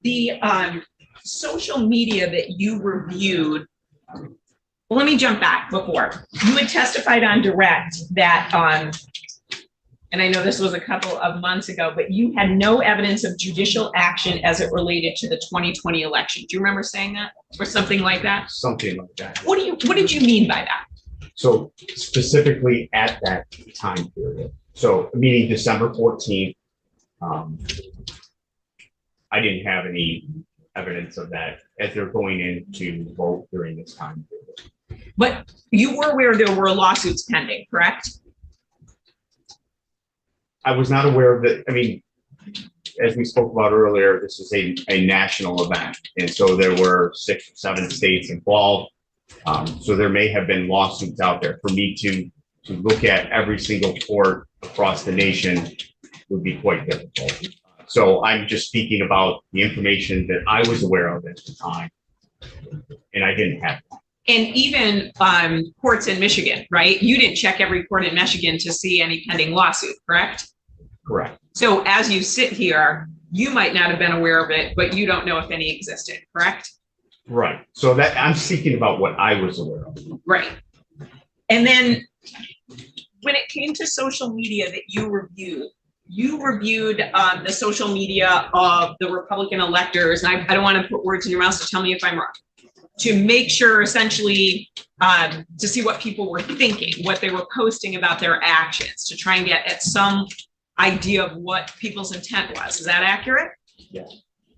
The social media that you reviewed, well, let me jump back before. You had testified on direct that, and I know this was a couple of months ago, but you had no evidence of judicial action as it related to the 2020 election. Do you remember saying that or something like that? Something like that. What did you mean by that? So specifically at that time period, so meaning December 14th, I didn't have any evidence of that as they're going in to vote during this time period. But you were aware there were lawsuits pending, correct? I was not aware of it. I mean, as we spoke about earlier, this is a national event. And so there were 6 or 7 states involved. So there may have been lawsuits out there. For me to look at every single court across the nation would be quite difficult. So I'm just speaking about the information that I was aware of at the time, and I didn't have that. And even courts in Michigan, right? You didn't check every court in Michigan to see any pending lawsuit, correct? Correct. So as you sit here, you might not have been aware of it, but you don't know if any existed, correct? Right. So that I'm speaking about what I was aware of. Right. And then when it came to social media that you reviewed the social media of the Republican electors, and I don't want to put words in your mouth, so tell me if I'm wrong, to make sure essentially to see what people were thinking, what they were posting about their actions, to try and get at some idea of what people's intent was. Is that accurate? Yeah.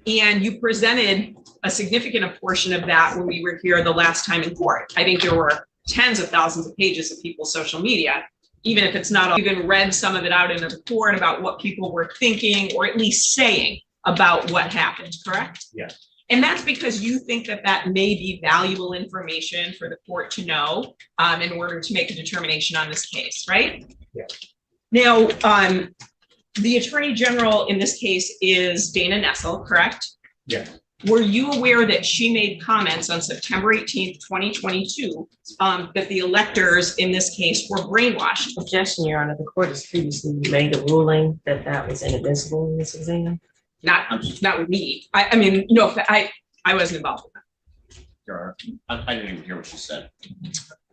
And you presented a significant portion of that when we were here the last time in court. I think there were tens of thousands of pages of people's social media, even if it's not all. Even read some of it out into the court about what people were thinking or at least saying about what happened, correct? Yeah. And that's because you think that that may be valuable information for the court to know in order to make a determination on this case, right? Yeah. Now, the Attorney General in this case is Dana Nessel, correct? Yeah. Were you aware that she made comments on September 18th, 2022, that the electors in this case were brainwashed? Objection, Your Honor. The court has previously made a ruling that that was inadmissible in this exam. Not with me. I mean, no, I wasn't involved with that. Your Honor, I didn't even hear what she said.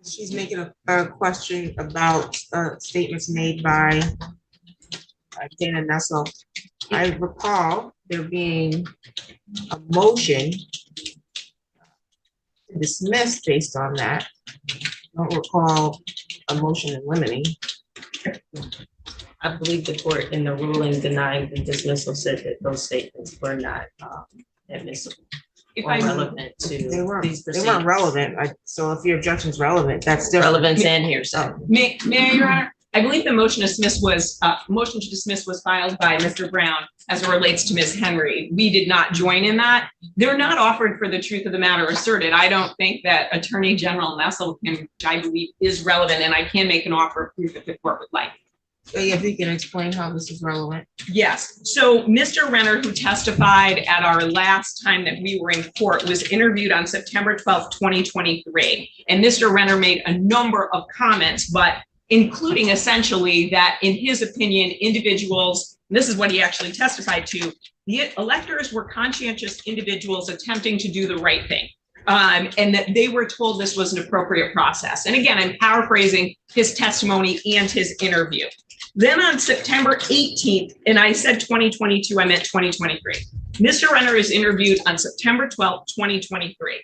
She's making a question about statements made by Dana Nessel. I recall there being a motion to dismiss based on that. I don't recall a motion in limine. I believe the court in the ruling denying the dismissal said that those statements were not admissible or relevant to They weren't these proceedings. relevant. So if your objection is relevant, that's different. Relevance and hearsay. May I, Your Honor? I believe the motion to dismiss was filed by Mr. Brown as it relates to Ms. Henry. We did not join in that. They're not offered for the truth of the matter asserted. I don't think that Attorney General Nessel can, which I believe is relevant, and I can make an offer of proof if the court would like. So if you can explain how this is relevant. Yes. So Mr. Renner, who testified at our last time that we were in court, was interviewed on September 12th, 2023. And Mr. Renner made a number of comments, but including essentially that in his opinion, individuals, this is what he actually testified to, the electors were conscientious individuals attempting to do the right thing. And that they were told this was an appropriate process. And again, I'm paraphrasing his testimony and his interview. Then on September 18th, and I said 2022, I meant 2023. Mr. Renner is interviewed on September 12th, 2023.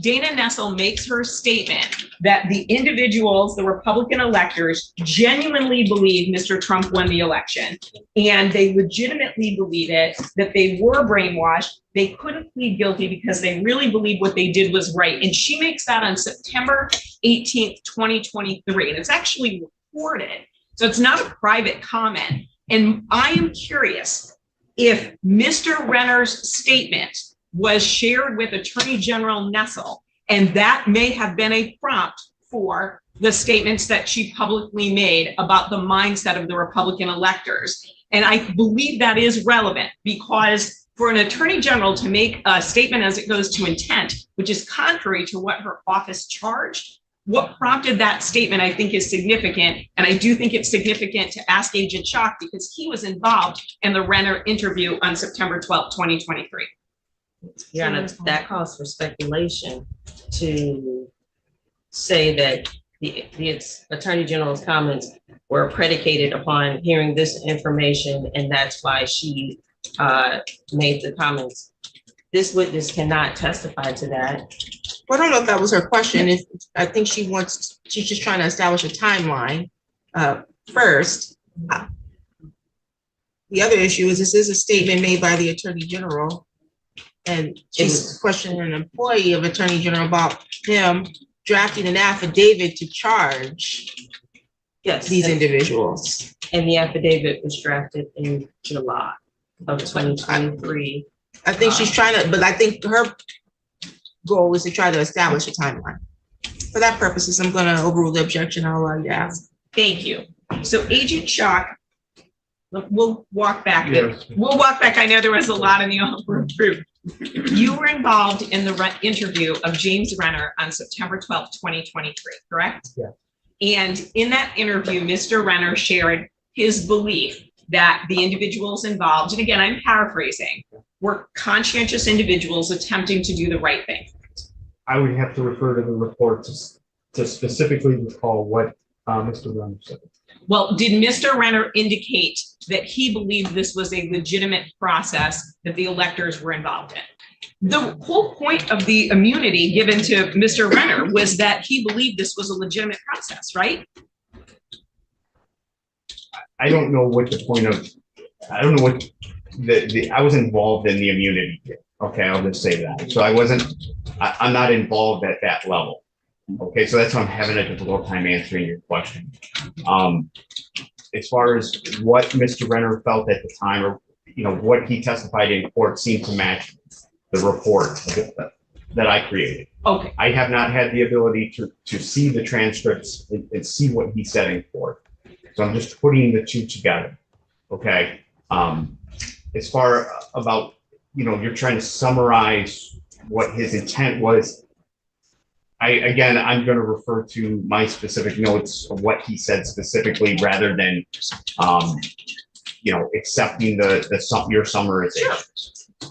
Dana Nessel makes her statement that the individuals, the Republican electors, genuinely believe Mr. Trump won the election, and they legitimately believe it, that they were brainwashed. They couldn't plead guilty because they really believed what they did was right. And she makes that on September 18th, 2023. And it's actually recorded. So it's not a private comment. And I am curious if Mr. Renner's statement was shared with Attorney General Nessel, and that may have been a prompt for the statements that she publicly made about the mindset of the Republican electors. And I believe that is relevant because for an Attorney General to make a statement as it goes to intent, which is contrary to what her office charged, what prompted that statement, I think, is significant. And I do think it's significant to ask Agent Schock because he was involved in the Renner interview on September 12th, 2023. Your Honor, that calls for speculation to say that the Attorney General's comments were predicated upon hearing this information, and that's why she made the comments. This witness cannot testify to that. Well, I don't know if that was her question. I think she's just trying to establish a timeline first. The other issue is this is a statement made by the Attorney General, and she's questioning an employee of Attorney General about him drafting an affidavit to charge these individuals. And the affidavit was drafted in July of 2023. I think she's trying to, but I think her goal is to try to establish a timeline. For that purposes, I'm going to overrule the objection. I'll allow you to ask. Thank you. So Agent Shock, we'll walk back. Yes. We'll walk back. I know there was a lot in the group. You were involved in the interview of James Renner on September 12th, 2023, correct? Yeah. And in that interview, Mr. Renner shared his belief that the individuals involved, and again, I'm paraphrasing, were conscientious individuals attempting to do the right thing. I would have to refer to the report to specifically recall what Mr. Renner said. Well, did Mr. Renner indicate that he believed this was a legitimate process that the electors were involved in? The whole point of the immunity given to Mr. Renner was that he believed this was a legitimate process, right? I don't know what the point of, I don't know what I was involved in the immunity. Okay, I'll just say that. So I'm not involved at that level. Okay, so that's why I'm having a difficult time answering your question. As far as what Mr. Renner felt at the time, or what he testified in court, seemed to match the report that I created. Okay. I have not had the ability to see the transcripts and see what he said in court. So I'm just putting the two together. Okay. As far about, you're trying to summarize what his intent was. I'm going to refer to my specific notes of what he said specifically rather than, accepting your summarization. Sure.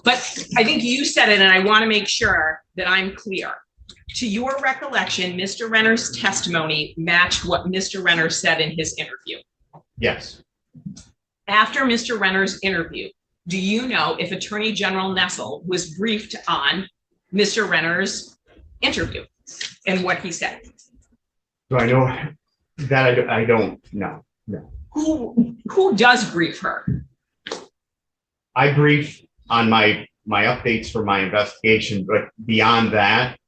But I think you said it, and I want to make sure that I'm clear. To your recollection, Mr. Renner's testimony matched what Mr. Renner said in his interview. Yes. After Mr. Renner's interview, do you know if Attorney General Nessel was briefed on Mr. Renner's interview and what he said? So I know that I don't know. No. Who does brief her? I brief on my updates for my investigation, but beyond that,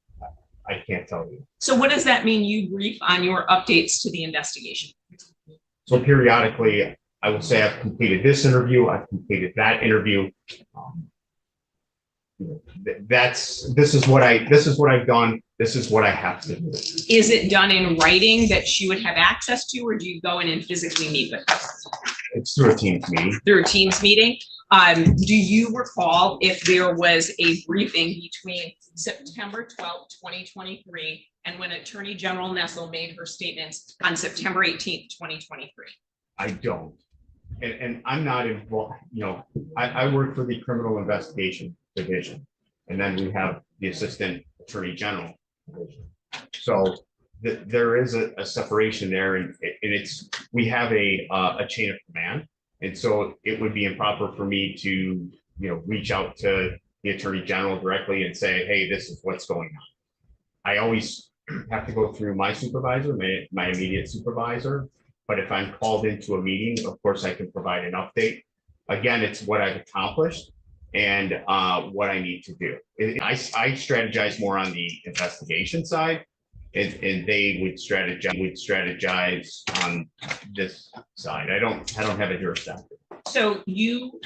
I can't tell you. So what does that mean, you brief on your updates to the investigation? So periodically, I will say I've completed this interview, I've completed that interview. This is what I've done. This is what I have to do. Is it done in writing that she would have access to, or do you go in and physically meet with her? It's through a Teams meeting. Through a Teams meeting? Do you recall if there was a briefing between September 12th, 2023, and when Attorney General Nessel made her statements on September 18th, 2023? I don't. And I'm not involved, I work for the Criminal Investigation Division, and then we have the Assistant Attorney General Division. So there is a separation there, and we have a chain of command. And so it would be improper for me to, reach out to the Attorney General directly and say, hey, this is what's going on. I always have to go through my supervisor, my immediate supervisor. But if I'm called into a meeting, of course, I can provide an update. Again, it's what I've accomplished and what I need to do. I strategize more on the investigation side, and they would strategize on this side. I don't have a jurisdiction. So you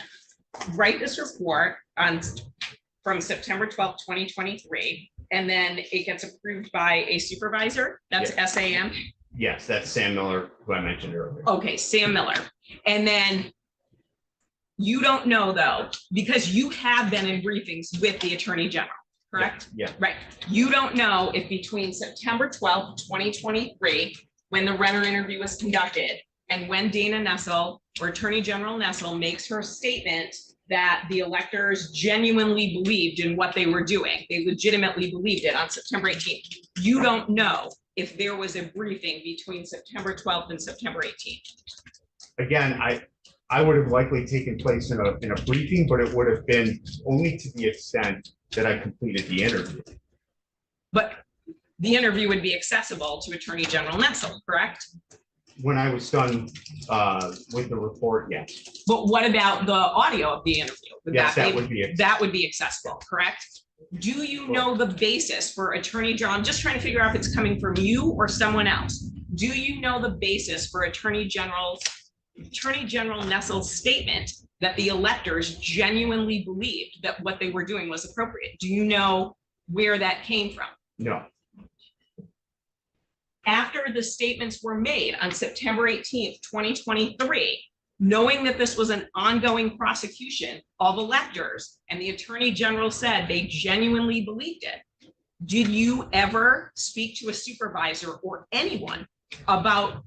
write this report from September 12th, 2023, and then it gets approved by a supervisor. That's SAM. Yes, that's Sam Miller, who I mentioned earlier. Okay, Sam Miller. And then you don't know, though, because you have been in briefings with the Attorney General, correct? Yeah. Right. You don't know if between September 12th, 2023, when the Renner interview was conducted, and when Dana Nessel or Attorney General Nessel makes her statement that the electors genuinely believed in what they were doing. They legitimately believed it on September 18th. You don't know if there was a briefing between September 12th and September 18th. Again, I would have likely taken place in a briefing, but it would have been only to the extent that I completed the interview. But the interview would be accessible to Attorney General Nessel, correct? When I was done with the report, yes. But what about the audio of the interview? Yes, that would be that would be accessible, correct? Do you know the basis for Attorney General? I'm just trying to figure out if it's coming from you or someone else. Do you know the basis for Attorney General Nessel's statement that the electors genuinely believed that what they were doing was appropriate? Do you know where that came from? No. After the statements were made on September 18th, 2023, knowing that this was an ongoing prosecution of electors, and the Attorney General said they genuinely believed it, did you ever speak to a supervisor or anyone about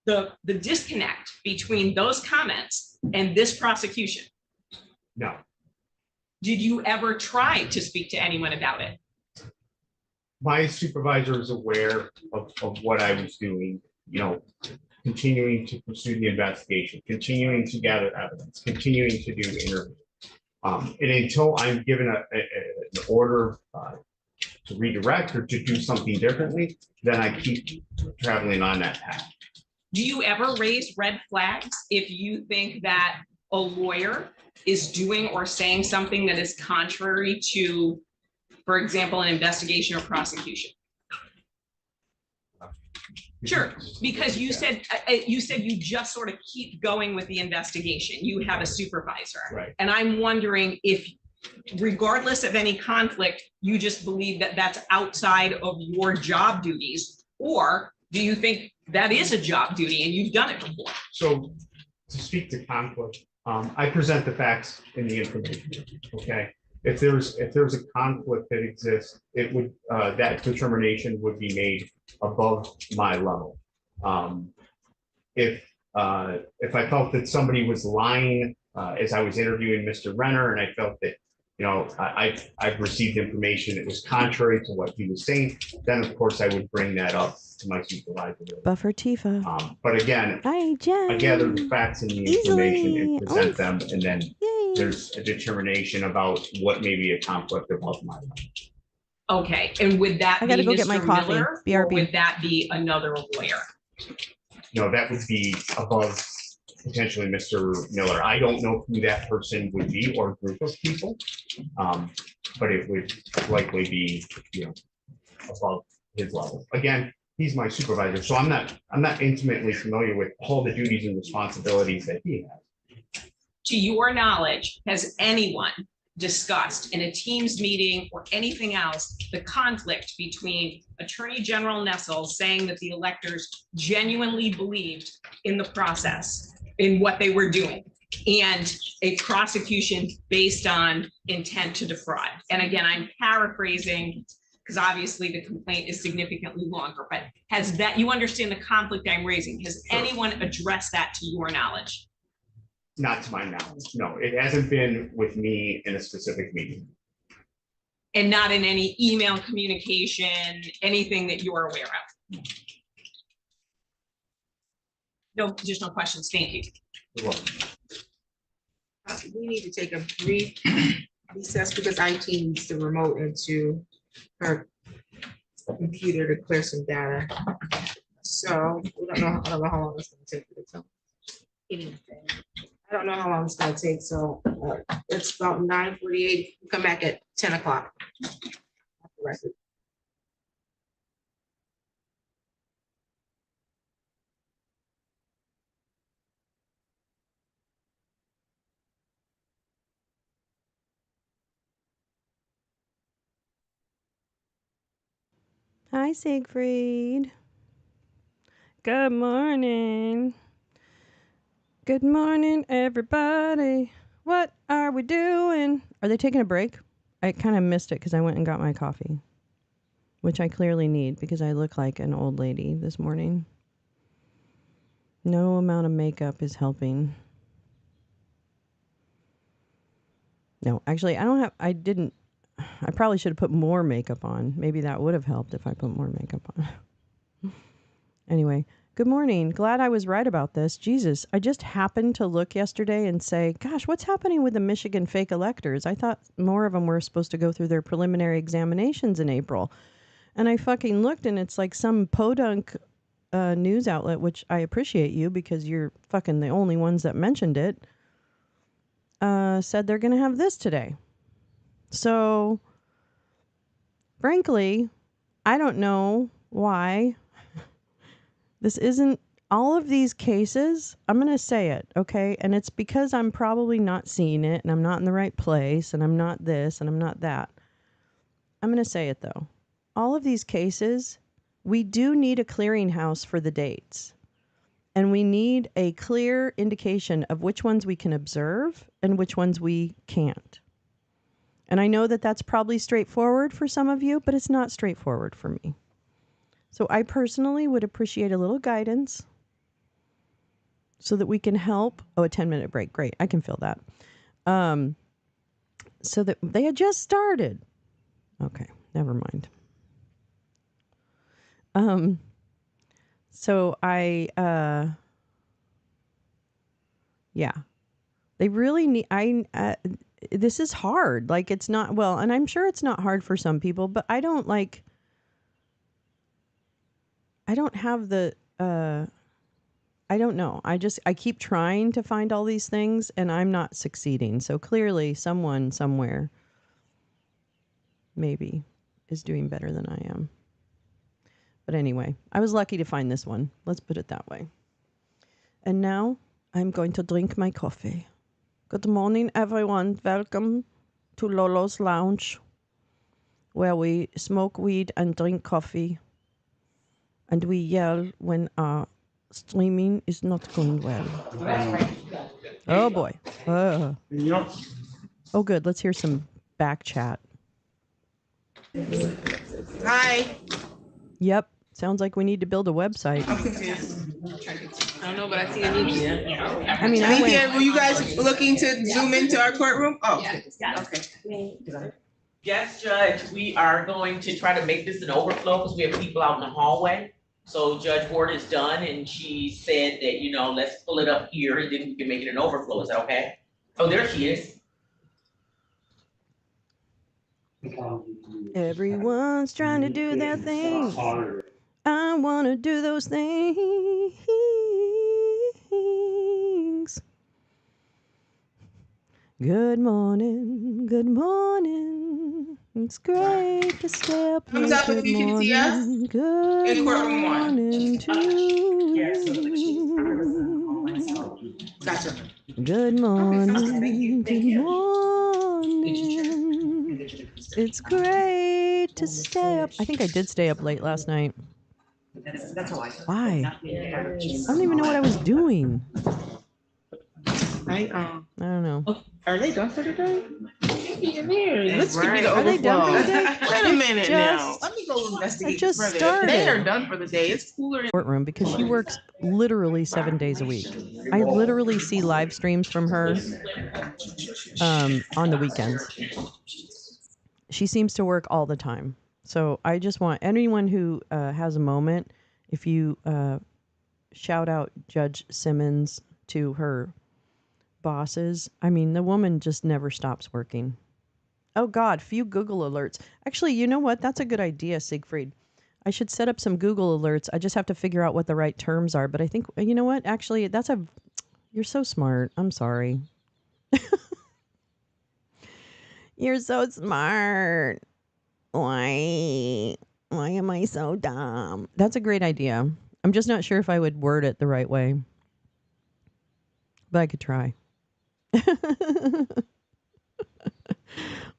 the disconnect between those comments and this prosecution? No. Did you ever try to speak to anyone about it? My supervisor is aware of what I was doing, you know, continuing to pursue the investigation, continuing to gather evidence, continuing to do interviews. And until I'm given an order to redirect or to do something differently, then I keep traveling on that path. Do you ever raise red flags if you think that a lawyer is doing or saying something that is contrary to, for example, an investigation or prosecution? Sure, because you said you just sort of keep going with the investigation. You have a supervisor. Right. And I'm wondering if, regardless of any conflict, you just believe that that's outside of your job duties, or do you think that is a job duty and you've done it before? So to speak to conflict, I present the facts and the information, okay? If there's a conflict that exists, it would, that determination would be made above my level. If I felt that somebody was lying as I was interviewing Mr. Renner, and I felt that, you know, I've received information that was contrary to what he was saying, then of course I would bring that up to my supervisor. Buffer Tifa. But again, Hi, Jen. I gather the facts and the information and present them, and then there's a determination about what may be a conflict above my level. Okay, and would that I be gotta go get my Mr. coffee. Miller, or BRB. would that be another lawyer? No, that would be above potentially Mr. Miller. I don't know who that person would be or group of people, but it would likely be, you know, above his level. Again, he's my supervisor, so I'm not intimately familiar with all the duties and responsibilities that he has. To your knowledge, has anyone discussed in a Teams meeting or anything else the conflict between Attorney General Nessel saying that the electors genuinely believed in the process, in what they were doing, and a prosecution based on intent to defraud? And again, I'm paraphrasing because obviously the complaint is significantly longer, but has that, you understand the conflict I'm raising? Has anyone addressed that to your knowledge? Not to my knowledge, no. It hasn't been with me in a specific meeting. And not in any email communication, anything that you're aware of? No additional questions, thank you. You're welcome. We need to take a brief recess because IT needs to remote into her computer to clear some data. So I don't know how long it's gonna take to tell anything. I don't know how long it's gonna take, so it's about 9:48. Come back at 10 o'clock. Hi, Siegfried. Good morning. Good morning, everybody. What are we doing? Are they taking a break? I kind of missed it because I went and got my coffee, which I clearly need because I look like an old lady this morning. No amount of makeup is helping. No, actually, I didn't. I probably should have put more makeup on. Maybe that would have helped if I put more makeup on. Anyway, good morning. Glad I was right about this. Jesus, I just happened to look yesterday and say, gosh, what's happening with the Michigan fake electors? I thought more of them were supposed to go through their preliminary examinations in April. And I fucking looked, and it's like some podunk news outlet, which I appreciate you because you're fucking the only ones that mentioned it, said they're going to have this today. So, frankly, I don't know why this isn't all of these cases. I'm going to say it, okay? And it's because I'm probably not seeing it, and I'm not in the right place, and I'm not this, and I'm not that. I'm going to say it, though. All of these cases, we do need a clearinghouse for the dates. And we need a clear indication of which ones we can observe and which ones we can't. And I know that that's probably straightforward for some of you, but it's not straightforward for me. So I personally would appreciate a little guidance so that we can help. Oh, a 10-minute break. Great. I can fill that. So that they had just started. Okay. Never mind. So yeah, they really need, this is hard. Like, it's not, well, and I'm sure it's not hard for some people, but I don't have the, I don't know. I keep trying to find all these things and I'm not succeeding. So clearly someone somewhere maybe is doing better than I am. But anyway, I was lucky to find this one. Let's put it that way. And now I'm going to drink my coffee. Good morning, everyone. Welcome to Lolo's Lounge, where we smoke weed and drink coffee. And we yell when our streaming is not going well. Oh, boy. Oh, good. Let's hear some back chat. Hi. Yep. Sounds like we need to build a website. I don't know, but I see a need here. I mean, I went... Were you guys looking to zoom into our courtroom? Oh, okay. Yes, Judge, we are going to try to make this an overflow because we have people out in the hallway. So Judge Ward is done and she said that, let's pull it up here and then we can make it an overflow. Is that okay? Oh, there she is. Everyone's trying to do their thing. I want to do those things. Good morning, good morning. It's great to stay up Thumbs late. up if Good you can see us. morning, good In courtroom one. morning to you. Gotcha. Good morning, good morning. It's great to stay up. I think I did stay up late last night. Why? I don't even know what I was doing. I don't know. Are they done for the day? Let's give me the Are they done for the overflow. day? Wait a minute now. Let me go investigate. It just further. started. They are done for the day. It's cooler. Courtroom because she works literally 7 days a week. I literally see live streams from her on the weekends. She seems to work all the time. So I just want anyone who has a moment, if you shout out Judge Simmons to her bosses. I mean, the woman just never stops working. Oh God, few Google alerts. Actually, you know what? That's a good idea, Siegfried. I should set up some Google alerts. I just have to figure out what the right terms are. But I think, you know what? Actually, you're so smart. I'm sorry. You're so smart. Why am I so dumb? That's a great idea. I'm just not sure if I would word it the right way. But I could try.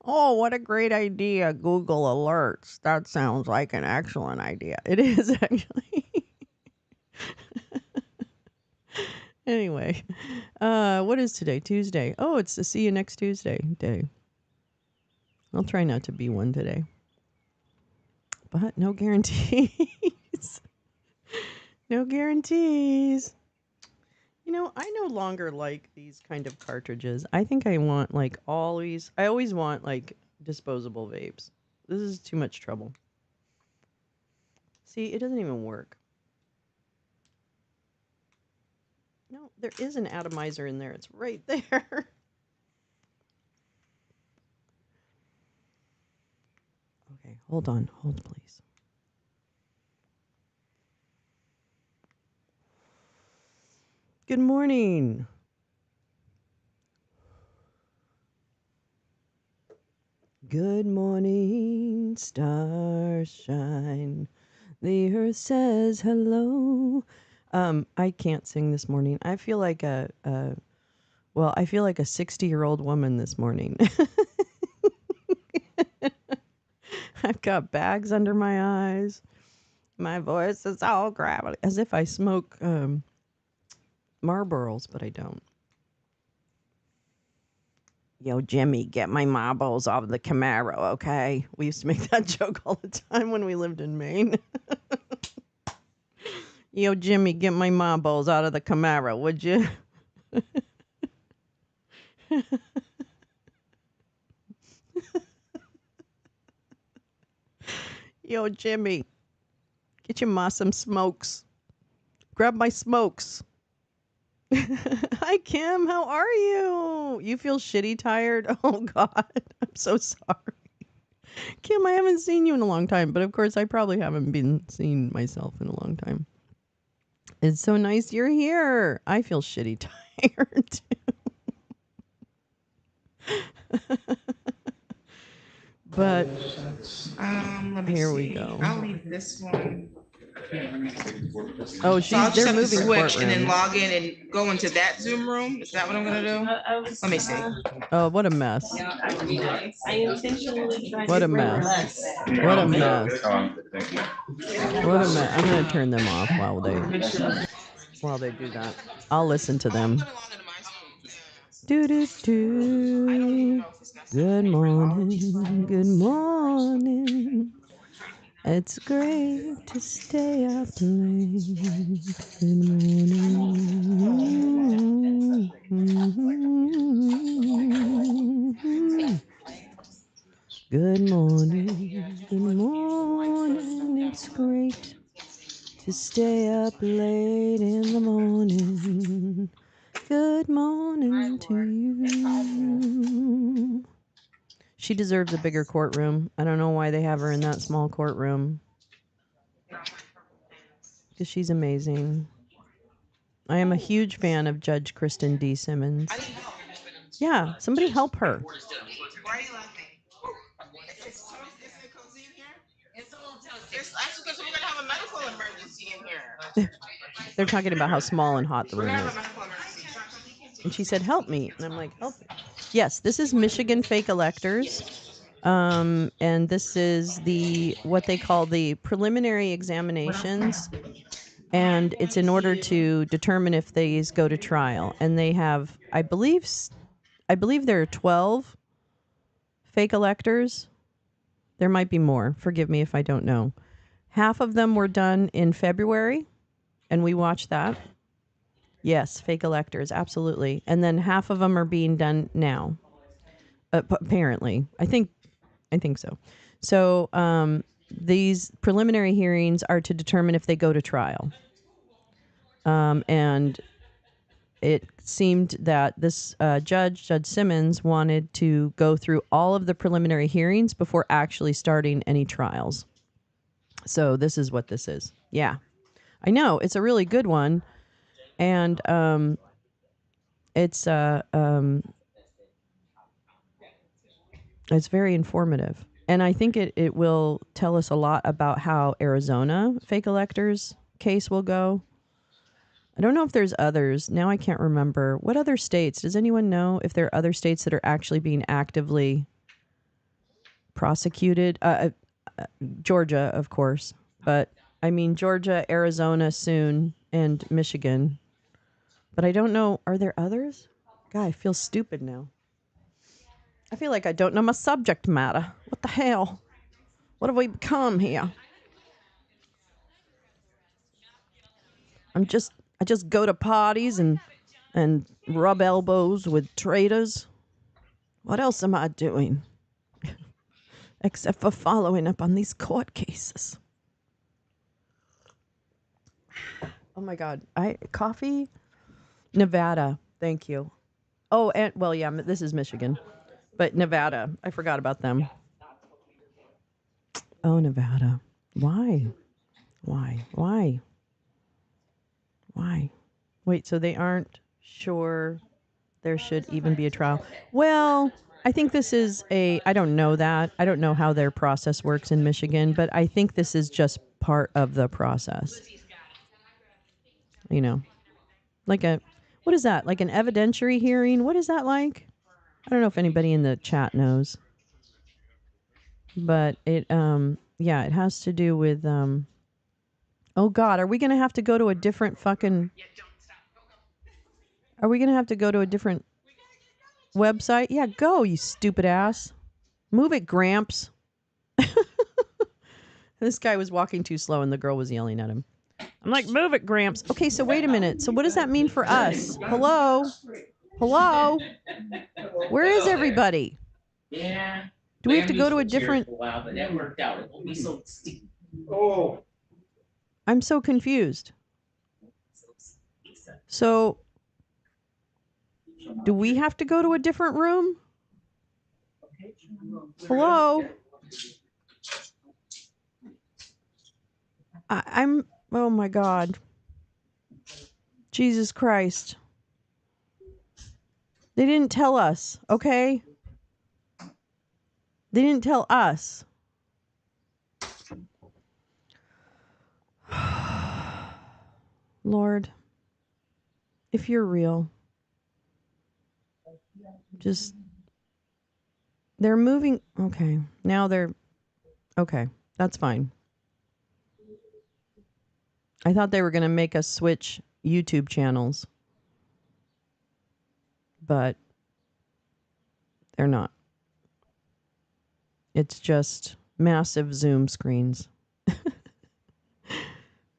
Oh, what a great idea. Google Alerts. That sounds like an excellent idea. It is, actually. Anyway, what is today? Tuesday. Oh, it's the see you next Tuesday day. I'll try not to be one today. But no guarantees. No guarantees. You know, I no longer like these kind of cartridges. I think I want like always. I always want like disposable vapes. This is too much trouble. See, it doesn't even work. No, there is an atomizer in there. It's right there. Okay, hold on. Hold, please. Good morning. Good morning, stars shine. The earth says hello. I can't sing this morning. I feel like I feel like a 60-year-old woman this morning. I've got bags under my eyes. My voice is all gravelly, as if I smoke Marlboros, but I don't. Yo, Jimmy, get my marbles off the Camaro, okay? We used to make that joke all the time when we lived in Maine. Yo, Jimmy, get my marbles out of the Camaro, would you? Yo, Jimmy, get your ma some smokes. Grab my smokes. Hi, Kim. How are you? You feel shitty tired? Oh, God. I'm so sorry. Kim, I haven't seen you in a long time, but of course, I probably haven't been seeing myself in a long time. It's so nice you're here. I feel shitty tired, too. But Let me here we see. go. I'll leave this one. Oh, So I'll just they're have to moving switch and then courtrooms. log in and go into that Zoom room. Is that what I'm gonna do? Let me see. Oh, what a mess. I intentionally tried What to a bring mess. less. What a mess. What a mess. I'm going to turn them off while they do that. I'll listen to them. Do do do. Good morning. Good morning. It's great to stay up late. Good morning. Good morning. Good morning. It's great to stay up late in the morning. Good morning to you. She deserves a bigger courtroom. I don't know why they have her in that small courtroom. Because she's amazing. I am a huge fan of Judge Kristen D. Simmons. Yeah, somebody help her. Why are you laughing? Is it cozy in here? It's actually because we're gonna have a medical emergency in here. They're talking about how small and hot the We're room gonna is. have a medical emergency. And she said, help me. And I'm like, help me. Yes, this is Michigan Fake Electors. And this is what they call the preliminary examinations. And it's in order to determine if these go to trial. And they have, I believe there are 12 fake electors. There might be more. Forgive me if I don't know. Half of them were done in February, and we watched that. Yes, fake electors, absolutely. And then half of them are being done now. Apparently, I think so. So these preliminary hearings are to determine if they go to trial. And it seemed that this Judge Simmons, wanted to go through all of the preliminary hearings before actually starting any trials. So this is what this is. Yeah, I know it's a really good one, and it's very informative, and I think it will tell us a lot about how Arizona fake electors case will go. I don't know if there's others. Now I can't remember. What other states? Does anyone know if there are other states that are actually being actively prosecuted? Georgia, of course. But, I mean, Georgia, Arizona soon, and Michigan. But I don't know. Are there others? God, I feel stupid now. I feel like I don't know my subject matter. What the hell? What have we become here? I just go to parties and and rub elbows with traitors. What else am I doing? Except for following up on these court cases. Oh my God. Coffee? Nevada. Thank you. Oh, and well, yeah, this is Michigan. But Nevada. I forgot about them. Oh, Nevada. Why? Why? Wait, so they aren't sure there should even be a trial? Well, I think this is I don't know that. I don't know how their process works in Michigan, but I think this is just part of the process. You know, what is that? Like an evidentiary hearing? What is that like? I don't know if anybody in the chat knows. But it has to do with, oh God, are we going to have to go to a different are we going to have to go to a different website? Yeah, go, you stupid ass. Move it, Gramps. This guy was walking too slow and the girl was yelling at him. I'm like, move it, Gramps. Okay, so wait a minute. So what does that mean for us? Hello? Where is everybody? Yeah. Do we have to go to a different... For a while, but that worked out. It won't be so sticky. Oh. I'm so confused. So, do we have to go to a different room? Hello? I'm... Oh my God. Jesus Christ. They didn't tell us, okay? They didn't tell us. Lord, if you're real, just... They're moving... Okay. Now they're... Okay. That's fine. I thought they were going to make us switch YouTube channels. But they're not. It's just massive Zoom screens.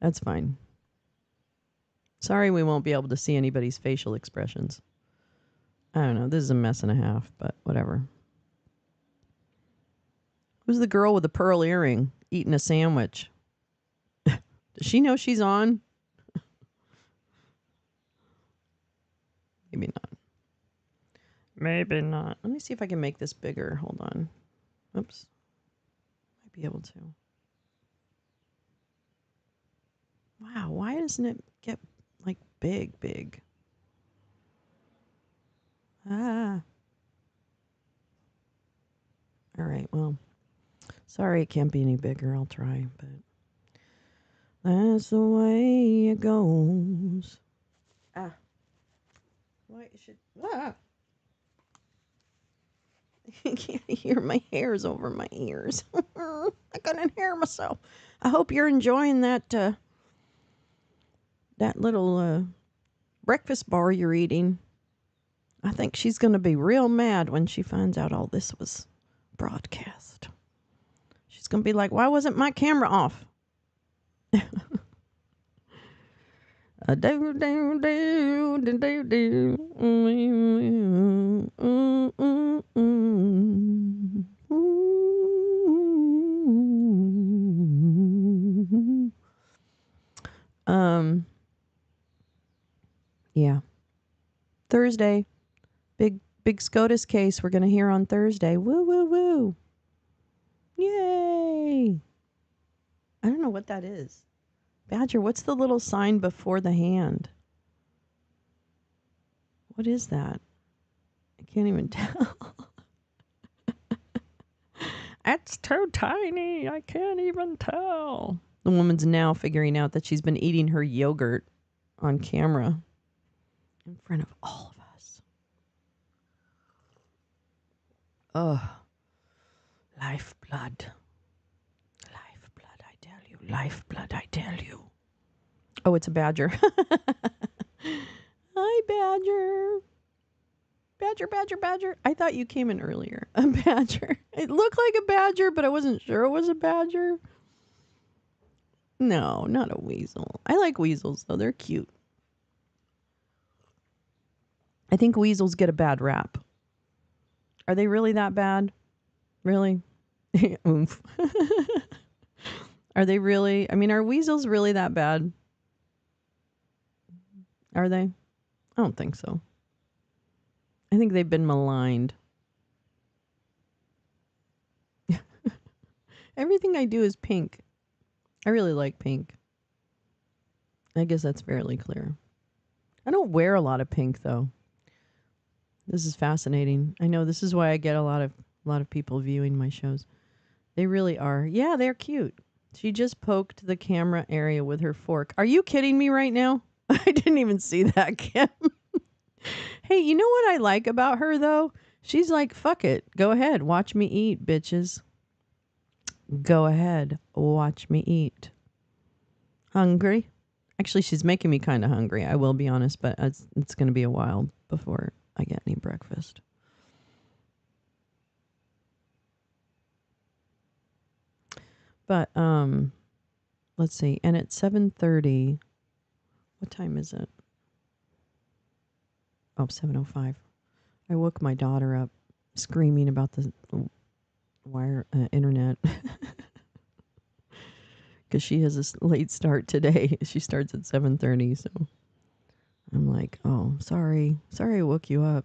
That's fine. Sorry we won't be able to see anybody's facial expressions. I don't know. This is a mess and a half, but whatever. Who's the girl with the pearl earring eating a sandwich? Does she know she's on? Maybe not. Maybe not. Let me see if I can make this bigger. Hold on. Oops. Might be able to. Wow, why doesn't it get like big? Ah. All right, well, sorry it can't be any bigger. I'll try, but that's the way it goes. Ah. Why should... Ah. I can't hear my hairs over my ears. I couldn't hear myself. I hope you're enjoying that that little breakfast bar you're eating. I think she's going to be real mad when she finds out all this was broadcast. She's going to be like, why wasn't my camera off? Yeah. Thursday. Big SCOTUS case we're going to hear on Thursday. Woo, woo, woo. Yay. I don't know what that is. Badger, what's the little sign before the hand? What is that? I can't even tell. That's too tiny. I can't even tell. The woman's now figuring out that she's been eating her yogurt on camera in front of all of us. Ugh. Lifeblood. Lifeblood, I tell you. Lifeblood, I tell you. Oh, it's a badger. Hi, Badger. Badger. I thought you came in earlier. A badger. It looked like a badger, but I wasn't sure it was a badger. No, not a weasel. I like weasels, though. They're cute. I think weasels get a bad rap. Are they really that bad? Really? Oomph. Are they really? I mean, are weasels really that bad? Are they? I don't think so. I think they've been maligned. Everything I do is pink. I really like pink. I guess that's fairly clear. I don't wear a lot of pink though. This is fascinating. I know this is why I get a lot of people viewing my shows. They really are. Yeah, they're cute. She just poked the camera area with her fork. Are you kidding me right now? I didn't even see that, Kim. Hey, you know what I like about her though? She's like, fuck it. Go ahead. Watch me eat, bitches. Go ahead. Watch me eat. Hungry? Actually, she's making me kind of hungry. I will be honest, but it's going to be a while before I get any breakfast. But let's see. And at 7:30, what time is it? Oh, 7:05. I woke my daughter up screaming about the wire internet. Because she has a late start today. She starts at 7:30, so I'm like, oh, sorry I woke you up.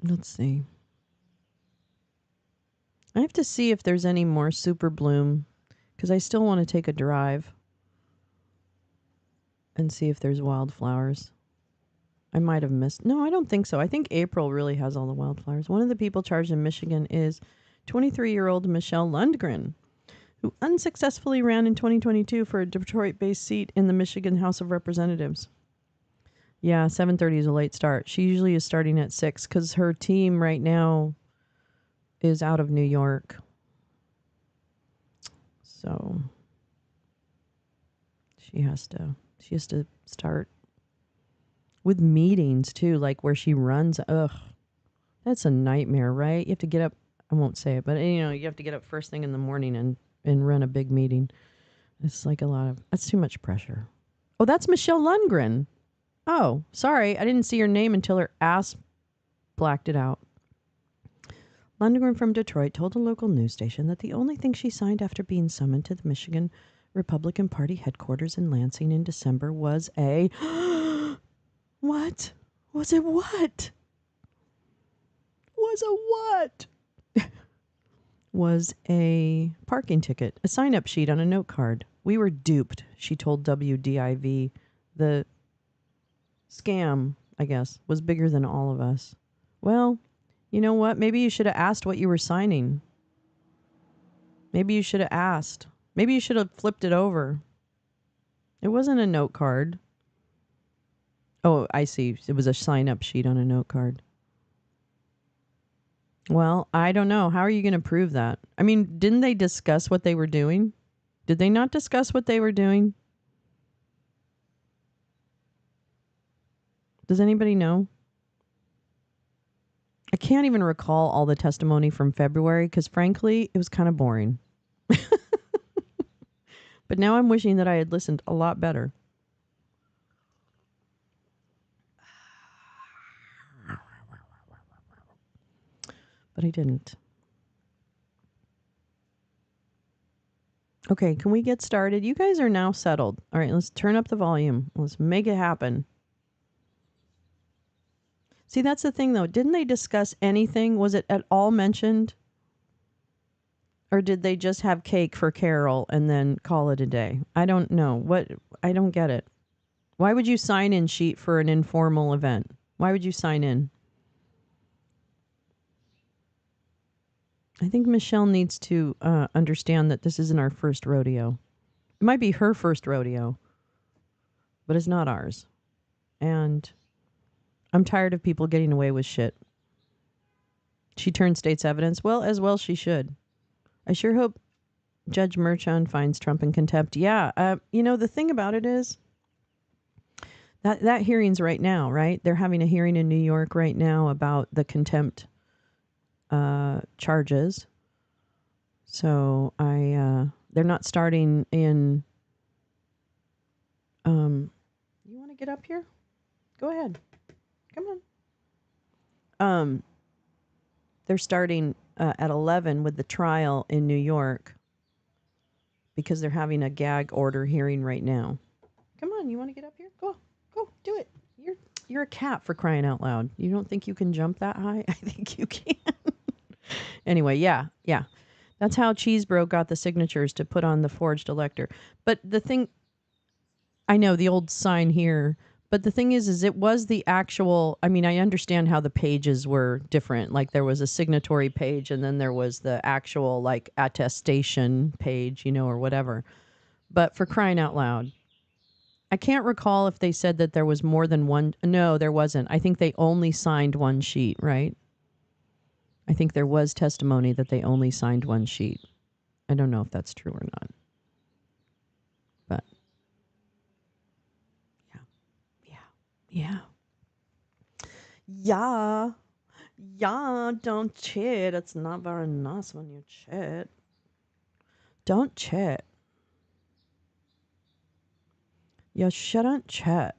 Let's see. I have to see if there's any more super bloom, because I still want to take a drive and see if there's wildflowers. I might have missed. No, I don't think so. I think April really has all the wildflowers. One of the people charged in Michigan is 23-year-old Michelle Lundgren, who unsuccessfully ran in 2022 for a Detroit-based seat in the Michigan House of Representatives. Yeah, 7:30 is a late start. She usually is starting at 6 because her team right now is out of New York. So she has to start with meetings too, like where she runs. Ugh, that's a nightmare, right? You have to get up. I won't say it, but you have to get up first thing in the morning and run a big meeting. It's like that's too much pressure. Oh, that's Michelle Lundgren. Oh, sorry. I didn't see her name until her ass blacked it out. Lundgren from Detroit told a local news station that the only thing she signed after being summoned to the Michigan Republican Party headquarters in Lansing in December was a... What? Was it what? Was a what? Was a parking ticket, a sign-up sheet on a note card. We were duped, she told WDIV. The scam, I guess, was bigger than all of us. Well, you know what? Maybe you should have asked what you were signing. Maybe you should have asked. Maybe you should have flipped it over. It wasn't a note card. Oh, I see. It was a sign-up sheet on a note card. Well, I don't know. How are you going to prove that? I mean, didn't they discuss what they were doing? Did they not discuss what they were doing? Does anybody know? I can't even recall all the testimony from February because, frankly, it was kind of boring. But now I'm wishing that I had listened a lot better. But I didn't. Okay, can we get started? You guys are now settled. All right, let's turn up the volume. Let's make it happen. See, that's the thing, though. Didn't they discuss anything? Was it at all mentioned? Or did they just have cake for Carol and then call it a day? I don't know. I don't get it. Why would you sign in sheet for an informal event? Why would you sign in? I think Michelle needs to understand that this isn't our first rodeo. It might be her first rodeo, but it's not ours. And I'm tired of people getting away with shit. She turned state's evidence. Well, as well she should. I sure hope Judge Merchan finds Trump in contempt. Yeah, the thing about it is that hearing's right now, right? They're having a hearing in New York right now about the contempt charges. So they're not starting in You want to get up here? Go ahead. Come on. They're starting at 11 with the trial in New York because they're having a gag order hearing right now. Come on, you want to get up here? Go, do it. You're a cat, for crying out loud. You don't think you can jump that high? I think you can. Anyway, yeah. That's how Cheesebro got the signatures to put on the forged elector. But the thing, I know the old sign here, but the thing is it was the actual, I mean, I understand how the pages were different. Like there was a signatory page and then there was the actual like attestation page, or whatever. But for crying out loud, I can't recall if they said that there was more than one. No, there wasn't. I think they only signed one sheet, right? I think there was testimony that they only signed one sheet. I don't know if that's true or not. But yeah. Yeah, don't cheat. It's not very nice when you cheat. Don't cheat. You shouldn't cheat.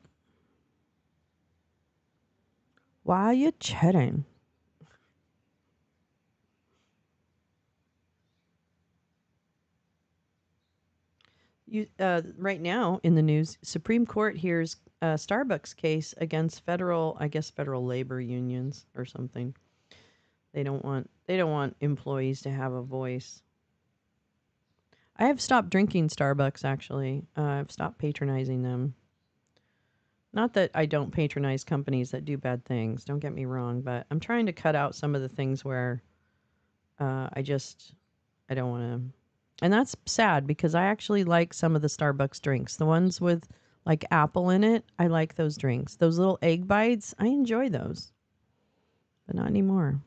Why are you cheating? Right now in the news, Supreme Court hears Starbucks case against federal labor unions or something. They don't want employees to have a voice. I have stopped drinking Starbucks, actually. I've stopped patronizing them. Not that I don't patronize companies that do bad things, don't get me wrong, but I'm trying to cut out some of the things where I don't want to. And that's sad because I actually like some of the Starbucks drinks. The ones with like apple in it, I like those drinks. Those little egg bites, I enjoy those. But not anymore.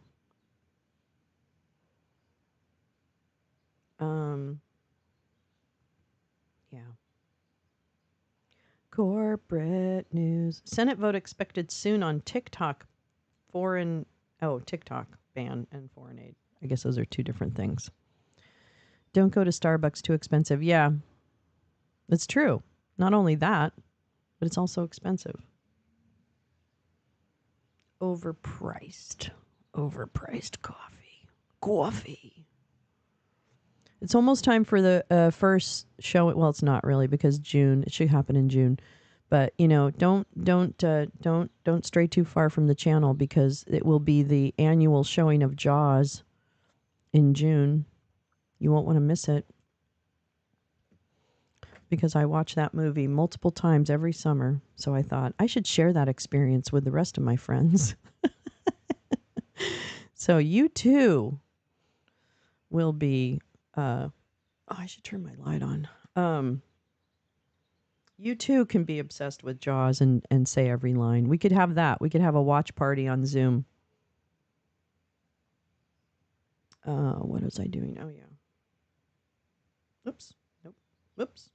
Yeah. Corporate news. Senate vote expected soon on TikTok. TikTok ban and foreign aid. I guess those are two different things. Don't go to Starbucks, too expensive. Yeah, it's true. Not only that, but it's also expensive. Overpriced coffee. It's almost time for the first show. Well, it's not really because June. It should happen in June, but don't stray too far from the channel because it will be the annual showing of Jaws in June. You won't want to miss it because I watch that movie multiple times every summer. So I thought I should share that experience with the rest of my friends. So you too will be. I should turn my light on. You too can be obsessed with Jaws and say every line. We could have that. We could have a watch party on Zoom. What was I doing? Oh yeah. Oops. Nope. Whoops.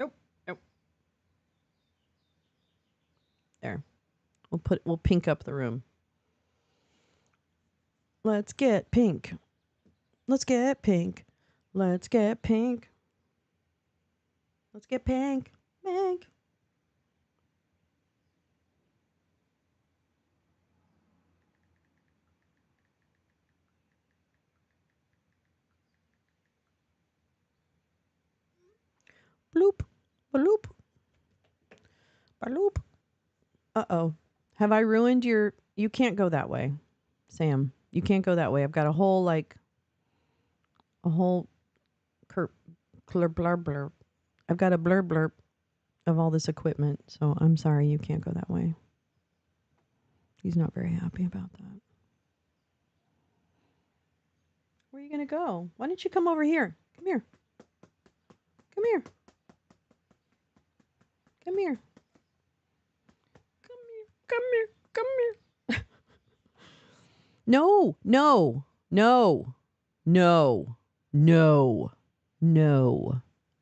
Nope. Nope. There. We'll pink up the room. Let's get pink. Let's get pink. Let's get pink. Let's get pink. Pink. Bloop. Bloop. Bloop. Uh-oh. Have I ruined your... You can't go that way, Sam. You can't go that way. I've got a whole blur. I've got a blurb of all this equipment, so I'm sorry you can't go that way. He's not very happy about that. Where are you going to go? Why don't you come over here? Come here. Come here. Come here. Come here. Come here. Come here. No.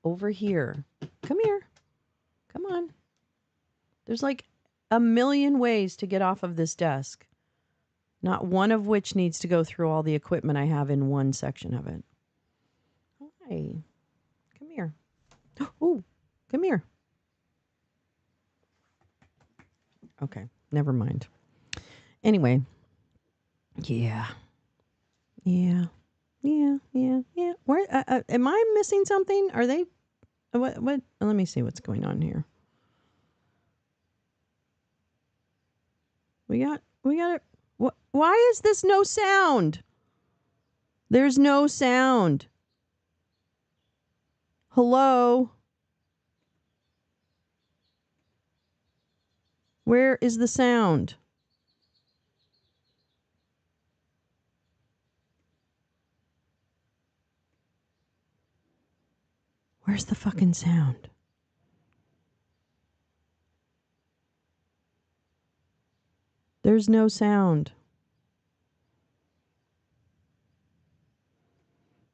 Over here. Come here. Come on. There's like a million ways to get off of this desk. Not one of which needs to go through all the equipment I have in one section of it. Hi. Come here. Oh, come here. Okay, never mind. Anyway, yeah. Where am I missing something? Are they? What? Let me see what's going on here. We got it. What? Why is this no sound? There's no sound. Hello? Where is the sound? Where's the fucking sound? There's no sound.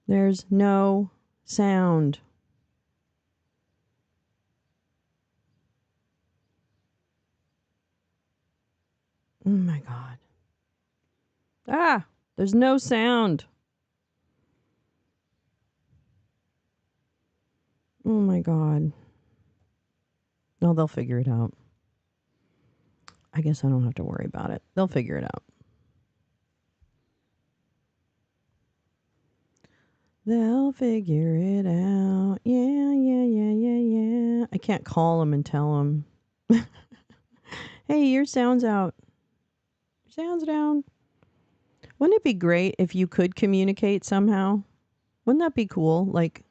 There's no sound. Oh my God. Ah, there's no sound. Oh my God. No, they'll figure it out. I guess I don't have to worry about it. They'll figure it out. They'll figure it out. Yeah. I can't call them and tell them, hey, your sound's out. Your sound's down. Wouldn't it be great if you could communicate somehow? Wouldn't that be cool? Like,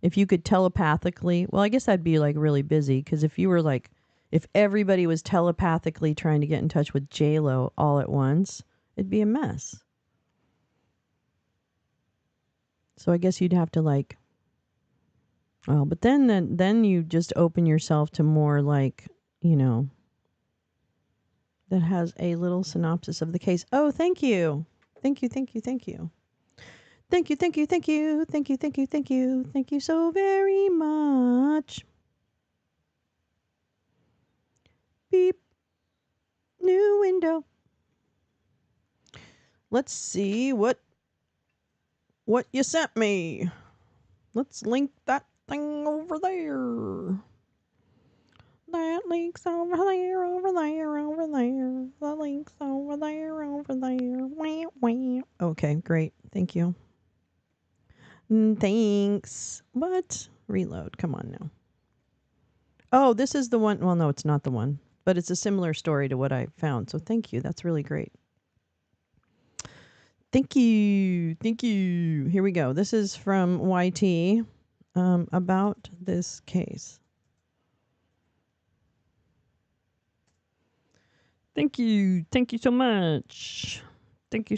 if you could telepathically, well, I guess I'd be like really busy, because if you were like, if everybody was telepathically trying to get in touch with J-Lo all at once, it'd be a mess. So I guess you'd have to like, well, but then you just open yourself to more like, that has a little synopsis of the case. Oh, thank you. Thank you so very much. Beep. New window. Let's see what you sent me. Let's link that thing over there. That link's over there. The link's over there. Wah. Okay, great. Thank you. Thanks. What? Reload. Come on now. Oh, this is the one. Well, no, it's not the one. But it's a similar story to what I found. So thank you. That's really great. Thank you. Here we go. This is from YT about this case. Thank you so much. Thank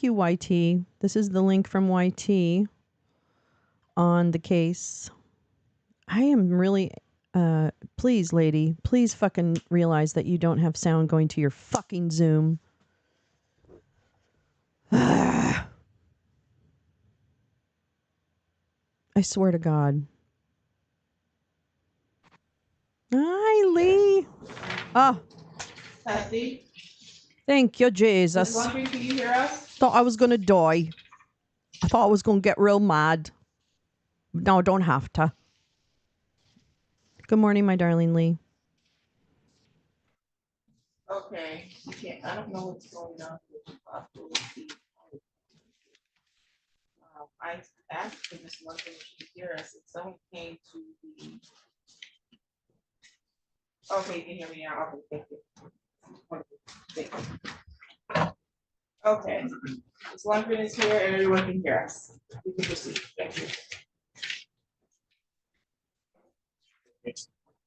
you, YT. This is the link from YT on the case. I am really, please, lady, please fucking realize that you don't have sound going to your fucking Zoom. I swear to God. Hi, Lee. Ah. Kathy, Thank you, Jesus. can you hear us? Thought I was going to die. I thought I was going to get real mad. No, I don't have to. Good morning, my darling Lee. Okay, I don't know what's going on with the possibility. I asked for this one thing, she could hear us, and someone came to the. Okay, you can hear me now, okay, thank you. Okay, this one thing is here and everyone can hear us. We can proceed, thank you.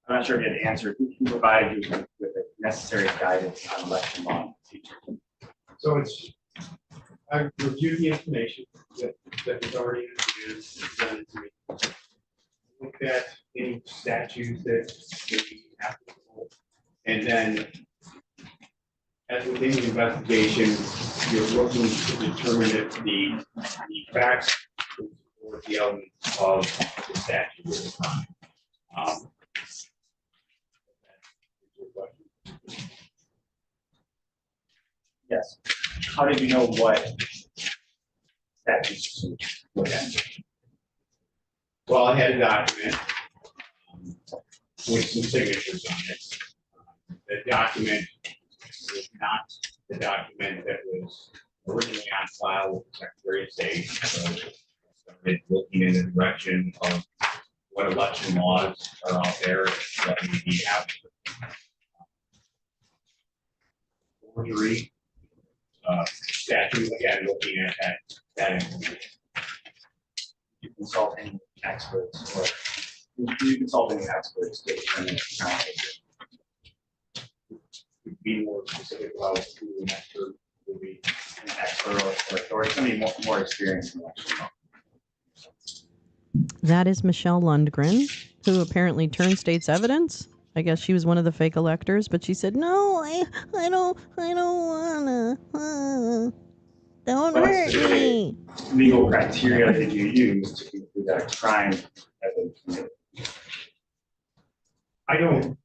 I'm not sure if you had the answer. Who can provide you with the necessary guidance on election law and procedure? So I've reviewed the information that was already introduced and presented to me. Looked at any statutes that may be applicable. And then, as within the investigation, you're looking to determine if the facts or the elements of the statute at the time. Yes. How did you know what statutes to look at? Well, I had a document with some signatures on it. document is not the document that was originally on file with the Secretary of State. So started looking in the direction of what election laws are out there that may be out. Forgery statute, again, looking at that information. You consult any experts or you consult any experts to determine if account Be more specific about who an expert will be. an expert or authority, somebody more experienced in election law. That is Michelle Lundgren, who apparently turned state's evidence. I guess she was one of the fake electors, but she said, "No, I don't wanna. Don't What hurt specific me." legal criteria did you use to conclude that a crime has been committed? I don't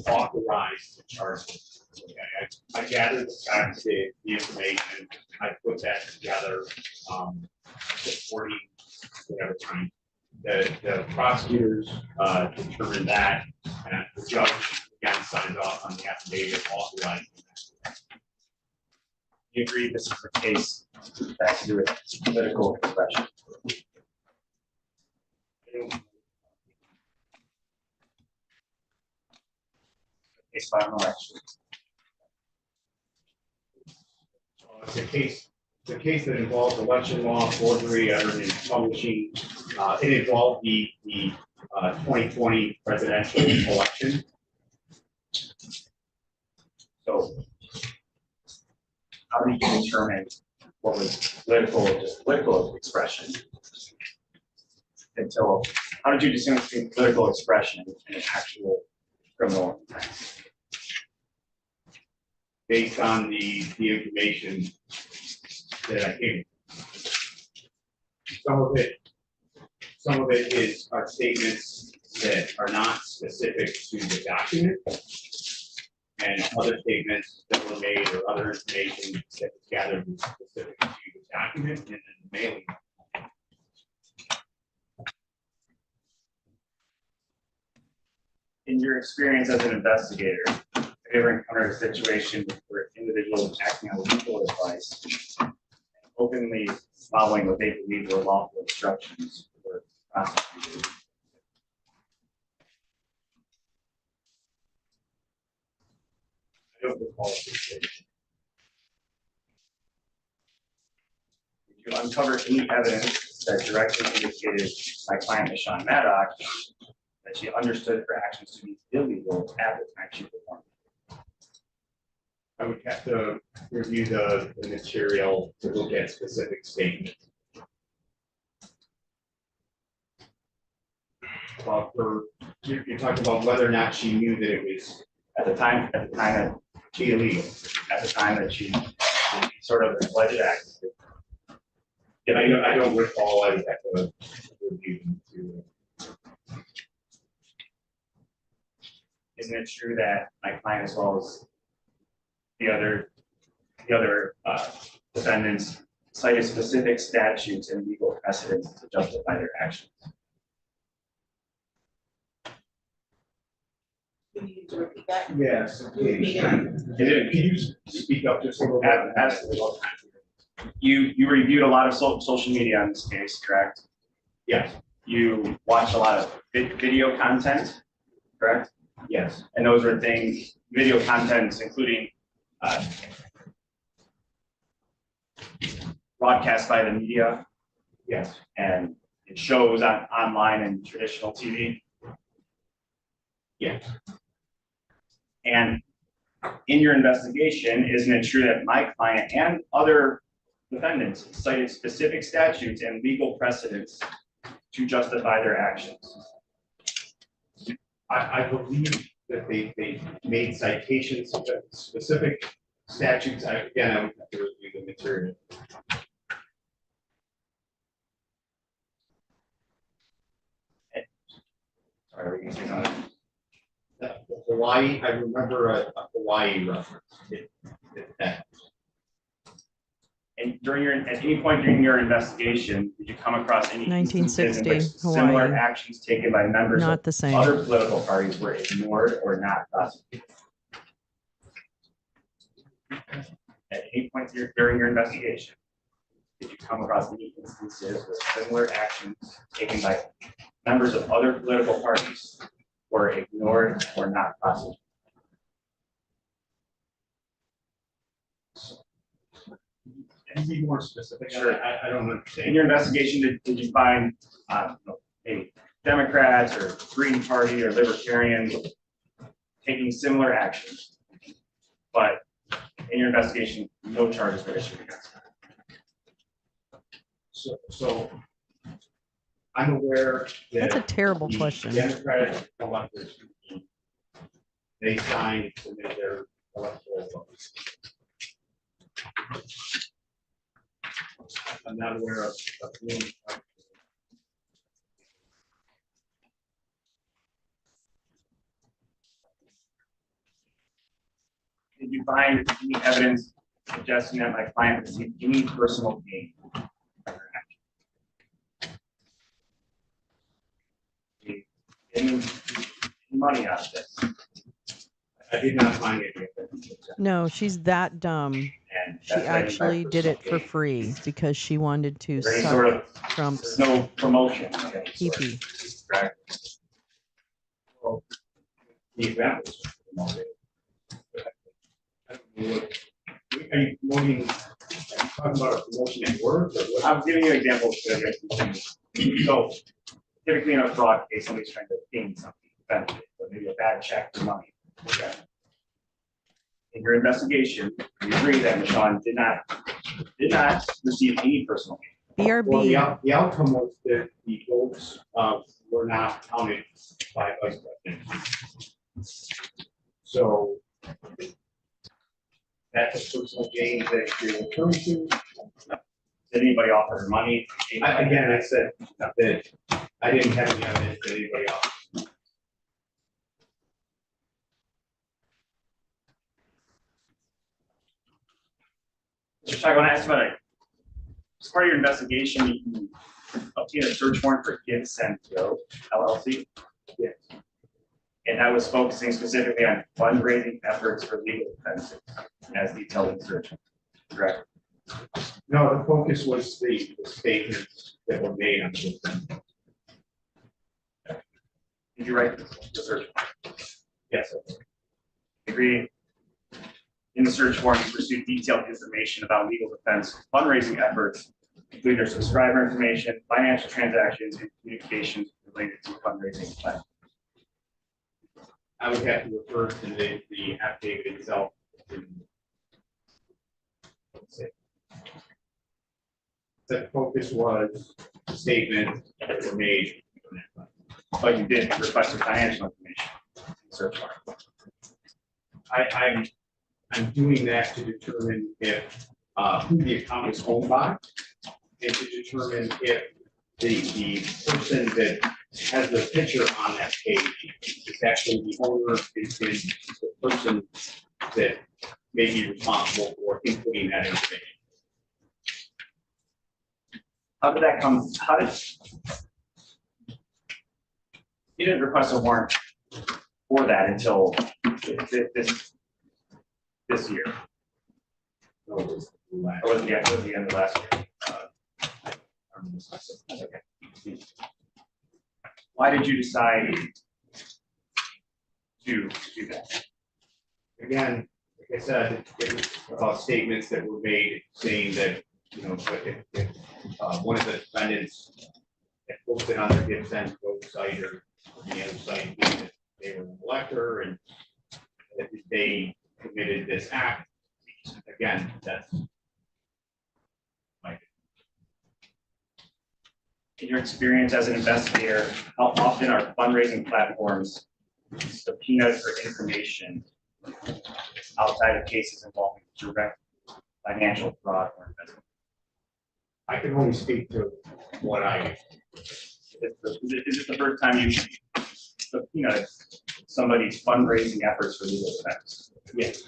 authorize the charges. Okay, I gathered the facts, the information, I put that together, supporting whatever time. The prosecutors, determined that, and the judge again signed off on the affidavit authorizing that. You agree this is a case that has to do with political expression? Case by an election. It's a case that involves election law, forgery, evidence publishing. It involved the 2020 presidential election. So how do you determine what was political expression until, how did you distinguish between political expression and an actual criminal offense? Based on the information that I gave. Some of it are statements that are not specific to the document, and other statements that were made or other information that was gathered was specific to the document and then the mailing. In your experience as an investigator, have you ever encountered a situation where individuals acting on legal advice, openly following what they believe were lawful instructions, were prosecuted? I don't recall this situation. Did you uncover any evidence that directly indicated my client, Michelle Maddox, that she understood her actions to be illegal at the time she performed? I would have to review the material to look at specific statements. Well, you're talking about whether or not she knew that it was At the time that illegal. at the time that she sort of alleged act. And I don't recall. I would have to review the material. Isn't it true that my client, as well as the other defendants, cited specific statutes and legal precedents to justify their actions? Can you repeat that? Yes. Repeat it. Can you speak up just a little bit? Absolutely. You reviewed a lot of social media on this case, correct? Yes. You watched a lot of video content, correct? Yes. And those were things, video contents, including broadcast by the media. Yes. And it shows online and traditional TV. Yes. And in your investigation, isn't it true that my client and other defendants cited specific statutes and legal precedents to justify their actions? I believe that they made citations of specific statutes. I would have to review the material. Sorry, we can say something. Hawaii, I remember a Hawaii reference. And at any point during your investigation, did you come across any instances in which 1960, similar Hawaii. actions taken by members Not of the same. other political parties were ignored or not prosecuted? At any point during your investigation, did you come across any instances where similar actions taken by members of other political parties were ignored or not prosecuted? Can you be more specific? Sure. I don't In understand. your investigation, did you find maybe Democrats or Green Party or Libertarians taking similar actions? But in your investigation, no charges were issued against them. So I'm aware that. That's a terrible the question. Democratic electors, they signed, submitted their electoral votes. I'm not aware of. Did you find any evidence suggesting that my client received any personal gain? Any money out of this? I did not find any of it. No, she's that dumb. And She that's what I mean by actually did it for personal gain. free because she wanted to Is there any sort suck of, Trump's there's no promotion of any sort. pee-pee. Correct. Well, the event was promoted. I don't know what- Are you promoting, talking about a promotion at work or what? I'm giving you examples. So typically in a fraud case, somebody's trying to gain something, benefit, or maybe a bad check for money. Okay. In your investigation, you agree that Michonne did not receive any personal gain. Well, BRB. the outcome was that the votes were not counted by vice president. So that's a personal gain that you're referring to. Did anybody offer her money? Again, I said that I didn't have any evidence that anybody else. Mr. Chai, I want to ask about it. As part of your investigation, you obtained a search warrant for Give Send Go LLC. Yes. And that was focusing specifically on fundraising efforts for legal defenses as detailed in the search. Correct. No, the focus was the statements that were made on this. Did you write the search warrant? Yes. Agree. In the search warrant, you pursued detailed information about legal defense fundraising efforts, including their subscriber information, financial transactions, and communications related to fundraising plans. I would have to refer to the affidavit itself. The focus was statements that were made. But you did request the financial information in the search warrant. I'm doing that to determine if who the account is owned by, and to determine if the person that has the picture on that page is actually the owner, is the person that may be responsible for inputting that information. How did that come? How did you didn't request a warrant for that until this year? So it was last- Or was it the end of last year? Okay. Why did you decide to do that? Again, like I said, it was about statements that were made saying that, you know, if one of the defendants had posted on their Gibson website or the other site that they were an elector and that they committed this act. Again, that's like. In your experience as an investigator, how often are fundraising platforms subpoenaed for information outside of cases involving direct financial fraud or investment? I can only speak to what I. Is it the first time you subpoenaed somebody's fundraising efforts for legal defense? Yes.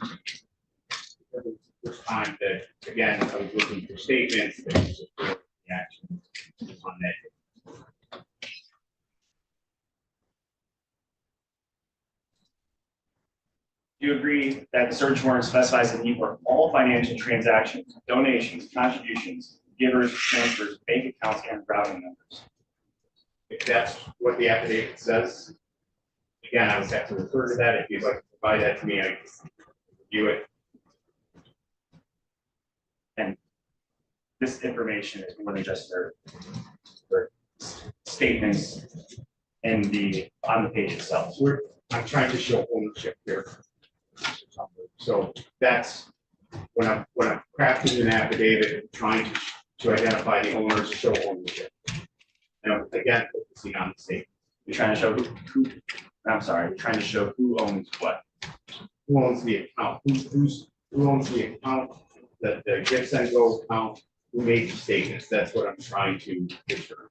first time that, again, I was looking for statements that support the action on that. Do you agree that the search warrant specifies the need for all financial transactions, donations, contributions, givers, transfers, bank accounts, and routing numbers? If that's what the affidavit says, again, I would have to refer to that. If you'd like to provide that to me, I can review it. And this information is more than just their statements on the page itself. I'm trying to show ownership here. So that's when I'm crafting an affidavit, I'm trying to identify the owners, show ownership. And again, focusing on the state. You're trying to show you're trying to show who owns what. Who owns the account? Who owns the account? The gift and go account? Who made the statements? That's what I'm trying to picture.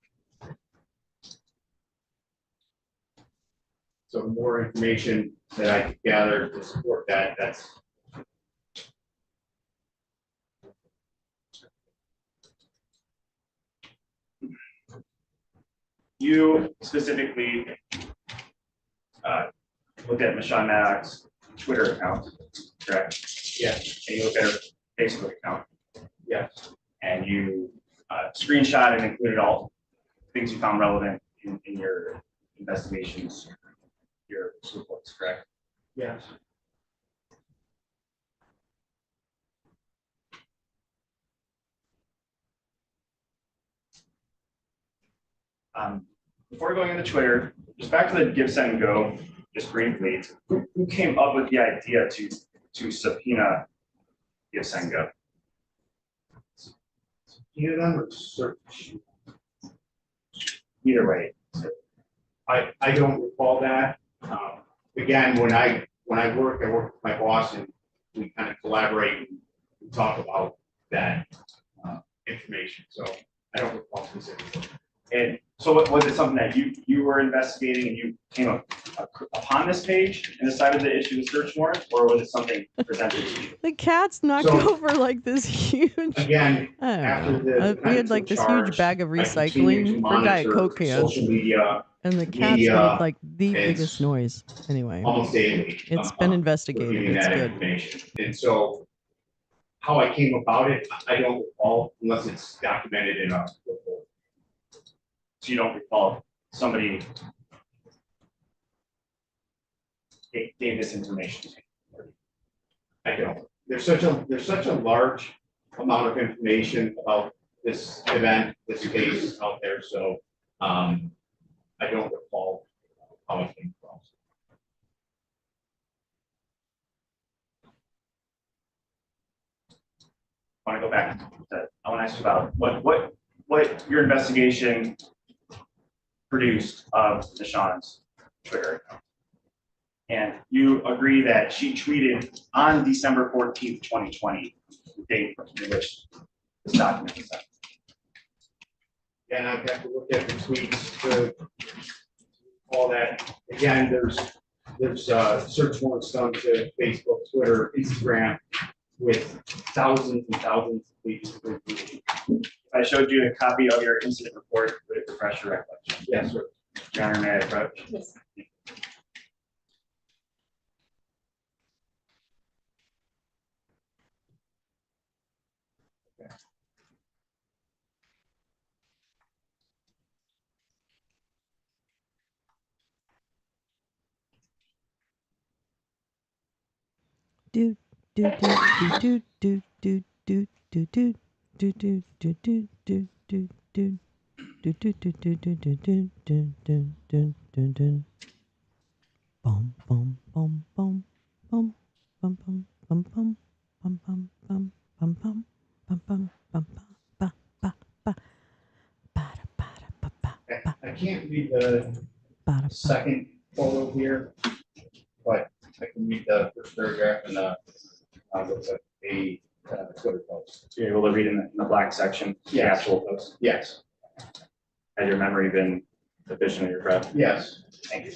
So the more information that I can gather to support that, that's. You specifically looked at Michelle Maddox's Twitter account, correct? Yes. And you looked at her Facebook account. Yes. And you screenshot and included all things you found relevant in your investigations, your reports, correct? Yes. Before going into Twitter, just back to the give, send, and go, just briefly, who came up with the idea to subpoena give, send, go? Either them or search. Either way. I don't recall that. Again, when I work with my boss and we kind of collaborate and talk about that information. So I don't recall specifically. And so was it something that you were investigating and you came upon this page and decided to issue the search warrant, or was it something presented to you? The cat's knocked So- over like this huge. Again, I don't after know. the We had like this huge bag of I continue to recycling for Diet monitor Coke cans, social media and the cat's media made like the is biggest noise. Anyway, almost daily. it's been investigated. reviewing It's that good. information. And so how I came about it, I don't recall unless it's documented in a report. So you don't recall somebody gave this information? I don't. There's such a large amount of information about this event, this case out there, so I don't recall how it came from. I want to go back to, I want to ask you about what your investigation produced of Deshaun's Twitter account. And you agree that she tweeted on December 14th, 2020, the date in which this document was sent. And I have to look at the tweets to all that. Again, there's search warrants done to Facebook, Twitter, Instagram with thousands and thousands of tweets. If I showed you a copy of your incident report, would it refresh your recollection? Yes, sir. Your Honor, may I approach? Yes. Do do do do do do do do do do do do do do do. Do do do do do do do do do do do do. Bum bum bum bum bum bum bum bum bum bum bum bum bum bum bum bum bum ba ba ba ba ba ba ba ba I can't read the ba ba. second photo here, but I can read the first paragraph and with a Twitter post. So you're able to read in the black section, the Yes. actual post. Yes, Has your memory been sufficiently refreshed? yes. Thank you.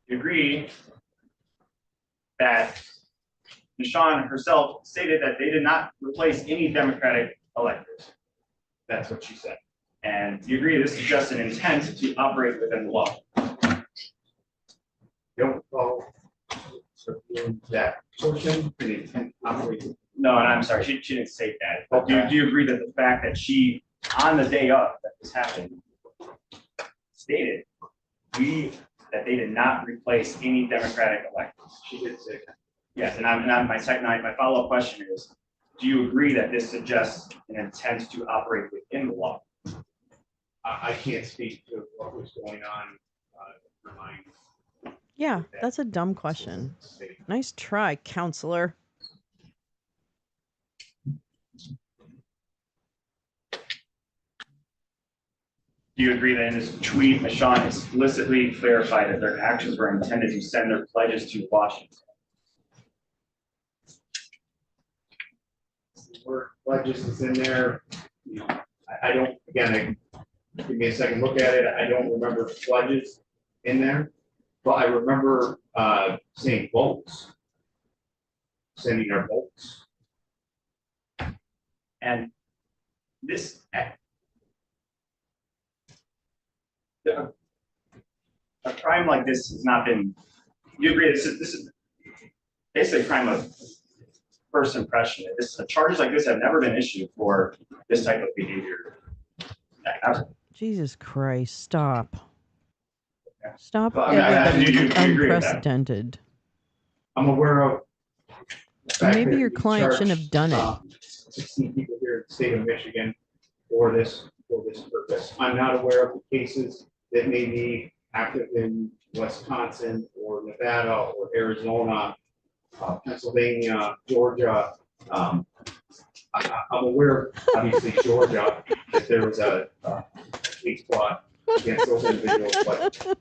You agree that Michonne herself stated that they did not replace any Democratic electors. That's what she said. And you agree this is just an intent to operate within the law. Don't follow that portion, the intent to operate. No, and I'm sorry, she didn't say that. But do you agree that the fact that she, on the day of that this happened, stated that they did not replace any Democratic electors? She did say that. Yes, and my follow-up question is, do you agree that this suggests an intent to operate within the law? I can't speak to what was going on in her mind. Yeah, that's a dumb question. Nice try, counselor. Do you agree that in this tweet, Michonne explicitly clarified that their actions were intended to send their pledges to Washington? The word pledges is in there, you know, I don't, again, give me a second, look at it, I don't remember pledges in there, but I remember saying votes, sending our votes. And this, a crime like this has not been, you agree this is basically a crime of first impression. Charges like this have never been issued for this type of behavior. Jesus Christ, stop. Stop But, I mean, everything do you agree with that? unprecedented. I'm aware of. the fact Maybe that your we client shouldn't have done it. 16 people here in the state of Michigan for this purpose. I'm not aware of the cases that may be active in Wisconsin or Nevada or Arizona, Pennsylvania, Georgia. I'm aware, obviously, Georgia, that there was a case brought against those individuals, but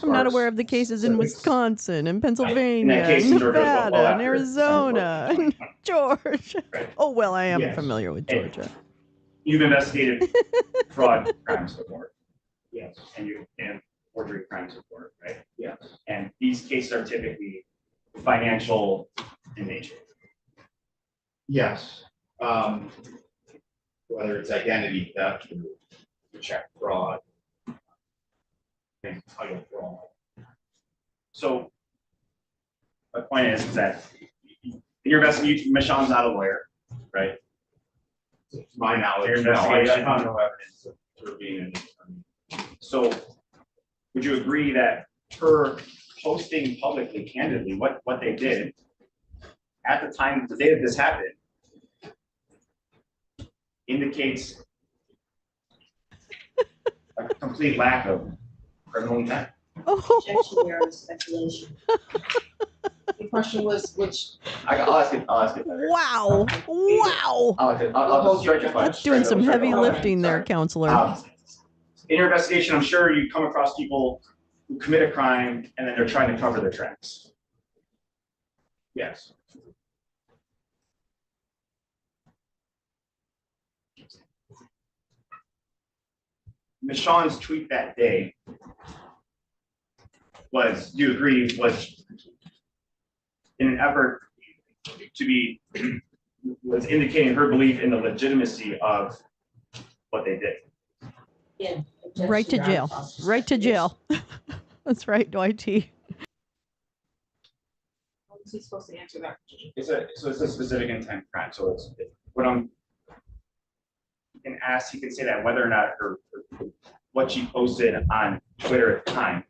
I'm not aware of the cases in Wisconsin and Pennsylvania, case, and Georgia was well Nevada, and after Arizona, and Georgia. Right. Oh, well, I am Yes. familiar with Hey. Georgia. You've investigated fraud crimes before, yes, and forgery crimes before, right? yes. And these cases are typically financial in nature. Yes. Whether it's identity theft or check fraud, and title fraud. So my point is that in your investigation, Michonne's not a lawyer, right? To my knowledge, Your no, I investigation. found no evidence of her being an attorney. So would you agree that her posting publicly, candidly, what they did at the time, the day that this happened, indicates a complete lack of criminal intent? Objection, Your Honor, speculation. The question was which. I'll ask it. Wow. Wow. I'll strike it. That's doing some heavy lifting there, counselor. In your investigation, I'm sure you come across people who commit a crime and then they're trying to cover their tracks. Yes. Michonne's tweet that day was, do you agree, was in an effort to be, was indicating her belief in the legitimacy of what they did. Yeah. Right to jail. Right to jail. That's right, Dwight T. How was he supposed to answer that? So it's a specific intent crime. So it's what you can ask, you can say that whether or not what she posted on Twitter at the time.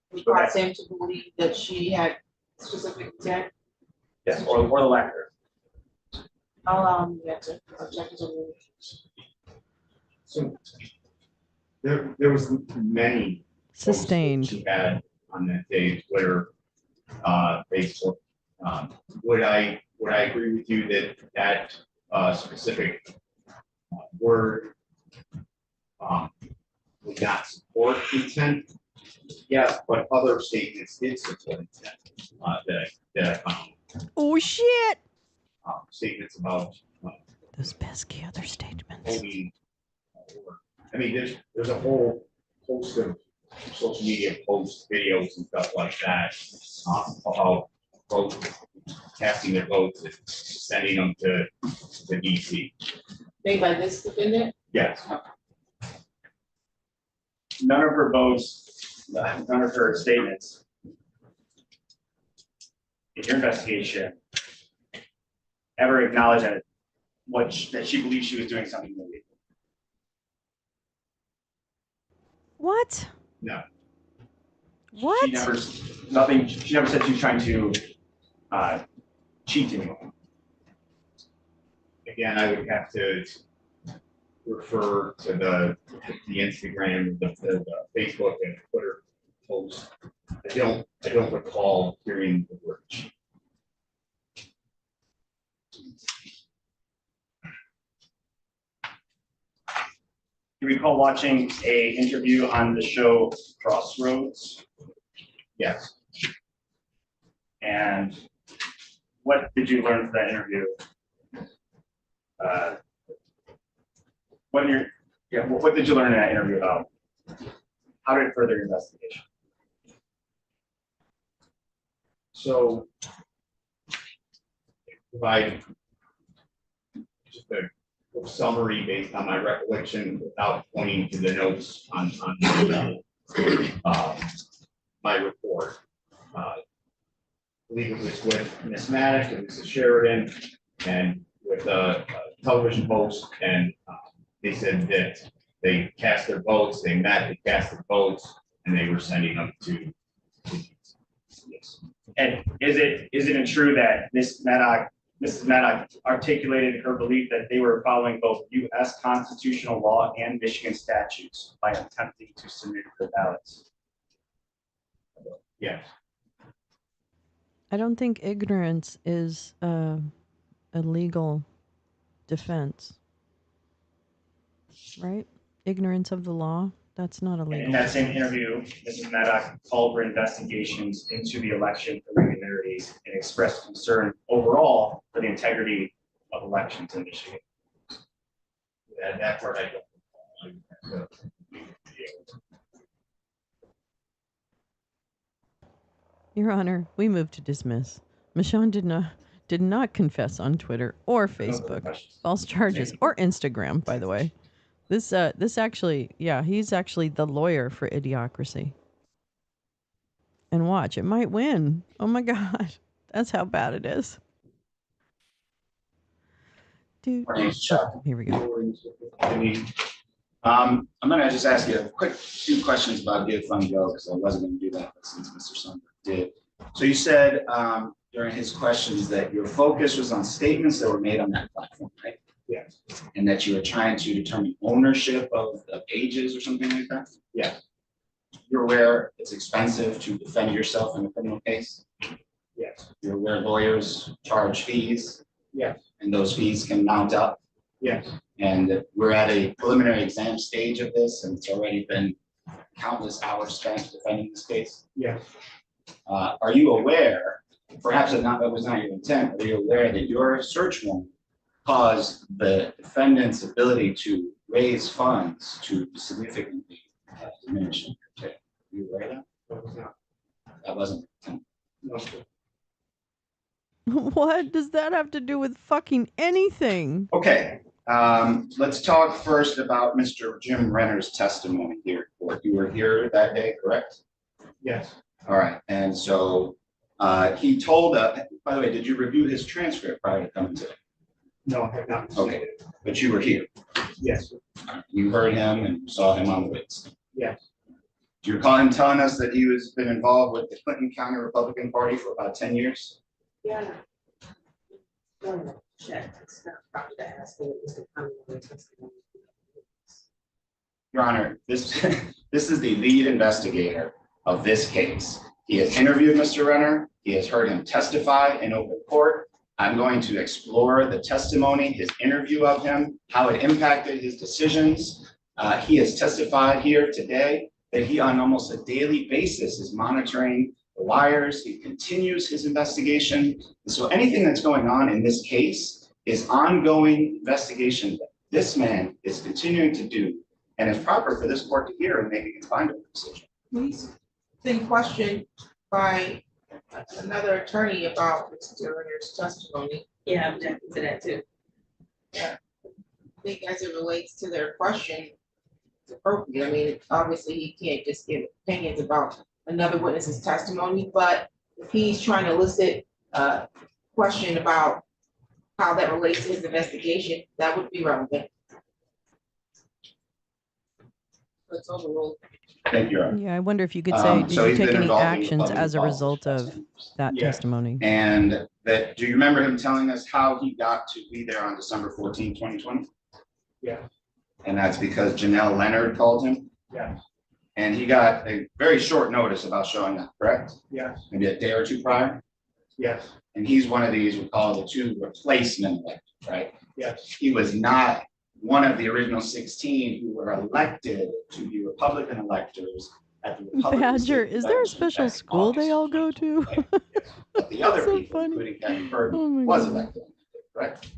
Which caused him to believe that she had specific intent. Yes, or the lack of. I'll allow him to answer. Objections are ruled. So there was many posts that Sustained. she had on that day, Twitter, Facebook. Would I agree with you that specific word would not support intent? Yes, but other statements did support intent that I found. Oh, shit. Statements about Those pesky other statements. owning. I mean, there's a whole host of social media posts, videos and stuff like that, about vote, casting their votes and sending them to DC. Made by this defendant? Yes, None of her votes, none of her statements in your investigation ever acknowledge that that she believes she was doing something illegal. What? no, What? She never, nothing, she never said she was trying to cheat anyone. again, I would have to refer to the Instagram, the Facebook and Twitter posts. I don't recall hearing the word cheat. Do you recall watching a interview on the show Crossroads? Yes. And what did you learn from that interview? What did you learn in that interview about? How did it further your investigation? So provide just a quick summary based on my recollection without pointing to the notes on my report. I believe it was with Ms. Maddox and Mrs. Sheridan and with a television host, and they said that they cast their votes, they cast their votes, and they were sending them to yes. And is it true that Mrs. Maddox articulated her belief that they were following both U.S. constitutional law and Michigan statutes by attempting to submit their ballots? Yes. I don't think ignorance is a legal defense. Right? Ignorance of the law, that's not And in illegal. that same interview, Mrs. Maddox called for investigations into the election irregularities and expressed concern overall for the integrity of elections in Michigan. That part I don't. Your Honor, we move to dismiss. Michonne did not confess on Twitter or Facebook. False charges or Instagram, by the way. This actually, yeah, he's actually the lawyer for idiocracy. And watch, it might win. Oh my God. That's how bad it is. Dude. Here we go. I'm gonna just ask you a quick few questions about Give Fund Go, because I wasn't gonna do that, but since Mr. Sundberg did. So you said during his questions that your focus was on statements that were made on that platform, right? Yes. And that you were trying to determine ownership of the pages or something like that? Yes. You're aware it's expensive to defend yourself in a criminal case? Yes. You're aware lawyers charge fees? Yes. And those fees can mount up? Yes. And we're at a preliminary exam stage of this, and it's already been countless hours spent defending this case. Yes. Are you aware, perhaps that was not your intent, but are you aware that your search warrant caused the defendant's ability to raise funds to significantly diminish in your take? Are you aware of that? That was not. That wasn't your intent. No, sir. What does that have to do with fucking anything? Okay, let's talk first about Mr. Jim Renner's testimony here in court. You were here that day, correct? Yes. All right, and so he told, by the way, did you review his transcript prior to coming today? No, I have not. Okay, but you were here. Yes. You heard him and saw him on the witness. Yes. Do you recall him telling us that he was been involved with the Clinton County Republican Party for about 10 years? Yeah. Check. It's not proper to ask me. Your Honor, this is the lead investigator of this case. He has interviewed Mr. Renner. He has heard him testify in open court. I'm going to explore the testimony, his interview of him, how it impacted his decisions. He has testified here today that he on almost a daily basis is monitoring the wires. He continues his investigation. And so anything that's going on in this case is ongoing investigation that this man is continuing to do, and it's proper for this court to hear and maybe find a decision. He's been questioned by another attorney about Mr. Renner's testimony. Yeah, I'm objecting to that too. I think as it relates to their question, it's appropriate. I mean, obviously, he can't just give opinions about another witness's testimony, but if he's trying to elicit a question about how that relates to his investigation, that would be relevant. Let's overrule. Thank you, Your Honor. Yeah, I wonder if you could say, did So you he's take been any involved in actions Republican as a politics, result of that's- that Yeah. testimony? And that, do you remember him telling us how he got to be there on December 14, 2020? Yeah. And that's because Janelle Leonard called him? Yeah. And he got a very short notice about showing up, correct? Yes, Maybe a day or two prior? yes, And he's one of these, we call the two replacement electors, right? yes, He was not one of the original 16 who were elected to be Republican electors at the Republican Badger, state is there a convention special back in school they August all go to? 2020. But the other So people, funny. including Kathy Burton, Oh my was God. elected, correct?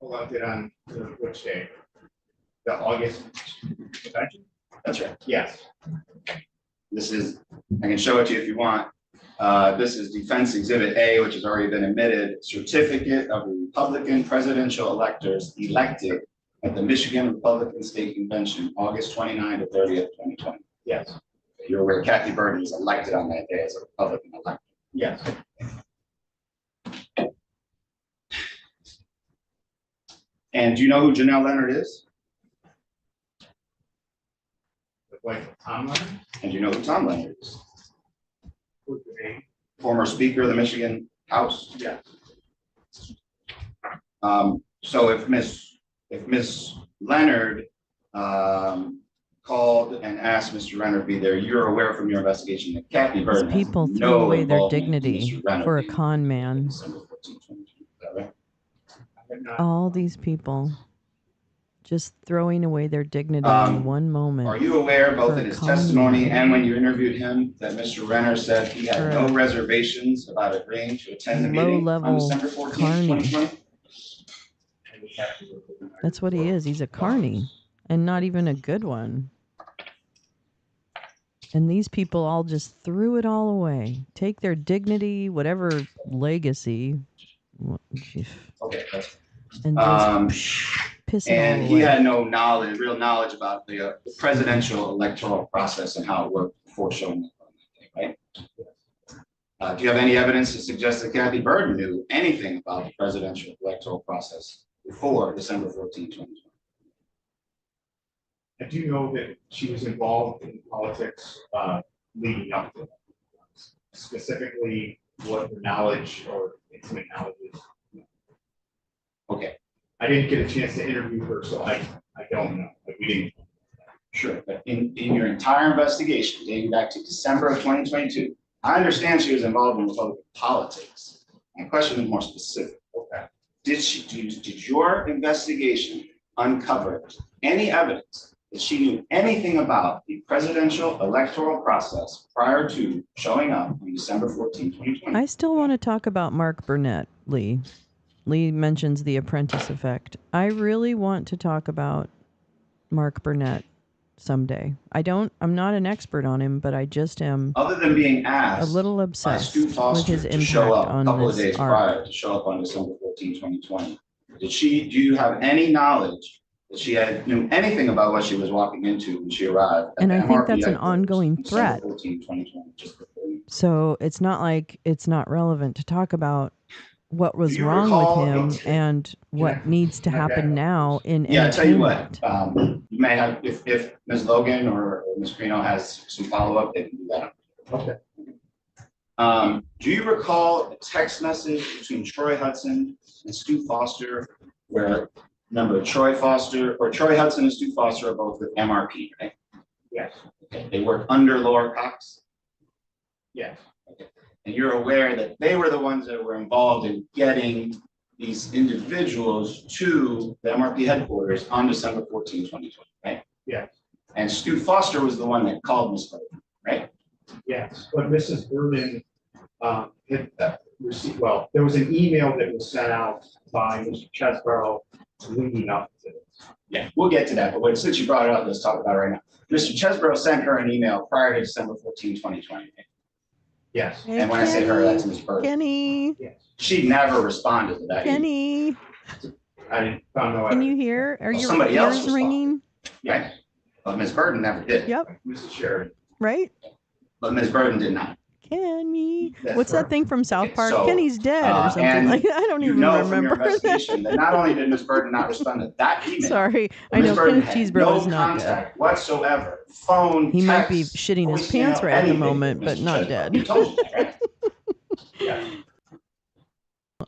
elected on which day? The August convention? That's right. Yes, This is, I can show it to you if you want. This is Defense Exhibit A, which has already been admitted, certificate of the Republican presidential electors elected at the Michigan Republican State Convention, August 29 to 30th, 2020. yes, You're aware Kathy Burton was elected on that day as a Republican elector. yes. And do you know who Janelle Leonard is? The wife of Tom Leonard, And do you know who Tom Leonard is? who's the name? Former Speaker of the Michigan House. Yes, So if Miss Leonard called and asked Mr. Renner to be there, you're aware from your investigation that Kathy These Burton has people threw no away their involvement in dignity Mr. Renner for a being con man. December 14, 2020. Is that right? I have not. All these people just throwing away their dignity Um, in one Are moment. you aware, both For in a his con testimony man. and when you interviewed him, that Mr. Renner said he had no For a reservations about agreeing to attend the meeting on low-level December 14, carny. 2020? And we have to look at the- That's what he is. He's a carny, and not even a good one. And these people all just threw it all away. Take their dignity, whatever legacy, Okay, that's and just piss it and all he away. had no knowledge, real knowledge about the presidential electoral process and how it worked before showing up on that day, right? Do you have any evidence to suggest that Kathy Burton knew anything about the presidential electoral process before December 14, 2020? I do know that she was involved in politics leading up to that. Specifically, what her knowledge or intimate knowledge is. Okay, I didn't get a chance to interview her, so I don't know. Like, we didn't. sure. But in your entire investigation dating back to December of 2022, I understand she was involved in Republican politics. My question is more specific. Okay. Did your investigation uncover any evidence that she knew anything about the presidential electoral process prior to showing up on December 14, 2020? I still want to talk about Mark Burnett, Lee. Lee mentions the apprentice effect. I really want to talk about Mark Burnett someday. I'm not an expert on him, but I just am Other than being a asked little by obsessed Stu with Foster his to impact show up a on couple of this days art. prior to show up on December 14, 2020, do you have any knowledge that she knew anything about what she was walking into when she arrived? at And the I think MRP that's an headquarters ongoing on December threat. 14, 2020, just before you- So it's not like it's not relevant to talk about what was Do you wrong recall- with him and what needs to can I back happen up? now in Yeah, I tell you what, entertainment. you may have, if Ms. Logan or Ms. Greeno has some follow-up, they can do that. Okay. Do you recall a text message between Troy Hudson and Stu Foster where, remember, Troy Hudson and Stu Foster are both with MRP, right? Yes, Okay, they work under Laura Cox, yes, and you're aware that they were the ones that were involved in getting these individuals to the MRP headquarters on December 14, 2020, right? yes, And Stu Foster was the one that called Ms. Burton, right? yes. But Mrs. Burden, received, well, there was an email that was sent out by Mr. Chesborough leading up to this. Yeah, we'll get to that, but since you brought it up, let's talk about it right now. Mr. Chesborough sent her an email prior to December 14, 2020. Yes, Hey, And when I say her, that's Ms. Bird. Kenny, yes. She never responded to that email. Kenny, I found no. can you hear? Are Well, your somebody else ears responded. ringing? Right? But Ms. Burden never did. Yep, Mrs. Sheridan. right? But Ms. Burden did not. Kenny. That's What's correct. that thing from South Okay, Park? so, Kenny's dead or something. and Like, I don't You even know from your remember. investigation that not only did Ms. Burden not respond to that email. Sorry, but I Ms. know Burden Kenneth had Cheesebro is no not dead. contact whatsoever, phone, He might be text, shitting his voicemail, pants right at the anything moment, with but Mr. not Chesbrough. dead. He told you that, right? Yeah.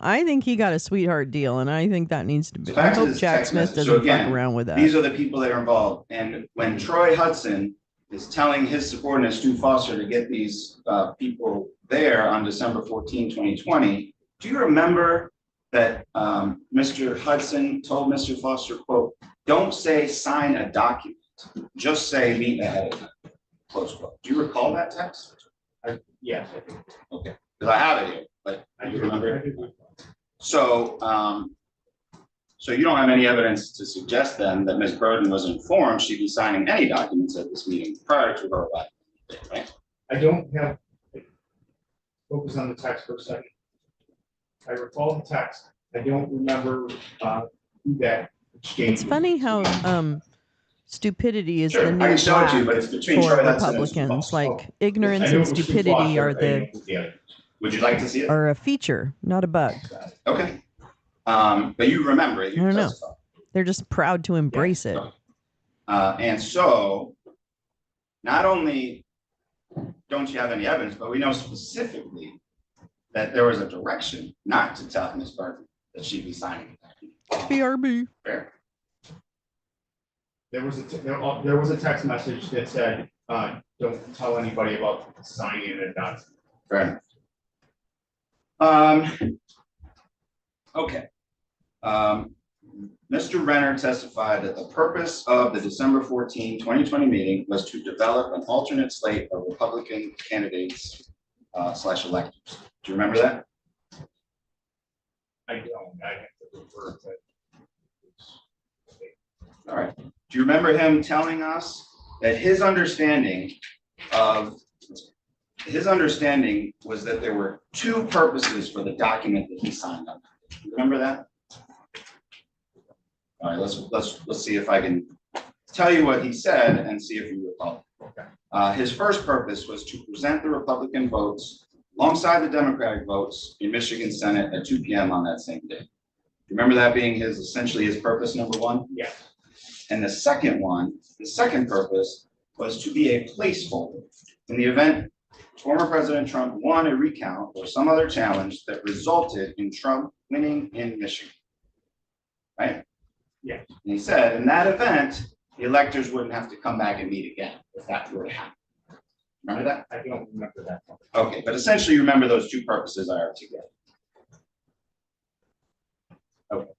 I think he got a sweetheart deal, and I think that needs to be. So back I to hope this Jack text Smith message. doesn't So fuck again, around with that. These are the people that are involved. And when Troy Hudson is telling his subordinate Stu Foster to get these people there on December 14, 2020, do you remember that Mr. Hudson told Mr. Foster, quote, "Don't say sign a document, just say meet ahead of time," close quote. Do you recall that text? Yes, I do. Okay, because I have it here, but I do do you remember? I do. So, so you don't have any evidence to suggest then that Ms. Burden was informed she'd be signing any documents at this meeting prior to her arrival, right? I don't have, focus on the text for a second. I recall the text. I don't remember who that exchange. It's funny how stupidity is Sure, the I new can show it to you, black but it's between for Troy Hudson and Stu Republicans. Foster. Like ignorance I knew and it was Stu stupidity Foster, are I didn't the know who the other was. Would you like to see it? are a feature, not a bug. Okay. But you remember it. You I don't know. testified. They're just proud to embrace it. And so, not only don't you have any evidence, but we know specifically that there was a direction not to tell Ms. Burden that she'd be signing. BRB. Fair. There was a text message that said, don't tell anybody about signing a document. Fair enough. Okay. Mr. Renner testified that the purpose of the December 14, 2020 meeting was to develop an alternate slate of Republican candidates / electors. Do you remember that? I don't, I have to refer to. All right. Do you remember him telling us that his understanding was that there were two purposes for the document that he signed on? Do you remember that? All right, let's see if I can tell you what he said and see if you recall. Okay. His first purpose was to present the Republican votes alongside the Democratic votes in Michigan Senate at 2 p.m. on that same day. Remember that being essentially his purpose number one? Yes. And the second purpose was to be a placeholder in the event former President Trump won a recount or some other challenge that resulted in Trump winning in Michigan. Right? Yeah. And he said, in that event, the electors wouldn't have to come back and meet again if that were to happen. Remember that? I don't remember that. Okay, but essentially you remember those two purposes I articulated. Okay.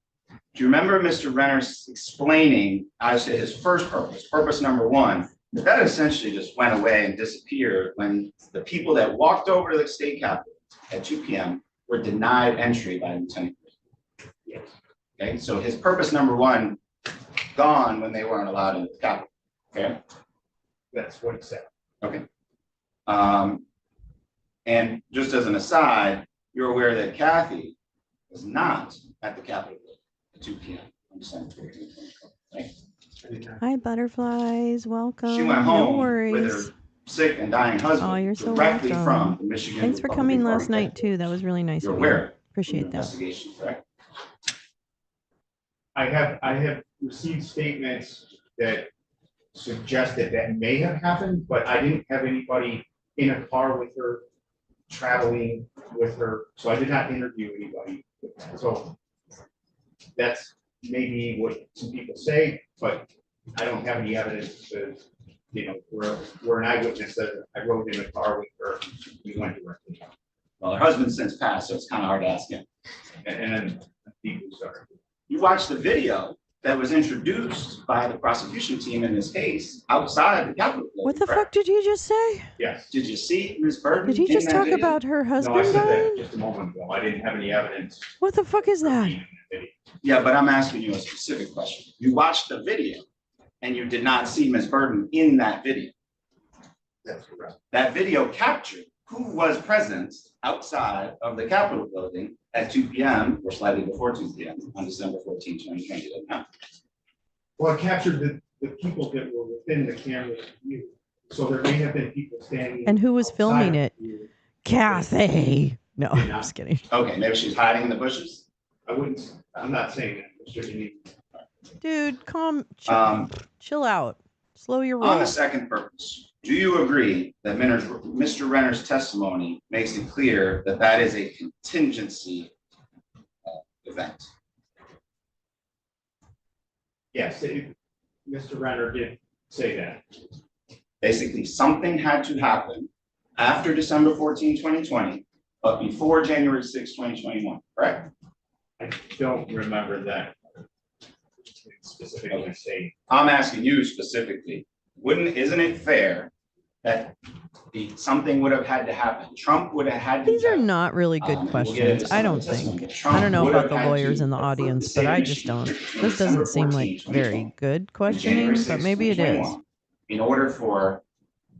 Do you remember Mr. Renner explaining as to his first purpose number one, that essentially just went away and disappeared when the people that walked over to the state capitol at 2 p.m. were denied entry by Lieutenant Green? Yes. Okay, so his purpose number one gone when they weren't allowed into the capitol. Okay. That's what it said. Okay. And just as an aside, you're aware that Kathy was not at the Capitol at 2 p.m. on December 14th, right? Hi, butterflies. Welcome. She went No home worries. with her sick and dying husband. Oh, you're so directly welcome. from the Michigan. Thanks for Republican coming last Party night capital. too. That was really nice You're of you. aware. Appreciate of the that. investigation, correct? I have received statements that suggested that may have happened, but I didn't have anybody in a car with her, traveling with her, so I did not interview anybody. So that's maybe what some people say, but I don't have any evidence to, where an eyewitness said I rode in a car with her, we went directly. Well, her husband's since passed, so it's kind of hard to ask him. And then people started. You watched the video that was introduced by the prosecution team in this case outside the Capitol building. What the correct? fuck did he just say? Yes. Did you see Ms. Burton? Did he in just that talk video? about her No, I husband said that dying? just a moment ago. I didn't have any evidence. What the fuck is that? Yeah, but I'm asking you a specific question. You watched the video and you did not see Ms. Burton in that video. That's correct. That video captured who was present outside of the Capitol building at 2 p.m. or slightly before 2 p.m. on December 14, 2020. Didn't it? Well, it captured the people that were within the camera's view. So there may have been people standing. And who was outside filming of it? the view. Kathy. No, Did I'm not. just kidding. Okay, maybe she's hiding in the bushes. I'm not saying that, Mr. Denise. Dude, chill out. Slow your On roll. the second purpose, do you agree that Mr. Renner's testimony makes it clear that that is a contingency event? Yes, Mr. Renner did say that. Basically, something had to happen after December 14, 2020, but before January 6, 2021, correct? I don't remember that specifically saying. I'm asking you specifically, isn't it fair that something would have had to happen? Trump would have had to. These are not really good we'll get into questions. some I of the don't testimony, think. but Trump I don't know would about have the had lawyers to in the approve audience, state but I of just Michigan don't. between This doesn't December seem 14, like very 2020, good and January questioning, 6, but maybe it is. 2021, in order for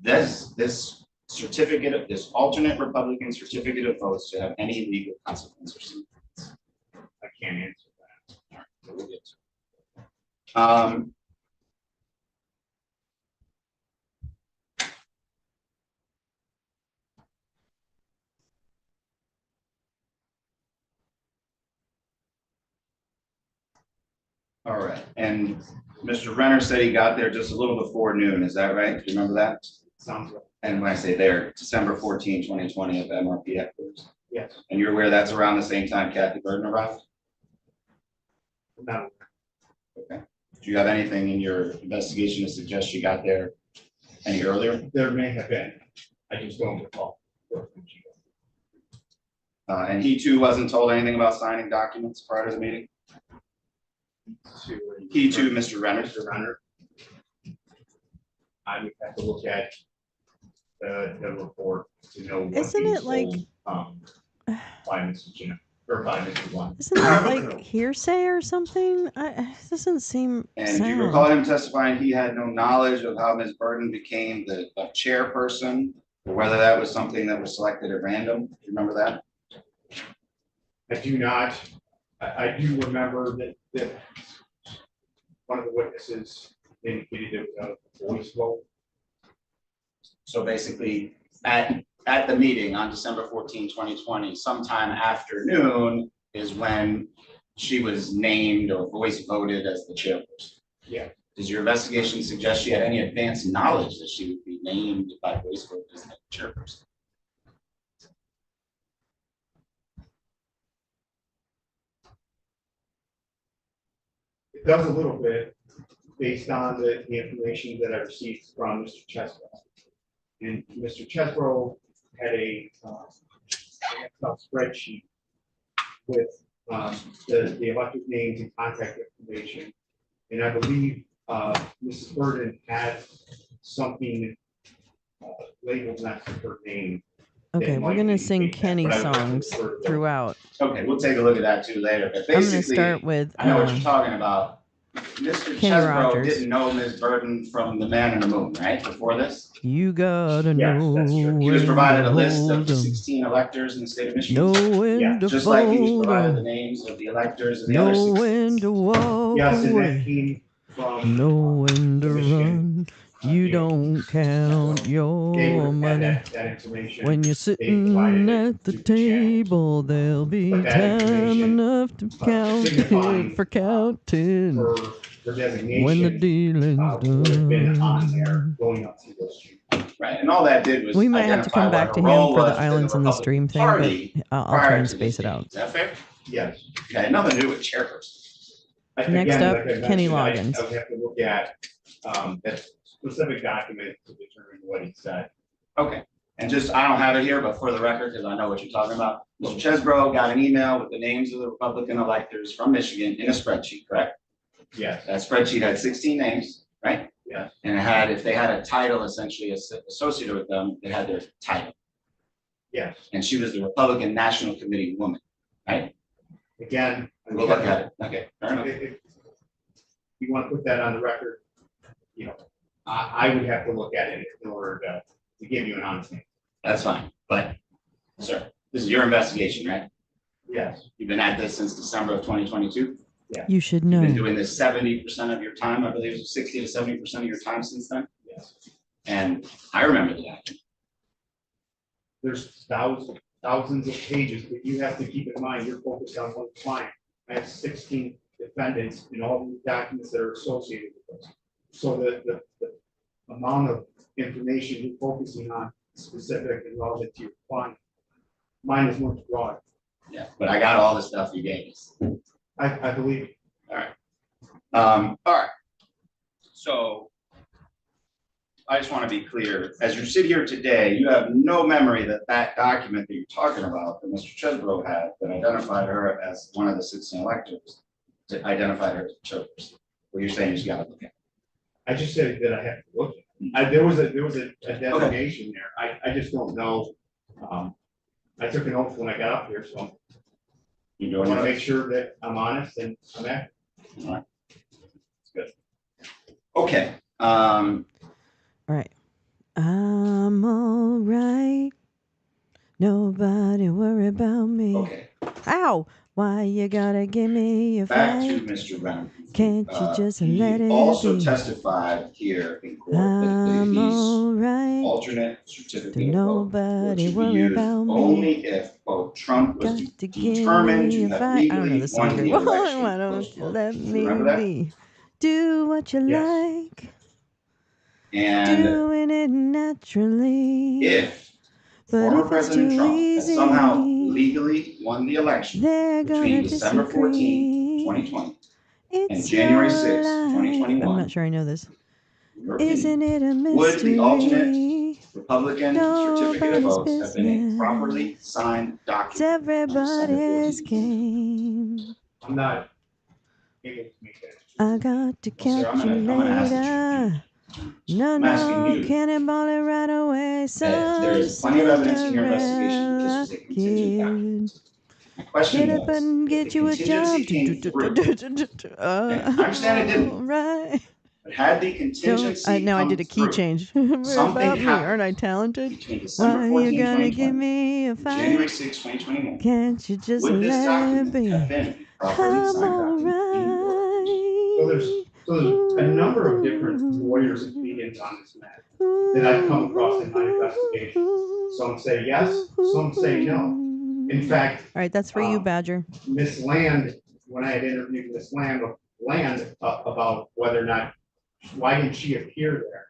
this certificate of this alternate Republican certificate of votes to have any legal consequence or significance. I can't answer that. So we'll get to it. All right, and Mr. Renner said he got there just a little before noon, is that right? Do you remember that? Sounds right. And when I say there, December 14, 2020 at the MRP headquarters. Yes. And you're aware that's around the same time Kathy Burton arrived? No, Okay. Do you have anything in your investigation to suggest you got there any earlier? there may have been. I just don't recall. And he too wasn't told anything about signing documents prior to the meeting? He too, Mr. Renner? Mr. Renner. I would have to look at the report to know what Isn't he's it like- told, by Mrs. Jennifer, or by Mr. Blunt. Isn't that like hearsay or something? It doesn't seem And do you sound. recall him testifying he had no knowledge of how Ms. Burton became the chairperson? Or whether that was something that was selected at random? Do you remember that? I do not. I do remember that one of the witnesses indicated it was a voice vote. So basically, at the meeting on December 14, 2020, sometime afternoon is when she was named or voice voted as the chairperson. Yeah. Does your investigation suggest she had any advanced knowledge that she would be named by voice vote as the chairperson? It does a little bit based on the information that I received from Mr. Chesbrough. And Mr. Chesbrough had a Excel spreadsheet with the elected names and contact information. And I believe Mrs. Burton had something labeled next to her name. Okay, we're gonna sing Kenny But I would have to songs refer to those. throughout. Okay, we'll take a look at that too later, but I'm gonna basically, start with I know what you're talking about. Mr. Kenny Chesbrough Rogers. didn't know Ms. Burton from the Man in the Moon, right, before this? You gotta Yes, know that's true. He was when provided to a list of hold the 'em, 16 electors in the state of Michigan. know when Yeah, to Just like he was fold provided the 'em, names of the electors of the other know 16. when to walk Yes, and that away, came from. know when to Michigan. run. You don't count David your had money. that information. When you're sitting at the table, there'll be But that time information, enough to count signifying, it for counting For designation. when the dealing's would have been on there done. going up to those streets. Right, and all that did was We might have to identify come back what to her him role for the was within Islands in the Republican Stream thing, Party but I'll prior try and to space this it out. meeting. Is that fair? Yes. Okay, nothing to do with chairperson. Next Again, up, like I Kenny mentioned, Loggins. I would have to look at that specific document to determine what he said. Okay, and just, I don't have it here, but for the record, because I know what you're talking about, Mr. Chesbrough got an email with the names of the Republican electors from Michigan in a spreadsheet, correct? Yes, That spreadsheet had 16 names, right? yes, And it had, if they had a title essentially associated with them, they had their title. yes. And she was the Republican National Committee woman, right? Again. We'll look at it. Okay, fair enough. If you want to put that on the record, I would have to look at it in order to give you an honest answer. That's fine, but, sir, this is your investigation, right? Yes, You've been at this since December of 2022. You should You've been know. doing this 70% of your time, I believe it's 60 to 70% of your time since then. yes. And I remember that. There's thousands of pages, but you have to keep in mind, you're focused on one client. I have 16 defendants and all the documents that are associated with this. So the amount of information you're focusing on is specific and relevant to your client. Mine is much broader. Yeah, but I got all the stuff you gave us. I believe. All right. So I just want to be clear, as you sit here today, you have no memory that that document that you're talking about, that Mr. Chesbro had, that identified her as one of the citizen electors, to identify her as a chairperson. What you're saying is you got to look at. I just said that I have to look at it. There was a designation there. I just don't know. I took an oath when I got up here, so You I doing want to it? make sure that I'm honest and I'm accurate. All right. That's good. Okay, All right. I'm all right. Nobody worry about me. okay. Ow! Why you gotta give me a Back to fight? Mr. Renner. Can't you just let He it also be? testified here in court that I'm these all right. alternate certificate of vote were Nobody to be worry used about me. only if, quote, Trump was Got to give determined me to a have fight. I don't know legally this won song the very well. election. Why close don't you quote. let You me remember that? be? Do what you Yes. like. And Doing it naturally. if But former if it's President too Trump has somehow easy, legally won the election they're between gonna December 14, disagree. 2020 and It's January your 6, life. 2021, I'm not sure I know this. in your opinion, Isn't it a would the alternate mystery? Republican certificate of Nobody's votes have been a business. properly signed It's document on December everybody's 14th? game. I'm not able to make that. I got to Well, sir, catch you I'm gonna ask that later. No, I'm asking no, you cannonball it right away. that there is plenty of evidence in your investigation that this was a contingent document. My question Get up was, and if get the you a job. contingency came through, I understand it didn't. Right. but had the contingency Now I come did a key through change. something About me, happened aren't I talented? between December Why 14, you gonna give 2020, me a and January fight? 6, 2021, Can't you just would this let it document have be? been a properly I'm signed document in your opinion? So there's a number of different lawyers and opinions on this matter that I've come across in my investigation. Some say yes, some say no. In fact, All right, that's for you, Badger. Miss Land, when I had interviewed Miss Land about whether or not, why didn't she appear there?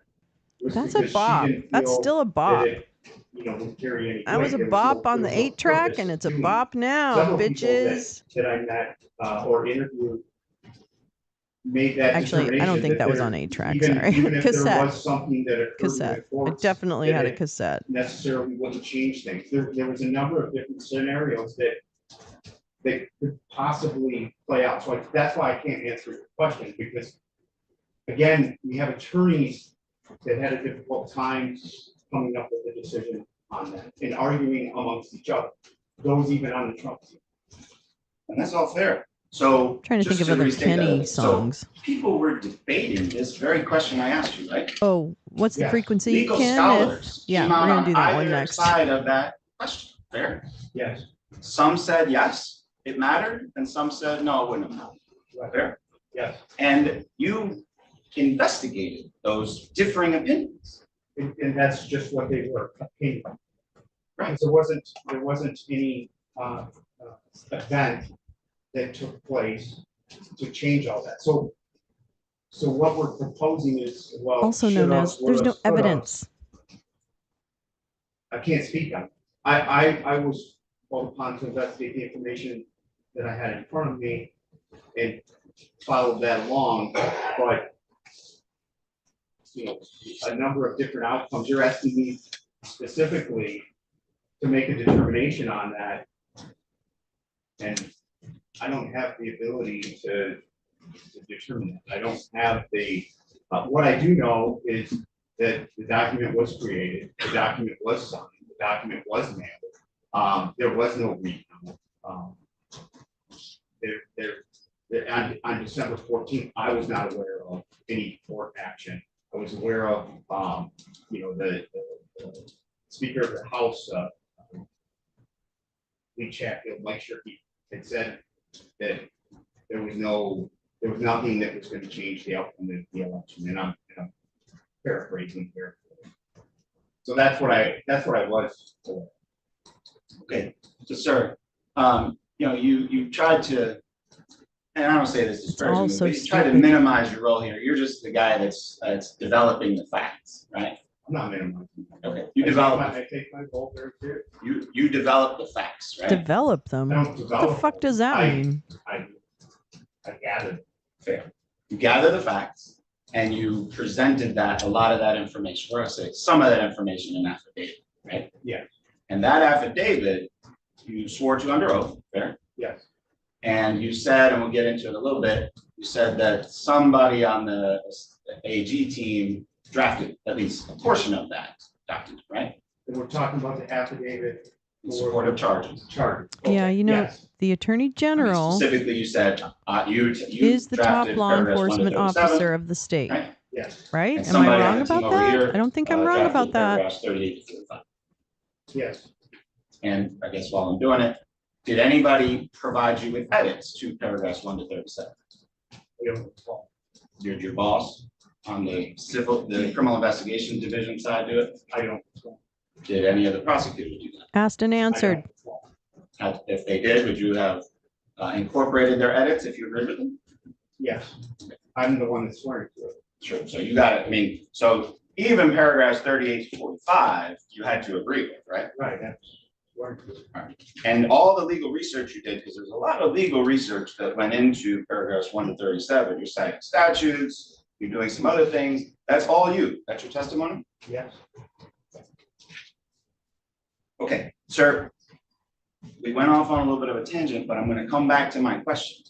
It was That's a because she bop. didn't That's feel still a that bop. it, would carry any I was a weight. There bop on there the was no 8-track, purpose and it's a doing it. bop now, Several people bitches. that I met or interviewed made that Actually, I don't think that was on 8-track. Sorry, even if there cassette. was something that occurred Cassette. with I courts, definitely that had a it cassette. necessarily wouldn't change things. There was a number of different scenarios that could possibly play out. So that's why I can't answer your question, because again, we have attorneys that had a difficult time coming up with a decision on that and arguing amongst each other, those even on the Trump team. And that's all fair. So Trying to just think of other restate that, Kenny so songs. people were debating this very question I asked you, right? Oh, what's the Yeah. frequency, Legal Ken? scholars Yeah, came we're out gonna on do that one either next. side of that question. Fair. Yes. Some said yes, it mattered, and some said no, it wouldn't have mattered. Right. Fair. Yes. And you investigated those differing opinions. And that's just what they were, opinion. Right. Because there wasn't any event that took place to change all that. So what we're proposing is, well. Also known as, there's no evidence. I can't speak on it. I was called upon to investigate the information that I had in front of me and followed that along, but a number of different outcomes. You're asking me specifically to make a determination on that. And I don't have the ability to to determine that. I don't have the, what I do know is that the document was created, the document was signed, the document was mailed. There was no recount. On December 14th, I was not aware of any court action. I was aware of, the Speaker of the House, Lee Chatfield, Mike Shirkey, had said that there was nothing that was going to change the outcome of the election, and I'm paraphrasing here. So that's what I was for. Okay, so sir, you tried to, and I don't say this disparagingly, also but you tried to stupid. minimize your role here. You're just the guy that's developing the facts, right? I'm not minimizing. Okay, I take my goal very seriously. you develop the facts, right? Develop them. I don't What the develop fuck does that mean? I gathered. Fair. You gather the facts and you presented a lot of that information, or I say some of that information in affidavit, right? Yeah. And that affidavit, you swore to under oath, fair? Yes. And you said, and we'll get into it a little bit, you said that somebody on the AG team drafted at least a portion of that document, right? And we're talking about the affidavit. In support of charges. Charges. Yeah, Okay, you know, yes. the Attorney General Specifically, you said, you is the top drafted law paragraphs 1 to enforcement 37, officer of the state, right? Yes. right? And Am I somebody wrong on the team about over that? here, I don't think I'm wrong drafted about that. paragraphs 38 to 45. Yes. And I guess while I'm doing it, did anybody provide you with edits to paragraphs 1 to 37? We don't recall. Did your boss on the criminal investigation division side do it? I don't recall. Did any of the prosecutors do that? Asked and I answered. don't recall. If they did, would you have incorporated their edits if you agreed with them? Yes. I'm the one that's swearing to it. Sure. So you got it. I mean, so even paragraphs 38 to 45, you had to agree with, right? Right. That's swearing to it. And all the legal research you did, because there's a lot of legal research that went into paragraphs 1 to 37. You're citing statutes, you're doing some other things. That's all you. That's your testimony? Yes. Okay, sir. We went off on a little bit of a tangent, but I'm going to come back to my question.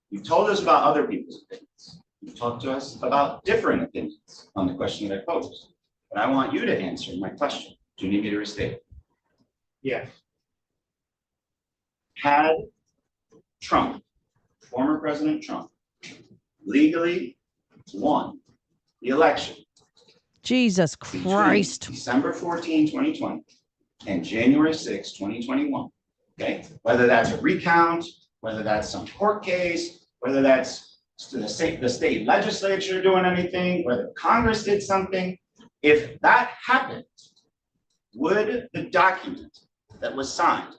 You've told us about other people's opinions. You've talked to us about different opinions on the question that I posed. But I want you to answer my question. Do you need me to restate it? Yes. Had Trump, former President Trump, legally won the election Jesus between Christ. December 14, 2020 and January 6, 2021, okay? Whether that's a recount, whether that's some court case, whether that's the state legislature doing anything, whether Congress did something, if that happened, would the document that was signed,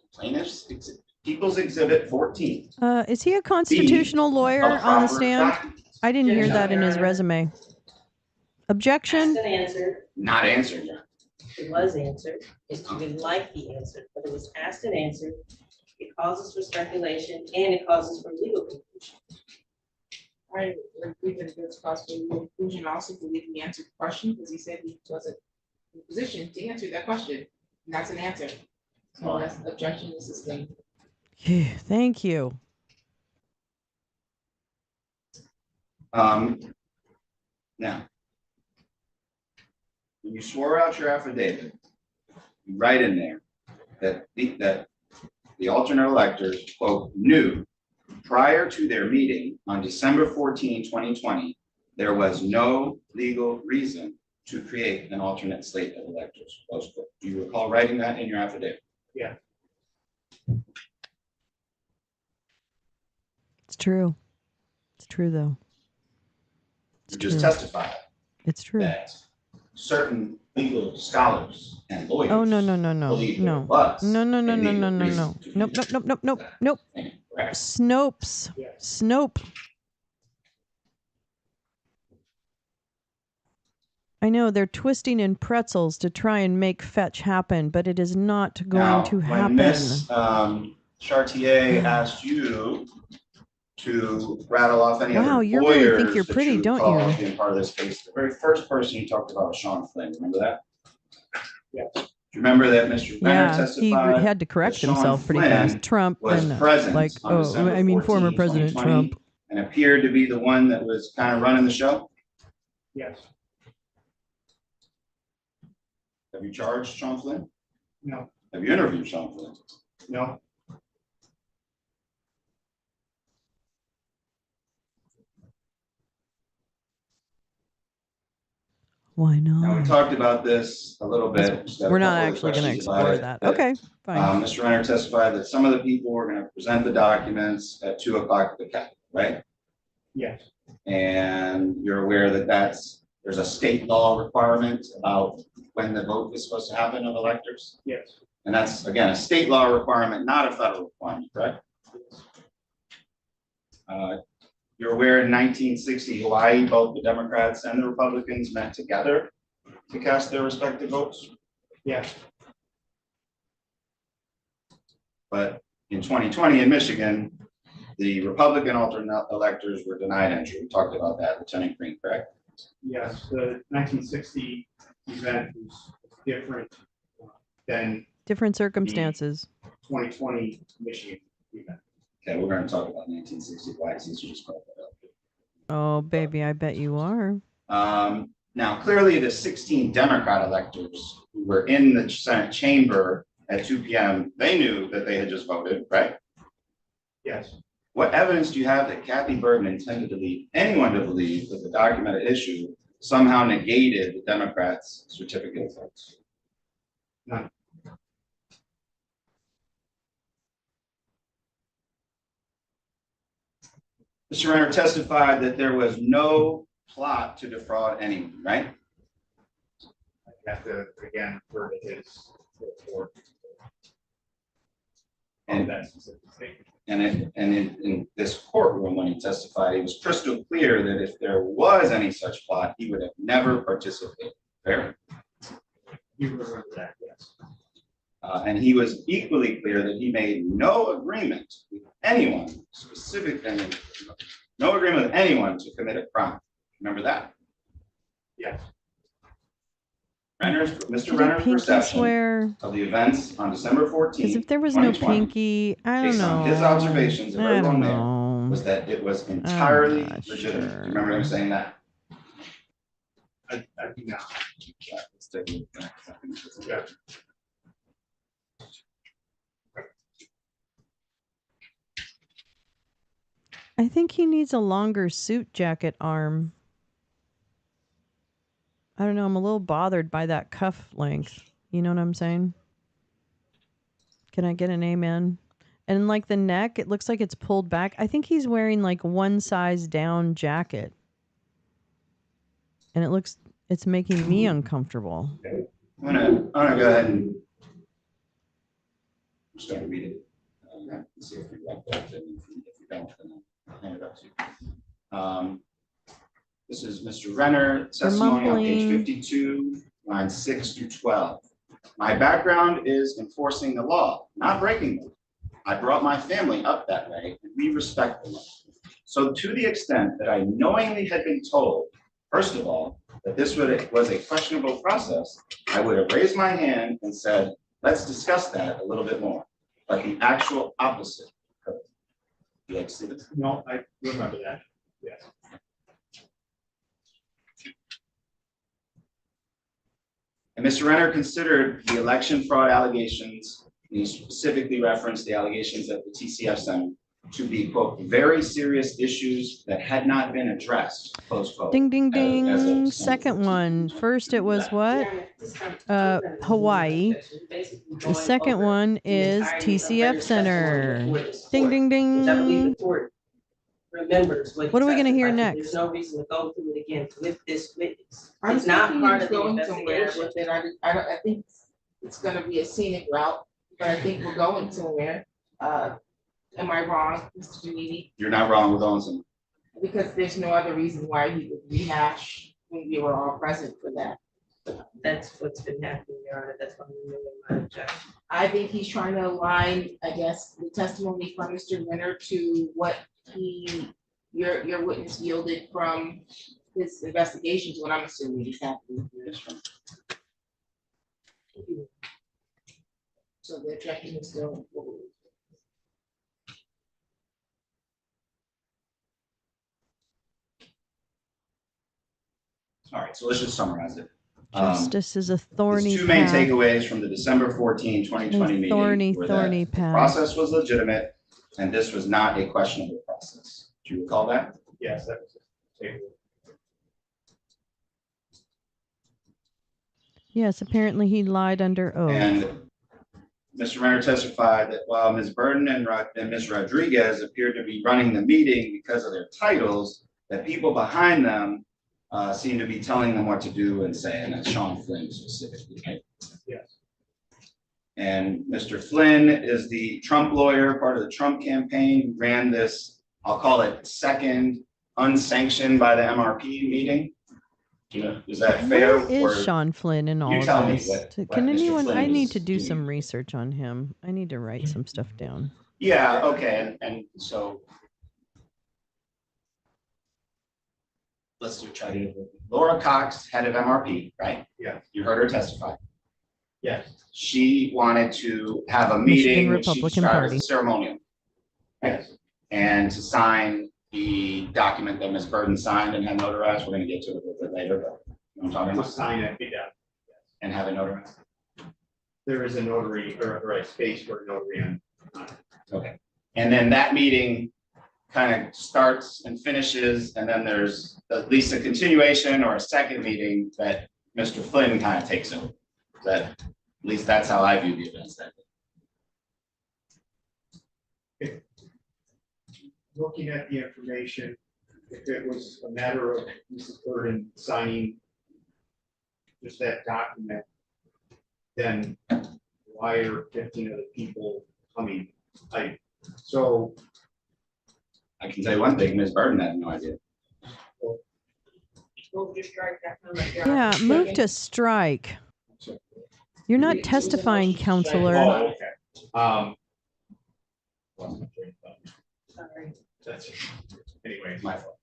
People's Exhibit 14, Is he a constitutional lawyer a on the proper stand? document? I didn't hear Yes, that in his Your Honor. resume. Objection? Asked and answered, Not answered yet. it was answered, if you didn't like the answer, but it was asked and answered. It causes for speculation and it causes for legal confusion. I agree that it's possible conclusion also believe he answered the question because he said he wasn't in a position to answer that question. And that's an answer. So that's objection is sustained. Yeah, thank you. Now, when you swore out your affidavit, you write in there that the alternate electors, quote, knew prior to their meeting on December 14, 2020, there was no legal reason to create an alternate slate of electors, close quote. Do you recall writing that in your affidavit? Yeah. It's true. It's true, though. You just true. testified It's true. that certain legal scholars and lawyers. Oh, no. believe there No. was No. a legal No. reason to do Nope. that. Correct. Snopes. Yes. Snope. I know they're twisting in pretzels to try and make fetch happen, but it is not going Now, to when happen. Ms. Chartier asked you to rattle off any Wow, other you really think lawyers you're that pretty, you don't recall you? as being part of this case, the very first person you talked about was Sean Flynn. Remember that? Yes. Do you remember that Mr. Renner Yeah, he testified? had to correct that Sean himself pretty Flynn fast. Trump was and present like, on December 14, former President 2020, Trump. and appeared to be the one that was kind of running the show? Yes, Have you charged Sean Flynn? no, Have you interviewed Sean Flynn? no, Why Now, we not? talked about this a little bit. Just got a We're not couple of actually going to questions about explore it, that. but, Okay, fine. Mr. Renner testified that some of the people were going to present the documents at 2 o'clock at the Capitol, right? yes, And you're aware that there's a state law requirement about when the vote is supposed to happen of electors? yes, And that's, again, a state law requirement, not a federal requirement, correct? You're aware in 1960 Hawaii, both the Democrats and the Republicans met together to cast their respective votes? yes, But in 2020 in Michigan, the Republican alternate electors were denied entry. We talked about that, Lieutenant Green, correct? yes. The 1960 event was different than Different circumstances. 2020 Michigan event. Okay, we're going to talk about 1960 Hawaii since you just brought that up. Oh, baby, I bet you are. Now, clearly the 16 Democrat electors who were in the Senate chamber at 2 p.m., they knew that they had just voted, right? Yes, What evidence do you have that Kathy Burton intended to lead anyone to believe that the document at issue somehow negated the Democrats' certificate of votes? none, Mr. Renner testified that there was no plot to defraud anyone, right? I have to again refer to his report. And That specific statement. in this courtroom, when he testified, it was crystal clear that if there was any such plot, he would have never participated. Fair? You remember that, yes. And he was equally clear that he made no agreement with anyone, no agreement with anyone to commit a crime. Remember that? Yes, Mr. Did a Renner's pinky perception swear? of the events on December 14th, Because if there was no 2020, pinky, I don't based know. on his observations of I everyone don't there, know. was that it was entirely not legitimate. sure. Do you remember him saying that? I do not. Let's take a look back. Yeah. I think he needs a longer suit jacket arm. I don't know. I'm a little bothered by that cuff length. You know what I'm saying? Can I get an amen? And like the neck, it looks like it's pulled back. I think he's wearing like one size down jacket. And it's making me uncomfortable. I'm gonna go ahead and I'm just gonna read it. See if you like that. And if you don't, then I'll hand it up to you. This is Mr. Renner, testimony on page mumbling. 52, lines 6 through 12. My background is enforcing the law, not breaking them. I brought my family up that way, and we respect the law. So to the extent that I knowingly had been told, first of all, that this was a questionable process, I would have raised my hand and said, let's discuss that a little bit more. But the actual opposite occurred. You like to see this? No, I remember that, yes. And Mr. Renner considered the election fraud allegations, and he specifically referenced the allegations at the TCF Center to be, quote, very serious issues that had not been addressed, close quote. Ding, ding, as of ding. December Second 14th. one. First, it was what? Hawaii. The second one is TCF Center. Ding, ding, ding. Remembers what. What are we gonna hear testified to. next? There's no reason to go through it again with this witness. I'm It's not thinking part he's of the going somewhere investigation. with it. I think it's gonna be a scenic route, but I think we're going somewhere. Am I wrong, Mr. Janidi? You're not wrong with Owens. Because there's no other reason why he would rehash when we were all present for that. That's what's been happening, Your Honor. That's why I'm moving my objection. I think he's trying to align, I guess, the testimony from Mr. Renner to what your witness yielded from his investigations, what I'm assuming is happening. So the objection is still. All right, so let's just summarize it. Justice is a There's thorny two main path. takeaways from the December 14, 2020 meeting. Thorny were that the path. process was legitimate and this was not a questionable process. Do you recall that? Yes, that was it. Yes, apparently he lied under oath. And Mr. Renner testified that while Ms. Burden and Ms. Rodriguez appeared to be running the meeting because of their titles, that people behind them seemed to be telling them what to do and say, and that's Sean Flynn specifically, right? Yes. And Mr. Flynn is the Trump lawyer, part of the Trump campaign, who ran this, I'll call it second unsanctioned by the MRP meeting. You know, is that fair? Where is Sean Flynn in all You of tell me this? what Can Mr. anyone? Flynn I need is to do doing. some research on him. I need to write some stuff down. Yeah, okay, and so let's try to, Laura Cox, head of MRP, right? Yeah. You heard her testify. Yes. She wanted to have a Michigan meeting, which she Republican described Party. as a ceremonial. Yes. And to sign the document that Ms. Burden signed and had notarized, we're gonna get to it a little bit later, but you know what I'm talking To about? sign it, yeah. And have it notarized. There is a notary or a space for a notary on. Okay. And then that meeting kind of starts and finishes, and then there's at least a continuation or a second meeting that Mr. Flynn kind of takes over. That, at least that's how I view the events that day. Looking at the information, if it was a matter of Mrs. Burden signing just that document, then why are 15 other people coming? So I can tell you one thing, Ms. Burden had no idea. Yeah, move to strike. You're not testifying, counselor. Oh, okay. Sorry. That's, anyway, My fault.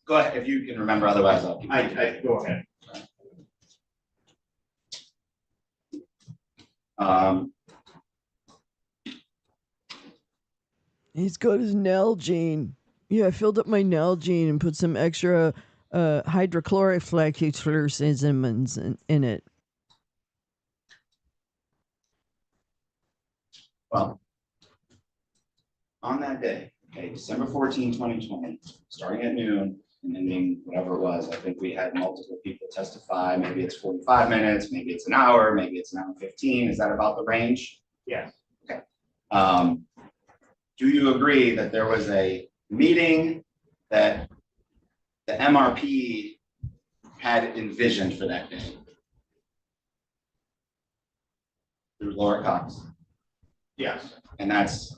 Go ahead, if you can remember, otherwise I'll. I go ahead. He's got his Nalgene. Yeah, I filled up my Nalgene and put some extra hydrochloroflexicins in it. Well, on that day, okay, December 14, 2020, starting at noon and ending whatever it was, I think we had multiple people testify. Maybe it's 45 minutes, maybe it's an hour, maybe it's an hour and 15. Is that about the range? Yes. Okay. Do you agree that there was a meeting that the MRP had envisioned for that day? Through Laura Cox. Yes. And that's,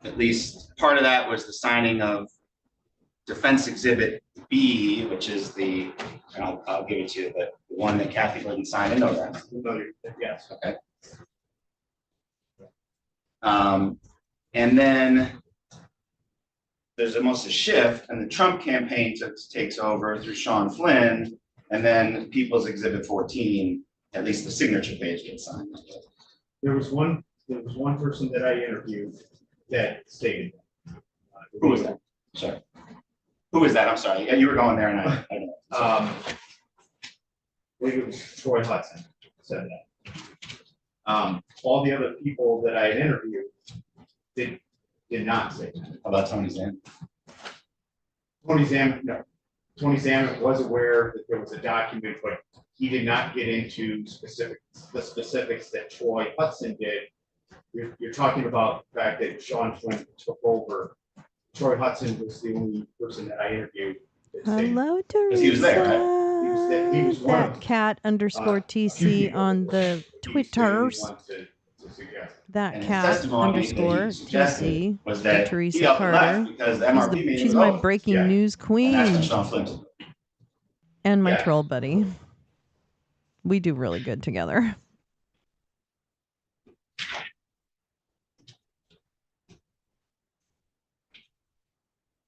at least part of that was the signing of Defense Exhibit B, which is the, and I'll give it to you, the one that Kathy Burden signed and notarized. Yes. Okay. And then there's almost a shift, and the Trump campaign takes over through Sean Flynn, and then People's Exhibit 14, at least the signature page gets signed. There was one person that I interviewed that stated. Who was that? Sorry. Who was that? I'm sorry. Yeah, you were going there, and I don't know. I believe it was Troy Hudson said that. All the other people that I had interviewed did not say that. How about Tony Zan? Tony Zammit was aware that there was a document, but he did not get into the specifics that Troy Hudson did. You're talking about the fact that Sean Flynn took over. Troy Hudson was the only person that I interviewed. Hello, Teresa. He was there, right? He was one of That cat underscore TC on the Twitters. That And his cat testimony that underscore he suggested TC. was that he Teresa up and left Carter. because the MRP meeting She's was my over. breaking Yeah. news And queen that's when Sean Flynn took it. and my Yeah. troll buddy. We do really good together.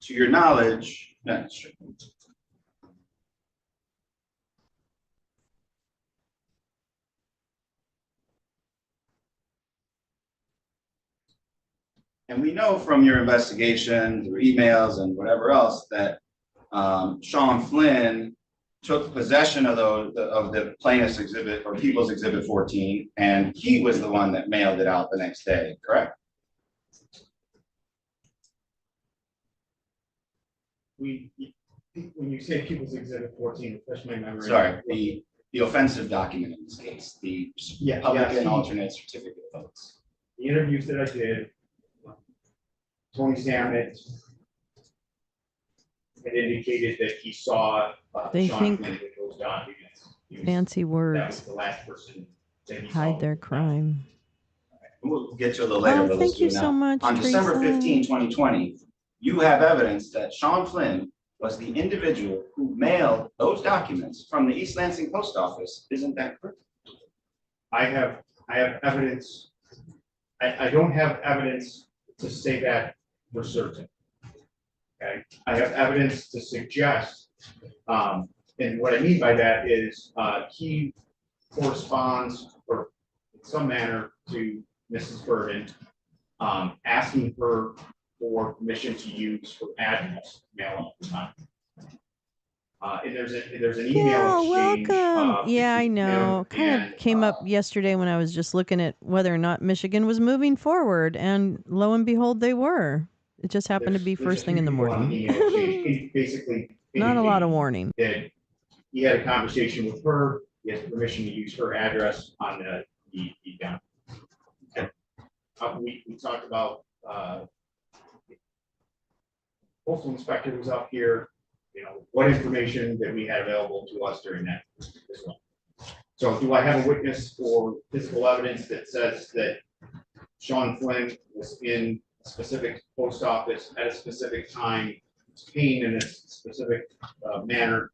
To your knowledge, no, that's true. And we know from your investigation, through emails and whatever else, that Sean Flynn took possession of the plaintiff's exhibit or People's Exhibit 14, and he was the one that mailed it out the next day, correct? When you say People's Exhibit 14, refresh my memory. Sorry, the offensive document in this case, the public and alternate certificate of votes. The interviews that I did, Tony Samet had indicated that he saw They Sean think Flynn with those documents. fancy That was words the last person that he saw. hide their crime. We'll get to it a little later. Oh, but let's thank do you it so now. much, On December Teresa. 15, 2020, you have evidence that Sean Flynn was the individual who mailed those documents from the East Lansing Post Office. Isn't that correct? I have evidence. I don't have evidence to say that for certain. Okay, I have evidence to suggest, and what I mean by that is he corresponds or in some manner to Mrs. Burden, asking her for permission to use her address, mail at the time. And there's an email Yeah, exchange. welcome. Yeah, I between know. him Kind of and, came up yesterday when I was just looking at whether or not Michigan was moving forward, and lo and behold, they were. It just happened to be there's a first thing in the few people on morning. email exchange, basically. Not a lot of indicating warning. That he had a conversation with her, he has permission to use her address on the account. We talked about, postal inspector was up here, what information that we had available to us during that as well. So do I have a witness or physical evidence that says that Sean Flynn was in a specific post office at a specific time, paying in a specific manner?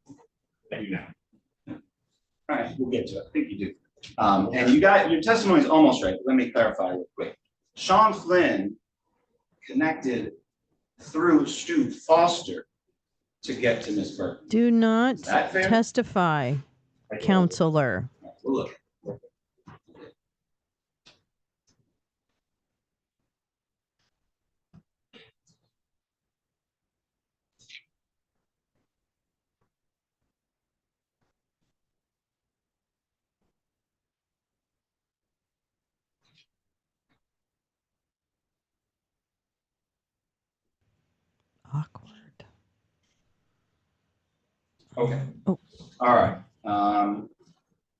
I do not. All right, we'll get to it. I think you do. And your testimony is almost right. But let me clarify real quick. Sean Flynn connected through Stu Foster to get to Ms. Burton. Do not Is that fair? testify, counselor. We'll look. Awkward. Okay. Oh. All right.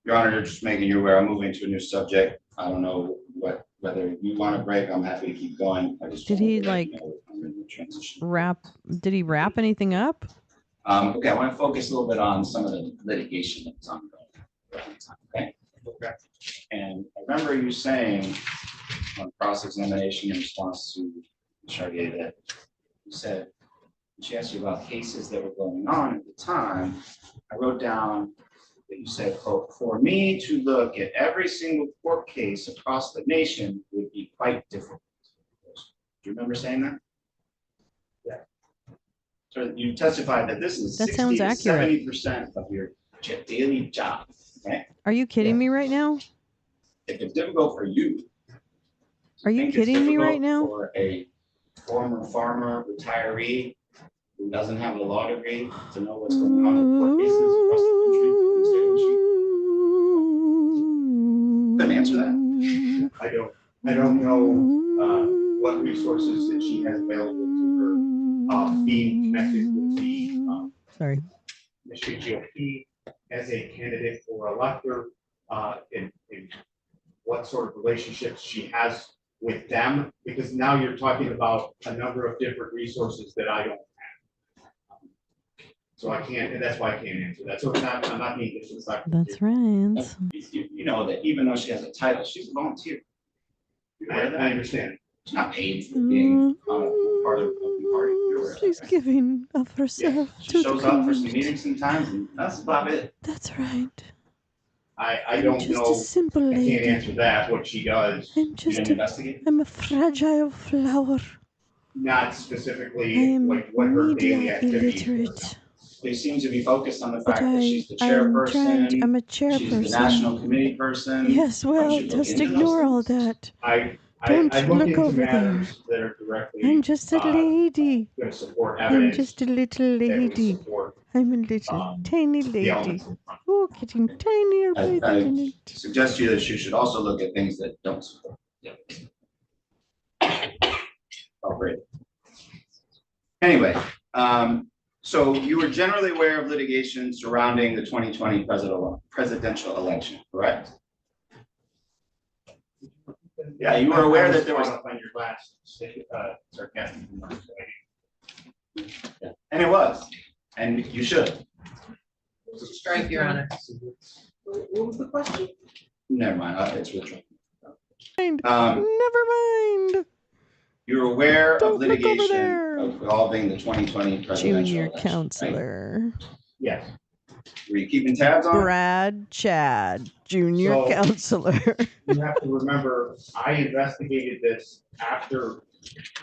Your Honor, just making you aware, I'm moving to a new subject. I don't know whether you want a break. I'm happy to keep going. Did he like wrap? Did he wrap anything up? Okay, I want to focus a little bit on some of the litigation that's ongoing. Okay. Okay. And I remember you saying on cross-examination in response to Chartier that you said, she asked you about cases that were going on at the time. I wrote down that you said, quote, for me to look at every single court case across the nation would be quite difficult. Do you remember saying that? Yeah. So you testified that this is That 60 sounds to accurate. 70% of your daily job. Okay. Are you kidding me right now? If it's difficult for you. Are you think it's kidding me right difficult now? For a former farmer retiree who doesn't have a law degree to know what's going on in court cases across the country. Couldn't answer that. I don't know what resources that she has available to her, being connected with the Sorry. Michigan GOP as a candidate for elector, in what sort of relationships she has with them, because now you're talking about a number of different resources that I don't have. So I can't, and that's why I can't answer that. So it's not, I'm not being disrespectful. That's right. You know that even though she has a title, she's a volunteer. I understand. She's not paid for being part of the party. You're aware of that, She's right? giving of herself She to the shows up for some community. meetings sometimes, and that's about it. That's right. I don't Just know, a simple I can't lady. answer that, what she does, I'm You just didn't a, investigate. I'm a fragile flower. not I specifically am like what her daily media activities are. illiterate. They seem to be focused on the But fact that she's the I'm chairperson. a She's the chairperson. national committee person. Yes, well, should look just into those ignore all things. that. Don't I look look into over there. matters that are directly I'm just a lady. going to support I'm evidence just a little that would lady. support I'm a little tiny the lady. elements in front. Oh, getting tinier by the I minute. suggest to you that you should also look at things that don't support. Oh, great. Anyway, so you were generally aware of litigation surrounding the 2020 presidential election, correct? Yeah, you were aware that there was. On your last sarcastic remarks. Yeah, and it was, and you should. Strike, Your Honor. What was the question? Never mind, it's withdrawn. Never mind. You're aware Don't of look over litigation there. involving the 2020 presidential Junior election, right? counselor. Yes. Were you keeping tabs on it? Brad Chad, junior So- counselor. You have to remember, I investigated this after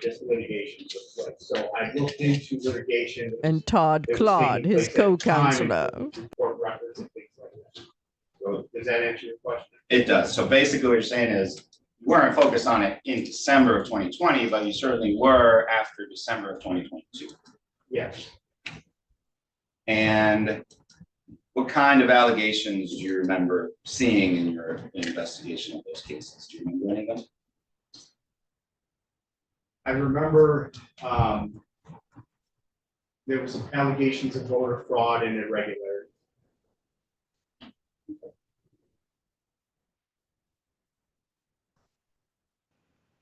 this litigation took place. So I looked into litigation. And Todd that was Claude, taking his place at the time, co-counselor. and court records and things like that. So does that answer your question? It does. So basically what you're saying is you weren't focused on it in December of 2020, but you certainly were after December of 2022. Yes. And what kind of allegations do you remember seeing in your investigation of those cases? Do you remember any of them? I remember, there was allegations of voter fraud and irregularity.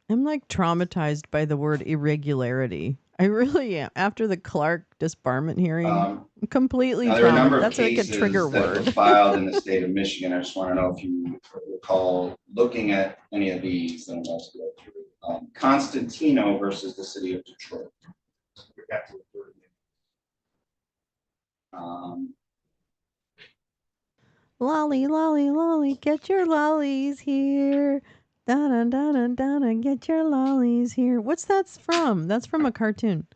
I'm like traumatized by the word irregularity. I really am. After the Clark disbarment hearing, I'm completely Now, there are a number traumatized. of That's like a cases trigger that were word. filed in the state of Michigan. I just want to know if you recall looking at any of these that I'm about to go through. Constantino versus the city of Detroit. Lolly, lolly, lolly, get your lollies here. Da da da da, get your lollies here. What's that from? That's from a cartoon.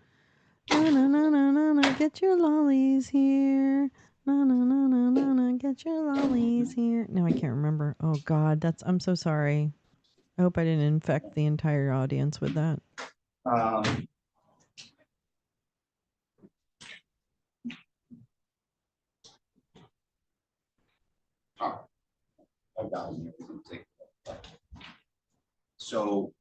Na na na na na na, get your lollies here. Na na na na na na, get your lollies here. No, I can't remember. Oh God, I'm so sorry. I hope I didn't infect the entire audience with that. So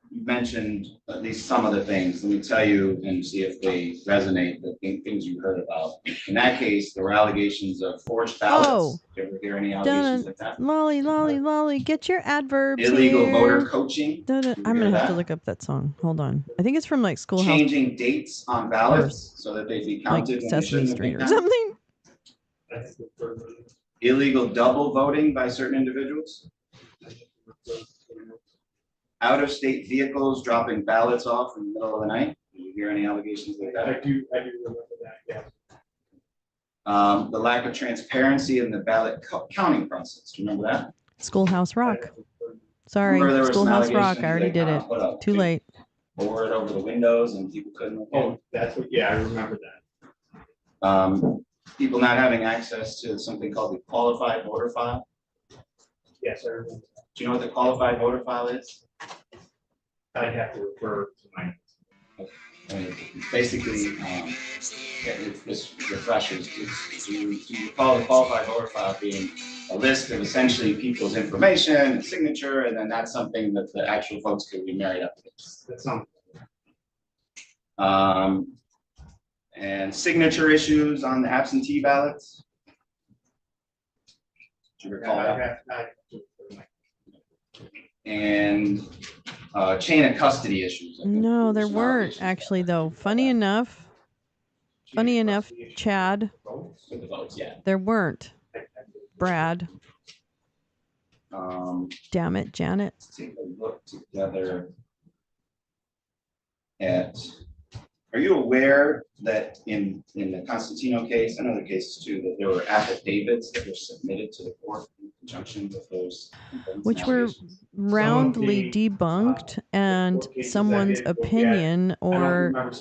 you mentioned at least some of the things. Let me tell you and see if they resonate, the things you heard about. In that case, there were allegations of forged ballots. Oh. Did you ever hear any allegations like that? Lolly, lolly, lolly, get your adverbs Illegal here. voter coaching. I'm Did you gonna hear have to that? look up that song. Hold on. I think it's from like Schoolhouse, Changing dates on ballots so that they'd be like counted when they Sesame shouldn't have Street been or counted. something. That's the third one. Illegal double voting by certain individuals. Out-of-state vehicles dropping ballots off in the middle of the night. Did you hear any allegations like that? I do remember that, yes. The lack of transparency in the ballot counting process. Do you remember that? Schoolhouse Rock. Sorry, Remember there were some Schoolhouse Rock. allegations I already that, did it. put a Too big late. board over the windows and people couldn't look at Oh, that's what, yeah, I remember that. it. People not having access to something called the qualified voter file. Yes, I remember. Do you know what the qualified voter file is? I'd have to refer to my. Basically, this refreshers, you call the qualified voter file being a list of essentially people's information and signature, and then that's something that the actual folks could be married up to. That's something. And signature issues on the absentee ballots. Do you recall that? And chain of custody issues. I think No, there some weren't allegations actually about though. Funny enough, Chad, with the votes, yeah. there weren't. Brad, damn it, Janet. Let's take a look together at. Are you aware that in the Constantino case and other cases too, that there were affidavits that were submitted to the court in conjunction with those complaints and Which were allegations? roundly debunked, and someone's opinion or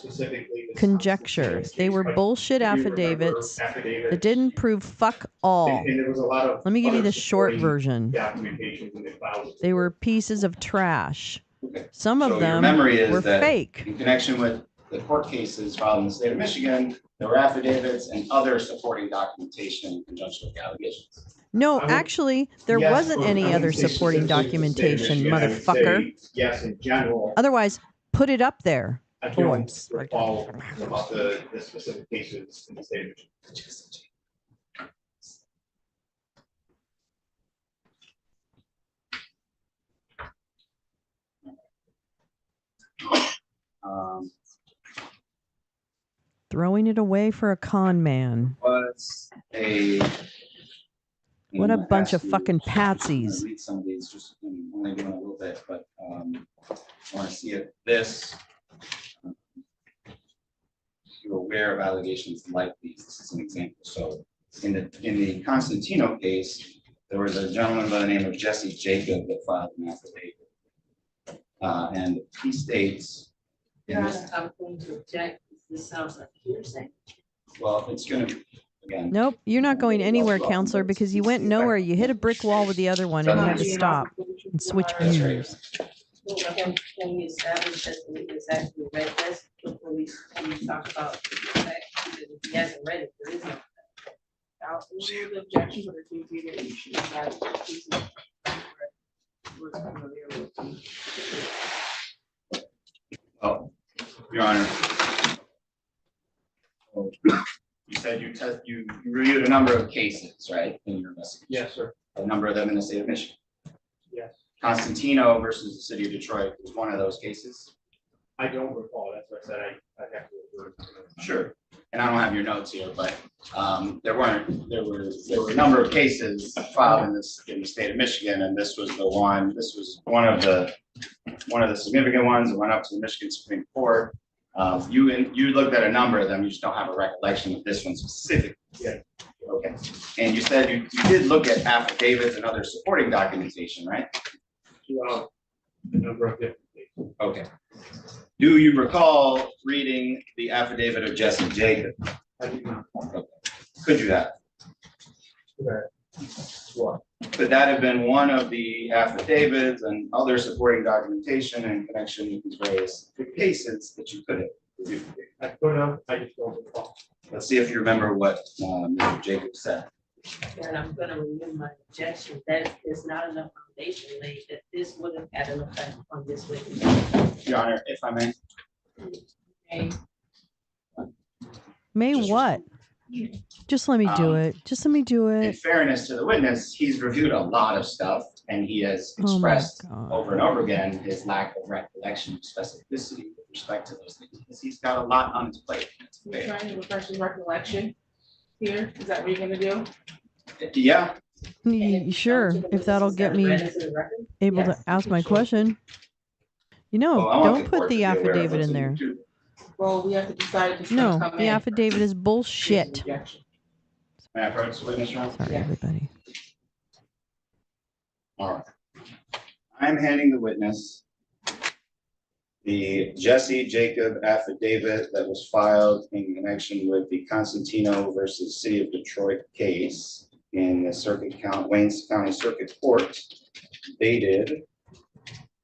conjecture. They were bullshit affidavits that didn't prove fuck all. And there was a lot of. Let me give you other the short supporting version. Documentation in the files. They were pieces of trash. Okay. Some of So your them memory is were that fake. In connection with the court cases filed in the state of Michigan, there were affidavits and other supporting documentation in conjunction with the allegations. No, I would- actually, there Yes, wasn't but I any wouldn't other say supporting specifically for the state of documentation, Michigan. I would motherfucker. say Yes, in general. Otherwise, put it up there. I Oh, I'm don't sorry. recall about the specific cases in the state of Michigan. Um, Throwing it away for a con man. was a. What a and I bunch of asked you- fucking I'm gonna patsies. Read some of these, just I'm only doing a little bit, but I want to see if this. You're aware of allegations like these. This is an example. So in the Constantino case, there was a gentleman by the name of Jesse Jacob that filed an affidavit. And he states. in this- I'm going to object. This sounds like hearsay. Well, it's gonna, again. Nope, you're not going anywhere, counselor, because you went nowhere. You hit a brick wall with the other one and had to stop and switch That's right. gears. Can we establish that the witness actually read this before we talk about the fact that if he hasn't read it, there is no. I'll rule the objection, but it seems that you should have Oh, Your Honor. Oh, you said you reviewed a number of cases, right, in your investigation? Yes, sir. A number of them in the state of Michigan. Yes. Constantino versus the city of Detroit was one of those cases. I don't recall. That's what I said. I have to refer to it. Sure. And I don't have your notes here, but there were a number of cases filed in the state of Michigan, and this was one of the significant ones that went up to the Michigan Supreme Court. You looked at a number of them, you just don't have a recollection of this one specifically. Yeah. Okay. And you said you did look at affidavits and other supporting documentation, right? Well, a number of different cases. Okay. Do you recall reading the affidavit of Jesse Jacob? I do not. Could you have? What? Could that have been one of the affidavits and other supporting documentation in connection with these various cases that you could have reviewed? I could have, I just don't recall. Let's see if you remember what Mr. Jacob said. And I'm gonna renew my objection, that is not enough foundation laid, that this would have had an effect on this witness. Your Honor, if I may. Okay. May Just- what? Just let me do it. Just let me do In it. fairness to the witness, he's reviewed a lot of stuff and he has Oh my expressed God. over and over again his lack of recollection of specificity with respect to those things, because he's got a lot on his plate. It's You're fair. trying to refresh his recollection here, is that what you're gonna do? Yeah, Sure, if that'll get me able to Yes, ask my sure. question. You know, well, I want don't the put court to the be aware of affidavit what's in there. you too. Well, we have to decide if it's No, gonna come the in. affidavit is bullshit. Objection. May I approach the witness, Your Honor? Sorry, Yeah. everybody. All right. I'm handing the witness the Jesse Jacob affidavit that was filed in connection with the Constantino versus City of Detroit case in the Wayne County Circuit Court, dated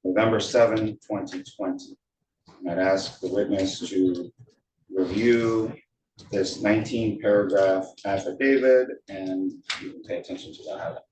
November 7, 2020. And I'd ask the witness to review this 19-paragraph affidavit, and you can pay attention to that.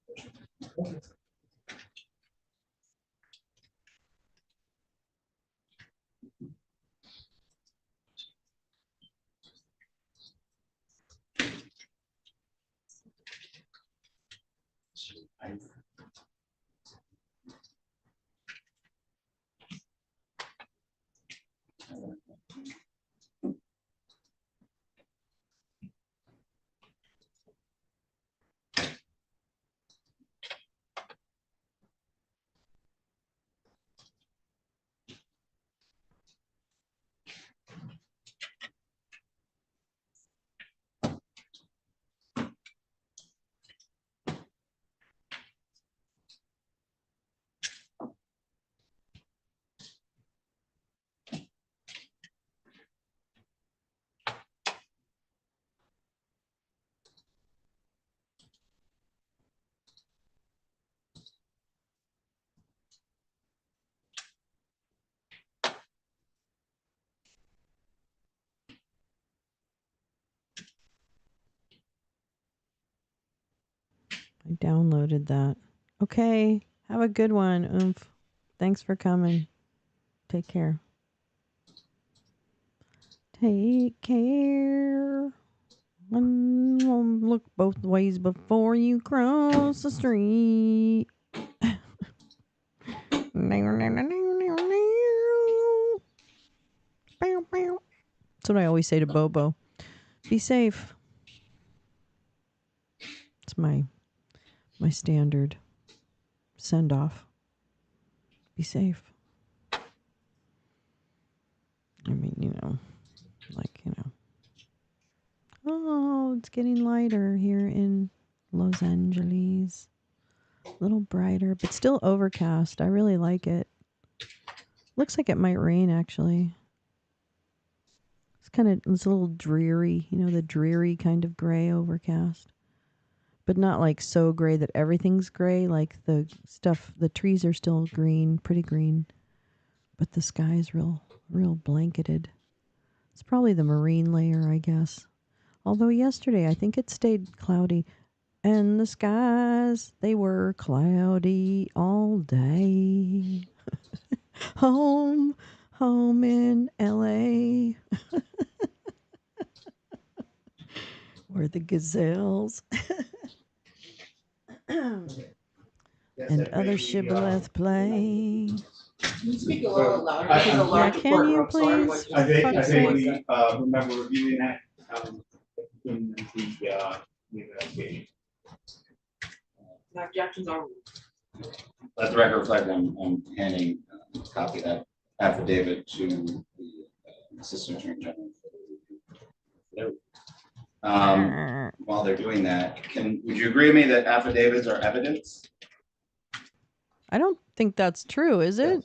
downloaded that. Okay. Have a good one. Oomph. Thanks for coming. Take care. Take care. Look both ways before you cross the street. That's what I always say to Bobo. Be safe. It's my standard send off. Be safe. I mean, oh, it's getting lighter here in Los Angeles. A little brighter, but still overcast. I really like it. Looks like it might rain, actually. It's a little dreary, the dreary kind of gray overcast. But not like so gray that everything's gray, like the trees are still green, pretty green. But the sky's real blanketed. It's probably the marine layer, I guess. Although yesterday, I think it stayed cloudy. And the skies, they were cloudy all day. Home in LA. Where the gazelles and other shibboleth play. Can you speak a little louder? Because a large can you courtroom, so everyone please? can- I think we, remember reviewing that, in the investigation. No objections are. Let the record reflect, I'm handing a copy of that affidavit to the Assistant Attorney General. While they're doing that, would you agree with me that affidavits are evidence? I don't think that's true, is it?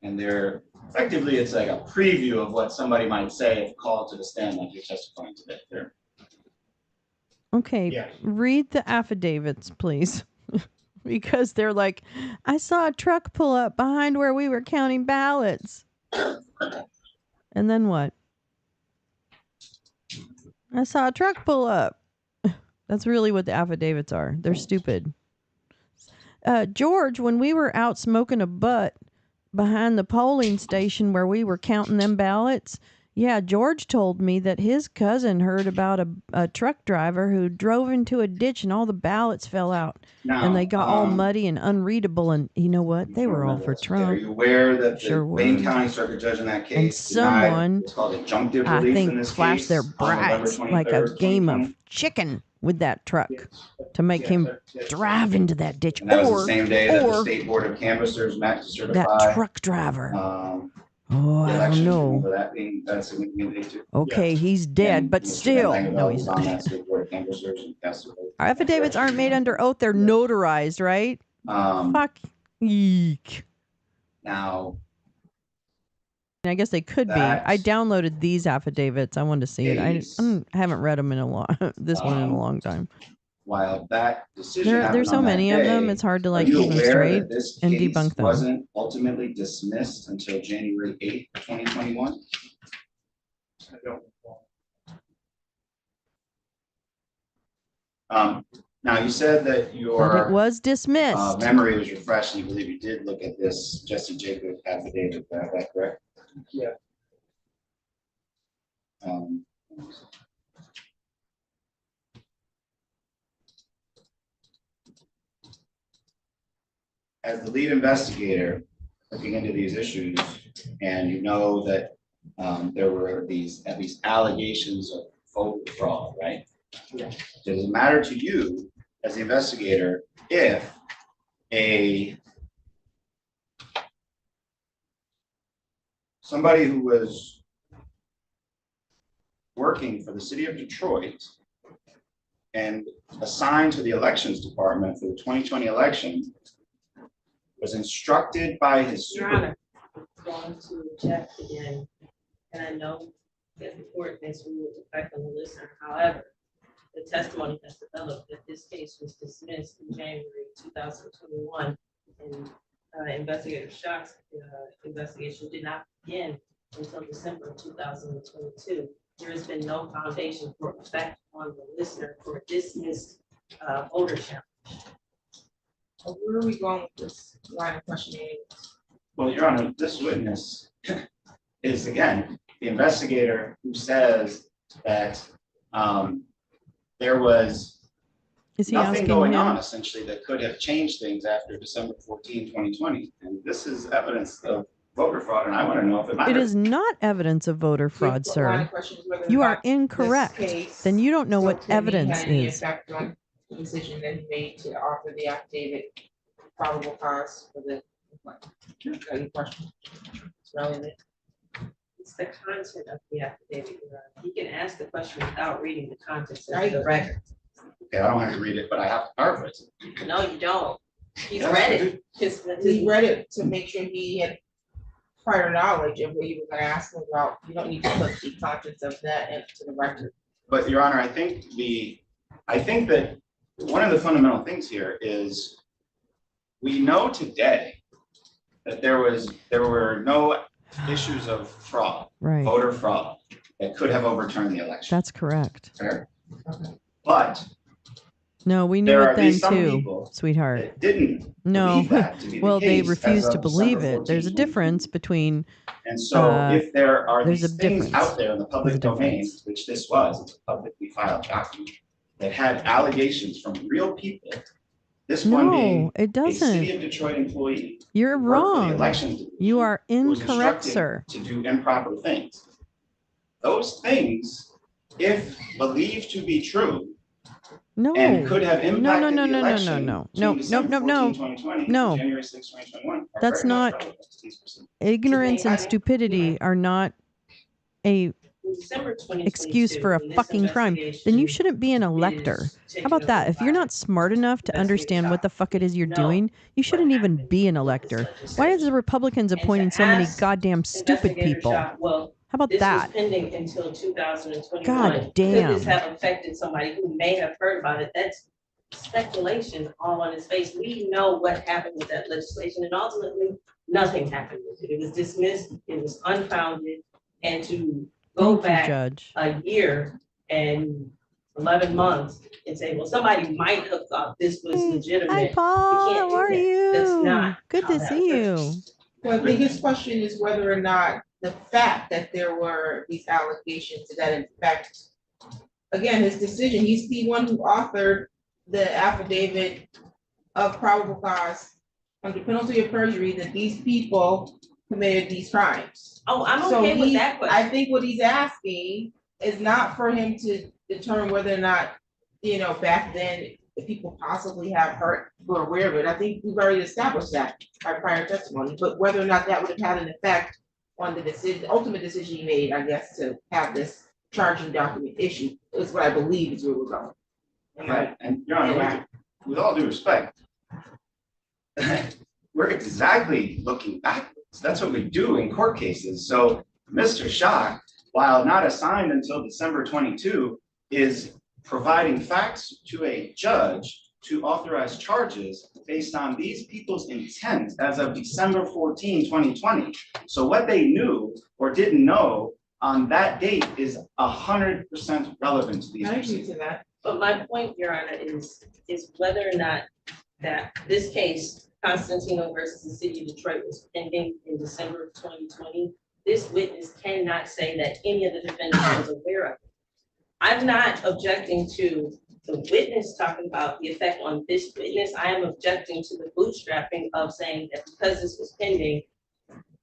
And they're effectively, it's like a preview of what somebody might say if called to the stand, like you're testifying today. There. Okay, Yes. read the affidavits, please. Because they're like, I saw a truck pull up behind where we were counting ballots. And then what? I saw a truck pull up. That's really what the affidavits are. They're stupid. George, when we were out smoking a butt behind the polling station where we were counting them ballots, yeah, George told me that his cousin heard about a truck driver who drove into a ditch and all the ballots fell out. Now, And they got all muddy and unreadable. And you know what? They were all for Are Trump. you aware that Sure the were. Wayne County Circuit Judge in that case And someone, it's called adjunctive I relief in think, this flashed case their on November brides like a 23rd, game 2020? of chicken with that truck to make him drive into that ditch. And that was the Or same day that the State Board of Canvassers met to that certify truck driver. the I don't election. know. Remember that being a significant day too? Okay, he's dead, And but Mr. still. Van No, Langenveld he's was on not. that State Board of Canvassers and cast a vote. Our affidavits aren't made under oath. They're notarized, right? Fuck. Eek. Now, I guess they could be. that I downloaded these affidavits. I wanted to see it. I case, haven't read them in a long, this one in a long time. while that decision There's happened so on that many of them. day, It's hard to are like you keep them aware straight that this and case debunk them. wasn't ultimately dismissed until January 8th, 2021? I don't recall. Now you said that But it your was dismissed. memory was refreshed and you believe you did look at this Jesse Jacob affidavit, is that correct? Yeah. As the lead investigator looking into these issues, and you know that there were these, at least allegations of voter fraud, right? Yeah. Does it matter to you as the investigator if somebody who was working for the city of Detroit and assigned to the elections department for the 2020 election was instructed by his Your Honor, going to object again, and I know that the court thinks we will affect on the listener. However, the testimony has developed that this case was dismissed in January 2021, and Investigator Schock's investigation did not begin until December 2022. There has been no foundation for effect on the listener for a dismissed voter count. So where are we going with this line of questioning? Well, Your Honor, this witness is again, the investigator who says that there was Is he nothing asking going him? on essentially that could have changed things after December 14, 2020. And this is evidence of voter fraud, and I want to know if it matters. It is not evidence of voter fraud, The line sir. of question is whether or You are not this incorrect. case Then you don't know what still pending evidence had any is. effect on the decision that he made to offer the affidavit probable cause for the complaint. Any question? It's relevant. It's the content of the affidavit. Your Honor. You can ask the question without reading the context Right. of the record. Okay, I don't have to read it, but I have to paraphrase it. No, you don't. He's Yes, read I it. He read it to make sure he had prior knowledge of what you were gonna ask him about. You don't need to put the contents of that into the record. But Your Honor, I think that one of the fundamental things here is we know today that there were no issues of fraud, Right. voter fraud, that could have overturned the election. That's correct. Fair. Okay. But No, we knew there it are at then least some too, people sweetheart. that didn't No. believe that to be the Well, they case as refused to of believe December it. There's a 14th. difference between And so if there are there's these a things difference. out there in the public There's a domain, difference. which this was, it's a publicly filed document, that had allegations from real people, this one being No, it a city doesn't. of Detroit employee. You're who worked for the wrong. elections division, You are who was incorrect, instructed sir. to do improper things. Those things, if believed to be true, No. and could have No, impacted no, the no, no, no, election no, between no, no, December no, no, 14, 2020 no. and January 6, 2021. are That's very much not- relevant to these proceedings. Ignorance and stupidity are not a December 2022, excuse for a when this fucking crime. Then you investigation shouldn't be an elector. is How about taken that? over If you're by not smart enough to understand what the fuck it is you're No. doing, you shouldn't even be an elector. Why is the Republicans And to appointing so many ask goddamn stupid investigator people? Shaw, well, How about this was that? pending until 2021. God Could damn. this have affected somebody who may have heard about it? That's speculation all on his face. We know what happened with that legislation, and ultimately, nothing happened with it. It was dismissed, it was unfounded, and to go Thank you, back Judge. a year and 11 months and say, well, somebody might have thought this was Hi, legitimate. Paul. can't How do are that. That's you? not Good how to that see you. works. Well, I think his question is whether or not the fact that there were these allegations that in fact, again, his decision, he's the one who authored the affidavit of probable cause under penalty of perjury that these people committed these crimes. Oh, I'm So okay with he- that question. I think what he's asking is not for him to determine whether or not, you know, back then, the people possibly have heard, were aware of it. I think we've already established that by prior testimony, but whether or not that would have had an effect on the decision, the ultimate decision he made, I guess, to have this charging document issued is what I believe is where we're going. Am I- And Your Honor, with all due respect, we're exactly looking backwards. That's what we do in court cases. So Mr. Schock, while not assigned until December 22, is providing facts to a judge to authorize charges based on these people's intent as of December 14, 2020. So what they knew or didn't know on that date is 100% relevant to these I agree proceedings. to that. But my point, Your Honor, is whether or not that this case, Constantino versus the city of Detroit, was pending in December of 2020. This witness cannot say that any of the defendants was aware of it. I'm not objecting to the witness talking about the effect on this witness. I am objecting to the bootstrapping of saying that because this was pending,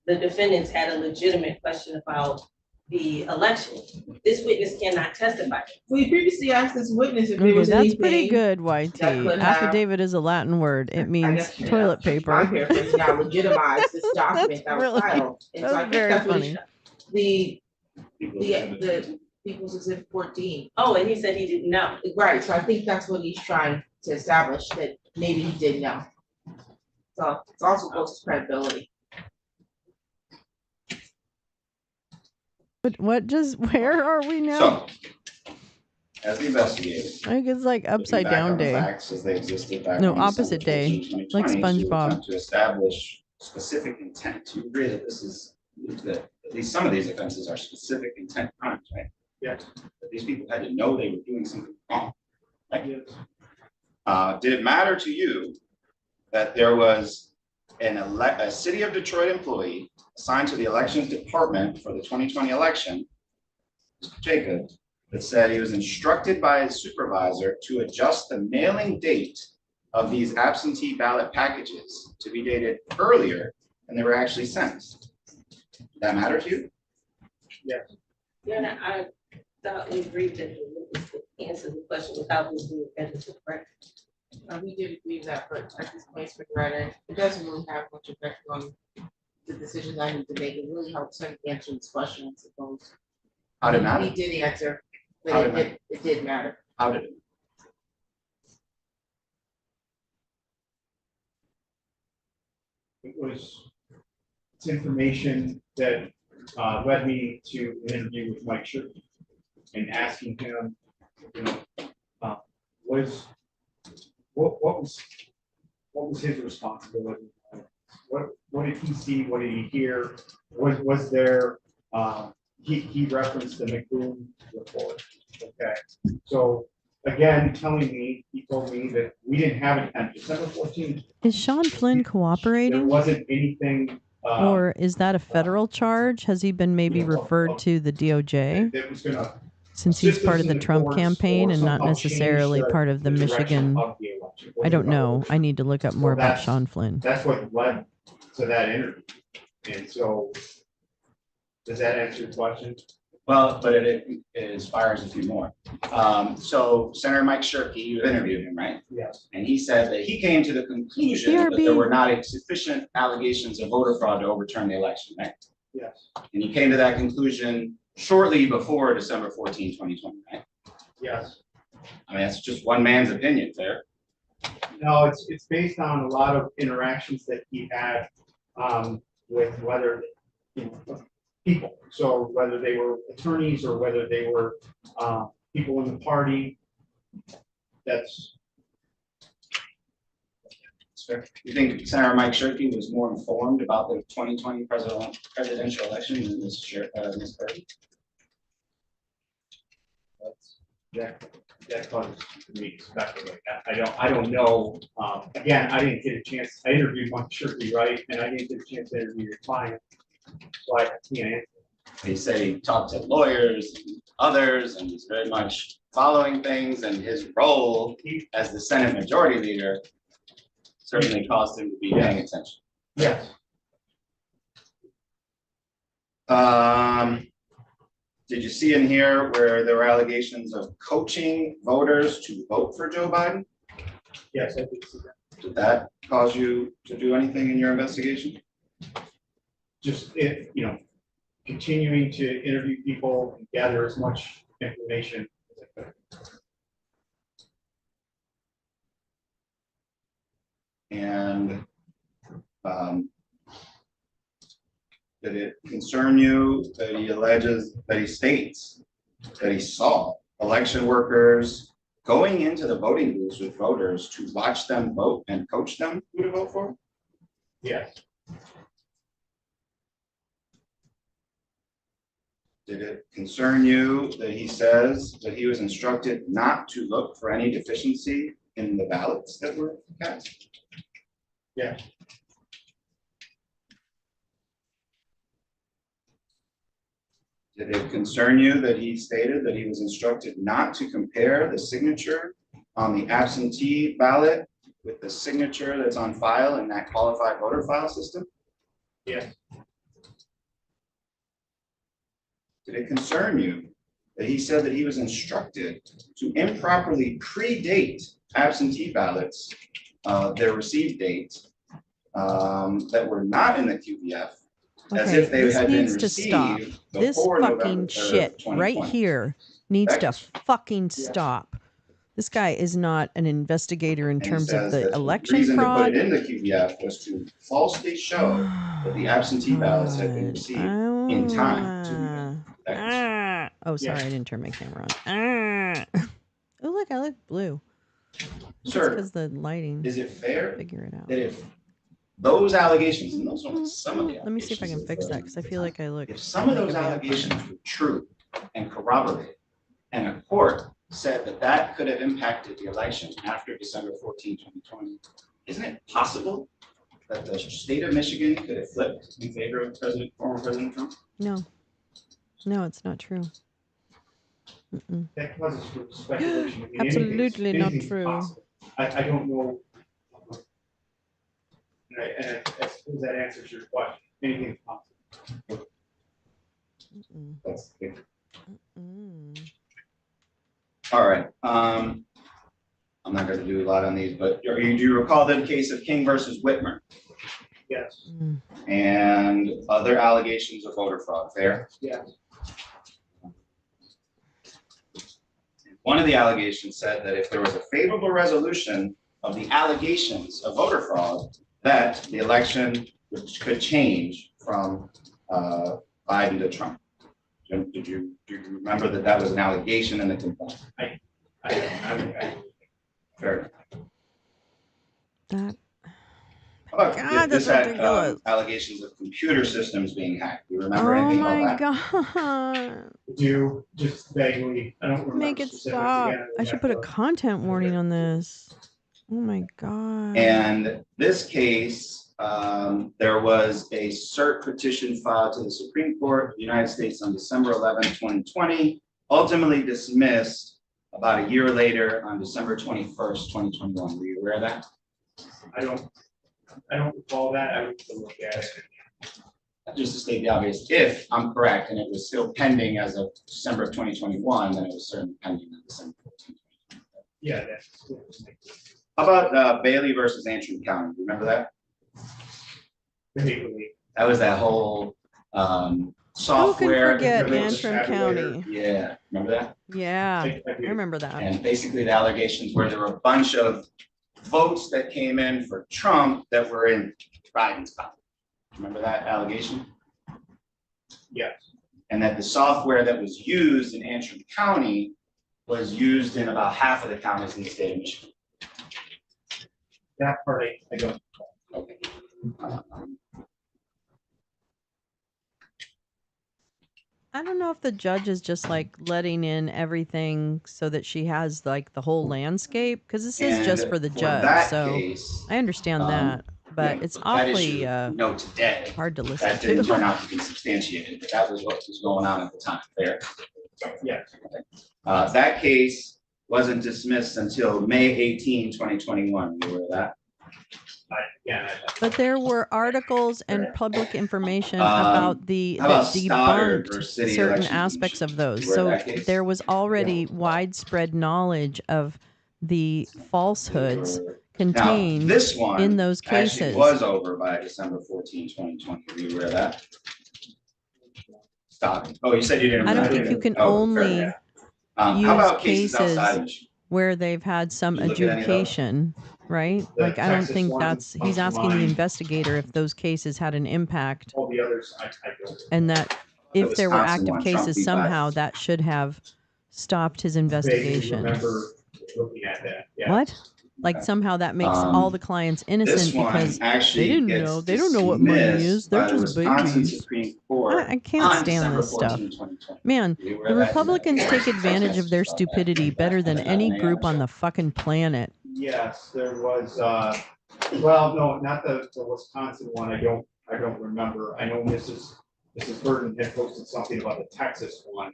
the defendants had a legitimate question about the election. This witness cannot testify. We previously asked this witness if there Okay, was that's pretty anything. good, YT. that could have- Affidavit is a Latin word. It I means guess, yeah, toilet my paper. paraphrase now legitimize this document that was really- filed. And so I that's think very that's what funny. the People's Exhibit 14. Oh, and he said he didn't know. Right, so I think that's what he's trying to establish, that maybe he did know. So it's also goes to credibility. But where are we now? So, as the investigator, I think it's like looking upside back down on the day. facts as they existed back No, on opposite December day, 14, like 2020, to SpongeBob. attempt to establish specific intent. Do you agree that that at least some of these offenses are specific intent crimes, right? Yes. That these people had to know they were doing something wrong. Like, Yes. Did it matter to you that there was a city of Detroit employee assigned to the elections department for the 2020 election, Mr. Jacob, that said he was instructed by his supervisor to adjust the mailing date of these absentee ballot packages to be dated earlier than they were actually sent? Did that matter to you? Yes. Yeah, I thought we agreed that the answer the question without this being edited, right? We did agree with that, but at this point, Mr. Renner, it doesn't really have much effect on the decisions I need to make. It really helps him answer this question, I suppose. How did it matter? He did answer, How but did it did matter. How did it? It's information that led me to an interview with Mike Shirky and asking him, you know, what was his responsibility? What did he see? What did he hear? Was there, he referenced the McBoom report, okay? So again, he told me that we didn't have it on December 14th. Is Sean Flynn There cooperating? wasn't anything. Or is that a federal charge? Has he been maybe referred to the DOJ? That was gonna. Since he's part of the assist us in the Trump courts campaign or and not somehow change necessarily part of the direction Michigan. of the election. I don't know. I need to look up more about that's- Sean Flynn. That's what led to that interview. And so, does that answer your question? Well, but it inspires a few more. So Senator Mike Shirky, you interviewed him, right? Yes. And he said that he came to the conclusion that there were not sufficient allegations of voter fraud to overturn the election, right? Yes. And he came to that conclusion shortly before December 14, 2020, right? Yes. I mean, that's just one man's opinion there. No, it's based on a lot of interactions that he had with whether, you know, people. So whether they were attorneys or whether they were people in the party, that's. You think Senator Mike Shirky was more informed about the 2020 presidential election than Ms. Burton? That causes me to speculate. I don't know. Again, I didn't get a chance. I interviewed Mike Shirky, right? And I didn't get a chance to interview your client. So I can't answer. They say he talked to lawyers and others and he's very much following things, and his role as the Senate Majority Leader certainly caused him to be paying attention. Yes. Did you see in here where there were allegations of coaching voters to vote for Joe Biden? Yes, I did see that. Did that cause you to do anything in your investigation? Just if, you know, continuing to interview people and gather as much information as I could. And did it concern you that he states that he saw election workers going into the voting booths with voters to watch them vote and coach them who to vote for? Yes. Did it concern you that he says that he was instructed not to look for any deficiency in the ballots that were cast? Yeah. Did it concern you that he stated that he was instructed not to compare the signature on the absentee ballot with the signature that's on file in that qualified voter file system? Yes. Did it concern you that he said that he was instructed to improperly predate absentee ballots, their receive date, that were not in the QBF, as Okay, if they this had been needs to stop. received This before fucking November 3rd, shit right 2020? here needs to Thanks. fucking stop. This guy is not an investigator in And he terms of says the that election reason fraud. to put it in the QBF was to falsely show that the absentee ballots had been received in time to be elected. Oh, sorry, I didn't turn my camera on. Oh, look, I look blue. Sir, because the lighting. is it fair Figure it out. that if those allegations, and those are some of the Let me see if I can allegations fix of that because I feel like I look. if some of like those a vampire. allegations were true and corroborated, and a court said that that could have impacted the election after December 14, 2020. Isn't it possible that the state of Michigan could have flipped in favor of former President Trump? No. No, it's not true. Mm-mm. That causes for speculation. I mean, Absolutely not anything's true. possible. I don't know. And I suppose that answers your question. Anything's possible. Mm-mm. That's good. Mm-mm. All right. I'm not going to do a lot on these, but do you recall the case of King versus Whitmer Yes, Mm. and other allegations of voter fraud? Fair. yes. One of the allegations said that if there was a favorable resolution of the allegations of voter fraud, that the election could change from Biden to Trump. Do you remember that that was an allegation in the complaint? I Fair. That. How about God, this that's had ridiculous. allegations of computer systems being hacked? Do you remember Oh anything my about that? God. do just vaguely, I don't remember. Make it specifics. stop. Again, I should put a content warning on this. Oh my God. And this case, there was a cert petition filed to the Supreme Court of the United States on December 11, 2020, ultimately dismissed about a year later on December 21st, 2021. Were you aware of that? I don't recall that. I would have to look at it. Just to state the obvious, if I'm correct, and it was still pending as of December of 2021, then it was certainly pending on December 14, 2020. Yeah, that's. How about Bailey versus Antrim County? Remember that? Vaguely. That was that whole software. Who can forget contributed- Antrim County? Yeah, remember that? Yeah, I I do. remember that. And basically the allegations were there were a bunch of votes that came in for Trump that were in Biden's column. Remember that allegation? Yes, And that the software that was used in Antrim County was used in about half of the counties in the state of Michigan. that part I don't. Okay. I don't know if the judge is just like letting in everything so that she has like the whole landscape, because this is just And for the for judge. that So case, I understand that, but it's that awfully issue, no, today, hard to listen that didn't turn to. out to be substantiated, but that was what was going on at the time there. Yes, That case wasn't dismissed until May 18, 2021. You aware of that? yeah. But there were articles and public information about the how that about Stoddard debunked versus City certain Election aspects of Commission? those. You aware So of that case? there was already widespread knowledge of the falsehoods Now, contained this one in those actually cases. was over by December 14, 2020. Are you aware of that? Stop. Oh, you said you didn't. I don't remember. think you can Oh, fair only enough. use How about cases cases outside Michigan? where they've had some You look at any of those? adjudication, right? The Like, I don't Texas think one he's comes to asking the mind. investigator if those cases had an impact, All the others, I don't. and that The if there were Wisconsin active one, Trump cases, v. Biden. somehow that should have stopped his Vaguely investigation. remember looking at that, yeah. What? Like Okay. somehow that makes all the clients innocent This one because actually didn't gets know. They don't know what money dismissed is. They're by the just Wisconsin babies. Supreme Court I can't on stand December this stuff. 14, 2020. Man, You aware the of that? Republicans take advantage of their stupidity better than any group on the fucking planet. Yes, there was, well, no, not the Wisconsin one. I don't remember. I know Mrs. Burton had posted something about the Texas one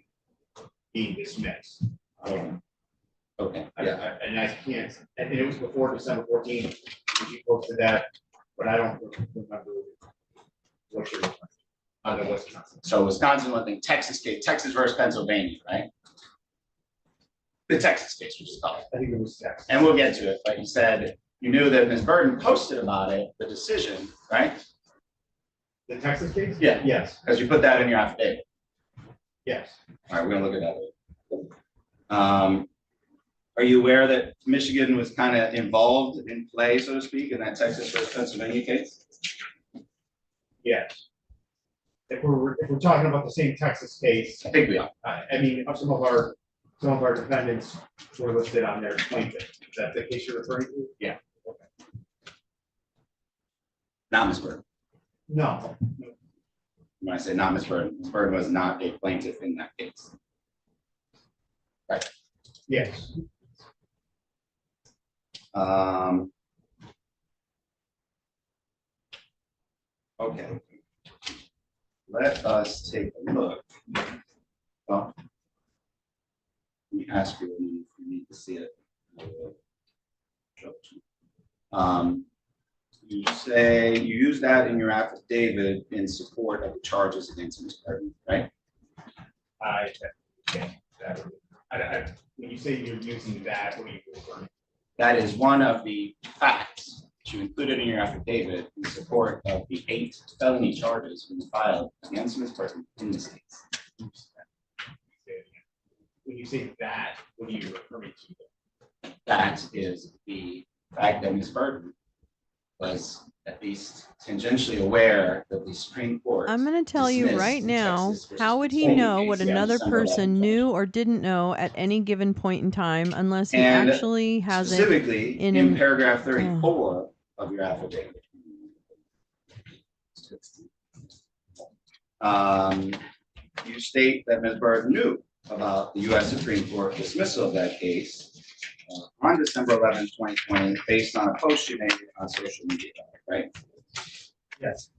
being dismissed. Okay, I- yeah. I- And I can't, and it was before December 14th, she posted that, but I don't remember what you're on the Wisconsin. So Wisconsin, one thing, Texas case, Texas versus Pennsylvania, right? The Texas case, which is called. I think it was Texas. And we'll get to it, but you said you knew that Ms. Burton posted about it, the decision, right? The Texas case? Yeah. Yes, Because you put that in your affidavit. yes. All right, we're gonna look at that later. Are you aware that Michigan was kind of involved in play, so to speak, in that Texas versus Pennsylvania case? Yes. If we're talking about the same Texas case, I think we are. I mean, some of our defendants were listed on their plaintiff. Is that the case you're referring to? Yeah. Not Ms. Burton. No, When I say not Ms. Burton was not a plaintiff in that case. Right. Yes. Okay. Let us take a look. Well, let me ask you if you need to see it. You say you use that in your affidavit in support of the charges against Ms. Burton, right? When you say you're using that, what are you referring? That is one of the facts that you included in your affidavit in support of the 8 felony charges being filed against Ms. Burton in this case. When you say that, what are you referring to? That is the fact that Ms. Burton was at least tangentially aware that the Supreme Court. I'm going to tell you dismissed right the now, Texas versus how would he Pennsylvania know case what on another December 11th, person knew or didn't know at any given point in time unless he And actually has it specifically in in an- paragraph 34 of your affidavit. You state that Ms. Burton knew about the U.S. Supreme Court dismissal of that case on December 11th, 2020, based on a post you made on social media, right? Yes.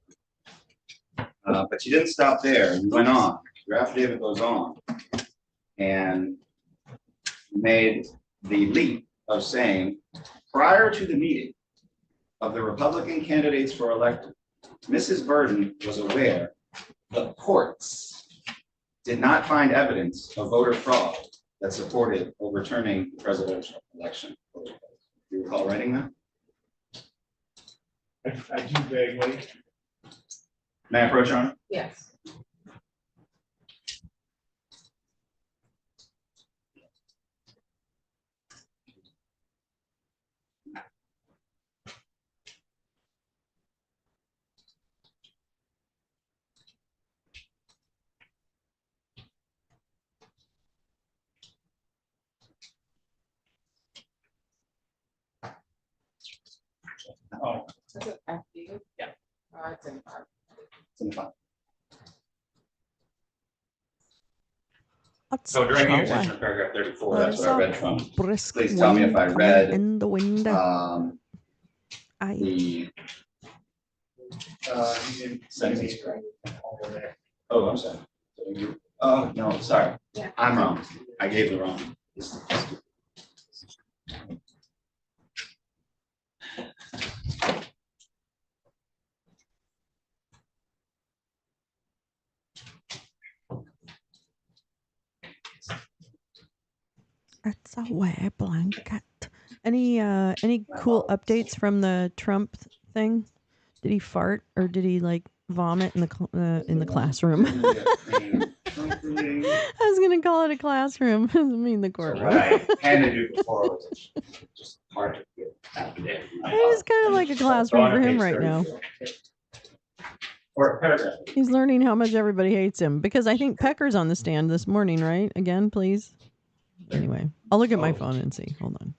But you didn't stop there. You went on. Your affidavit goes on. And made the leap of saying, prior to the meeting of the Republican candidates for elected, Mrs. Burton was aware the courts did not find evidence of voter fraud that supported overturning the presidential election. Do you recall writing that? I do vaguely. May I approach, Your Honor? Yes. Oh, Is it after you? Yeah. It's in five. it's in the file. What's So directing your Chihuahua? attention to paragraph 34, There's that's what I a read from. brisk Please tell me if wind I coming read in the wind. I the In- sentence correct. Oh, I'm sorry. Oh, no, sorry. Yeah. I'm wrong. I gave the wrong. It's a wet blanket. Any cool updates from the Trump thing? Did he fart or did he like vomit in the classroom? I was gonna call it a classroom. I mean the So courtroom. what I had to do before was just hard to get after that. It is kind of like a classroom for him right now. Or paragraph. He's learning how much everybody hates him because I think Pecker's on the stand this morning, right? Again, please. Anyway, I'll look at my phone and see. Hold on.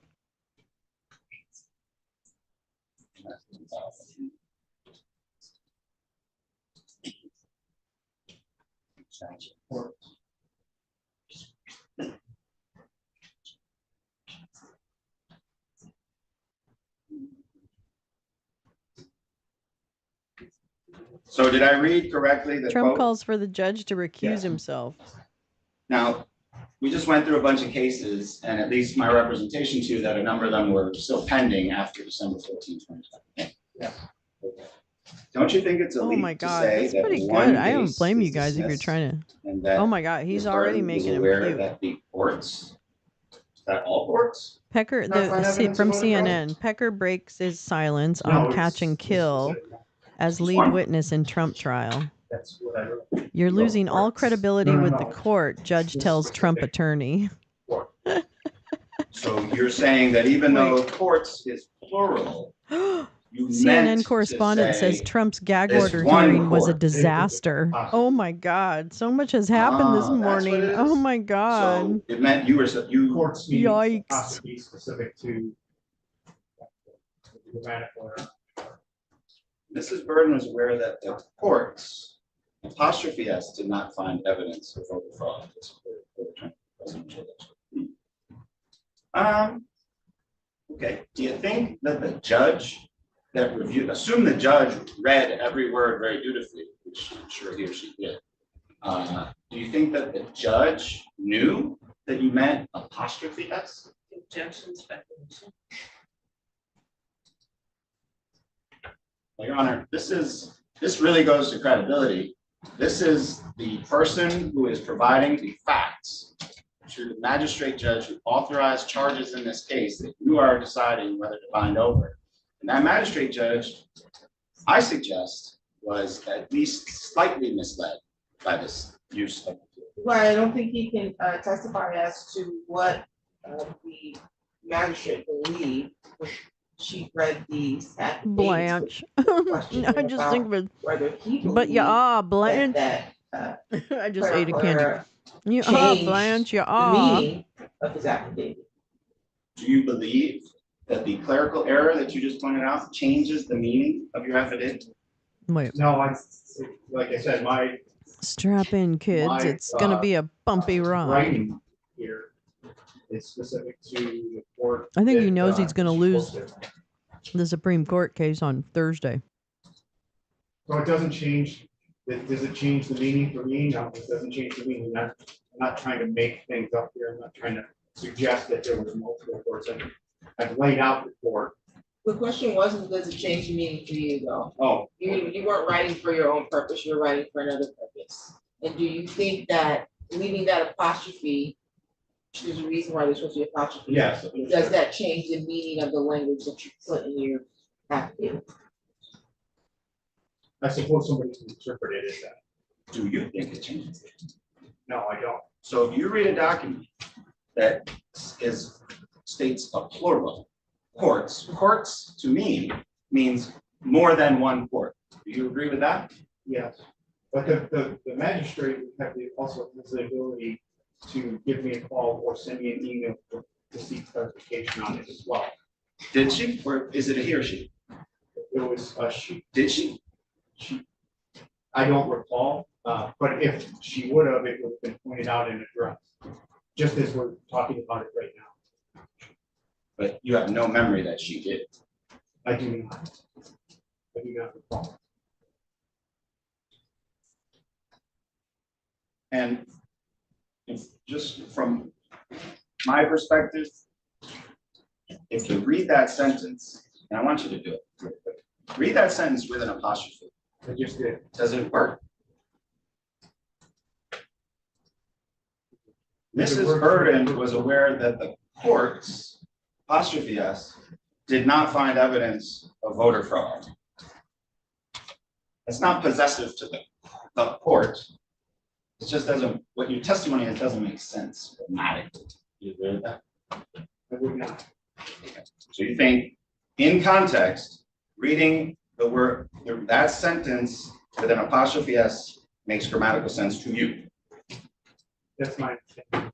So did I read correctly the Trump quote? calls for the judge to recuse Yes. himself. Now, we just went through a bunch of cases, and at least my representation to you that a number of them were still pending after December 14, 2020. Yeah. Okay. Don't you think it's a Oh leap my to God, say that's that pretty one good. I don't case blame is you guys if you're dismissed trying to. and that Oh my God, he's Ms. already Burton was making him aware puke. that the courts, that all courts? Pecker, Not find evidence from of voter fraud? CNN, Pecker breaks his silence No, on it's- catch and it's kill specific. as lead One. witness in Trump trial. That's what I wrote. You're No, losing all courts. credibility No, with the no. court, judge This tells specific. Trump attorney. So you're saying that even though courts is plural, you meant CNN to correspondent says say Trump's gag this order one hearing was a court. disaster. Possibly. Oh my God, so much has happened this Ah, that's what morning. it is? Oh my God. So it meant you were, you Courts means Yikes. possibly specific to the grammatic order. Mrs. Burton was aware that the courts, apostrophe S, did not find evidence of voter fraud. Okay, do you think that the judge that reviewed, assume the judge read every word very dutifully, which I'm sure he or she did. Do you think that the judge knew that you meant apostrophe S? Objection, speculation. Well, Your Honor, this really goes to credibility. This is the person who is providing the facts to the magistrate judge who authorized charges in this case that you are deciding whether to bind over. And that magistrate judge, I suggest, was at least slightly misled by this use of. Well, I don't think he can testify as to what the magistrate believed. She read these affidavits. Blanche. Question I just think of it. whether he But you believed are Blanche. that I just ate a clerical candy. error You are changed Blanche. You the are. meaning of his affidavit. Do you believe that the clerical error that you just pointed out changes the meaning of your affidavit? Wait. No, like I said, my Strap in, kids. My, It's gonna be a bumpy ride. writing here is specific to the court. I think he that, knows he's gonna she lose posted. the Supreme Court case on Thursday. So it doesn't change, does it change the meaning for me? No, it doesn't change the meaning. I'm not trying to make things up here. I'm not trying to suggest that there was multiple courts. I've laid out the court. The question wasn't, does it change the meaning for you though? Oh, You weren't writing for your own purpose, you were writing for another purpose. And do you think that leaving that apostrophe, there's a reason why there's supposed to be apostrophe? yes. Does that change the meaning of the language that you put in your affidavit? I suppose somebody can interpret it as that. Do you think it changes it? No, I don't. So if you read a document that states a plural, courts to me means more than one court. Do you agree with that? Yes. But the magistrate also has the ability to give me a call or send me an email to seek clarification on it as well. Did she, or is it a he or she? It was a she. Did she? I don't recall, but if she would have, it would have been pointed out and addressed, just as we're talking about it right now. But you have no memory that she did. I do not. I do not recall. And if just from my perspective, if you read that sentence, and I want you to do it real quick. Read that sentence with an apostrophe. I just did. Does it work? Mrs. Burden was aware that the courts, apostrophe S, did not find evidence of voter fraud. It's not possessive to the court. It just doesn't, what your testimony is doesn't make sense grammatically. You agree with that? I would not. So you think, in context, reading the word, that sentence with an apostrophe S makes grammatical sense to you. That's my understanding.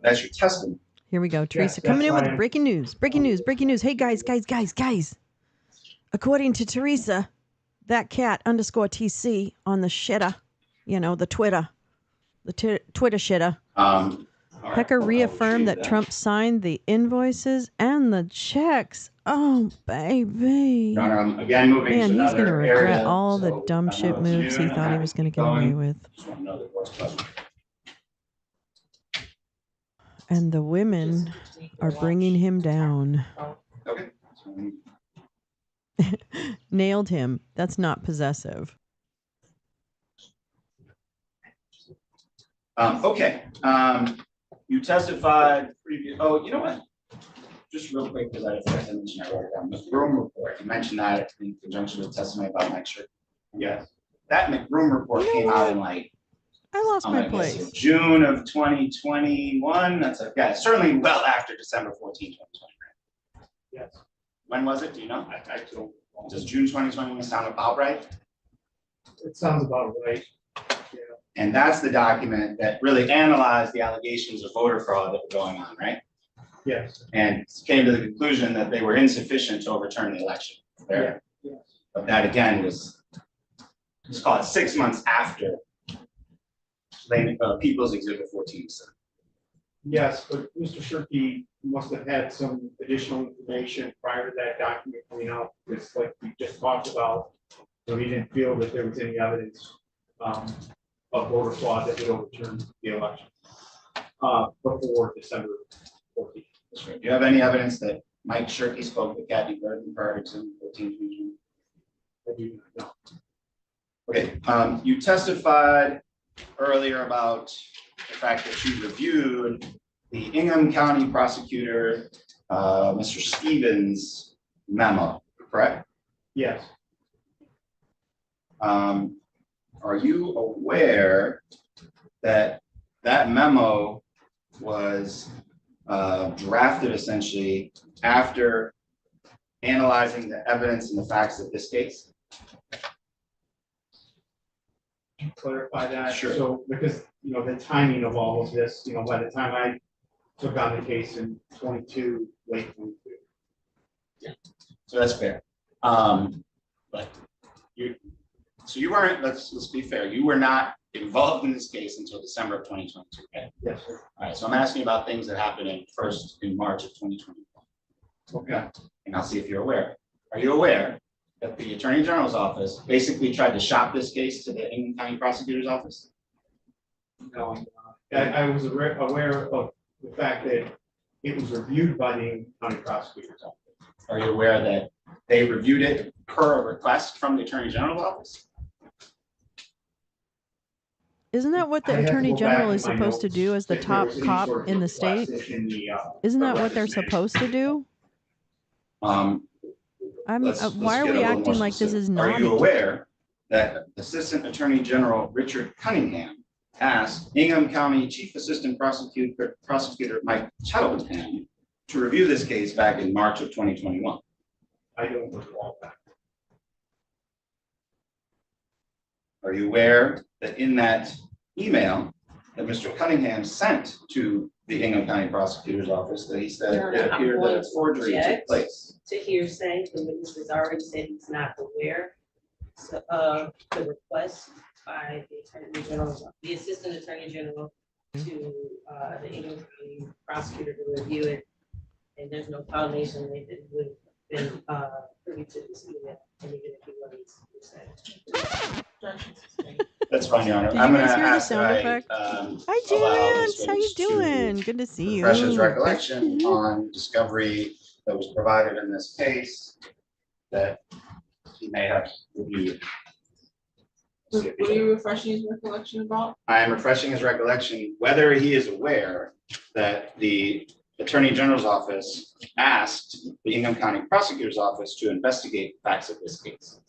That's your testimony. Here we go. Teresa that's coming in with fine. breaking news. Breaking news. Breaking news. Hey guys. According to Teresa, that cat _TC on the shitter, the Twitter, Twitter shitter. All right, Hecker I'll reaffirmed retrieve that Trump signed the invoices and the checks. Oh, baby. Your Honor, I'm again moving to Man, he's going to another regret area, all the so dumb I know shit it's moves he noon, thought he I'm was going to get going. away with. Just want to know the court's question. And the women are bringing him down. Okay. Nailed him. That's not possessive. Okay, you testified previous, oh, you know what? Just real quick, because I forgot to mention, I wrote it down, McBroom report, you mentioned that in conjunction with testimony about Mike Schiff. Yes. That McBroom report You know came out what? in like, I lost my I'm gonna guess place. June of 2021, that's a, yeah, certainly well after December 14, 2020. Yes. When was it, do you know? I don't. Does June 2021 sound about right? It sounds about right. Yeah. And that's the document that really analyzed the allegations of voter fraud that were going on, right? Yes. And came to the conclusion that they were insufficient to overturn the election. Fair. Yes. But that again was, let's call it 6 months after People's Exhibit 14. Yes, but Mr. Shirkey must have had some additional information prior to that document coming out, because like we just talked about, so he didn't feel that there was any evidence of voter fraud that would overturn the election before December 14th. Do you have any evidence that Mike Shirkey spoke with Kathy Burton prior to 14th? I do not know. Okay, you testified earlier about the fact that you reviewed the Ingham County prosecutor, Mr. Stevens memo, correct? Yes, Are you aware that that memo was drafted essentially after analyzing the evidence and the facts of this case? clarify that. Sure. So, because, the timing of all of this, by the time I took on the case in 22, late 22. So that's fair. But you weren't, let's be fair, you were not involved in this case until December of 2022, okay? Yes, sir. All right, so I'm asking about things that happened in March of 2021. Okay. And I'll see if you're aware. Are you aware that the Attorney General's office basically tried to shop this case to the Ingham County Prosecutor's office? No, I was aware of the fact that it was reviewed by the county prosecutor's office. Are you aware that they reviewed it per a request from the Attorney General's office? Isn't that what I the have to Attorney go back General in is my supposed to notes do as the if there top was any cop sort of in the request state? in the, Isn't that what records they're management. supposed to do? Let's Why are get a we little acting more like this is specific. Are you naughty? aware that Assistant Attorney General Richard Cunningham asked Ingham County Chief Assistant Prosecutor Mike Cheltenham to review this case back in March of 2021? I don't recall that. Are you aware that in that email that Mr. Cunningham sent to the Ingham County Prosecutor's office that he said Your Honor, it I'm appeared going that a to forgery took object. place? To hearsay, the witness has already said he's not aware of the request by the Attorney General, the Assistant Attorney General to the Ingham County Prosecutor to review it. And there's no foundation that it would have been privy to this email, and even if he was hearsay. That's fine, Your Honor. Did I'm you gonna guys hear the ask sound that effect? I, Hi, allow Janice. this How you witness to doing? Good to see you. refresh his recollection Mhm. on discovery that was provided in this case that he may have reviewed. What are you refreshing his recollection about? I am refreshing his recollection whether he is aware that the Attorney General's office asked the Ingham County Prosecutor's office to investigate the facts of this case.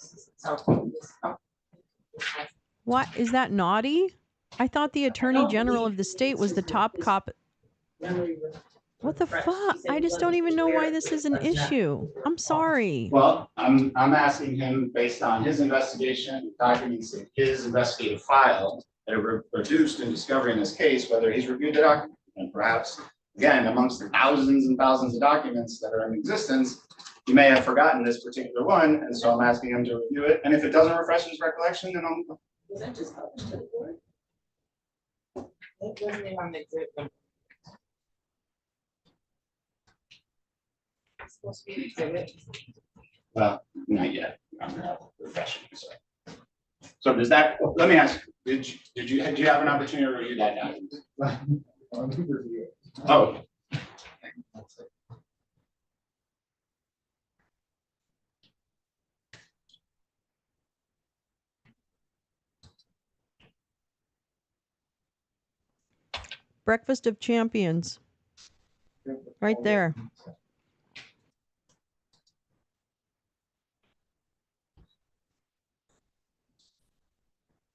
What is that naughty? I thought the Attorney General of the state was the top cop. What the fuck? I just don't even know why this is an issue. I'm sorry. Well, I'm asking him based on his investigation, documents in his investigative file that are produced in discovery in this case, whether he's reviewed the document. And perhaps, again, amongst the thousands and thousands of documents that are in existence, you may have forgotten this particular one, and so I'm asking him to review it. And if it doesn't refresh his recollection, then I'll. Was that just published to the board? That wasn't even on the exhibit. It's supposed to be an exhibit. Well, not yet. I'm gonna refresh it. So does that, let me ask, did you have an opportunity to review that document? Oh. Breakfast of Champions. Right there.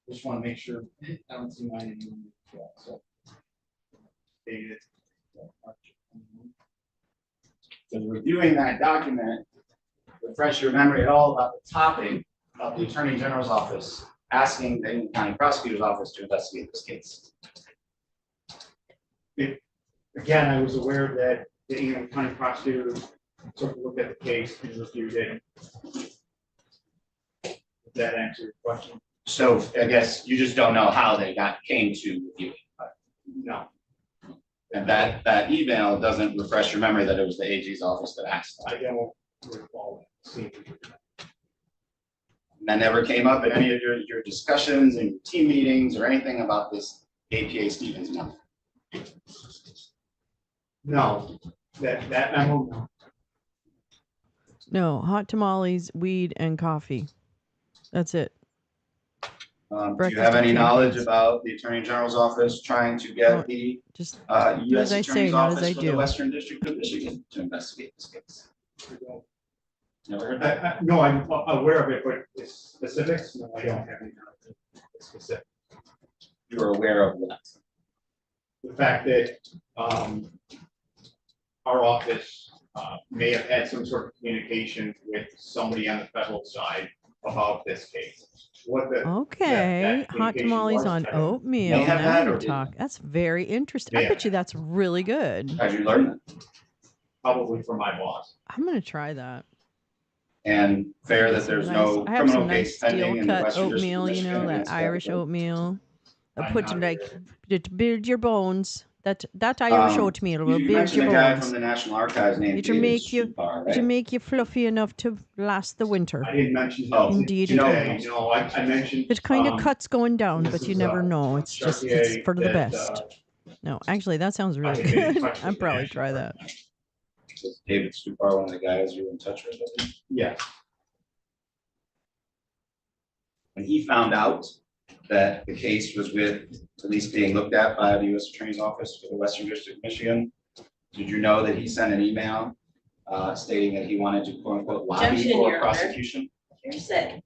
Just want to make sure, I don't see mine anymore. So. Dated. So reviewing that document, refresh your memory at all about the topic of the Attorney General's office asking the Ingham County Prosecutor's office to investigate this case. Again, I was aware that the Ingham County prosecutor took a look at the case and reviewed it. Does that answer your question? So I guess you just don't know how they came to review it. No. And that email doesn't refresh your memory that it was the AG's office that asked. I don't recall seeing. And that never came up in any of your discussions and team meetings or anything about this APA Stevens memo. No, that memo, no. No, hot tamales, weed, and coffee. That's it. Do you Breakfast have and any knowledge pancakes. about the Attorney General's office trying to get the Just U.S. as I say, Attorney's not as Office I for the do. Western District of Michigan to investigate this case? Never heard that? No, I'm aware of it, but it's specifics, no, I don't have any knowledge of specific. You are aware of what? The fact that, our office, may have had some sort of communication with somebody on the federal side about this case. What the. Okay, hot communication tamales was, on I don't- oatmeal. May have Now had or you're did talking. That's very interesting. I May bet you have. that's really good. How'd you learn that? Probably from my boss. I'm gonna try that. And fair that Some there's nice- no I have criminal some nice case pending steel in the cut Western District of oatmeal, you Michigan know, that against Irish Capital. oatmeal. That I'm put you not like aware. to build your bones. That Irish oatmeal will You build mentioned your a guy bones. from the National Archives named It'll David make you- Stupar, To right? make you fluffy enough to last the winter. I didn't mention. Oh, that indeed it today. will. No, I mentioned. It kind of cuts going down, this but you is, never know. It's just it's Chartier for the that, best. No, actually, that sounds really I think they good. touched I'd the probably national try that. Was David Stupar one of the guys you were in touch with? Yeah, When he found out that the case was with, at least being looked at by the U.S. Attorney's Office for the Western District of Michigan, did you know that he sent an email stating that he wanted to quote unquote lobby Objection, for Your Honor. prosecution? Hearsay.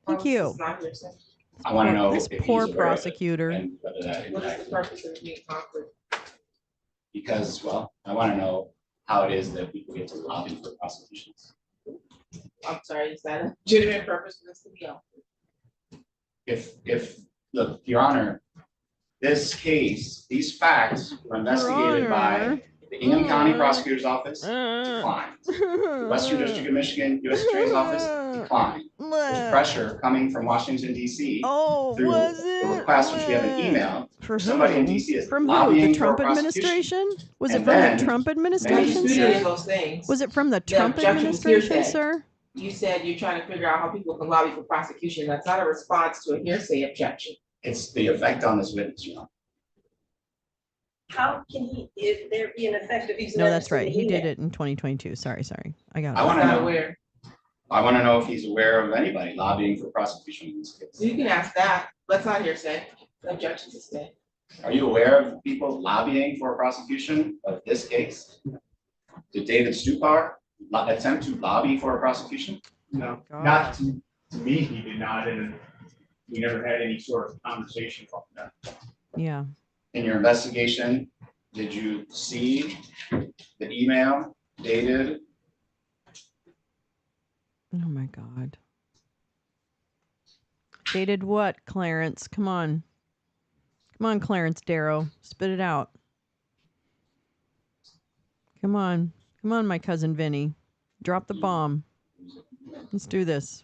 Thank you. I want to know This if he's poor aware of it prosecutor. and whether that What is the impacted him. purpose of being awkward? Because, well, I want to know how it is that people get to lobby for prosecutions. I'm sorry, is that a legitimate purpose for this to be awkward? If, look, Your Honor, this case, these facts were investigated by Honor. the Ingham County Prosecutor's Office, declined. The Western District of Michigan, U.S. Attorney's Office, declined. There's pressure coming from Washington DC Oh, through was the it? request, which we have an email. For Somebody in who? DC is From who? lobbying The for Trump prosecution. administration? Was it And from then the Trump I administration, disputed any of sir? those things. Was it from the The Trump objection was administration, hearsay. sir? You said you're trying to figure out how people can lobby for prosecution. That's not a response to a hearsay objection. It's the effect on this witness, you know. How can he, if there be an effect if he's No, never that's right. seen He the did email? it in 2022. Sorry. I got I it. want to Not know. aware. I want to know if he's aware of anybody lobbying for prosecution in this case. So you can ask that. That's not hearsay. The objection is stay. Are you aware of people lobbying for a prosecution of this case? Did David Stupar attempt to lobby for a prosecution? no, God. not to me, he did not, and we never had any sort of conversation from that. Yeah. In your investigation, did you see the email dated? Oh my God. Dated what, Clarence? Come on. Come on, Clarence Darrow. Spit it out. Come on. Come on, my cousin Vinny. Drop the bomb. Let's do this.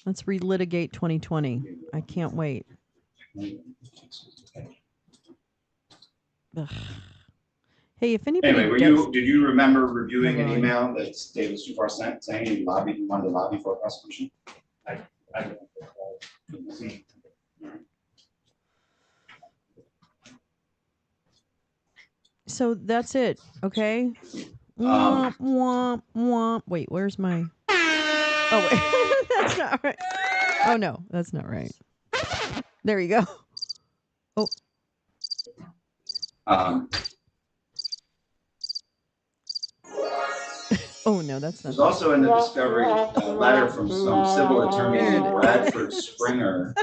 Let's relitigate 2020. I can't wait. Ugh. Hey, if anybody Anyway, does, did you remember reviewing Never an mind. email that David Stupar sent saying he wanted to lobby for a prosecution? I don't recall seeing. so that's it, okay? Womp, womp, womp. Wait, where's my... Oh, wait. That's not right. Oh, no, that's not right. There you go. Oh, no, that's not There's also in the discovery a letter from some civil attorney named Bradford Springer.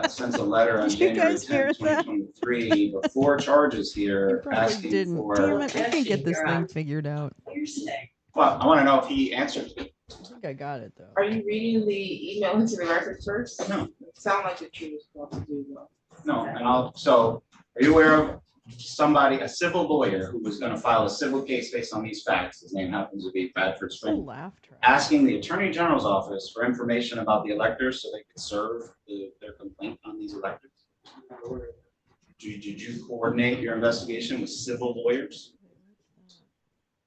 Sent a letter on Did you January guys hear 10th, that? 2023, before charges You here probably asking didn't. for. Damn it, I can't get this thing figured out. Hearsay. Well, I want to know if he answered. I think I got it, though. Are you reading the email into the record first? No. Sound like what you were supposed to do though. No, and so are you aware of somebody, a civil lawyer who was going to file a civil case based on these facts? His name happens to be Bradford It's a Springer. laugh track. Asking the Attorney General's office for information about the electors so they could serve their complaint on these electors. Did you coordinate your investigation with civil lawyers?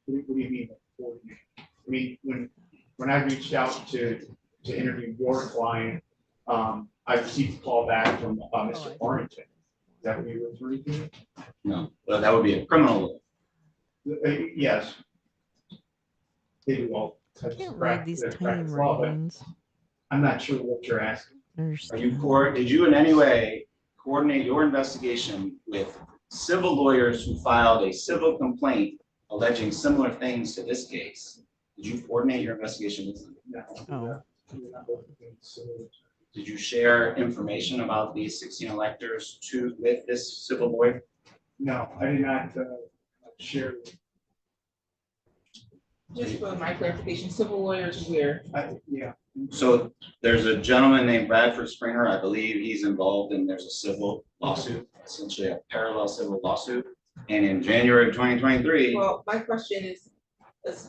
What do you mean? I mean, when I reached out to interview your client, I received a call back from Mr. Orrington. Is that what you were referring to? No, but that would be a criminal. Yes. They do all I types can't of read these practice, tiny law, but writings. I'm not sure what you're asking. Did you in any way coordinate your investigation with civil lawyers who filed a civil complaint alleging similar things to this case? Did you coordinate your investigation with them? No. Oh. Did you share information about these 16 electors with this civil lawyer? No, I did not share. Just for my clarification, civil lawyers where? Yeah. So there's a gentleman named Bradford Springer. I believe he's involved and there's a civil lawsuit, essentially a parallel civil lawsuit. And in January of 2023. Well, my question is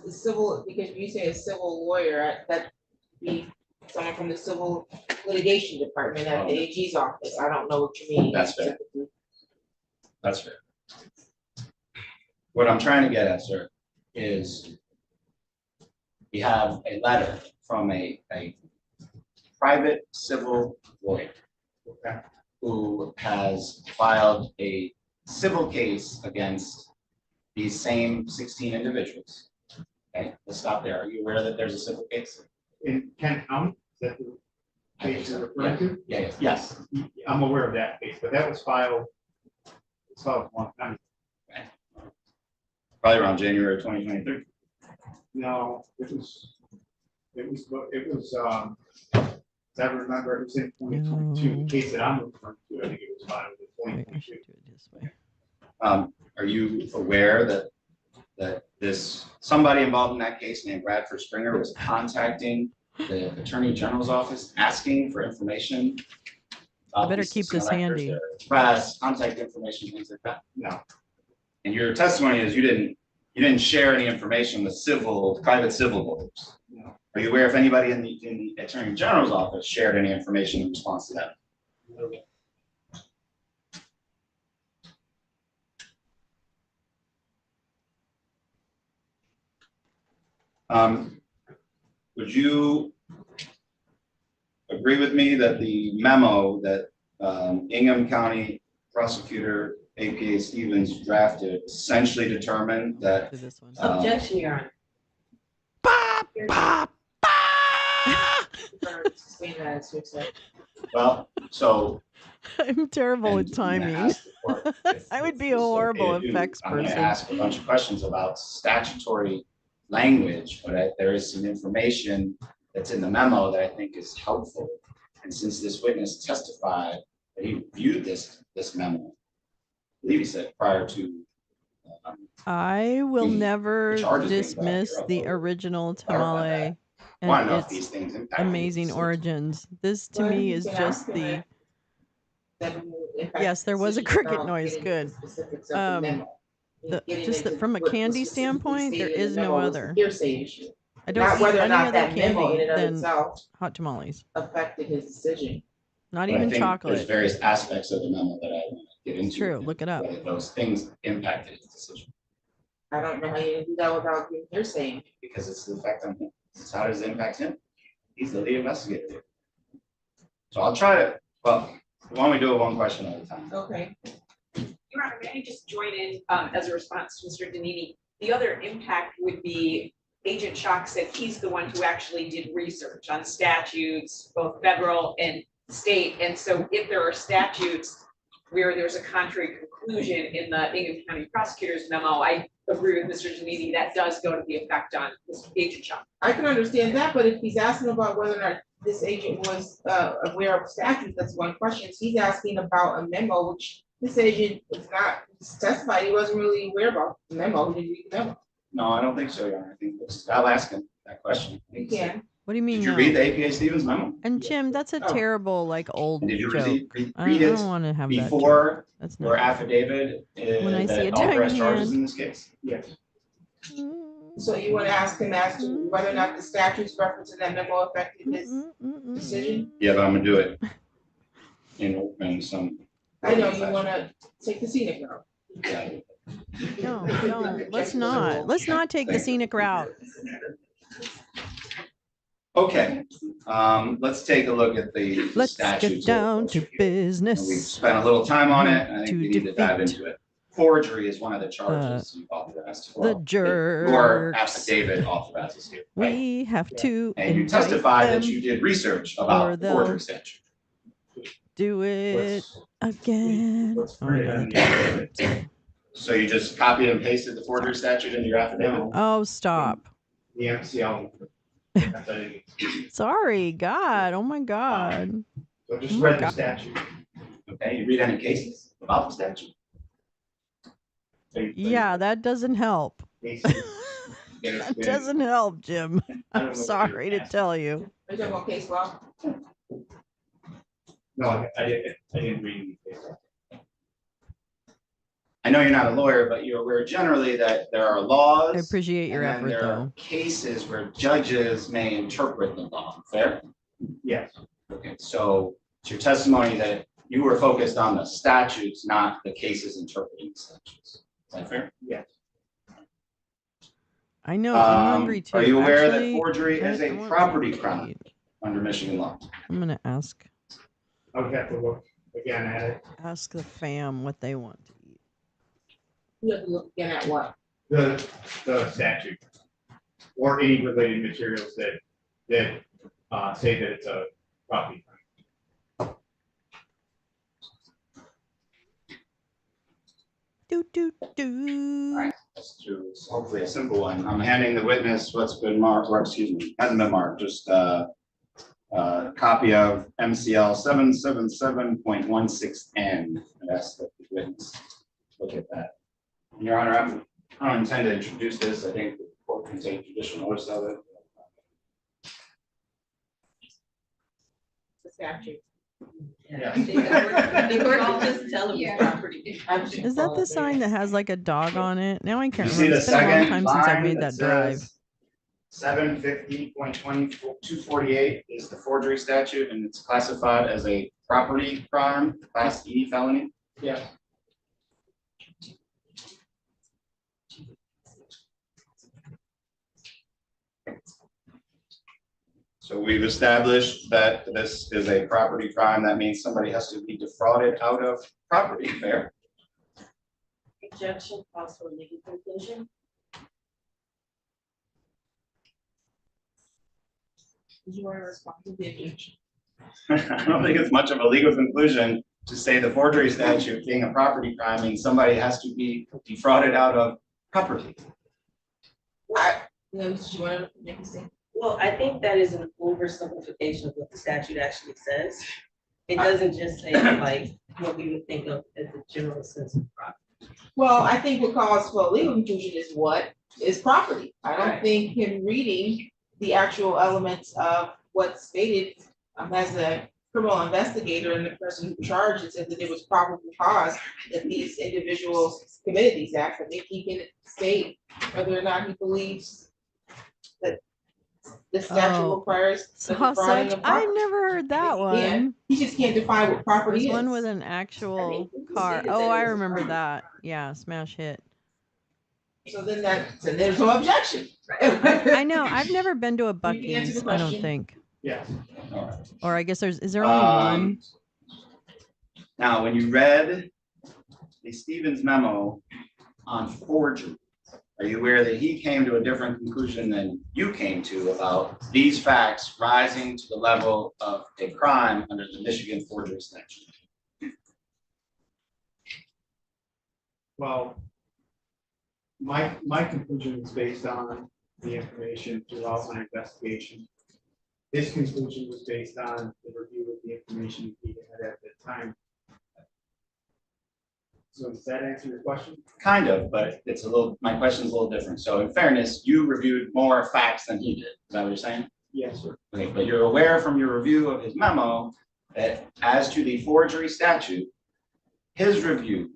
civil, because you say a civil lawyer, that be someone from the civil litigation department at the AG's office. I don't know what you mean. That's fair. That's fair. What I'm trying to get at, sir, is we have a letter from a private civil lawyer who has filed a civil case against these same 16 individuals. Okay, let's stop there. Are you aware that there's a civil case? In Kent County, is that the case you're referring to? Yeah, yes. I'm aware of that case, but that was filed. It's filed one time. Probably around January 2023. No, it was, as I remember, it was in 2022. The case that I'm referring to, I think it was filed in 2022. Are you aware that somebody involved in that case named Bradford Springer was contacting the Attorney General's office asking for information? I better keep this handy. Press, contact information, things like that. No. And your testimony is you didn't share any information with private civil lawyers. No. Are you aware if anybody in the Attorney General's office shared any information in response to that? No. Would you agree with me that the memo that Ingham County Prosecutor APA Stevens drafted essentially determined that Objection, Your Honor. well, so I'm terrible with timing. I would be a horrible effects I'm going to person. ask a bunch of questions about statutory language, but there is some information that's in the memo that I think is helpful. And since this witness testified that he viewed this memo, I believe he said prior to. I will never charges being dismiss brought the here, original clarify tamale want to know and if these its things impact amazing these origins. This to me is just the, yes, there was a cricket noise, good. From a candy standpoint, there is no other. I don't Not eat whether or any not other that memo in candy and of than itself hot tamales. affected his decision. Not But I even think There's chocolate. various aspects of the memo that I want to get into. True, look it up. Whether those things impacted his decision, I don't know how you do that without being hearsay. because it's the effect on him. It's how does it impact him? He's the lead investigator here. So I'll try to, well, why don't we do it one question at a time? Okay. Your Honor, may I just join in as a response to Mr. Danini? The other impact would be Agent Schock said he's the one who actually did research on statutes, both federal and state. And so if there are statutes where there's a contrary conclusion in the Ingham County Prosecutor's memo, I agree with Mr. Danini, that does go to the effect on Agent Schock. I can understand that, but if he's asking about whether or not this agent was aware of statutes, that's one question. He's asking about a memo, which this agent is not testified. He wasn't really aware about the memo. He didn't read the memo. No, I don't think so, Your Honor. I think I'll ask him that question. You can. What do you mean? Did you no? read the APA Stevens memo? And Jim, that's a Oh. terrible, like, old And did you joke. read I it don't want to have that joke. before That's your not. affidavit When I see that a authorized tiny charges hand. in this case? Yes. So you want to ask him as to whether or not the statutes referenced in that memo affected his decision? Yeah, but I'm gonna do it in some I know you wanna take the scenic route. No, don't. Let's not. Let's not take the scenic route. Okay, let's take a look at the Let's get statutes. down to And we've business. spent a little time on it, and I think To we need to dive defeat, into it. Forgery is one of the charges you authorized. the Your jerks. affidavit authorizes you, right? We have to And you invite testified that them, you did research or about the they'll forgery statute. do it again. Let's Oh, put it yeah, on they the did it. So you just copied and pasted the forgery statute into your affidavit? Oh, stop. The MCL. That's what it is. Sorry, God. Oh my God. So just Oh my read the God. statute. Okay, you read any cases about the statute? Yeah, that doesn't help. Cases. That doesn't help, Jim. I'm sorry to tell you. Are you talking about case law? No, I didn't read any case law. I know you're not a lawyer, but you're aware generally that there are laws. I appreciate your and then effort, there are though. cases where judges may interpret the law, fair? Yes, Okay, so it's your testimony that you were focused on the statutes, not the cases interpreting the statutes. Is that fair? yes. I know. I'm hungry too. Are you aware Actually, that forgery is I a want property something to crime eat. under Michigan law? I'm gonna ask I would have to look again at it. the fam what they want to eat. You have to look again at what? The statute. Or any related materials that say that it's a property crime. Do do do. All right, let's do hopefully a simple one. I'm handing the witness what's been marked, or excuse me, hasn't been marked, just copy of MCL 777.16N. I ask that the witness look at that. Your Honor, I don't intend to introduce this. I think the court can take judicial notice of it. The statute. Yeah. The court can just tell them it's property. Is that the sign that has like a dog on it? Now I You can't see remember. the It's been a long second time since I've line made that that drive. says 750.248 is the forgery statute, and it's classified as a property crime, class E felony. Yeah. So we've established that this is a property crime. That means somebody has to be defrauded out of property, fair? Objection, calls for legal conclusion. You want to respond to the objection? I don't think it's much of a legal conclusion to say the forgery statute being a property crime means somebody has to be defrauded out of property. Yeah, you want to make a statement? Well, I think that is an oversimplification of what the statute actually says. It doesn't just say like what we would think of as the general sense of property. Well, I think what calls for a legal conclusion is what is property. I don't Right. think him reading the actual elements of what's stated as a criminal investigator and the person who charged it said that it was probable cause that these individuals committed these acts. I think he can state whether or not he believes that the statute Oh, requires the defrauding Sausage. of I've property. never heard that Yeah, one. he just can't define what property There's is. one with an actual car. stated Oh, that I it was remember property. that. Yeah, smash hit. So then there's no objection. I know. I've never been to a You can answer Buc-ee's, the I don't question. think. Yes. All right. Or I guess is there only one? Now, when you read the Stevens memo on forgery, are you aware that he came to a different conclusion than you came to about these facts rising to the level of a crime under the Michigan forgery statute? Well, my conclusion is based on the information throughout my investigation. His conclusion was based on the review of the information he had at the time. So does that answer your question? Kind of, but it's a little, my question's a little different. So in fairness, you reviewed more facts than he did. Is that what you're saying? Yes, sir. Okay, but you're aware from your review of his memo that as to the forgery statute, his review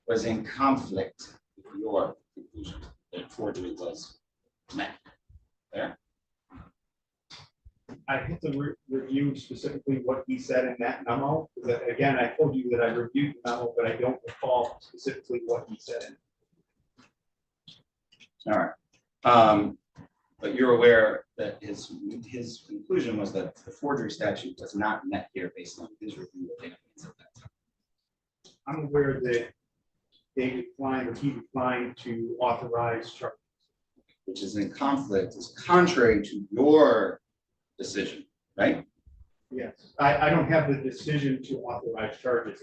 was in conflict with your conclusion that forgery was met. There? I have to review specifically what he said in that memo. Because again, I told you that I reviewed the memo, but I don't recall specifically what he said in it. All right. But you're aware that his conclusion was that the forgery statute was not met here based on his review of the evidence at that time. I'm aware that they declined or he declined to authorize charges. Which is in conflict, is contrary to your decision, right? Yes, I don't have the decision to authorize charges.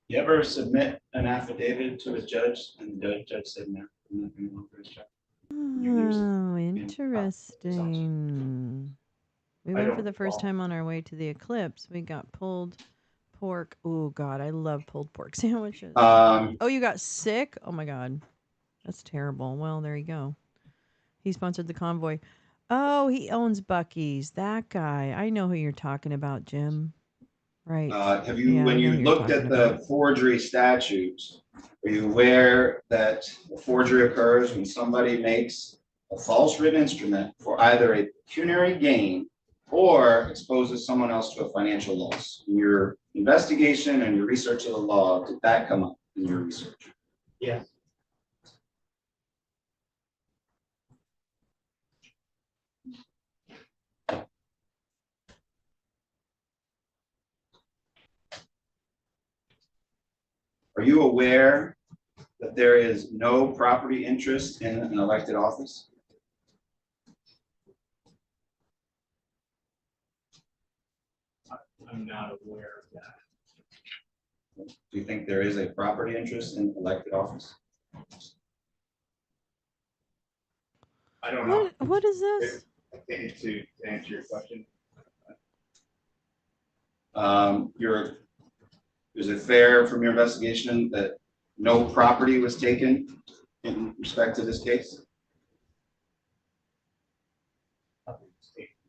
You ever submit an affidavit to a judge and the judge said no? I'm not going to authorize charges? Oh, interesting. We I went for don't the first recall. time on our way to the eclipse. We got pulled pork. Oh God, I love pulled pork sandwiches. Oh, you got sick? Oh my God. That's terrible. Well, there you go. He sponsored the convoy. Oh, he owns Buc-ee's. That guy. I know who you're talking about, Jim. Right. Have you, Yeah, I when know you who you're looked at talking the about. forgery statutes, are you aware that a forgery occurs when somebody makes a false written instrument for either a pecuniary gain or exposes someone else to a financial loss? In your investigation and your research of the law, did that come up in your research? Yes. Are you aware that there is no property interest in an elected office? I'm not aware of that. Do you think there is a property interest in elected office? I don't know. What is this? I think to answer your question. Is it fair from your investigation that no property was taken in respect to this case?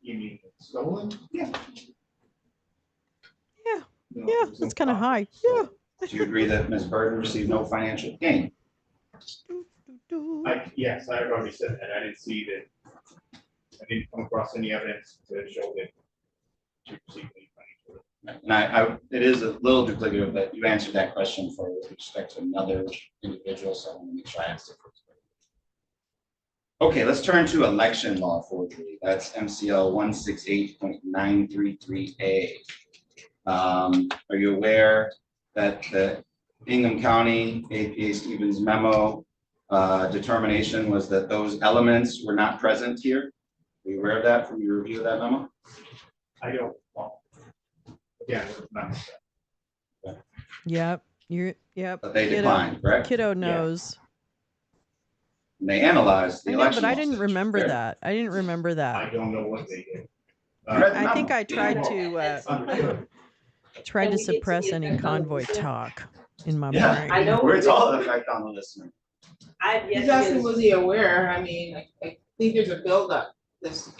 You mean stolen? Yeah. Yeah. No, Yeah, there's no that's kind of property. high. Yeah. Do you agree that Ms. Burton received no financial gain? Yes, I've already said that. I didn't see that. I didn't come across any evidence to show that she received any financial. And it is a little duplicative, but you answered that question for with respect to another individual, so I want to make sure I asked it first. Okay, let's turn to election law forgery. That's MCL 168.933A. Are you aware that the Ingham County APA Stevens memo determination was that those elements were not present here? Are you aware of that from your review of that memo? I don't. Well, again, it's not. Yep. Yep. But they declined, correct? Kiddo knows. And they analyzed the I know, election. but I law didn't statute, remember correct? that. I didn't remember I that. don't know what they did. I think I tried to Understood. try to suppress any convoy talk in my Yeah. brain. I know. Where it's all effect on the listener. I've yet He's to asking, get- was he aware? I mean, I think there's a buildup. This,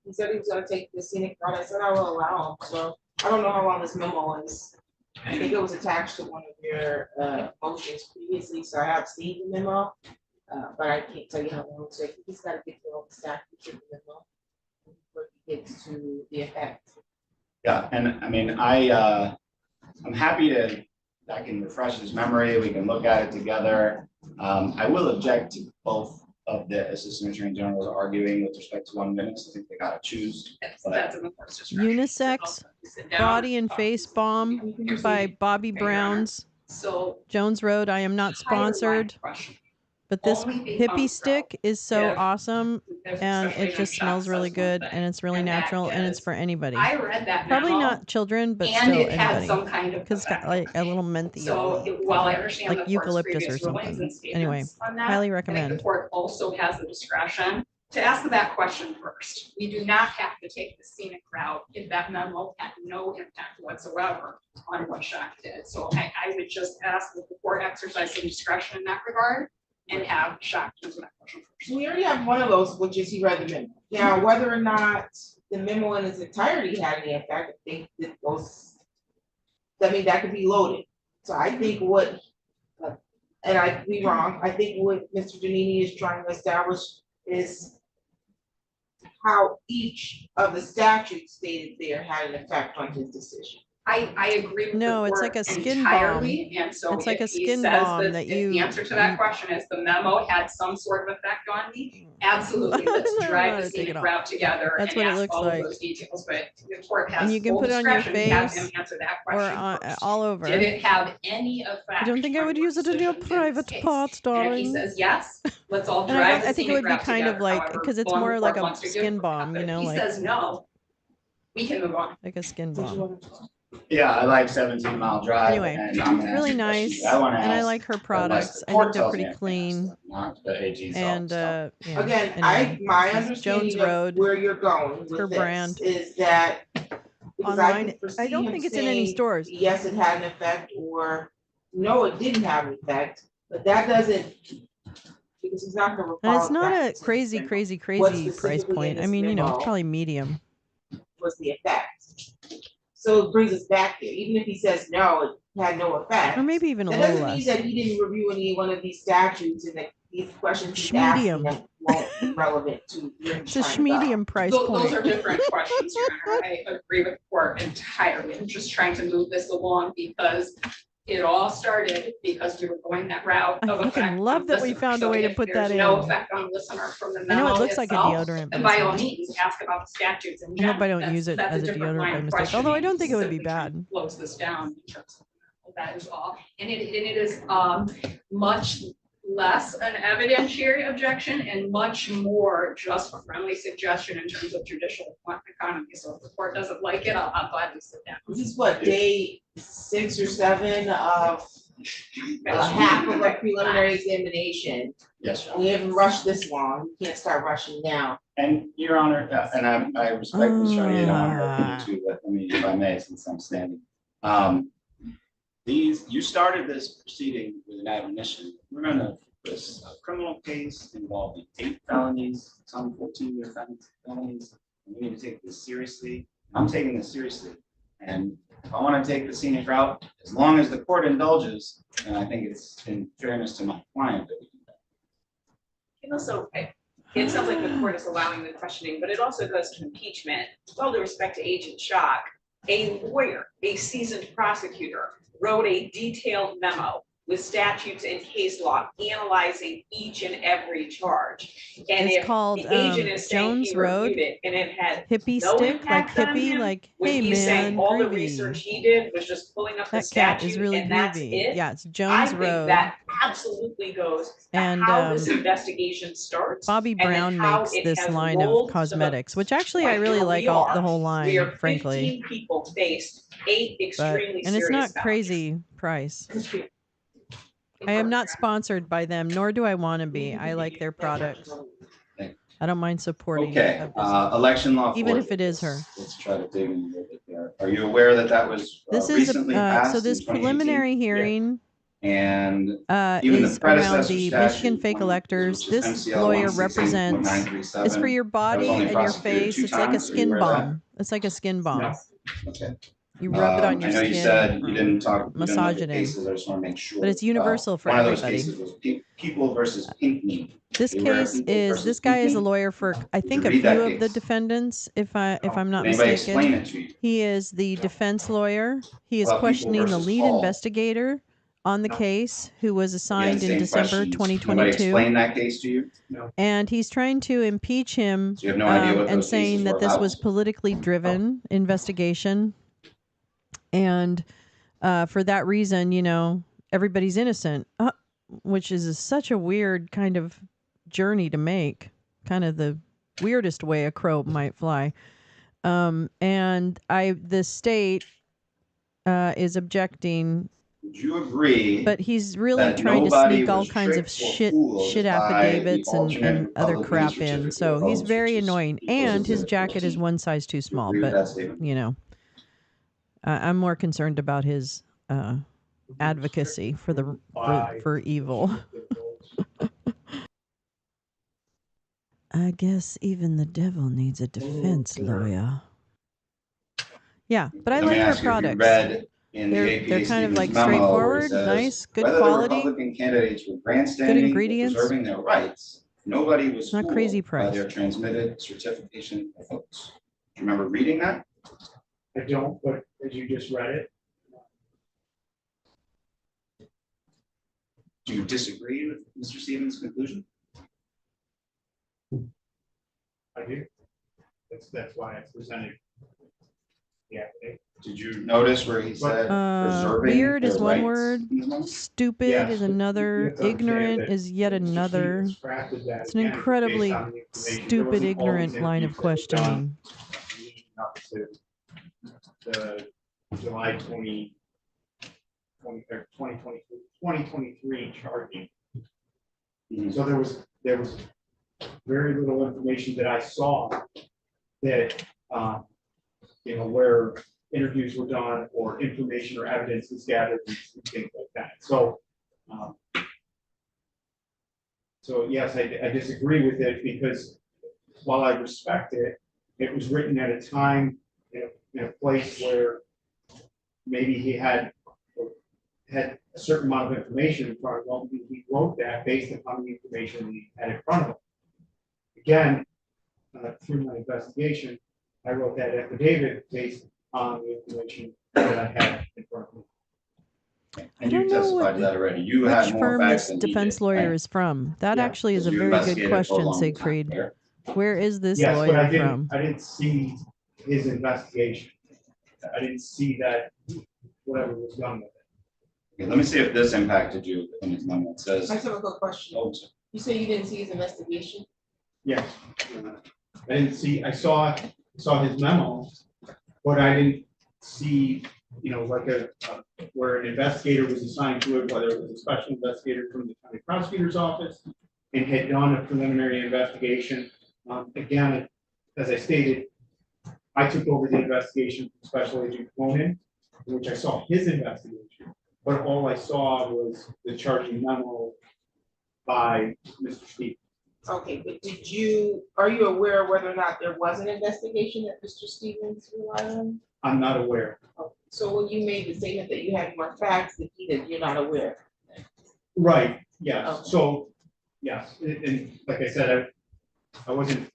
he said he was gonna take the scenic route. I said I will allow him, so I don't know how long this memo is. I think it was attached to one of your motions previously, so I have seen the memo. But I can't tell you how long it's taking. He's gotta get to all the statutes in the memo before he gets to the effect. Yeah, and I mean, I'm happy to, I can refresh his memory, we can look at it together. I will object to both of the assistant attorney generals arguing with respect to 1 minute. I think they gotta choose. That's in the court's discretion. Unisex Sit down, body and talk. face bomb by Bobby Okay, Your Honor. Brown's So. Jones Road. I am not sponsored, but this hippie stick is so awesome and it just smells really good and it's really natural and it's for anybody. I read that Probably memo, not children, but and still it had anybody. some kind of Because it's got effect. like a little menthy, So while I understand like the court's eucalyptus or previous rulings something. and statements Anyway, on that, highly I think recommend. the court also has the discretion to ask that question first. We do not have to take the scenic route if that memo had no impact whatsoever on what Shock did. So I would just ask that the court exercise some discretion in that regard and have Shock answer that question first. We already have one of those, which is he read the memo. Now, whether or not the memo in its entirety had any effect, I think that those, I mean, that could be loaded. So I think what, and I could be wrong, I think what Mr. Giannini is trying to establish is how each of the statutes stated there had an effect on his decision. I agree with the No, it's court like a skin entirely, and so It's like if a he skin says balm that if you- the answer to that you- question is the memo had some sort of effect on me, absolutely, I let's don't know drag how the to take scenic it off. route together That's and what it ask looks all like. of those details, but the court And has you can full put it on your discretion to have face him answer that or question first. all over. Did it have any effect? I don't think I on would your use it in your decision in private this case? parts, And if darling. he says yes, let's all And drag the I think it scenic would be route kind of together, like, however because it's long the more like court a wants to give skin for that. balm, But you know, if he like says no, we can move on. a skin balm. Yeah, I like 17-mile drive. Anyway, and I'm gonna really ask questions nice, I wanna and I ask, like her but unless products. the I court think they're tells me pretty I can ask clean. them, not the AG's And office. yeah, Again, anyway, my this is understanding Jones of Road. where you're going Her with brand. this is that. because Online, could foresee I don't him think it's in any saying, stores. Yes, it had an effect, or no, it didn't have an effect, but that doesn't. Because he's not gonna. And it's recall not back a to crazy, what crazy price specifically in point. I this mean, you know, memo it's probably medium. Was the effect. So it brings us back there, even if he says no, it had no effect. Or maybe even a That little doesn't mean less. that he didn't review any one of these statutes and that these questions he's Schmedium. asking them won't be relevant to. It's a schmedium price Those point. are different questions, Your Honor. I agree with the court entirely. I'm just trying to move this along because it all started because we were going that route I of fucking effect love on that we listener. found a So way to if put there's that no in. effect on listener from the I know memo it looks like a itself, deodorant, but then it's by all not. means, ask about the statutes in I general. hope I don't That's- use it that's as a different deodorant line by of mistake, although I questioning. don't think it would be Simply trying to bad. Close this down in terms of that is all. And it is much less an evidentiary objection and much more just a friendly suggestion in terms of judicial economy. So if the court doesn't like it, I'll gladly sit down. This is what, day 6 or 7 of half of a preliminary examination. Yes, Your Honor. We haven't rushed this long, we can't start rushing now. And Your Honor, and I respect Ms. Chartier, I don't want her to, but I mean, if I may, since I'm standing. You started this proceeding with an admonition. We're gonna, this criminal case involving 8 felonies, some 14-year felonies. We need to take this seriously. I'm taking this seriously. And if I want to take the scenic route, as long as the court indulges, and I think it's in fairness to my client that we do that. And also, it sounds like the court is allowing the questioning, but it also goes to impeachment. With all due respect to Agent Schock, a lawyer, a seasoned prosecutor, wrote a detailed memo with statutes and case law analyzing each and every charge. And It's if called the agent is saying Jones he Road. reviewed it and it had Hippie no stick, like impact on hippie, him, like, when hey he's saying man, all the groovy. research he did was just pulling up the That cat statute is really and that's groovy. it. Yeah, it's I Jones think Road. that absolutely goes to And how this investigation starts. Bobby and then Brown how makes it this has line rolled of to the cosmetics, which actually I point really where like we all are. the whole We line, are frankly. 15 people faced 8 extremely And it's serious not felonies. crazy price. I am not sponsored by them, nor do I want to be. I like their products. I don't mind supporting. Okay, a business. election law. Even 40. if it is her. Let's try to dig in a little bit there. Are you aware that that was This is recently passed so in this 2018? preliminary hearing And even the is around predecessor the statute, Michigan fake electors. which is This MCL lawyer 116.937, represents, it's for your body only and your prosecuted face. 2 It's like a times. Are you skin aware of that? balm. It's like a skin balm. Okay. You rub it on your I know skin. you said you didn't talk, you didn't massage look at it in. cases, I just want to make sure. But it's universal for one everybody. One of those cases was People versus Pinkney. This Are you aware of case People is, versus this guy is a Pinkney? lawyer for, I think, a read that few of the case? defendants, if I'm not Can anybody explain mistaken. it to you? He is the defense lawyer. He is About People questioning the versus lead Paul. investigator on the case, who was assigned in Again, same December questions. Nobody 2022. explain that case to you? And he's trying to impeach him So you have no idea what and those saying cases that were this about? was politically driven investigation. And for that reason, you know, everybody's innocent, which is such a weird kind of journey to make, kind of the weirdest way a crow might fly. And the state is objecting. Would you agree? But he's really that trying to nobody sneak all was kinds of tricked or fooled shit by affidavits the alternate and other Republican crap in. certificate So of he's votes, very which is annoying. equals And his Exhibit jacket is 14. one size too small. agree with But that statement? you know, I'm more concerned about his advocacy for the for evil. I guess even the devil needs a defense lawyer. Yeah, but I Let me like her ask you, if you products. read in the They're APA kind of Stevens like memo where it straightforward, says, nice, good whether quality. the Republican candidates were good grandstanding or ingredients. preserving their rights, Nobody was Not crazy fooled by price. their transmitted certification of votes. Do you remember reading that? I don't, but as you just read it, Do you disagree with Mr. Stevens' conclusion? I do. That's why it's presented. Yeah. Did you notice where he said preserving Weird is their one rights word. in the moment? Stupid Yes, is but you another. have to understand Ignorant that is yet Mr. another. Stevens crafted that It's an again, incredibly based on the information. There stupid, wasn't all these ignorant line of interviews that were done questioning. leading up to the July 2023 charging. Mhm. So there was very little information that I saw that, where interviews were done or information or evidence was gathered and things like that. So, yes, I disagree with it because while I respect it, it was written at a time in a place where maybe he had a certain amount of information in front of him. He wrote that based upon the information he had in front of him. Again, through my investigation, I wrote that affidavit based on the information that I had in front of me. And I you don't know testified to that already. You had Which more firm facts this than he defense did, lawyer right? is from. That Yeah, actually is a You very good investigated for a question, long time, Siegfried. correct? Where is this Yes, but lawyer from? I didn't see his investigation. I didn't see that whatever was done with it. Okay, let me see if this impacted you in his memo. It says, I just have a quick question. oh, You say you didn't see his investigation? Yes. I didn't see, I saw his memo, but I didn't see, like where an investigator was assigned to it, whether it was a special investigator from the county prosecutor's office and had done a preliminary investigation. Again, as I stated, I took over the investigation from Special Agent Cronin, in which I saw his investigation, but all I saw was the charging memo by Mr. Stevens. Okay, but are you aware of whether or not there was an investigation that Mr. Stevens relied on? I'm not aware. Okay, so when you made the statement that you had more facts that you're not aware. Right, yes, Okay. so, yes, and like I said, I wasn't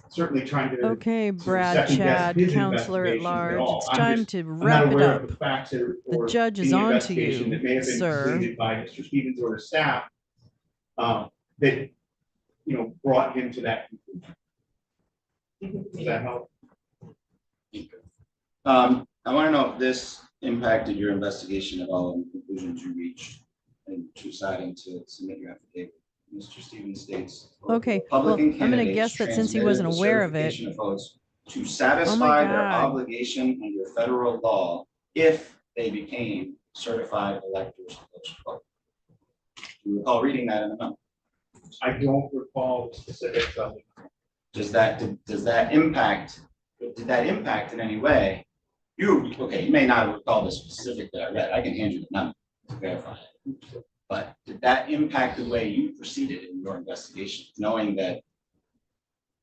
certainly trying to. Okay, Brad, second guess Chad, his counselor at investigations at large. all. It's I'm time just- to I'm not wrap it aware up. of the facts The or judge is any on to investigation you, that may have been sir. completed by Mr. Stevens or his staff that, brought him to that conclusion. Does that help? I want to know if this impacted your investigation at all and the conclusions you reached in deciding to submit your affidavit. Mr. Stevens states. Okay, well, Republican I'm gonna candidates guess that since he transmitted wasn't the aware of it. certification of votes to satisfy their God. obligation under federal law if they became certified electors. Do you recall reading that in the memo? I don't recall the specifics of it. Does that impact, did that impact in any way? You may not recall the specific that I read. I can hand you the memo to verify it. But did that impact the way you proceeded in your investigation, knowing that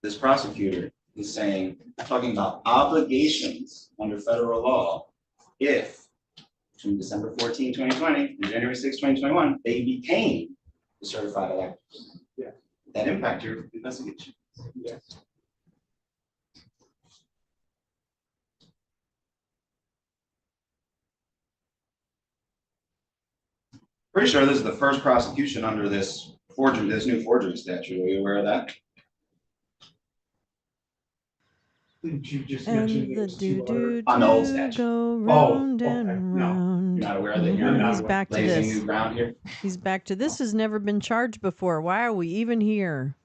this prosecutor is talking about obligations under federal law if between December 14, 2020 and January 6, 2021, they became the certified electors? Yeah. Did that impact your investigation? Yes. Pretty sure this is the first prosecution under this new forgery statute. Are you aware of that? Didn't you just And mention the there's do two other? do On the old do statute. go round okay, and no, round. You're not aware that you're Mhm, not He's back to blazing this. new ground here? He's back to this. Has never been charged before. Why are we even here?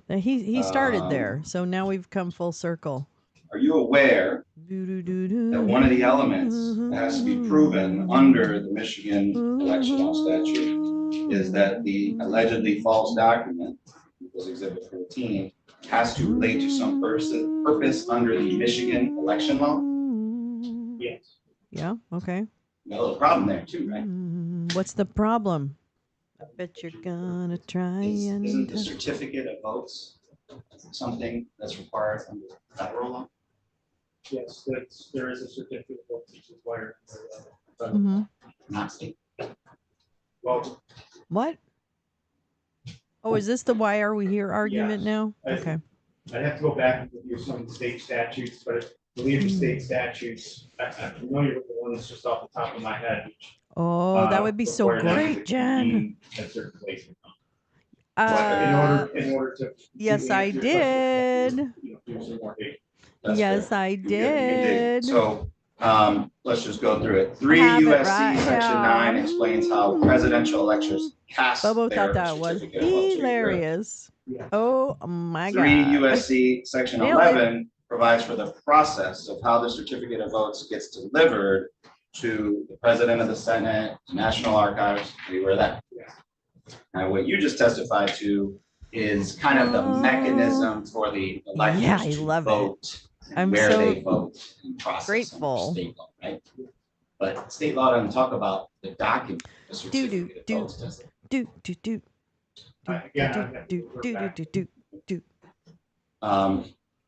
He started there, so now we've come full circle. Are you aware that one of the elements that has to be proven under the Michigan election law statute is that the allegedly false document, was Exhibit 14, has to relate to some purpose under the Michigan election law? Yes. Yeah, okay. Got a little problem there too, right? What's the problem? I bet you're gonna try and. Isn't the certificate of votes something that's required under federal law? Yes, there is a certificate of vote that's required. Mhm. Not state. Well, What? Oh, is this the why are we here argument Yes. now? I- Okay. I'd have to go back and review some of the state statutes, but I believe the state statutes, I'm familiar with the one that's just off the top of my head. which, Oh, that would be so require them to great, Jen. convene at certain places. In order to. Yes, to I answer your question, did. you know, do some more data. That's Yes, fair. I You can did. So, let's just go through it. 3 have it USC right section 9 here. explains how presidential electors cast Bobo their thought that was certificate of vote. hilarious. Yeah. Oh my 3 god. USC section Nailed it. 11 provides for the process of how the certificate of votes gets delivered to the president of the Senate, the National Archives. Are you aware of that? Yeah. Now, what you just testified to is kind of the mechanism for the electors Yeah, I to love it. vote, and I'm where so they vote and process under grateful. state law, right? But state law doesn't talk about the document, the Do, certificate of do, votes, does it? do do do Again, I'd have to do refer do back. do.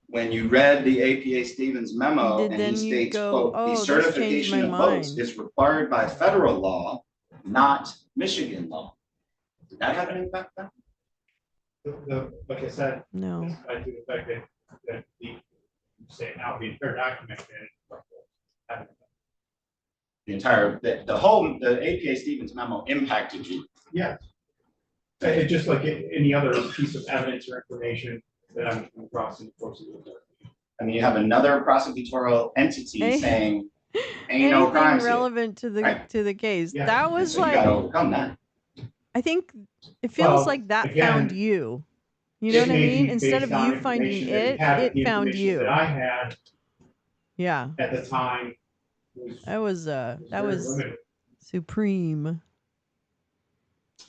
When you read the APA Stevens memo, and he Then you states, go, quote, "Oh, the this changed certification my of votes mind." is required by federal law, not Michigan law. Did that have an impact then? Like I said, No. I do the fact that the, say now the entire document. The APA Stevens memo impacted you. Yeah. It's just like any other piece of evidence or information that I'm across in the course of the. I mean, you have another prosecutorial entity Hey. saying, ain't no Anything crimes here. relevant to the Right. to the case. Yeah. That And was so you gotta like, overcome that. I think it feels Well, like that again, found you. You know It what I may mean? be Instead of based on you finding information that it, we had, it the found information you. That I had Yeah. at the time was That very was limited. supreme.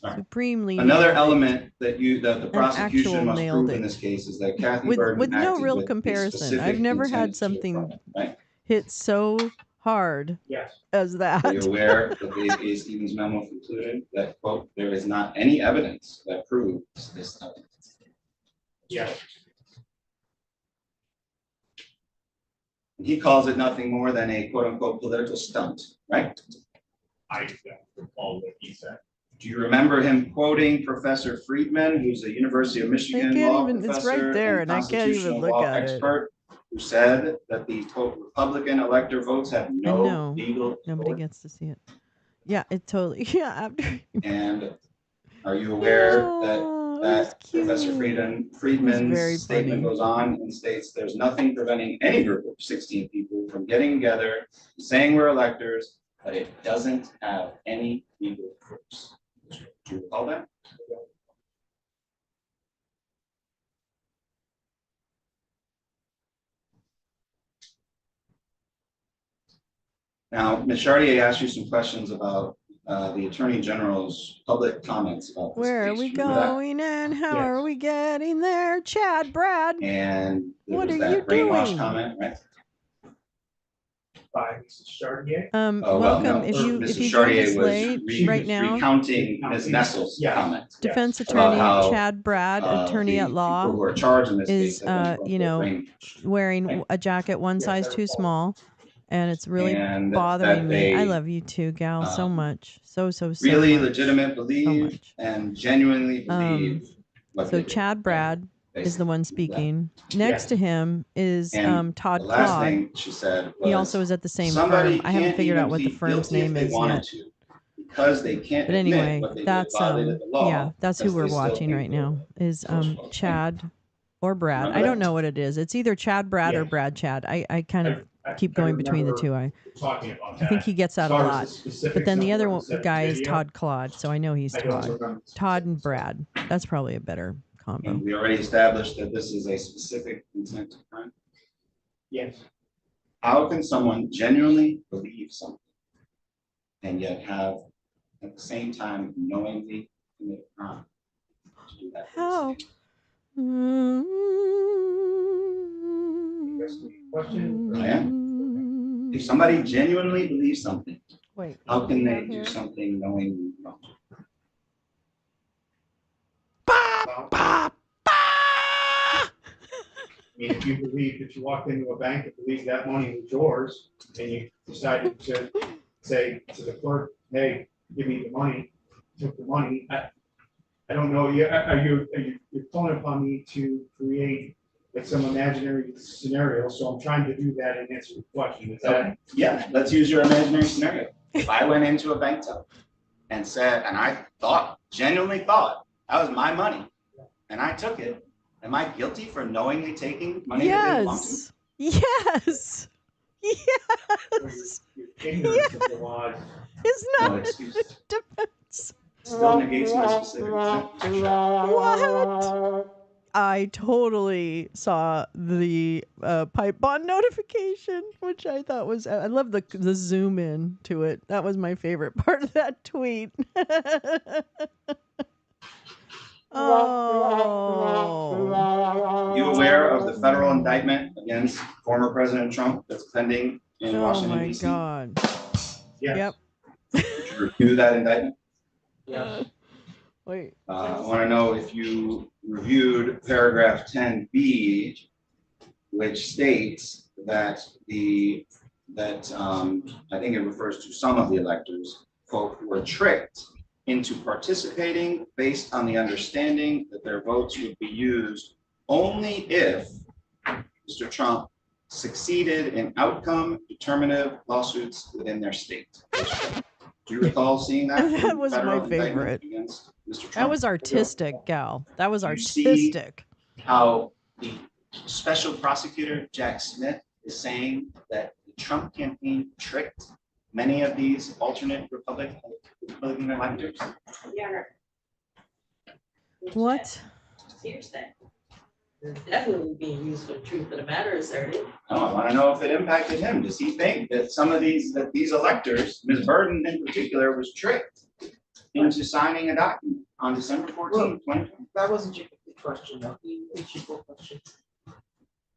All right. Supremely Another nailed it. element that the prosecution actual must nailed prove in it. this case is that Kathy With Burton no acted real with a comparison. specific I've never had intent to something defraud, right? hit so hard Yes. as that. Are you aware that the APA Stevens memo concluded that, quote, there is not any evidence that proves this evidence? Yes. He calls it nothing more than a quote unquote political stunt, right? I don't recall what he said. Do you remember him quoting Professor Friedman, who's a University of Michigan can't law even- it's right professor there, and and I can't even constitutional look law at it. expert, who said that the quote Republican elector votes have no know. legal Nobody authority? gets to see it. Yeah, it totally. Yeah. After, And are you aware that Oh, it was Professor cute. Friedman's very statement funny. goes on and states there's nothing preventing any group of 16 people from getting together, saying we're electors, but it doesn't have any legal force. Do you recall that? Now, Ms. Chartier asked you some questions about the Attorney General's public comments about this Where are case. we Remember that? going and how Yes. are we getting there? Chad, Brad. And there What was are that you brainwash doing? comment, right? By Mrs. Chartier. Oh, well, Welcome. no, If you Mrs. joined Chartier us was late right now, recounting Ms. Nessel's Yeah. comment. defense About attorney how, Chad Brad, attorney the at people law, who are charged in this is, case have been brainwashed. wearing Right. a jacket one Yes, I size too recall. small, and it's really And bothering that me. I they, love you too, gal, so much. So really much. legitimate believe much. and genuinely believe what So they did, Chad Brad is the one speaking. Next Yes. to him is And Todd the last Claude. thing she said He was, also is at the same somebody firm. I haven't can't figured out even what the plead firm's guilty if name they is wanted yet. to, because they can't But admit anyway, what they did that's violated the law. yeah, that's who because we're they still watching think right they're now is first law. Chad or Brad. Remember I don't that? know what it is. It's either Chad Brad or Yeah. Brad Chad. I kind of keep I going between the remember two. I Talking about I that. think he gets As that a far as lot. the specifics But then the of other what was said in guy the is video, Todd Claude, so I know he's I don't Todd. remember the Todd and specifics. Brad. That's probably a better combo. And we already established that this is a specific intent to crime. Yes. How can someone genuinely believe something and yet have, at the same time, knowingly commit a crime? To do that. How? That's the question. I am. If somebody genuinely believes something, Wait. how can they Here? do something knowingly wrong? I mean, if you believe that you walked into a bank and believed that money was yours, and you decided to say to the clerk, hey, give me the money, took the money, I don't know, you're calling upon me to create like some imaginary scenario, so I'm trying to do that and answer the question. Is that? Yeah, let's use your imaginary scenario. If I went into a bank teller and said, and I genuinely thought that was my money, and I took it, am I guilty for knowingly taking money that didn't belong to me? Yes. Yes. Ignorance of the laws. It's No not excuse. defense. Still negates my specific intent. What? I totally saw the pipe bomb notification, which I thought was, I love the zoom in to it. That was my favorite part of that tweet. Oh. You aware of the federal indictment against former President Trump that's pending in Oh Washington, my D.C.? God. Yes. Yep. Would you review that indictment? Wait. I want to know if you reviewed paragraph 10B, which states that I think it refers to some of the electors, quote, were tricked into participating based on the understanding that their votes would be used only if Mr. Trump succeeded in outcome determinative lawsuits within their state. Do you recall seeing that? That was my Federal indictment favorite. against Mr. Trump? That was artistic, Gal. That was You see artistic. how the special prosecutor, Jack Smith, is saying that the Trump campaign tricked many of these alternate Republican electors? Yeah. What? Hearsay. Definitely being used for the truth of the matter asserted. I want to know if it impacted him. Does he think that some of these electors, Ms. Burden in particular, was tricked into signing a document on December 14th, 2020? That wasn't your question, though. It's your question.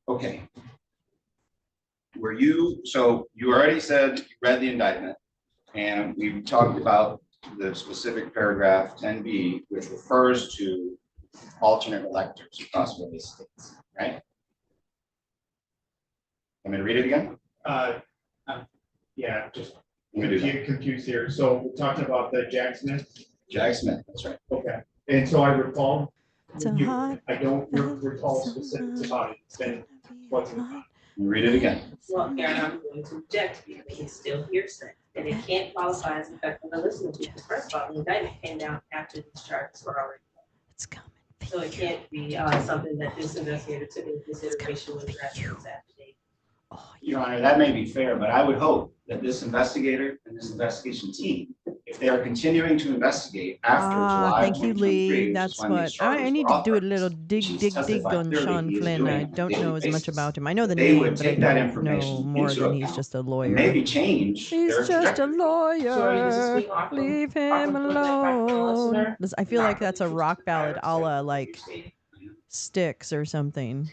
Okay. So you already said you read the indictment, and we talked about the specific paragraph 10B, which refers to alternate electors across various states, right? Want me to read it again? Yeah, just Let me do that. get confused here. So we're talking about the Jack Smith. Jack Smith, that's right. Okay, and so I recall, It's a hot I don't recall specifics about it. It's been quite some time. Let me read it again. Well, Karen, I'm going to object because it's still hearsay. And it can't qualify as effective to listen to. Because first of all, the indictment came down after these charges were already. It's coming. So it can't be something that this investigator took into consideration when drafting this affidavit. Oh, Your Honor, that may be fair, but I would hope that this investigator and this investigation team, if they are continuing to investigate after July thank you, 2023, Lee. which That's is when these what charges I need were to do a little authorized, dig she's on testified clearly Sean he is Flynn. doing I on a don't daily know as much basis. about him. I know the They name, would but I take that don't information know more into than he's account just a and lawyer. maybe change He's their just a trajectory. lawyer. Off from- Leave off him from Flint, back to alone. listener. I feel like that's a rock ballad a la like Styx or something.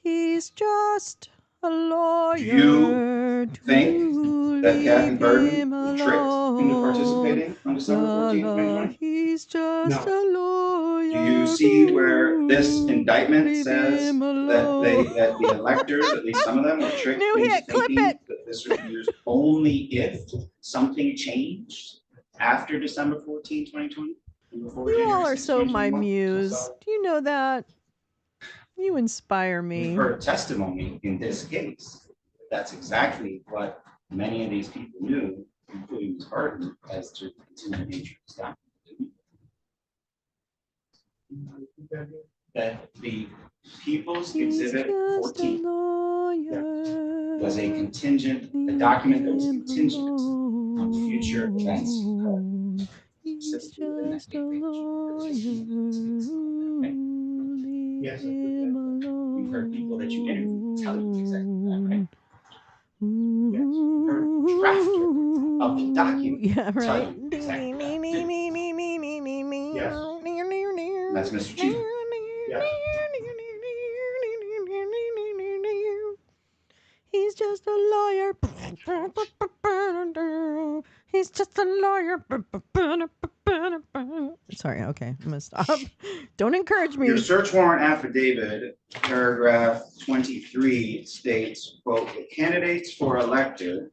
He's just a lawyer. you think that Kathy Burden him was tricked into participating on December 14th, 2020? He's just No. a lawyer. Do you see where this indictment Leave says him that the electors, at least some of them, were tricked New into hit, clip thinking it. that this would be used only if something changed after December 14, 2020? and before You all January are 6, so my 2021? muse. Do you know that? You inspire You've me. heard testimony in this case. That's exactly what many of these people knew, including Ms. Burden, as to the continuing nature of this document. That the People's He's Exhibit just a 14 lawyer. was a contingent, a document that was contingent on future events. alone. He's specifically within that just a date range. lawyer. Okay. Leave Yes, him alone. You've heard people that you interviewed tell you exactly that, right? Yes. Her drafter of the document Yeah, tell right. you exactly that, didn't you? Yes. That's Mr. Chief. Yes. He's just a lawyer. He's just a lawyer. Sorry, okay, I'm gonna stop. Don't encourage me. Your search warrant affidavit, paragraph 23 states, quote, "The candidates for elector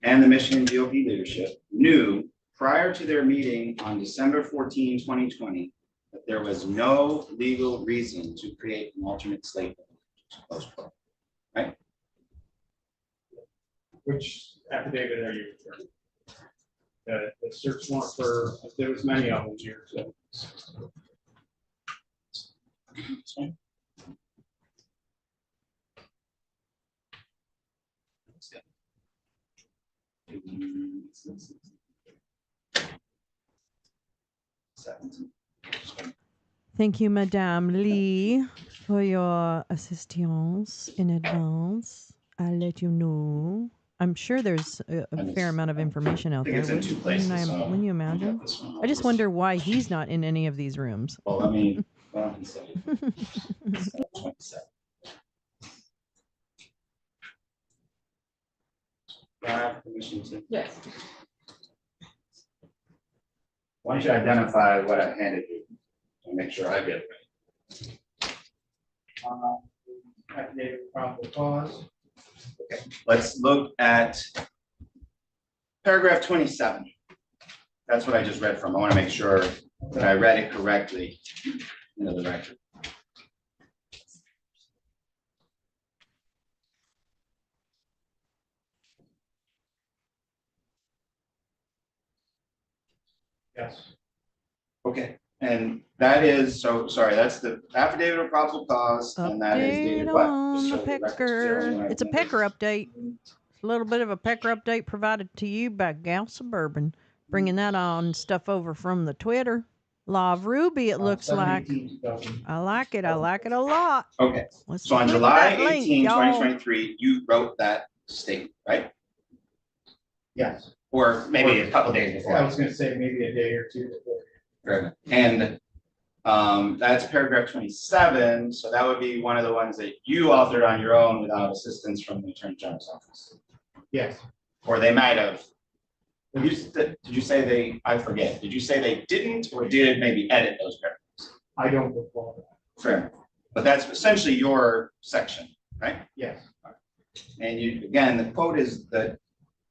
and the Michigan GOP leadership knew prior to their meeting on December 14, 2020, that there was no legal reason to create an alternate slate. Close quote. Which affidavit are you referring to? The search warrant for, there was many of them here, so. Thank you, Madame Lee, for your assistance in advance. I'll let you know. I'm sure there's a fair amount of information out I think there. it's in two places, so Wouldn't you imagine? I just wonder why he's not in any of these rooms. Well, let me. Well, he said it. 27. Do I have permission to? Yes. Why don't you identify what I handed you and make sure I get it right? Affidavit of probable cause. Okay, let's look at paragraph 27. That's what I just read from. I want to make sure that I read it correctly into the record. Yes. Okay, and that is, so, sorry, that's the affidavit of probable cause, and that is dated what? On Just the so the record's clear pecker. on what I It's a remember. pecker update. It's a little bit of a pecker update provided to you by Gal Suburban. Bringing that on stuff over from the Twitter. Law of Ruby, it looks like. 7/18/2000. I like it. I like it a lot. Okay, Let's so on look at July that link, 18, y'all. 2023, you wrote that statement, right? Yes. Or maybe a couple days before. I was gonna say maybe a day or two before. Very good. And that's paragraph 27, so that would be one of the ones that you authored on your own without assistance from the Attorney General's office. Yes. Or they might have. Did you say they, I forget, did you say they didn't or did maybe edit those paragraphs? I don't recall that. Fair enough. But that's essentially your section, right? Yes. And you, again, the quote is that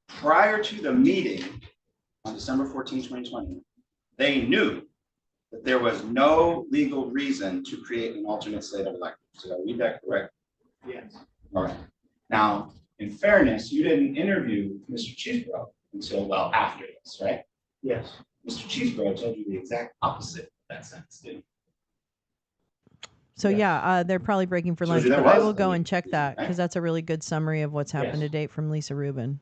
prior to the meeting on December 14, 2020, they knew that there was no legal reason to create an alternate slate of electors. Did I read that correct? Yes. All right. Now, in fairness, you didn't interview Mr. Cheesebro until well after this, right? Yes. Mr. Cheesebro told you the exact opposite of that sentence, didn't he? So Yes. yeah, they're probably breaking for So lunch, there but I was will a go and legal check reason, that right? because that's a really good summary of what's happened Yes. to date from Lisa Rubin.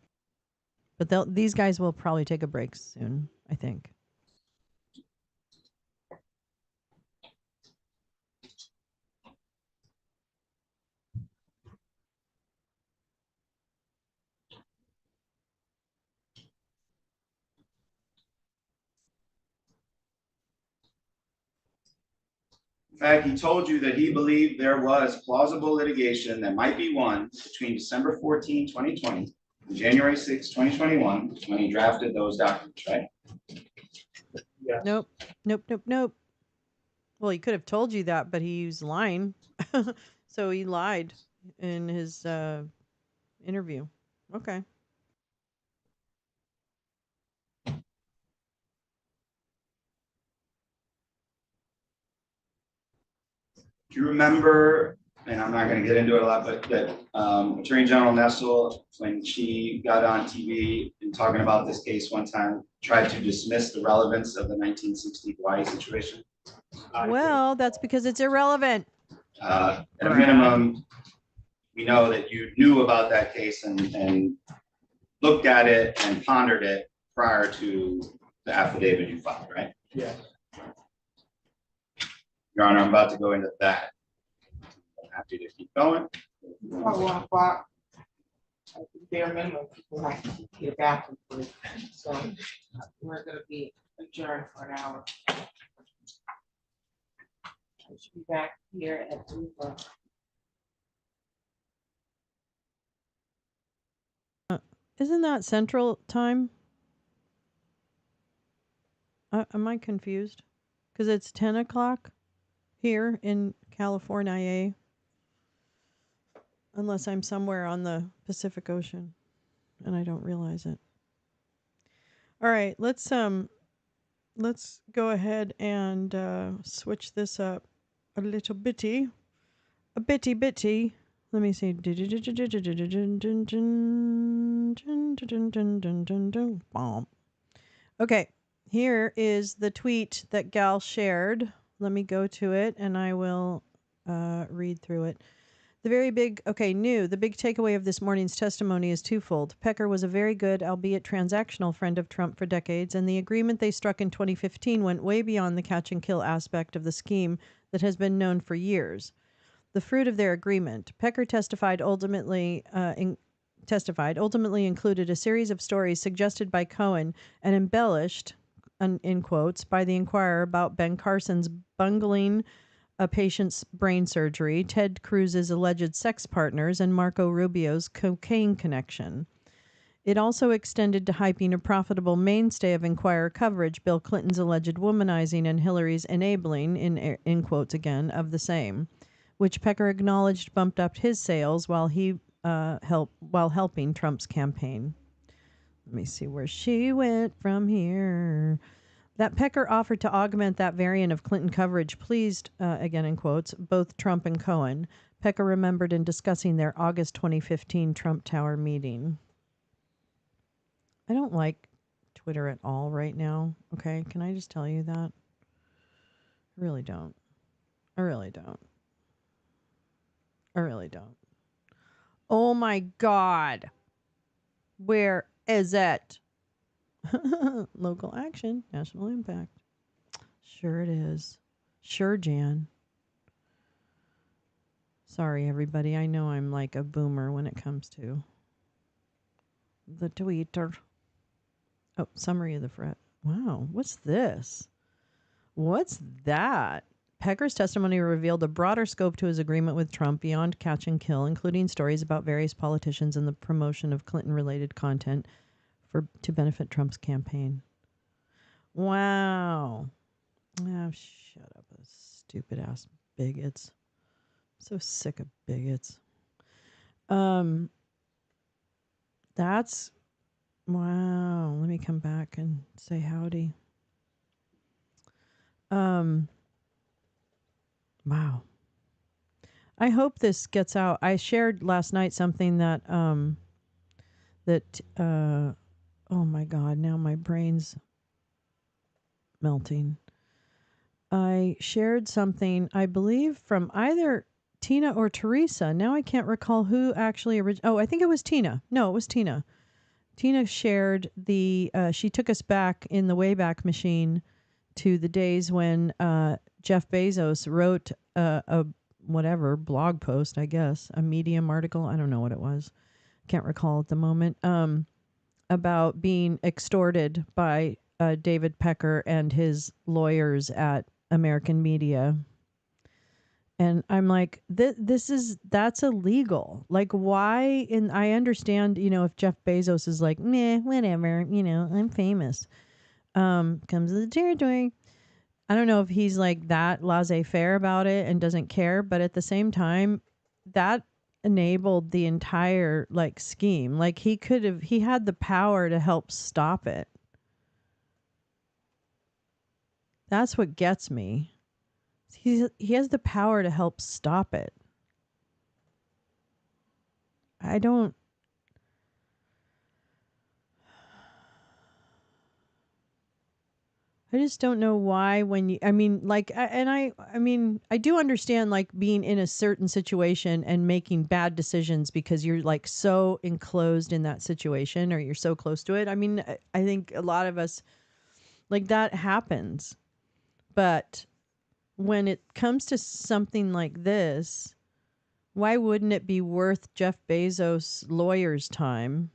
But these guys will probably take a break soon, I think. In fact, he told you that he believed there was plausible litigation that might be won between December 14, 2020 and January 6, 2021, when he drafted those documents, right? Yes. Nope. Well, he could have told you that, but he used lying. So he lied in his interview. Okay. Do you remember, and I'm not going to get into it a lot, but that Attorney General Nessel, when she got on TV and talking about this case one time, tried to dismiss the relevance of the 1960 Hawaii situation? Well, that's because it's irrelevant. At a minimum, we know that you knew about that case and looked at it and pondered it prior to the affidavit you filed, right? Yes. Your Honor, I'm about to go into that. I'm happy to keep going. Bare minimum, people have to get back and forth. So we're gonna be adjourned for an hour. I should be back here at 2:00. Isn't that Central Time? Am I confused? Because it's 10 o'clock here in California, unless I'm somewhere on the Pacific Ocean and I don't realize it. All right, let's go ahead and switch this up a little bitty. A bitty. Let me see. Okay, here is the tweet that Gal shared. Let me go to it and I will read through it. The big takeaway of this morning's testimony is twofold. Pecker was a very good, albeit transactional, friend of Trump for decades, and the agreement they struck in 2015 went way beyond the catch and kill aspect of the scheme that has been known for years. The fruit of their agreement, Pecker ultimately included a series of stories suggested by Cohen and embellished, in quotes, by the Inquirer about Ben Carson's bungling a patient's brain surgery, Ted Cruz's alleged sex partners, and Marco Rubio's cocaine connection. It also extended to hyping a profitable mainstay of Inquirer coverage, Bill Clinton's alleged womanizing and Hillary's enabling, in quotes again, of the same, which Pecker acknowledged bumped up his sales while helping Trump's campaign. Let me see where she went from here. That Pecker offered to augment that variant of Clinton coverage pleased, again in quotes, both Trump and Cohen. Pecker remembered in discussing their August 2015 Trump Tower meeting. I don't like Twitter at all right now. Okay, can I just tell you that? I really don't. Oh my God. Where is it? Local action, national impact. Sure it is. Sure, Jan. Sorry, everybody. I know I'm like a boomer when it comes to the Twitter. Oh, summary of the threat. Wow, what's this? What's that? Pecker's testimony revealed a broader scope to his agreement with Trump beyond catch and kill, including stories about various politicians and the promotion of Clinton-related content to benefit Trump's campaign. Wow. Oh, shut up, stupid ass bigots. So sick of bigots. That's wow. Let me come back and say howdy. Wow. I hope this gets out. I shared last night something that oh my God, now my brain's melting. I shared something, I believe, from either Tina or Teresa. Now I can't recall who actually I think it was Tina. No, it was Tina. Tina shared she took us back in the Wayback Machine to the days when Jeff Bezos wrote a whatever blog post, I guess, a Medium article. I don't know what it was. Can't recall at the moment. About being extorted by David Pecker and his lawyers at American Media. And I'm like, that's illegal. Like, why? And I understand, if Jeff Bezos is like, meh, whatever, I'm famous. Comes to the territory. I don't know if he's like that laissez-faire about it and doesn't care, but at the same time, that enabled the entire scheme. Like he had the power to help stop it. That's what gets me. He has the power to help stop it. I just don't know why I do understand being in a certain situation and making bad decisions because you're so enclosed in that situation or you're so close to it. I mean, I think a lot of us that happens. But when it comes to something like this, why wouldn't it be worth Jeff Bezos' lawyer's time?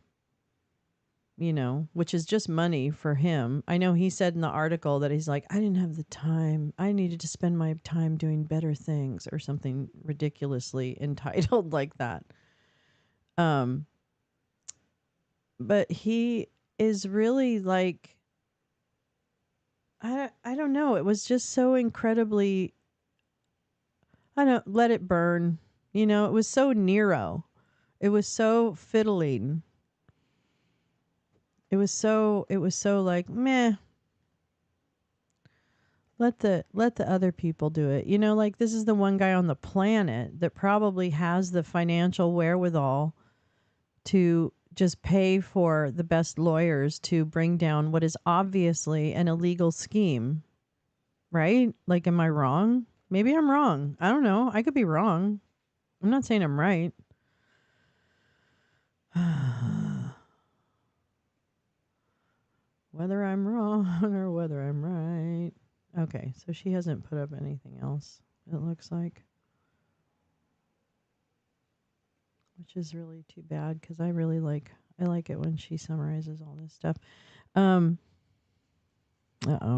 Which is just money for him. I know he said in the article that he's like, I didn't have the time. I needed to spend my time doing better things or something ridiculously entitled like that. But he is really I don't know. It was just so incredibly, let it burn. It was so Nero. It was so fiddling. It was so like, meh. Let the other people do it. You know, like this is the one guy on the planet that probably has the financial wherewithal to just pay for the best lawyers to bring down what is obviously an illegal scheme. Right? Like, am I wrong? Maybe I'm wrong. I don't know. I could be wrong. I'm not saying I'm right. Whether I'm wrong or whether I'm right. Okay, so she hasn't put up anything else, it looks like. Which is really too bad because I like it when she summarizes all this stuff. Uh-oh,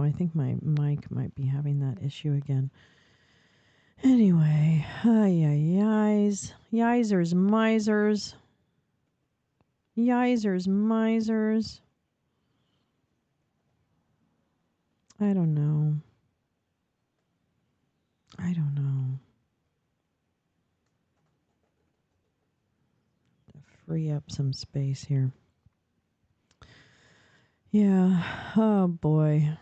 I think my mic might be having that issue again. Anyway, yizers, misers. Yizers, misers. I don't know. To free up some space here. Yeah. Oh boy.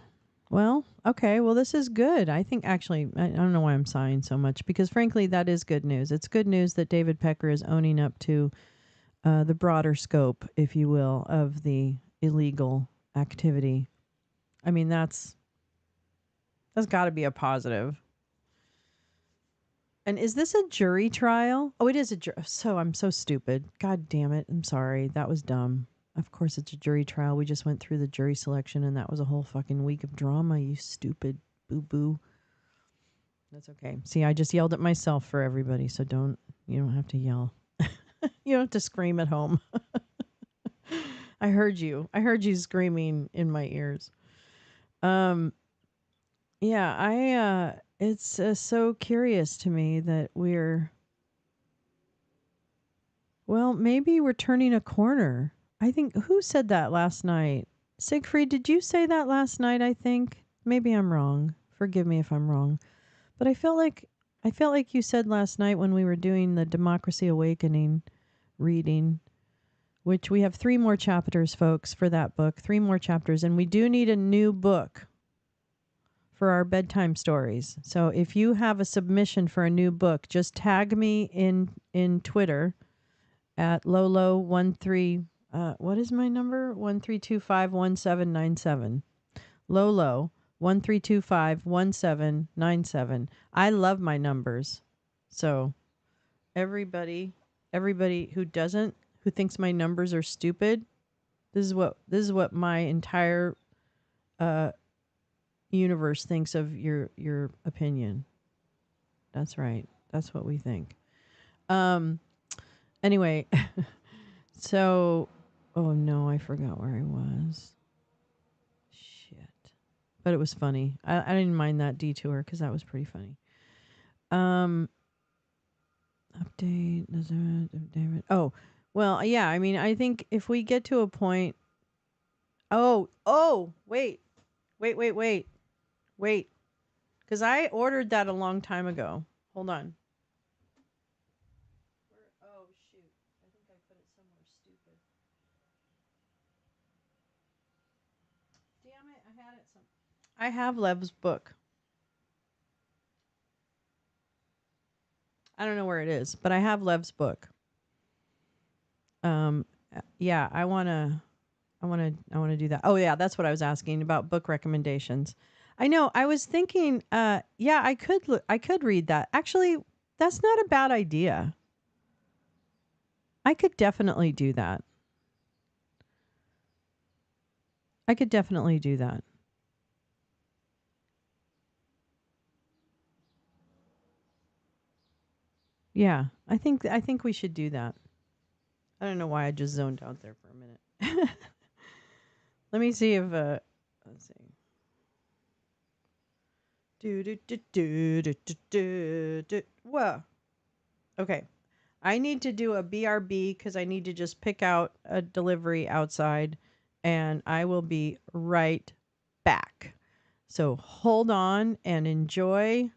Well, okay. Well, this is good. I think actually, I don't know why I'm sighing so much because frankly, that is good news. It's good news that David Pecker is owning up to the broader scope, if you will, of the illegal activity. I mean, that's got to be a positive. And is this a jury trial? Oh, it is a jury. So I'm so stupid. God damn it. I'm sorry. That was dumb. Of course it's a jury trial. We just went through the jury selection and that was a whole fucking week of drama, you stupid boo-boo. That's okay. See, I just yelled at myself for everybody, so you don't have to yell. You don't have to scream at home. I heard you. I heard you screaming in my ears. Yeah, it's so curious to me that maybe we're turning a corner. I think, who said that last night? Siegfried, did you say that last night, I think? Maybe I'm wrong. Forgive me if I'm wrong. But I felt like you said last night when we were doing the Democracy Awakening reading, which we have 3 more chapters, folks, for that book. 3 more chapters. And we do need a new book for our bedtime stories. So if you have a submission for a new book, just tag me in Twitter at Lolo13. What is my number? 13251797. Lolo 13251797. I love my numbers. So everybody who thinks my numbers are stupid, this is what my entire universe thinks of your opinion. That's right. That's what we think. Anyway, so oh no, I forgot where I was. Shit. But it was funny. I didn't mind that detour because that was pretty funny. Update. David. Oh, well, yeah. I mean, I think if we get to a point. Oh, wait. Because I ordered that a long time ago. Hold on. Oh, shoot. I think I put it somewhere stupid. Damn it. I had it somewhere. I have Lev's book. I don't know where it is, but I have Lev's book. Yeah, I want to do that. Oh yeah, that's what I was asking about book recommendations. I know. I was thinking yeah, I could read that. Actually, that's not a bad idea. I could definitely do that. Yeah, I think we should do that. I don't know why I just zoned out there for a minute. Let me see if let's see. Whoa. Okay. I need to do a BRB because I need to just pick out a delivery outside and I will be right back. So hold on and enjoy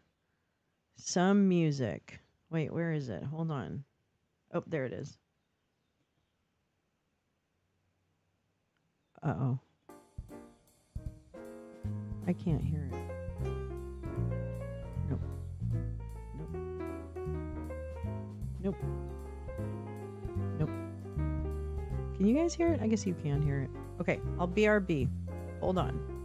some music. Wait, where is it? Hold on. Oh, there it is. Uh-oh. I can't hear it. Nope. Nope. Nope. Nope. Can you guys hear it? I guess you can hear it. Okay, I'll BRB. Hold on.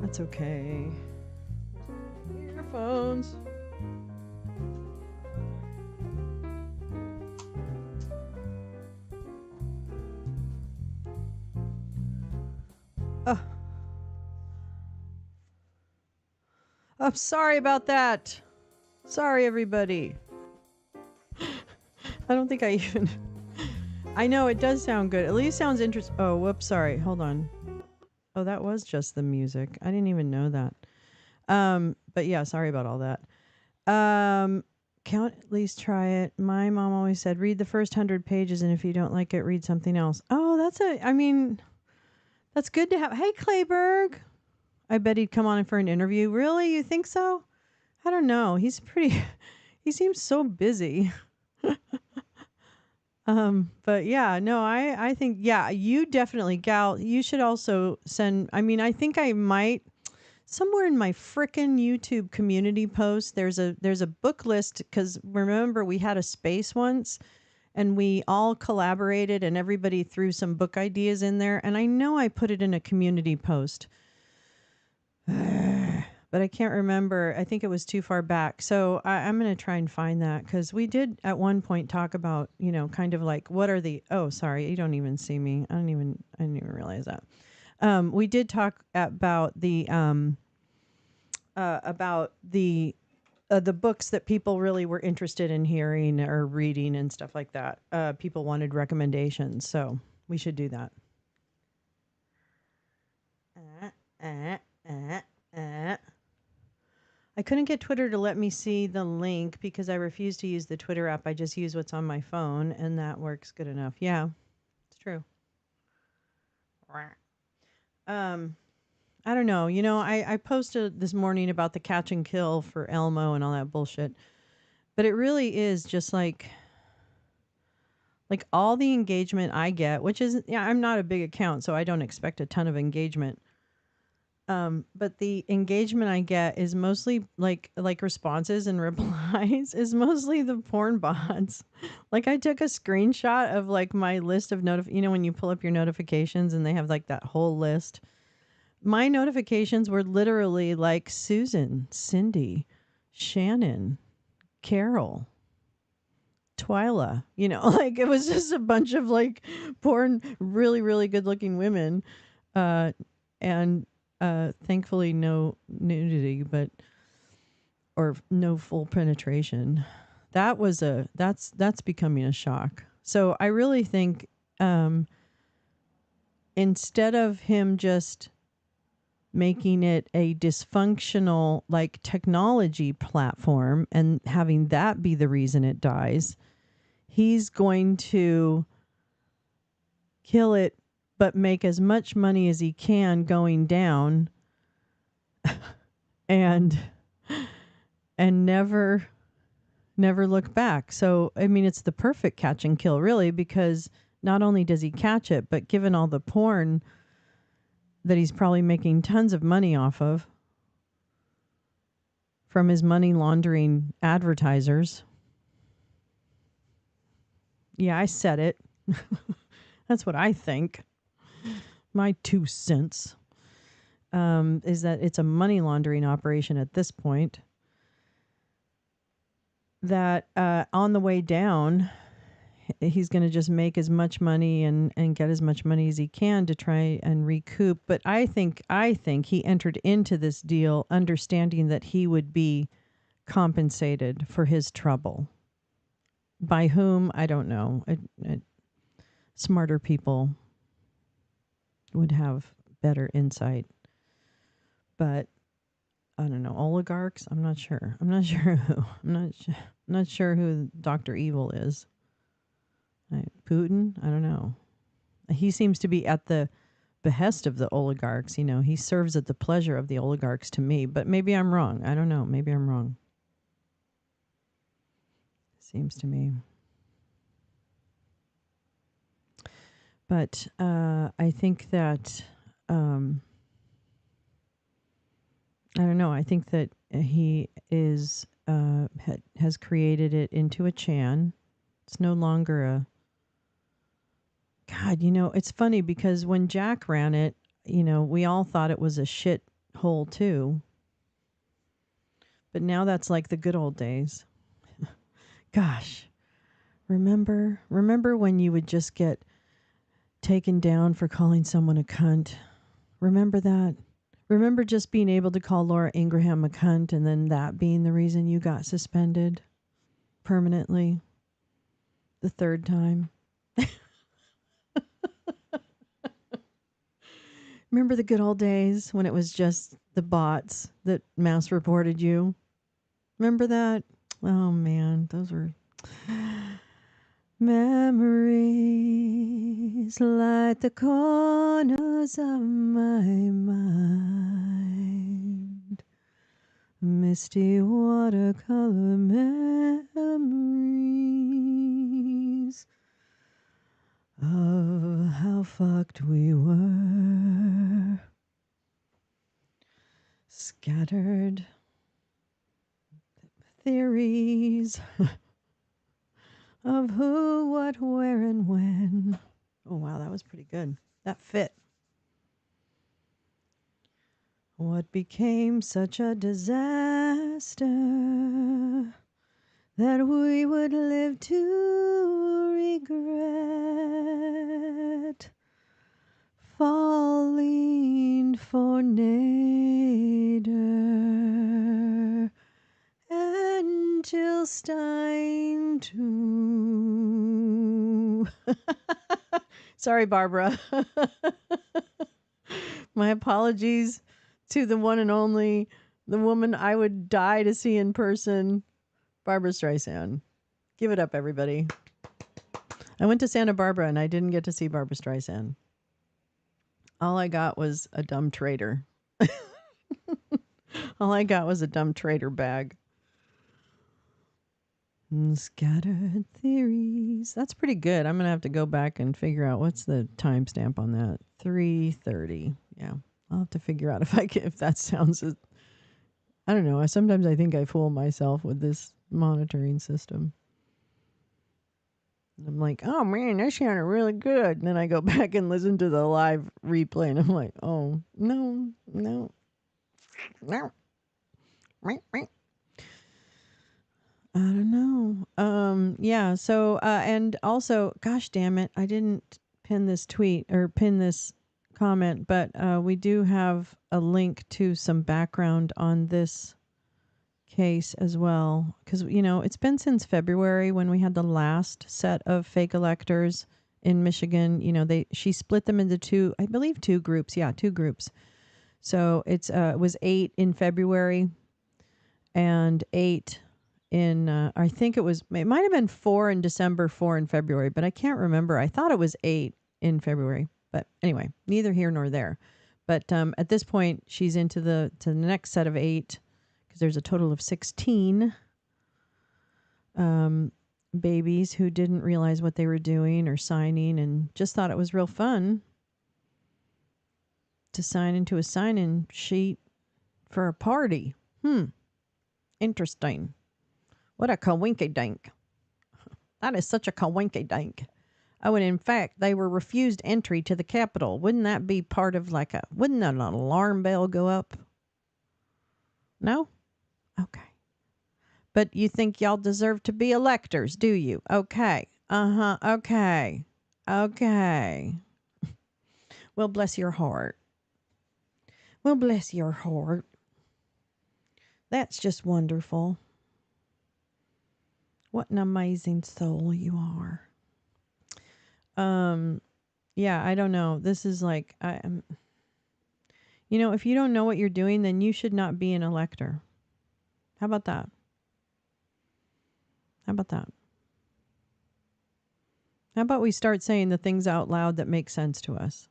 That's okay. Earphones. Oh. I'm sorry about that. Sorry, everybody. I don't think I even... I know, it does sound good. At least sounds interesting. Oh, whoops, sorry. Hold on. Oh, that was just the music. I didn't even know that. But yeah, sorry about all that. Count, at least try it. My mom always said, read the first 100 pages, and if you don't like it, read something else. Oh, that's good to have. Hey, Clayberg. I bet he'd come on for an interview. Really? You think so? I don't know. He seems so busy. But yeah, no, I think, yeah, you definitely, Gal, you should also send, I think I might, somewhere in my frickin' YouTube community post, there's a book list, because remember we had a space once and we all collaborated and everybody threw some book ideas in there. And I know I put it in a community post. But I can't remember. I think it was too far back. So I'm going to try and find that, because we did at one point talk about, kind of like, what are the, oh, sorry, you don't even see me. I didn't even realize that. We did talk about the books that people really were interested in hearing or reading and stuff like that. People wanted recommendations. So we should do that. I couldn't get Twitter to let me see the link because I refuse to use the Twitter app. I just use what's on my phone, and that works good enough. Yeah, it's true. I don't know. I posted this morning about the catch and kill for Elmo and all that bullshit. But it really is just like all the engagement I get, which is, I'm not a big account, so I don't expect a ton of engagement. But the engagement I get is mostly like responses and replies is mostly the porn bots. Like I took a screenshot of like my list of when you pull up your notifications and they have like that whole list. My notifications were literally like Susan, Cindy, Shannon, Carol, Twyla, like it was just a bunch of like porn, really, really good looking women. And thankfully no nudity, or no full penetration. That's becoming a shock. So I really think instead of him just making it a dysfunctional like technology platform and having that be the reason it dies, he's going to kill it but make as much money as he can going down and never look back. So, it's the perfect catch and kill, really, because not only does he catch it, but given all the porn that he's probably making tons of money off of from his money laundering advertisers. Yeah, I said it. That's what I think. My 2 cents is that it's a money laundering operation at this point. That on the way down, he's going to just make as much money and get as much money as he can to try and recoup. But I think he entered into this deal understanding that he would be compensated for his trouble. By whom? I don't know. Smarter people would have better insight. But I don't know, oligarchs? I'm not sure. I'm not sure who. I'm not sure who Dr. Evil is. Putin? I don't know. He seems to be at the behest of the oligarchs. He serves at the pleasure of the oligarchs to me, but maybe I'm wrong. I don't know. Maybe I'm wrong. Seems to me. But I think that, I don't know, I think that he is, has created it into a Chan. It's no longer a, God, it's funny because when Jack ran it, we all thought it was a shit hole too. But now that's like the good old days. Gosh, remember when you would just get taken down for calling someone a cunt? Remember that? Remember just being able to call Laura Ingraham a cunt and then that being the reason you got suspended permanently the third time? Remember the good old days when it was just the bots that mass reported you? Remember that? Oh man, those were memories like the corners of my mind. Misty watercolor memories of how fucked we were. Scattered theories of who, what, where, and when. Oh, wow, that was pretty good. That fit. What became such a disaster that we would live to regret? Falling for Nader and Jill Stein too. Sorry, Barbara. My apologies to the one and only, the woman I would die to see in person, Barbara Streisand. Give it up, everybody. I went to Santa Barbara and I didn't get to see Barbara Streisand. All I got was a dumb traitor. All I got was a dumb traitor bag. Scattered theories. That's pretty good. I'm going to have to go back and figure out what's the timestamp on that. 3:30. Yeah. I'll have to figure out if that sounds, I don't know. Sometimes I think I fool myself with this monitoring system. I'm like, oh man, that sounded really good. And then I go back and listen to the live replay and I'm like, oh, no. I don't know. Yeah. So, and also, gosh damn it, I didn't pin this tweet or pin this comment, but we do have a link to some background on this case as well, because it's been since February when we had the last set of fake electors in Michigan. She split them into two groups. Yeah, two groups. So it was 8 in February and 8 in I think it might have been 4 in December, 4 in February, but I can't remember. I thought it was 8 in February, but anyway, neither here nor there. But at this point, she's into the next set of 8. Because there's a total of 16 babies who didn't realize what they were doing or signing and just thought it was real fun to sign into a sign-in sheet for a party. Interesting. What a coinky-dink. That is such a coinky-dink. Oh, and in fact, they were refused entry to the Capitol. Wouldn't that be part of wouldn't an alarm bell go up? No? Okay. But you think y'all deserve to be electors, do you? Okay. Okay. Okay. Well, bless your heart. Well, bless your heart. That's just wonderful. What an amazing soul you are. Yeah, I don't know. This is like, if you don't know what you're doing, then you should not be an elector. How about that? How about we start saying the things out loud that make sense to us?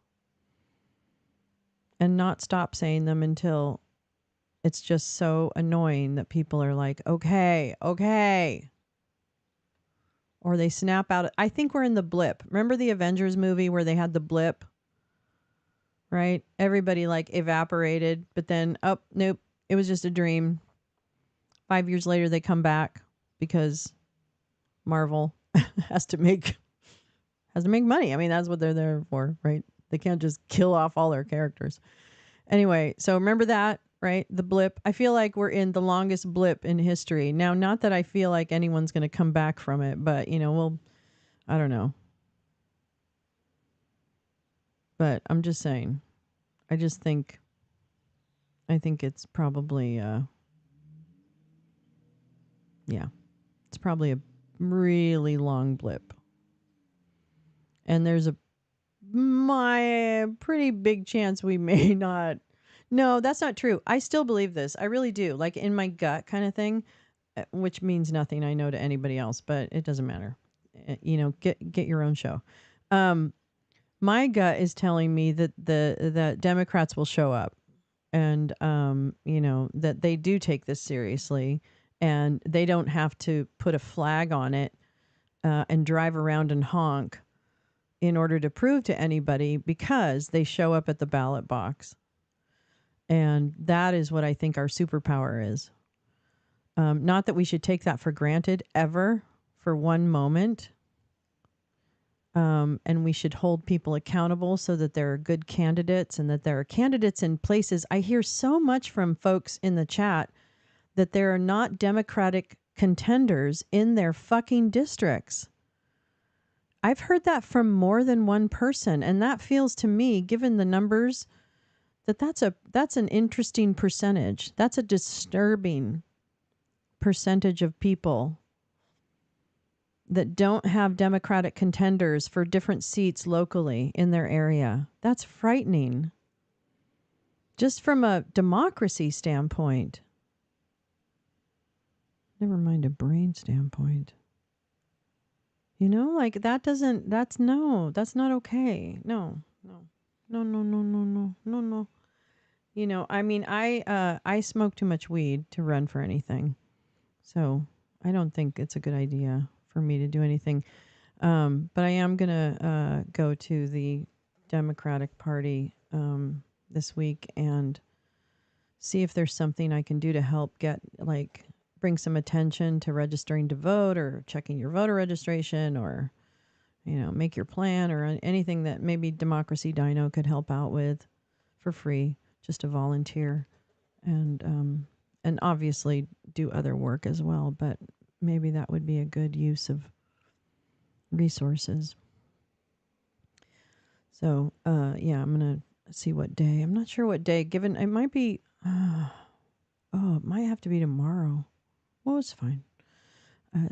And not stop saying them until it's just so annoying that people are like, okay. Or they snap out. I think we're in the blip. Remember the Avengers movie where they had the blip? Right? Everybody evaporated, but then, oh, nope, it was just a dream. 5 years later, they come back because Marvel has to make money. I mean, that's what they're there for, right? They can't just kill off all their characters. Anyway, so remember that, right? The blip. I feel like we're in the longest blip in history. Now, not that I feel like anyone's going to come back from it, but, I don't know. But I'm just saying. I think it's probably, it's probably a really long blip. And there's a pretty big chance we may not. No, that's not true. I still believe this. I really do. Like in my gut kind of thing, which means nothing, I know, to anybody else, but it doesn't matter. Get your own show. My gut is telling me that that Democrats will show up, and that they do take this seriously, and they don't have to put a flag on it and drive around and honk in order to prove to anybody, because they show up at the ballot box. And that is what I think our superpower is. Not that we should take that for granted ever for one moment. And we should hold people accountable so that there are good candidates, and that there are candidates in places. I hear so much from folks in the chat that there are not Democratic contenders in their fucking districts. I've heard that from more than one person, and that feels to me, given the numbers, that's an interesting percentage. That's a disturbing percentage of people that don't have Democratic contenders for different seats locally in their area. That's frightening. Just from a democracy standpoint. Never mind a brain standpoint. Like that's not okay. No. I smoke too much weed to run for anything. So I don't think it's a good idea for me to do anything. But I am going to go to the Democratic Party this week and see if there's something I can do to help bring some attention to registering to vote, or checking your voter registration, or, make your plan, or anything that maybe Democracy Dino could help out with for free, just to volunteer, and obviously do other work as well. But maybe that would be a good use of resources. So, I'm going to see what day. I'm not sure what day, given it might be, it might have to be tomorrow. Well, it's fine.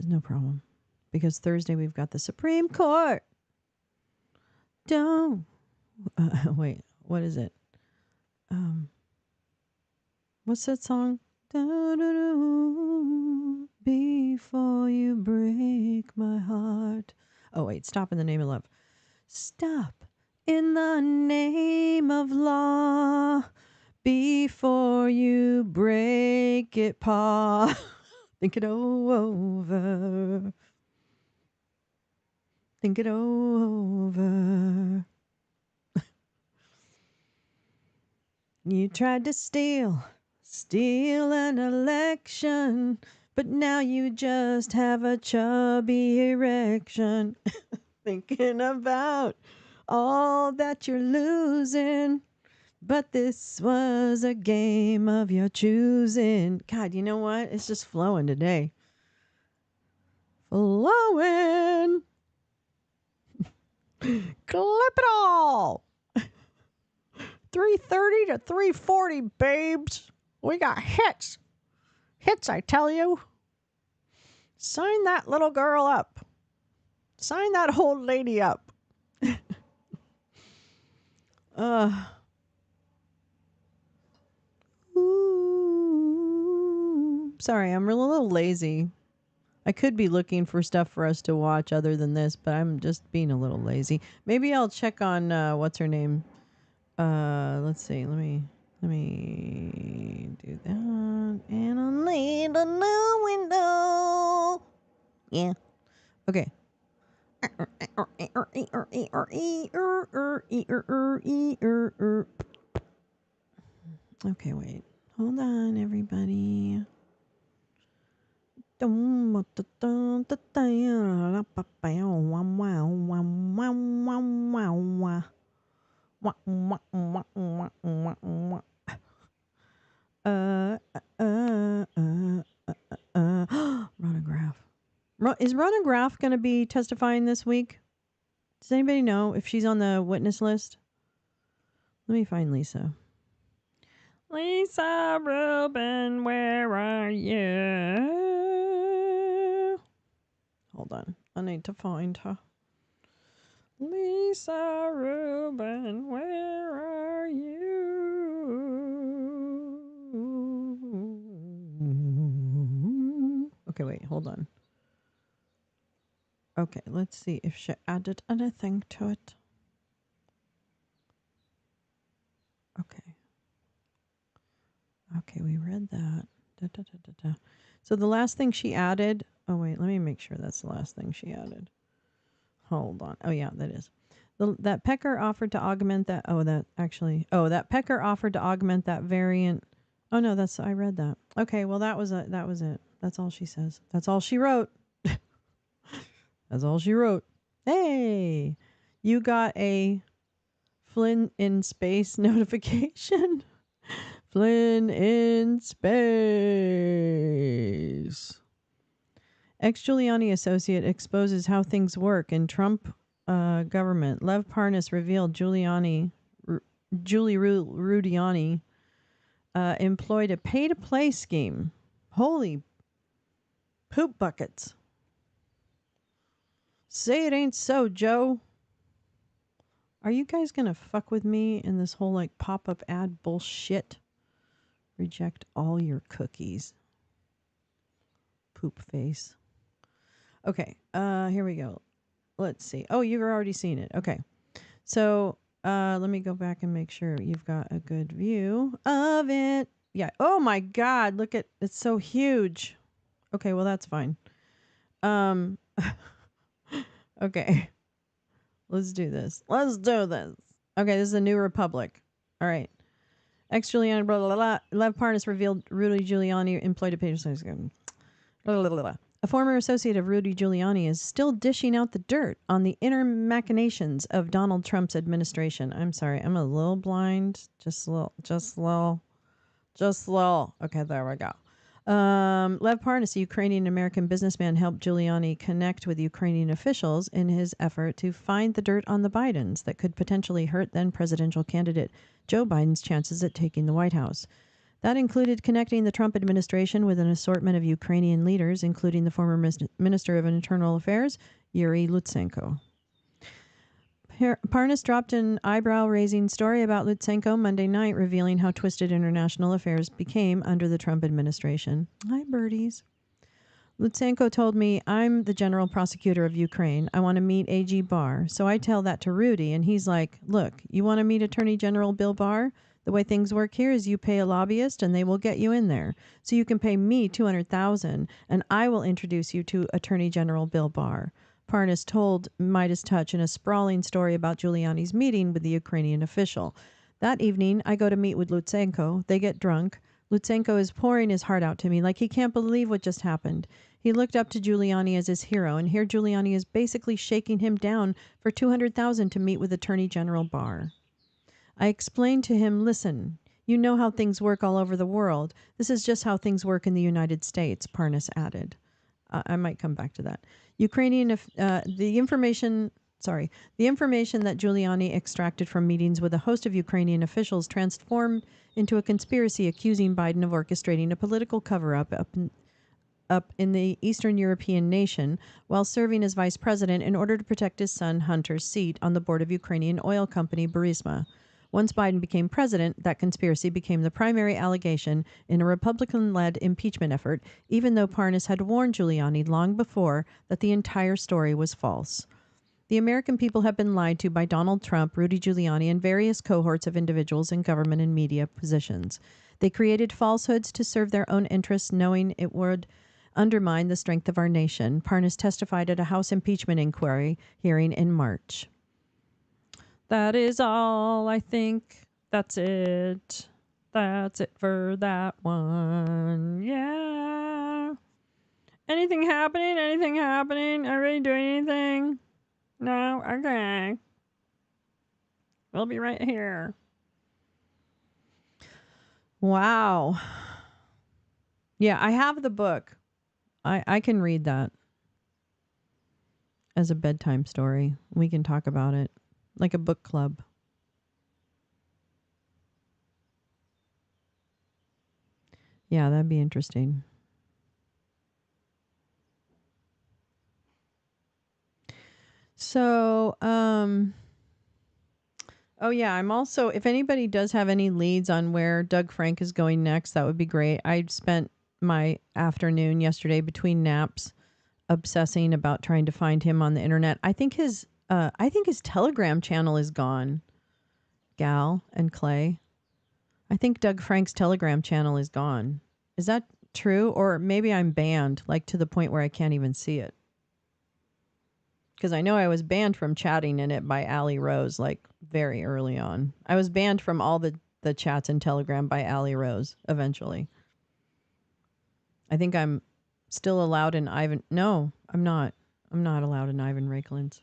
No problem. Because Thursday we've got the Supreme Court. Wait, what is it? What's that song? Before you break my heart. Oh, wait, Stop in the Name of Love. Stop in the name of law before you break it, pa. Think it over. Think it over. You tried to steal an election, but now you just have a chubby erection. Thinking about all that you're losing, but this was a game of your choosing. God, you know what? It's just flowing today. Flowing. Clip it all. 3:30 to 3:40, babes. We got hits. Hits, I tell you. Sign that little girl up. Sign that old lady up. Sorry, I'm a little lazy. I could be looking for stuff for us to watch other than this, but I'm just being a little lazy. Maybe I'll check on what's her name. Let's see. Let me do that. And I'll need a new window. Yeah. Okay. Okay, wait. Hold on, everybody. Rona Graff. Is Rona Graff going to be testifying this week? Does anybody know if she's on the witness list? Let me find Lisa. Lisa Rubin, where are you? Hold on. I need to find her. Lisa Rubin, where are you? Okay, wait, hold on. Okay, let's see if she added anything to it. Okay. Okay, we read that. Da, da, da, da, da. So the last thing she added. Oh, wait, let me make sure that's the last thing she added. Hold on. Oh, yeah, that is. That Pecker offered to augment that. That Pecker offered to augment that variant. Oh, no, I read that. Okay, well, that was it. That's all she says. That's all she wrote. That's all she wrote. Hey, you got a Flynn in space notification. Flynn in space. Ex-Giuliani associate exposes how things work in Trump government. Lev Parnas revealed Giuliani Rudiani employed a pay-to-play scheme. Holy poop buckets. Say it ain't so, Joe. Are you guys going to fuck with me in this whole like pop-up ad bullshit? Reject all your cookies. Poop face. Okay, here we go. Let's see. Oh, you've already seen it. Okay. So, let me go back and make sure you've got a good view of it. Yeah. Oh my God. Look at it's so huge. Okay, well that's fine. Okay. Let's do this. Okay, this is the New Republic. All right. Ex-Giuliani, blah, blah, blah. Lev Parnas revealed Rudy Giuliani employed a page. Blah, blah, blah, blah. A former associate of Rudy Giuliani is still dishing out the dirt on the inner machinations of Donald Trump's administration. I'm sorry, I'm a little blind. Just a little. Okay, there we go. Lev Parnas, a Ukrainian-American businessman, helped Giuliani connect with Ukrainian officials in his effort to find the dirt on the Bidens that could potentially hurt then presidential candidate Joe Biden's chances at taking the White House. That included connecting the Trump administration with an assortment of Ukrainian leaders, including the former Minister of Internal Affairs, Yuri Lutsenko. Parnas dropped an eyebrow-raising story about Lutsenko Monday night, revealing how twisted international affairs became under the Trump administration. Hi, birdies. Lutsenko told me, I'm the general prosecutor of Ukraine. I want to meet AG Barr. So I tell that to Rudy, and he's like, look, you want to meet Attorney General Bill Barr? The way things work here is you pay a lobbyist, and they will get you in there. So you can pay me $200,000, and I will introduce you to Attorney General Bill Barr. Parnas told Midas Touch in a sprawling story about Giuliani's meeting with the Ukrainian official. That evening, I go to meet with Lutsenko. They get drunk. Lutsenko is pouring his heart out to me like he can't believe what just happened. He looked up to Giuliani as his hero, and here Giuliani is basically shaking him down for $200,000 to meet with Attorney General Barr. I explained to him, listen, you know how things work all over the world. This is just how things work in the United States, Parnas added. I might come back to that. The information that Giuliani extracted from meetings with a host of Ukrainian officials transformed into a conspiracy accusing Biden of orchestrating a political cover-up up in the Eastern European nation while serving as vice president in order to protect his son Hunter's seat on the board of Ukrainian oil company Burisma. Once Biden became president, that conspiracy became the primary allegation in a Republican-led impeachment effort, even though Parnas had warned Giuliani long before that the entire story was false. The American people have been lied to by Donald Trump, Rudy Giuliani, and various cohorts of individuals in government and media positions. They created falsehoods to serve their own interests, knowing it would undermine the strength of our nation. Parnas testified at a House impeachment inquiry hearing in March. That is all, I think. That's it. That's it for that one. Yeah. Anything happening? Are we doing anything? No? Okay. We'll be right here. Wow. Yeah, I have the book. I can read that as a bedtime story. We can talk about it like a book club. Yeah, that'd be interesting. So, oh yeah, I'm also, if anybody does have any leads on where Doug Frank is going next, that would be great. I spent my afternoon yesterday between naps obsessing about trying to find him on the internet. I think his Telegram channel is gone. Gal and Clay. I think Doug Frank's Telegram channel is gone. Is that true? Or maybe I'm banned, like to the point where I can't even see it. Because I know I was banned from chatting in it by Allie Rose, like very early on. I was banned from all the chats in Telegram by Allie Rose eventually. I think I'm still allowed in Ivan. No, I'm not. I'm not allowed in Ivan Rakelin's.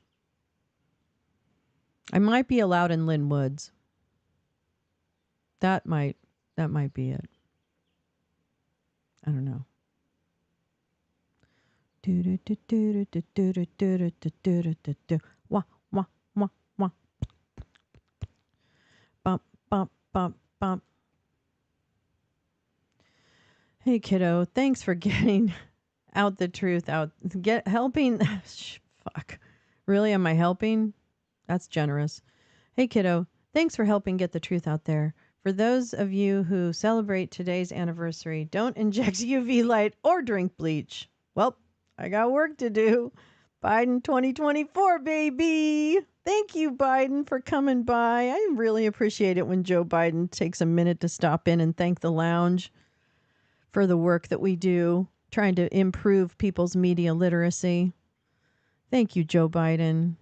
I might be allowed in Lynn Woods. That might be it. I don't know. Wah, wah, wah, wah. Bump, bump, bump, bump. Hey kiddo, thanks for getting out the truth out. Helping. Fuck. Really, am I helping? That's generous. Hey kiddo, thanks for helping get the truth out there. For those of you who celebrate today's anniversary, don't inject UV light or drink bleach. Well, I got work to do. Biden 2024, baby. Thank you, Biden, for coming by. I really appreciate it when Joe Biden takes a minute to stop in and thank the lounge for the work that we do, trying to improve people's media literacy. Thank you, Joe Biden.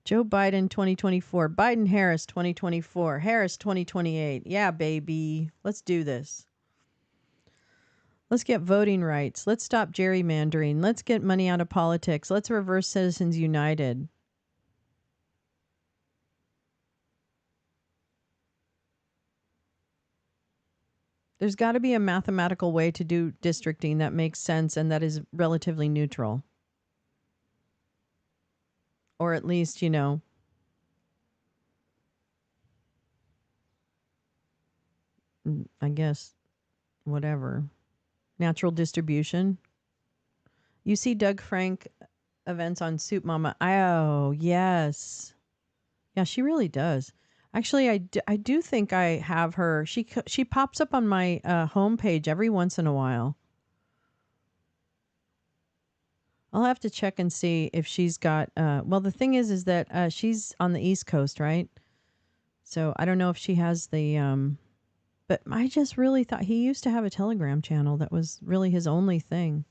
Joe Biden 2024. Biden Harris 2024. Harris 2028. Yeah, baby. Let's do this. Let's get voting rights. Let's stop gerrymandering. Let's get money out of politics. Let's reverse Citizens United. There's got to be a mathematical way to do districting that makes sense and that is relatively neutral. Or at least, I guess, whatever. Natural distribution. You see Doug Frank events on Soup Mama. Oh, yes. Yeah, she really does. Actually, I do think I have her. She pops up on my homepage every once in a while. I'll have to check and see if she's got. Well, the thing is that she's on the East Coast, right? So I don't know if she has the. But I just really thought he used to have a Telegram channel that was really his only thing.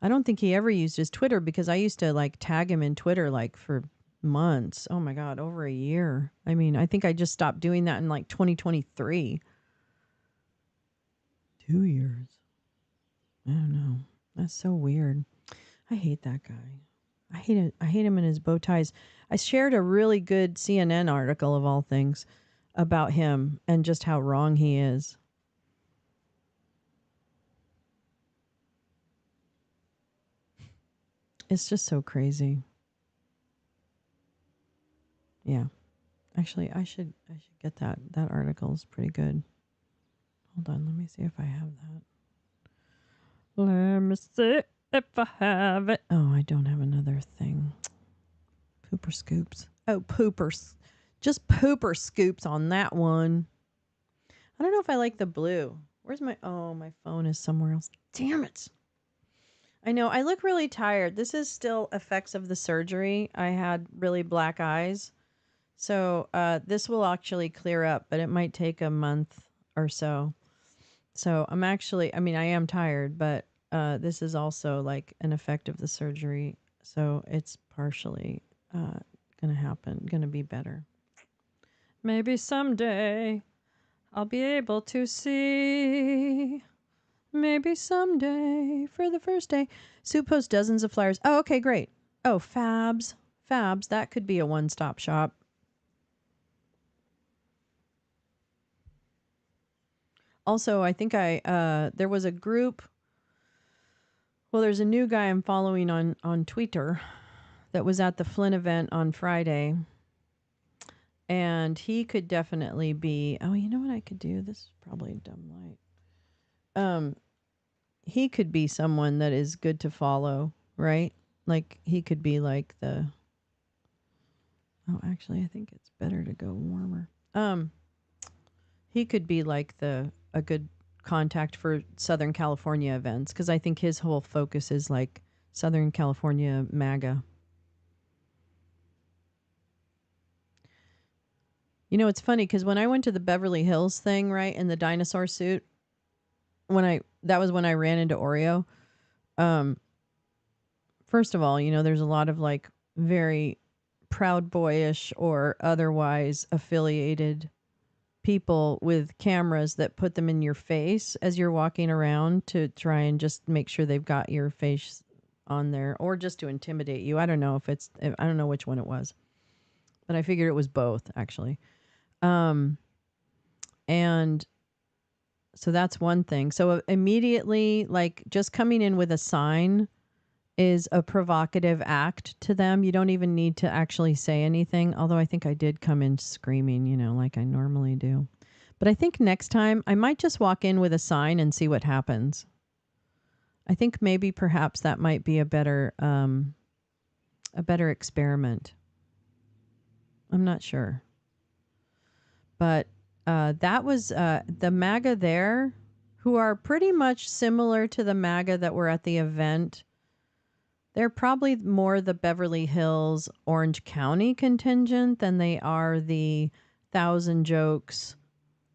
I don't think he ever used his Twitter because I used to like tag him in Twitter like for months. Oh my God, over a year. I mean, I think I just stopped doing that in like 2023. 2 years. I don't know. That's so weird. I hate that guy. I hate it. I hate him and his bow ties. I shared a really good CNN article of all things about him and just how wrong he is. It's just so crazy. Yeah. Actually, I should get that. That article is pretty good. Hold on, let me see if I have that. Let me see if I have it. Oh, I don't have another thing. Pooper scoops. Oh, poopers. Just pooper scoops on that one. I don't know if I like the blue. Where's my... Oh, my phone is somewhere else. Damn it. I know. I look really tired. This is still effects of the surgery. I had really black eyes. So this will actually clear up, but it might take a month or so. So I'm actually... I mean, I am tired, but this is also like an effect of the surgery. So it's partially going to happen, going to be better. Maybe someday I'll be able to see. Maybe someday for the first day. Sue posts dozens of flyers. Oh, okay, great. Oh, Fabs. Fabs, that could be a one-stop shop. Also, I think there was a group. Well, there's a new guy I'm following on Twitter that was at the Flynn event on Friday. And he could definitely be, oh, you know what I could do? This is probably a dumb light. He could be someone that is good to follow, right? Like he could be like the, oh, actually, I think it's better to go warmer. He could be like a good contact for Southern California events, because I think his whole focus is like Southern California MAGA. You know, it's funny because when I went to the Beverly Hills thing, right, in the dinosaur suit, that was when I ran into Oreo. First of all, you know, there's a lot of like very proud boyish or otherwise affiliated people with cameras that put them in your face as you're walking around to try and just make sure they've got your face on there, or just to intimidate you. I don't know I don't know which one it was, but I figured it was both actually. And so that's one thing. So immediately, like just coming in with a sign is a provocative act to them. You don't even need to actually say anything. Although I think I did come in screaming, you know, like I normally do. But I think next time I might just walk in with a sign and see what happens. I think maybe perhaps that might be a better experiment. I'm not sure. But that was the MAGA there, who are pretty much similar to the MAGA that were at the event. They're probably more the Beverly Hills, Orange County contingent than they are the Thousand Jokes,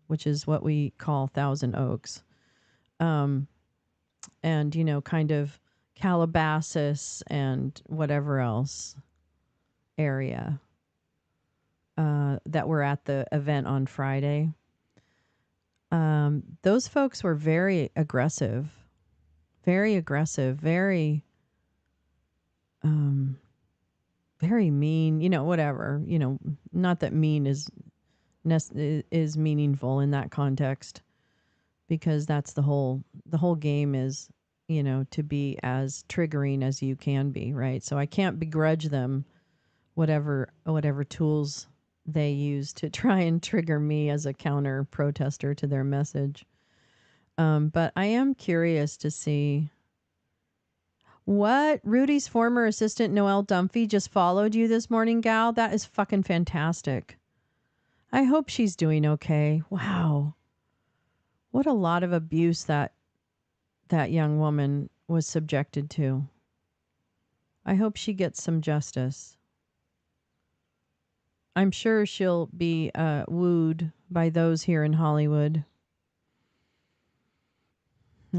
which is what we call Thousand Oaks. And, you know, kind of Calabasas and whatever else area that were at the event on Friday. Those folks were very aggressive, very very mean, you know, whatever, you know, not that mean is meaningful in that context, because that's the whole game is, you know, to be as triggering as you can be, right? So I can't begrudge them whatever tools they use to try and trigger me as a counter protester to their message. But I am curious to see what Rudy's former assistant Noelle Dunphy just followed you this morning, gal. That is fucking fantastic. I hope she's doing okay. Wow. What a lot of abuse that young woman was subjected to. I hope she gets some justice. I'm sure she'll be wooed by those here in Hollywood.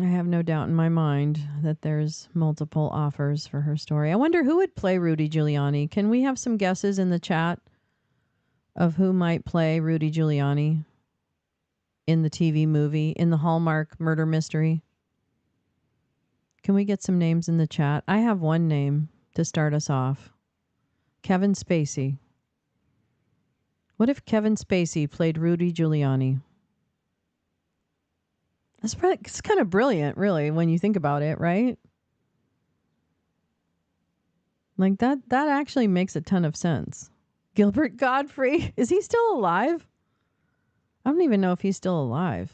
I have no doubt in my mind that there's multiple offers for her story. I wonder who would play Rudy Giuliani. Can we have some guesses in the chat of who might play Rudy Giuliani in the TV movie, in the Hallmark murder mystery? Can we get some names in the chat? I have one name to start us off. Kevin Spacey. What if Kevin Spacey played Rudy Giuliani? It's kind of brilliant, really, when you think about it, right? Like that actually makes a ton of sense. Gilbert Godfrey, is he still alive? I don't even know if he's still alive.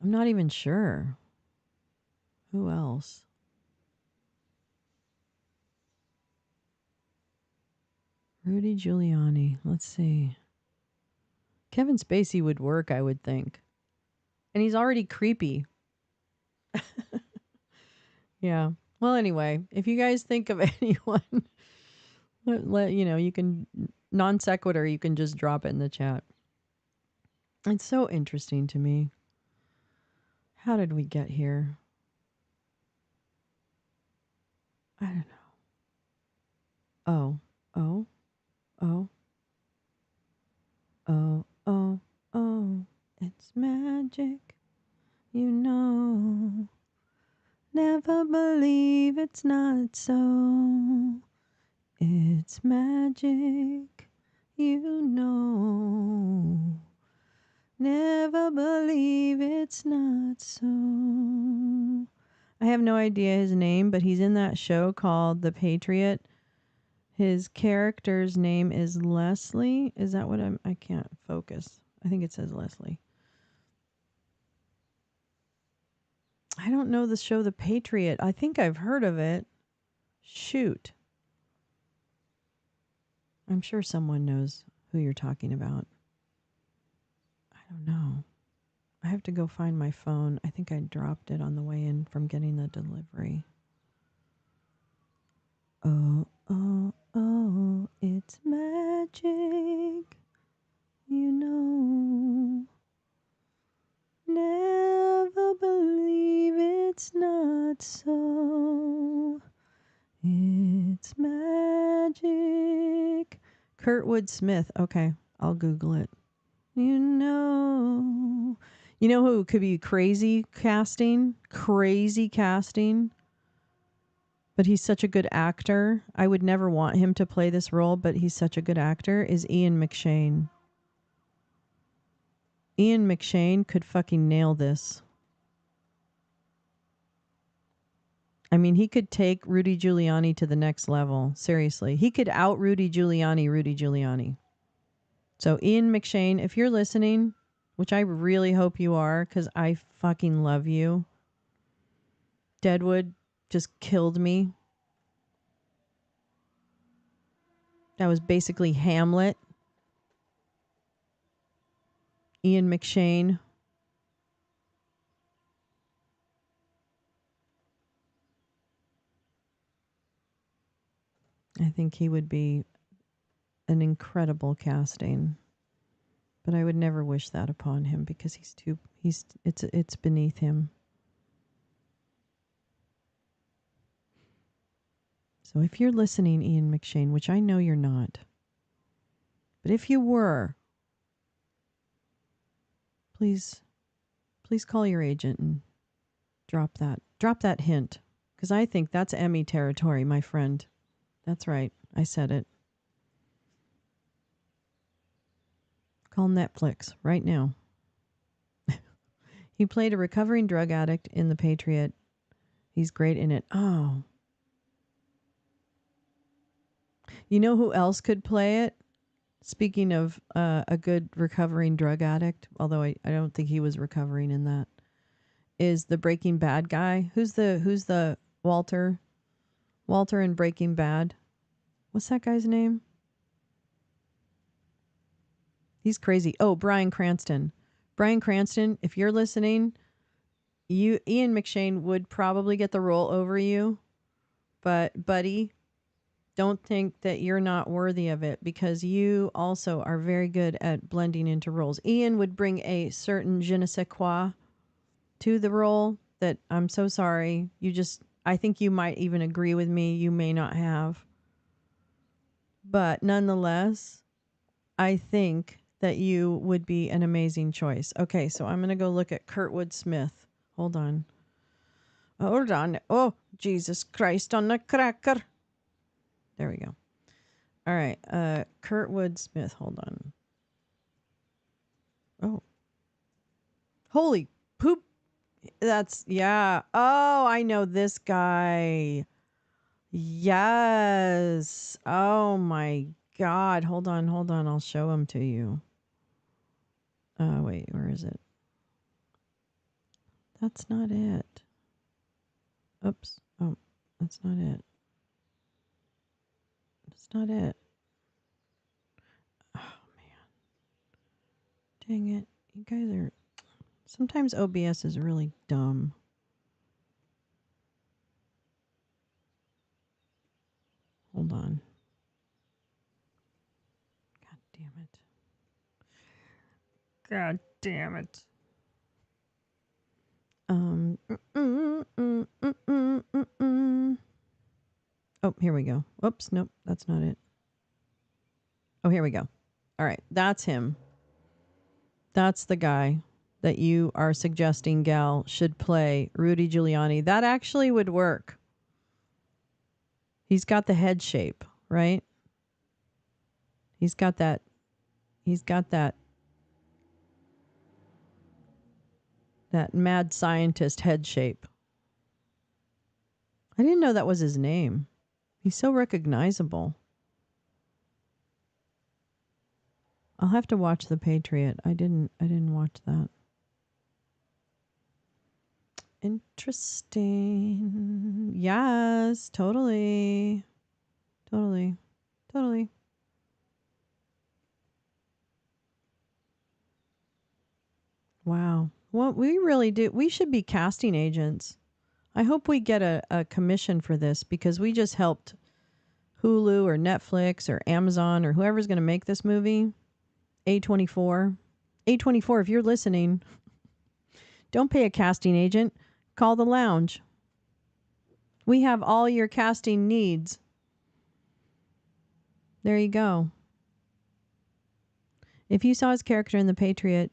I'm not even sure. Who else? Rudy Giuliani. Let's see. Kevin Spacey would work, I would think. And he's already creepy. Yeah. Well, anyway, if you guys think of anyone, let you know, you can non sequitur, you can just drop it in the chat. It's so interesting to me. How did we get here? I don't know. Oh, it's magic, you know. Never believe it's not so. It's magic, you know. Never believe it's not so. I have no idea his name, but he's in that show called The Patriot. His character's name is Leslie. Is that what I can't focus. I think it says Leslie. I don't know the show The Patriot. I think I've heard of it. Shoot. I'm sure someone knows who you're talking about. I don't know. I have to go find my phone. I think I dropped it on the way in from getting the delivery. Oh, oh, oh, it's magic. You know. Never believe it's not so. It's magic. Kurtwood Smith. Okay, I'll Google it. You know. You know who could be crazy casting? Crazy casting. But he's such a good actor. I would never want him to play this role, but he's such a good actor, is Ian McShane. Ian McShane could fucking nail this. I mean, he could take Rudy Giuliani to the next level. Seriously. He could out Rudy Giuliani. So Ian McShane, if you're listening, which I really hope you are, because I fucking love you. Deadwood just killed me. That was basically Hamlet. Ian McShane. I think he would be an incredible casting. But I would never wish that upon him because it's beneath him. So if you're listening, Ian McShane, which I know you're not, but if you were, please call your agent and drop that hint, because I think that's Emmy territory, my friend. That's right. I said it. Call Netflix right now. He played a recovering drug addict in The Patriot. He's great in it. Oh. You know who else could play it? Speaking of a good recovering drug addict, although I don't think he was recovering in that, is the Breaking Bad guy. Who's the Walter? Walter in Breaking Bad. What's that guy's name? He's crazy. Oh, Bryan Cranston. Bryan Cranston, if you're listening, Ian McShane would probably get the role over you, but buddy, don't think that you're not worthy of it, because you also are very good at blending into roles. Ian would bring a certain je ne sais quoi to the role that, I'm so sorry, I think you might even agree with me, you may not have. But nonetheless, I think that you would be an amazing choice. Okay, so I'm going to go look at Kurtwood Smith. Hold on. Oh, Jesus Christ on a cracker. There we go. All right. Kurtwood Smith. Hold on. Oh. Holy poop. Yeah. Oh, I know this guy. Yes. Oh my God. Hold on. I'll show him to you. Wait, where is it? That's not it. Oops. Oh, that's not it. That's not it. Oh, man. Dang it. You guys are... Sometimes OBS is really dumb. Hold on. God damn it. God damn it. Oh, here we go. Oops, nope, that's not it. Oh, here we go. All right, that's him. That's the guy that you are suggesting, Gal, should play Rudy Giuliani. That actually would work. He's got the head shape, right? He's got that He's got that mad scientist head shape. I didn't know that was his name. He's so recognizable. I'll have to watch The Patriot. I didn't watch that. Interesting. Yes, totally. Totally. Totally. Wow. Well, we really do. We should be casting agents. I hope we get a commission for this because we just helped Hulu or Netflix or Amazon or whoever's going to make this movie. A24. A24, if you're listening, don't pay a casting agent. Call the lounge. We have all your casting needs. There you go. If you saw his character in The Patriot,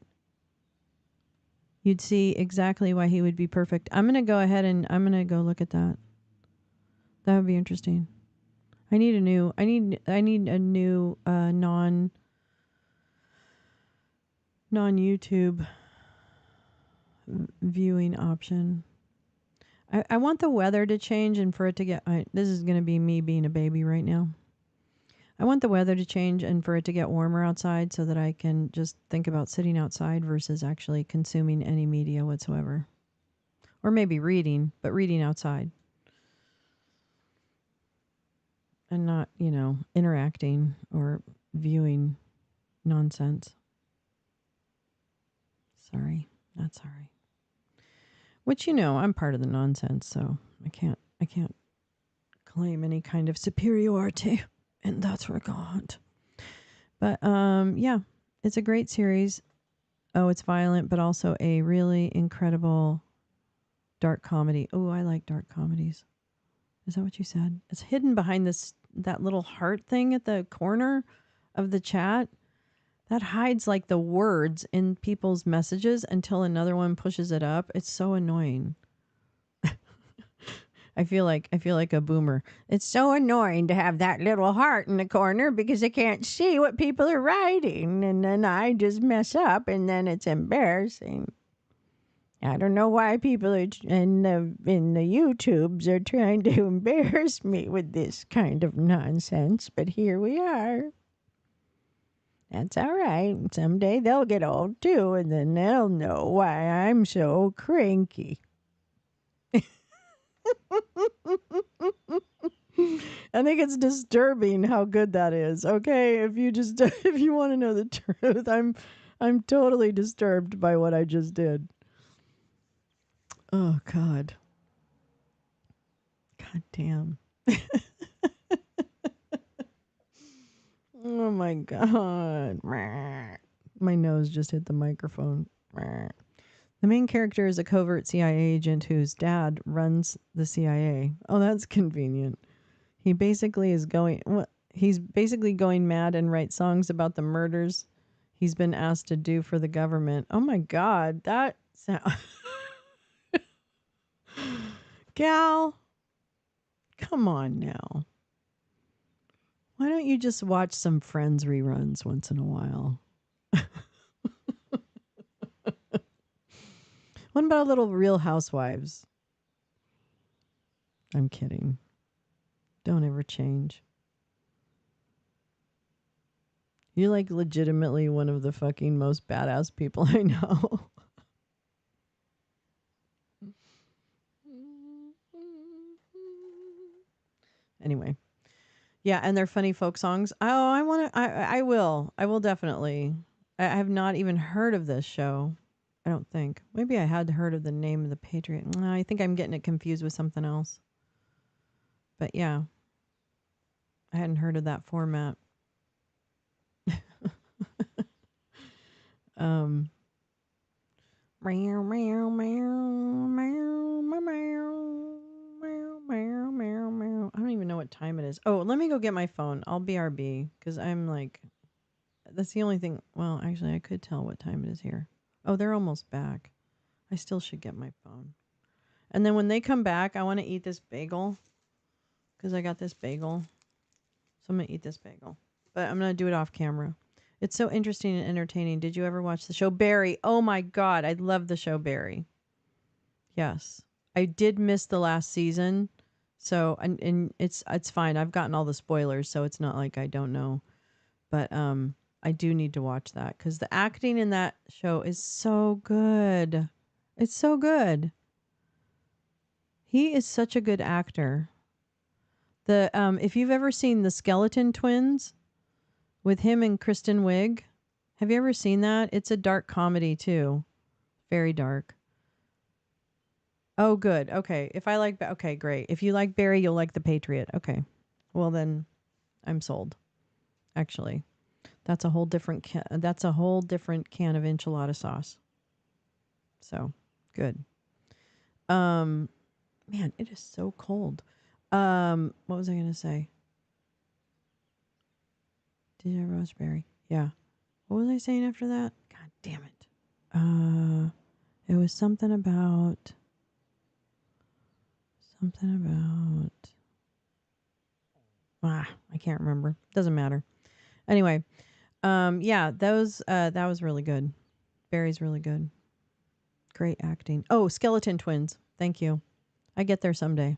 you'd see exactly why he would be perfect. I'm going to go ahead and I'm going to go look at that. That would be interesting. I need a new non-YouTube viewing option. I want the weather to change and for it to get this is going to be me being a baby right now. I want the weather to change and for it to get warmer outside so that I can just think about sitting outside versus actually consuming any media whatsoever. Or maybe reading, but reading outside. And not, interacting or viewing nonsense. Sorry, not sorry. Which, I'm part of the nonsense, so I can't claim any kind of superiority in that regard. But yeah, it's a great series. Oh, it's violent, but also a really incredible dark comedy. Oh, I like dark comedies. Is that what you said? It's hidden behind that little heart thing at the corner of the chat. That hides like the words in people's messages until another one pushes it up. It's so annoying. I feel like a boomer. It's so annoying to have that little heart in the corner because I can't see what people are writing, and then I just mess up, and then it's embarrassing. I don't know why people are in the YouTubes are trying to embarrass me with this kind of nonsense, but here we are. That's all right. Someday they'll get old too, and then they'll know why I'm so cranky. I think it's disturbing how good that is. Okay, if you want to know the truth, I'm totally disturbed by what I just did. Oh God. God damn. Oh my God. My nose just hit the microphone. The main character is a covert CIA agent whose dad runs the CIA. Oh, that's convenient. He's basically going mad and writes songs about the murders he's been asked to do for the government. Oh my God, that sound. Gal, come on now. Why don't you just watch some Friends reruns once in a while? What about a little Real Housewives? I'm kidding. Don't ever change. You're like legitimately one of the fucking most badass people I know. Anyway. Yeah, and they're funny folk songs. Oh, I will definitely. I have not even heard of this show. I don't think. Maybe I had heard of the name of The Patriot. No, I think I'm getting it confused with something else. But yeah, I hadn't heard of that format. Meow, meow, meow, meow, meow, meow, meow, meow, meow. I don't even know what time it is. Oh, let me go get my phone. I'll BRB because I'm like, that's the only thing. Well, actually, I could tell what time it is here. Oh, they're almost back. I still should get my phone. And then when they come back, I want to eat this bagel because I got this bagel. So I'm going to eat this bagel. But I'm going to do it off camera. It's so interesting and entertaining. Did you ever watch the show Barry? Oh my God, I love the show Barry. Yes, I did miss the last season, so and it's fine. I've gotten all the spoilers, so it's not like I don't know. But I do need to watch that because the acting in that show is so good. It's so good. He is such a good actor. The if you've ever seen the Skeleton Twins with him and Kristen Wiig, have you ever seen that? It's a dark comedy too, very dark. Oh, good. Okay, if I like, okay, great. If you like Barry, you'll like The Patriot. Okay, well then, I'm sold. Actually, that's a whole different that's a whole different can of enchilada sauce. So good. Man, it is so cold. What was I gonna say? Did you ever watch Barry? Yeah. What was I saying after that? God damn it. It was something about I can't remember. Doesn't matter. Anyway, yeah, that was really good. Barry's really good. Great acting. Oh, Skeleton Twins. Thank you. I get there someday.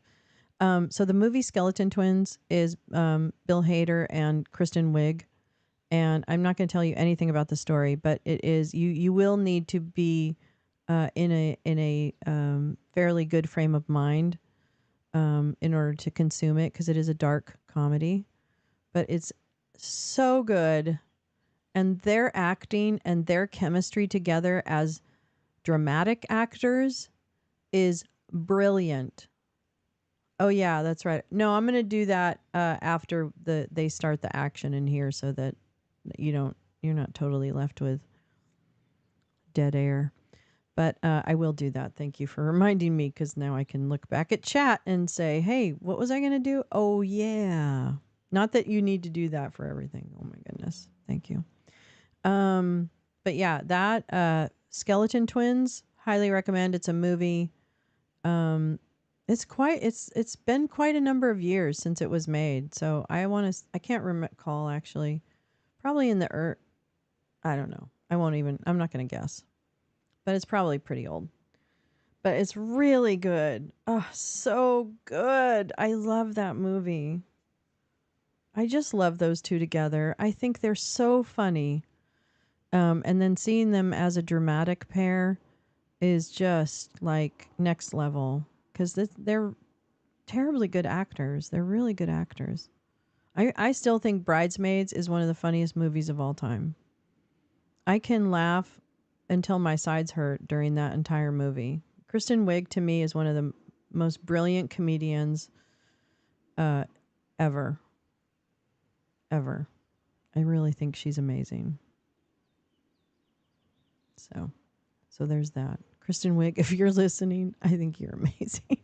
So the movie Skeleton Twins is Bill Hader and Kristen Wiig, and I'm not going to tell you anything about the story, but it is you will need to be in a fairly good frame of mind in order to consume it because it is a dark comedy, but it's so good, and their acting and their chemistry together as dramatic actors is brilliant. Oh yeah, that's right. No, I'm gonna do that after they start the action in here, so that you're not totally left with dead air. But I will do that. Thank you for reminding me, because now I can look back at chat and say, hey, what was I gonna do? Oh yeah. Not that you need to do that for everything. Oh my goodness. Thank you. But yeah, that Skeleton Twins, highly recommend. It's a movie. It's been quite a number of years since it was made. So I can't recall actually. Probably in the I don't know. I'm not going to guess. But it's probably pretty old. But it's really good. Oh, so good. I love that movie. I just love those two together. I think they're so funny. And then seeing them as a dramatic pair is just like next level, because they're terribly good actors. They're really good actors. I still think Bridesmaids is one of the funniest movies of all time. I can laugh until my sides hurt during that entire movie. Kristen Wiig to me is one of the most brilliant comedians ever. Ever. I really think she's amazing. So there's that. Kristen Wiig, if you're listening, I think you're amazing.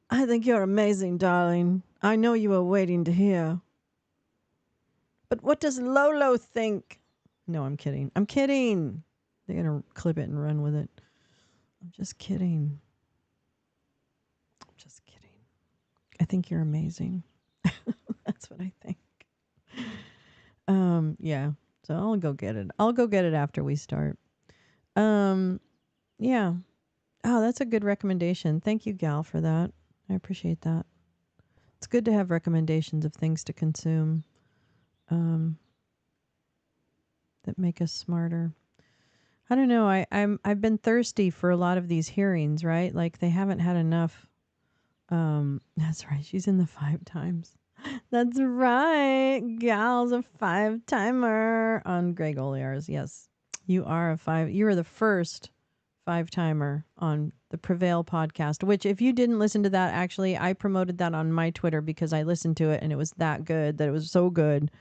I think you're amazing, darling. I know you were waiting to hear. But what does Lolo think? No, I'm kidding. I'm kidding. They're going to clip it and run with it. I'm just kidding. I'm just kidding. I think you're amazing. That's what I think. Yeah. So I'll go get it. I'll go get it after we start. Yeah. Oh, that's a good recommendation. Thank you, Gal, for that. I appreciate that. It's good to have recommendations of things to consume that make us smarter. I don't know. I've been thirsty for a lot of these hearings, right? Like they haven't had enough. That's right. She's in the 5 times. That's right. Gal's a 5-timer on Greg Oliar's. Yes, you are a 5. You are the first 5-timer on the Prevail podcast, which if you didn't listen to that, actually, I promoted that on my Twitter because I listened to it and it was that good, that it was so good.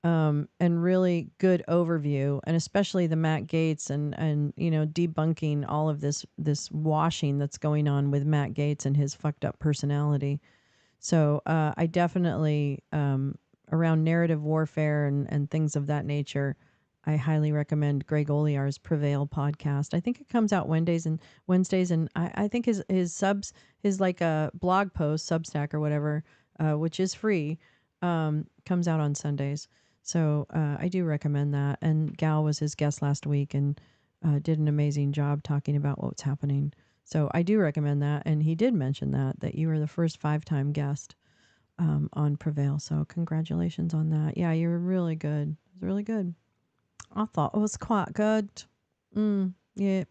And really good overview, and especially the Matt Gaetz and debunking all of this washing that's going on with Matt Gaetz and his fucked up personality. So I definitely around narrative warfare and things of that nature, I highly recommend Greg Oliar's Prevail podcast. I think it comes out Wednesdays, and I think his like a blog post, Substack or whatever, which is free. comes out on Sundays. So I do recommend that. And Gal was his guest last week and did an amazing job talking about what's happening. So I do recommend that. And he did mention that you were the first 5-time guest on Prevail. So congratulations on that. Yeah, you were really good. It was really good. I thought it was quite good. Yeah.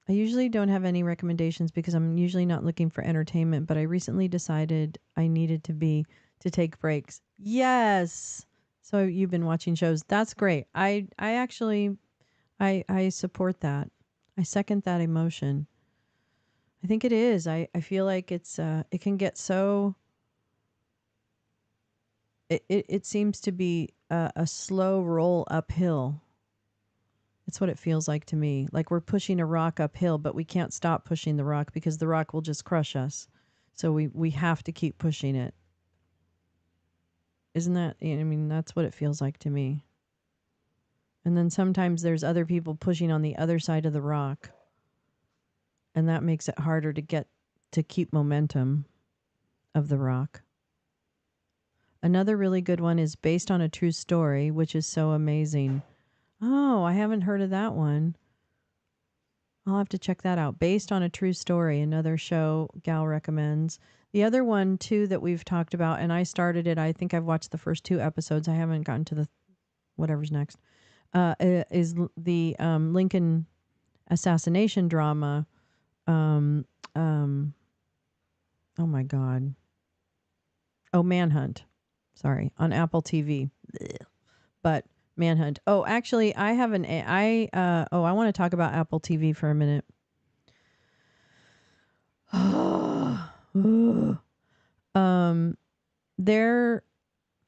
I usually don't have any recommendations because I'm usually not looking for entertainment, but I recently decided I needed to take breaks. Yes. So you've been watching shows. That's great. I actually I support that. I second that emotion. I think it is. I feel like it's it can get so it seems to be a slow roll uphill. It's what it feels like to me. Like we're pushing a rock uphill, but we can't stop pushing the rock because the rock will just crush us. So we have to keep pushing it. Isn't that, I mean, that's what it feels like to me. And then sometimes there's other people pushing on the other side of the rock. And that makes it harder to keep momentum of the rock. Another really good one is based on a true story, which is so amazing. Oh, I haven't heard of that one. I'll have to check that out. Based on a true story, another show Gal recommends. The other one, too, that we've talked about, and I started it, I think I've watched the first 2 episodes. I haven't gotten to the whatever's next, is the Lincoln assassination drama. Oh, my God. Oh, Manhunt. Sorry, on Apple TV. Blech. But Manhunt. Oh, actually, I have I want to talk about Apple TV for a minute. They're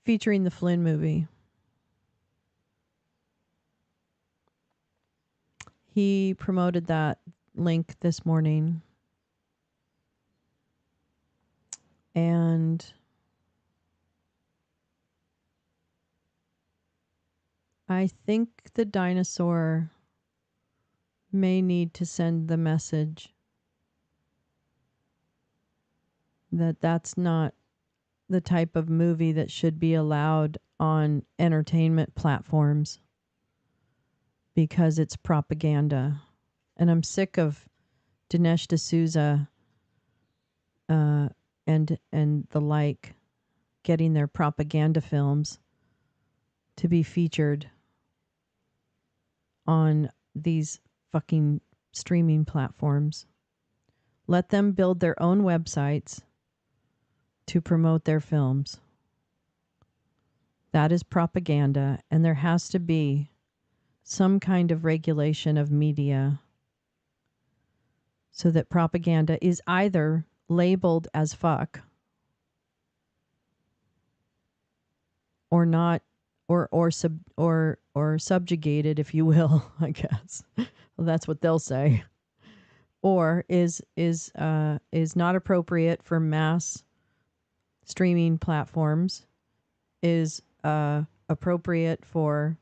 featuring the Flynn movie. He promoted that link this morning. And I think the dinosaur may need to send the message that that's not the type of movie that should be allowed on entertainment platforms because it's propaganda. And I'm sick of Dinesh D'Souza and the like getting their propaganda films to be featured on these fucking streaming platforms. Let them build their own websites to promote their films. That is propaganda, and there has to be some kind of regulation of media so that propaganda is either labeled as fuck or not, or subjugated, if you will, I guess. Well, that's what they'll say. Or is not appropriate for mass streaming platforms, is appropriate for,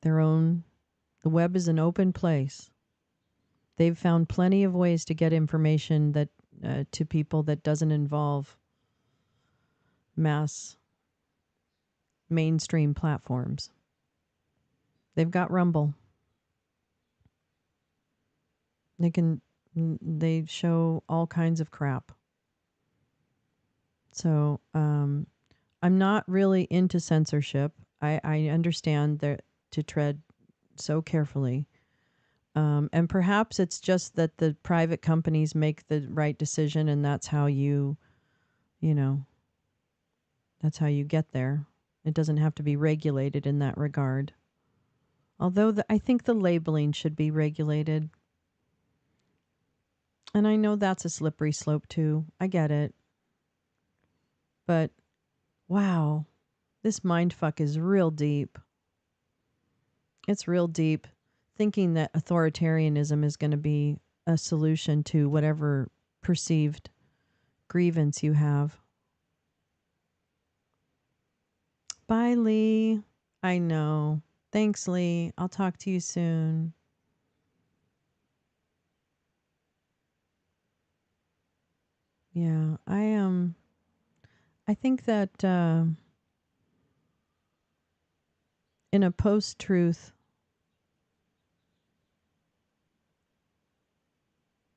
their own. The web is an open place. They've found plenty of ways to get information that to people that doesn't involve mass mainstream platforms. They've got Rumble. They show all kinds of crap. So I'm not really into censorship. I understand that to tread so carefully. And perhaps it's just that the private companies make the right decision, and that's how that's how you get there. It doesn't have to be regulated in that regard. Although I think the labeling should be regulated. And I know that's a slippery slope too. I get it. But wow, this mindfuck is real deep. It's real deep. Thinking that authoritarianism is going to be a solution to whatever perceived grievance you have. Bye, Lee. I know. Thanks, Lee. I'll talk to you soon. Yeah, I think that in a post-truth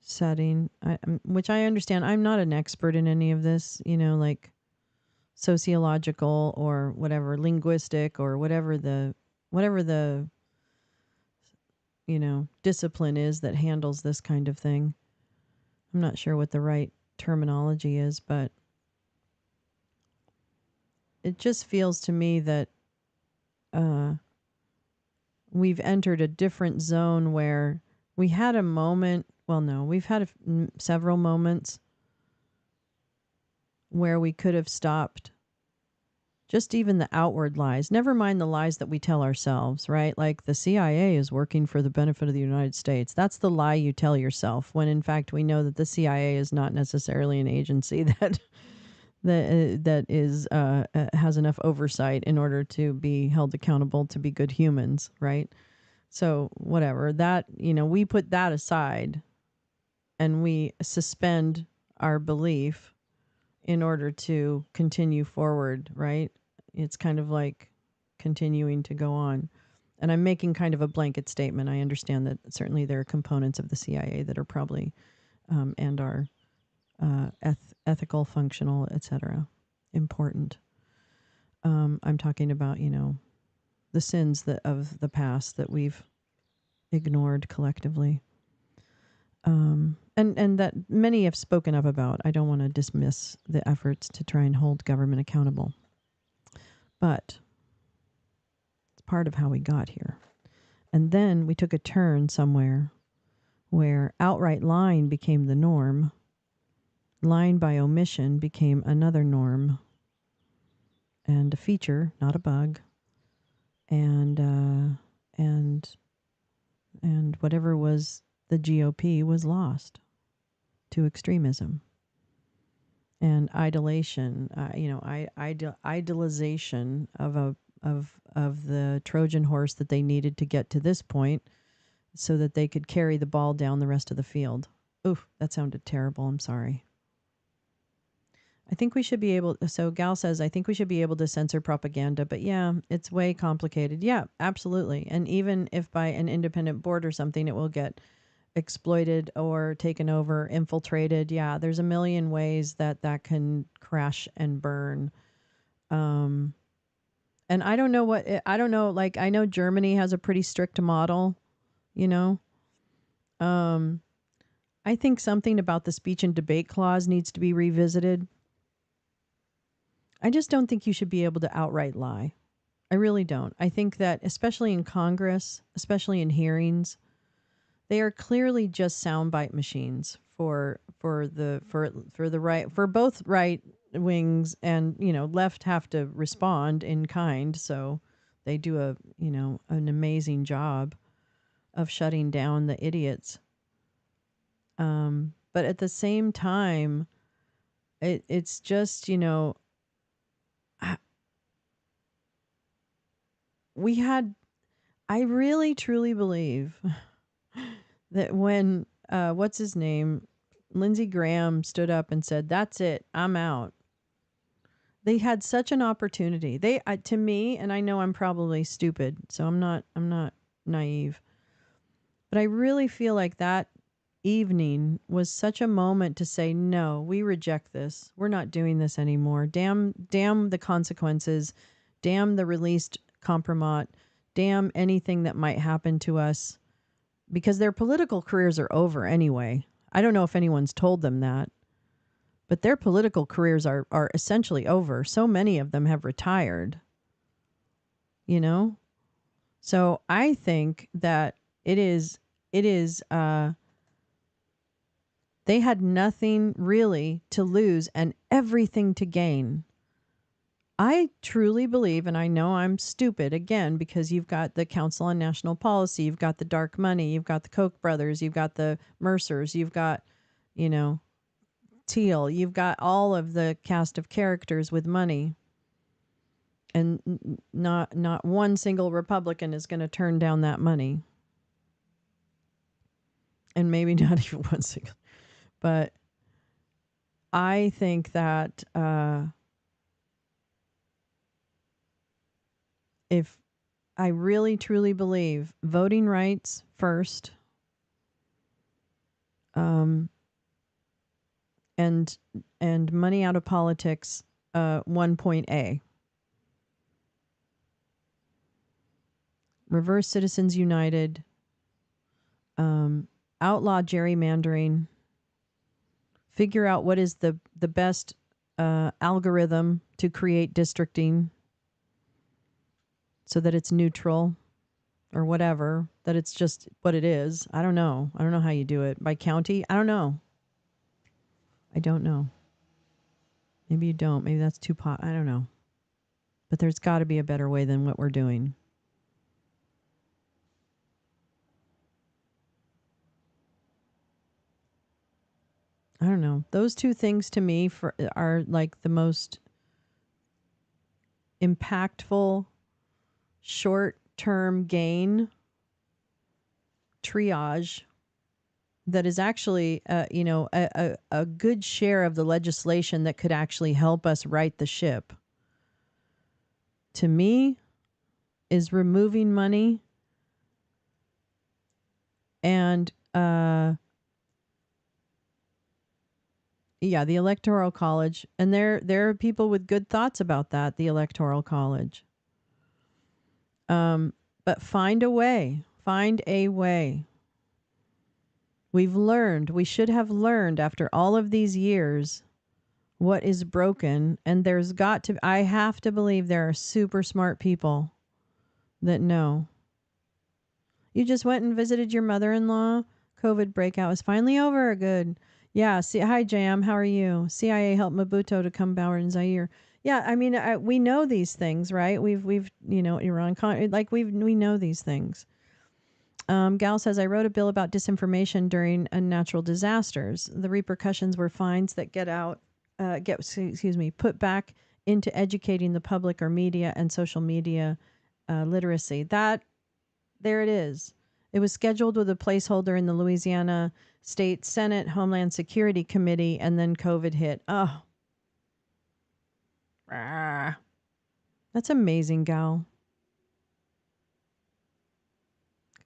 setting, which I understand, I'm not an expert in any of this, like sociological or whatever, linguistic or whatever the discipline is that handles this kind of thing. I'm not sure what the right terminology is, but it just feels to me that we've entered a different zone where we had a moment. Well, no, we've had several moments where we could have stopped just even the outward lies, never mind the lies that we tell ourselves, right? Like the CIA is working for the benefit of the United States. That's the lie you tell yourself, when in fact we know that the CIA is not necessarily an agency that is has enough oversight in order to be held accountable to be good humans, right? So whatever that, we put that aside and we suspend our belief in order to continue forward, right? It's kind of like continuing to go on. And I'm making kind of a blanket statement. I understand that certainly there are components of the CIA that are probably and are ethical, functional, etc., important. I'm talking about, the sins of the past that we've ignored collectively. And that many have spoken up about. I don't want to dismiss the efforts to try and hold government accountable. But it's part of how we got here. And then we took a turn somewhere where outright lying became the norm. Lying by omission became another norm and a feature, not a bug. And whatever was the GOP was lost to extremism and idolization, idolization of the Trojan horse that they needed to get to this point, so that they could carry the ball down the rest of the field. Oof, that sounded terrible. I'm sorry. I think we should be able. So Gal says, I think we should be able to censor propaganda, but yeah, it's way complicated. Yeah, absolutely. And even if by an independent board or something, it will get exploited or taken over, infiltrated. Yeah, there's a million ways that can crash and burn. And I don't know I don't know. Like, I know Germany has a pretty strict model, I think something about the speech and debate clause needs to be revisited. I just don't think you should be able to outright lie. I really don't. I think that especially in Congress, especially in hearings, they are clearly just soundbite machines for the right, for both right wings, and left have to respond in kind. So they do an amazing job of shutting down the idiots. But at the same time, it's just I really truly believe that when what's his name, Lindsey Graham, stood up and said, "That's it, I'm out." They had such an opportunity. They to me, and I know I'm probably stupid, so I'm not naive, but I really feel like that evening was such a moment to say, no, we reject this. We're not doing this anymore. Damn the consequences. Damn the released compromat. Damn anything that might happen to us, because their political careers are over anyway. I don't know if anyone's told them that, but their political careers are essentially over. So many of them have retired, So I think that it is they had nothing really to lose and everything to gain. I truly believe, and I know I'm stupid again, because you've got the Council on National Policy, you've got the dark money, you've got the Koch brothers, you've got the Mercers, you've got, Teal, you've got all of the cast of characters with money. And not one single Republican is going to turn down that money. And maybe not even one single. But I think that if I really truly believe voting rights first, and money out of politics, 1.A. Reverse Citizens United, outlaw gerrymandering, figure out what is the best algorithm to create districting so that it's neutral or whatever, that it's just what it is. I don't know. I don't know how you do it. By county? I don't know. I don't know. Maybe you don't. Maybe that's too I don't know. But there's got to be a better way than what we're doing. I don't know. Those two things to me are like the most impactful short-term gain triage that is actually, a good share of the legislation that could actually help us right the ship. To me, is removing money and, the Electoral College. And there are people with good thoughts about that, the Electoral College. But find a way. Find a way. We should have learned after all of these years what is broken. And I have to believe there are super smart people that know. You just went and visited your mother-in-law. COVID breakout is finally over. Good. Yeah. Hi, Jam. How are you? CIA helped Mobutu to come power in Zaire. Yeah. I mean, we know these things, right? We've Iran, we know these things. Gal says, I wrote a bill about disinformation during natural disasters. The repercussions were fines that put back into educating the public or media and social media literacy. There it is. It was scheduled with a placeholder in the Louisiana State Senate Homeland Security Committee, and then COVID hit. Oh. That's amazing, Gal.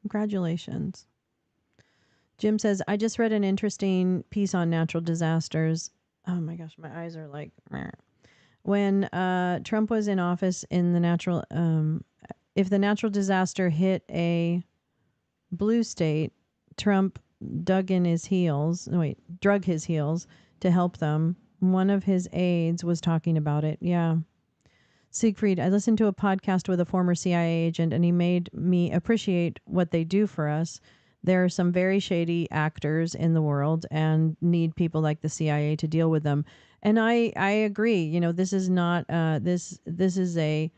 Congratulations. Jim says, I just read an interesting piece on natural disasters. Oh my gosh, my eyes are like, meh. When Trump was in office in the natural, if the natural disaster hit a blue state, Trump drug his heels to help them. One of his aides was talking about it. Yeah. Siegfried, I listened to a podcast with a former CIA agent, and he made me appreciate what they do for us. There are some very shady actors in the world and need people like the CIA to deal with them. And I agree. This is not, this is a,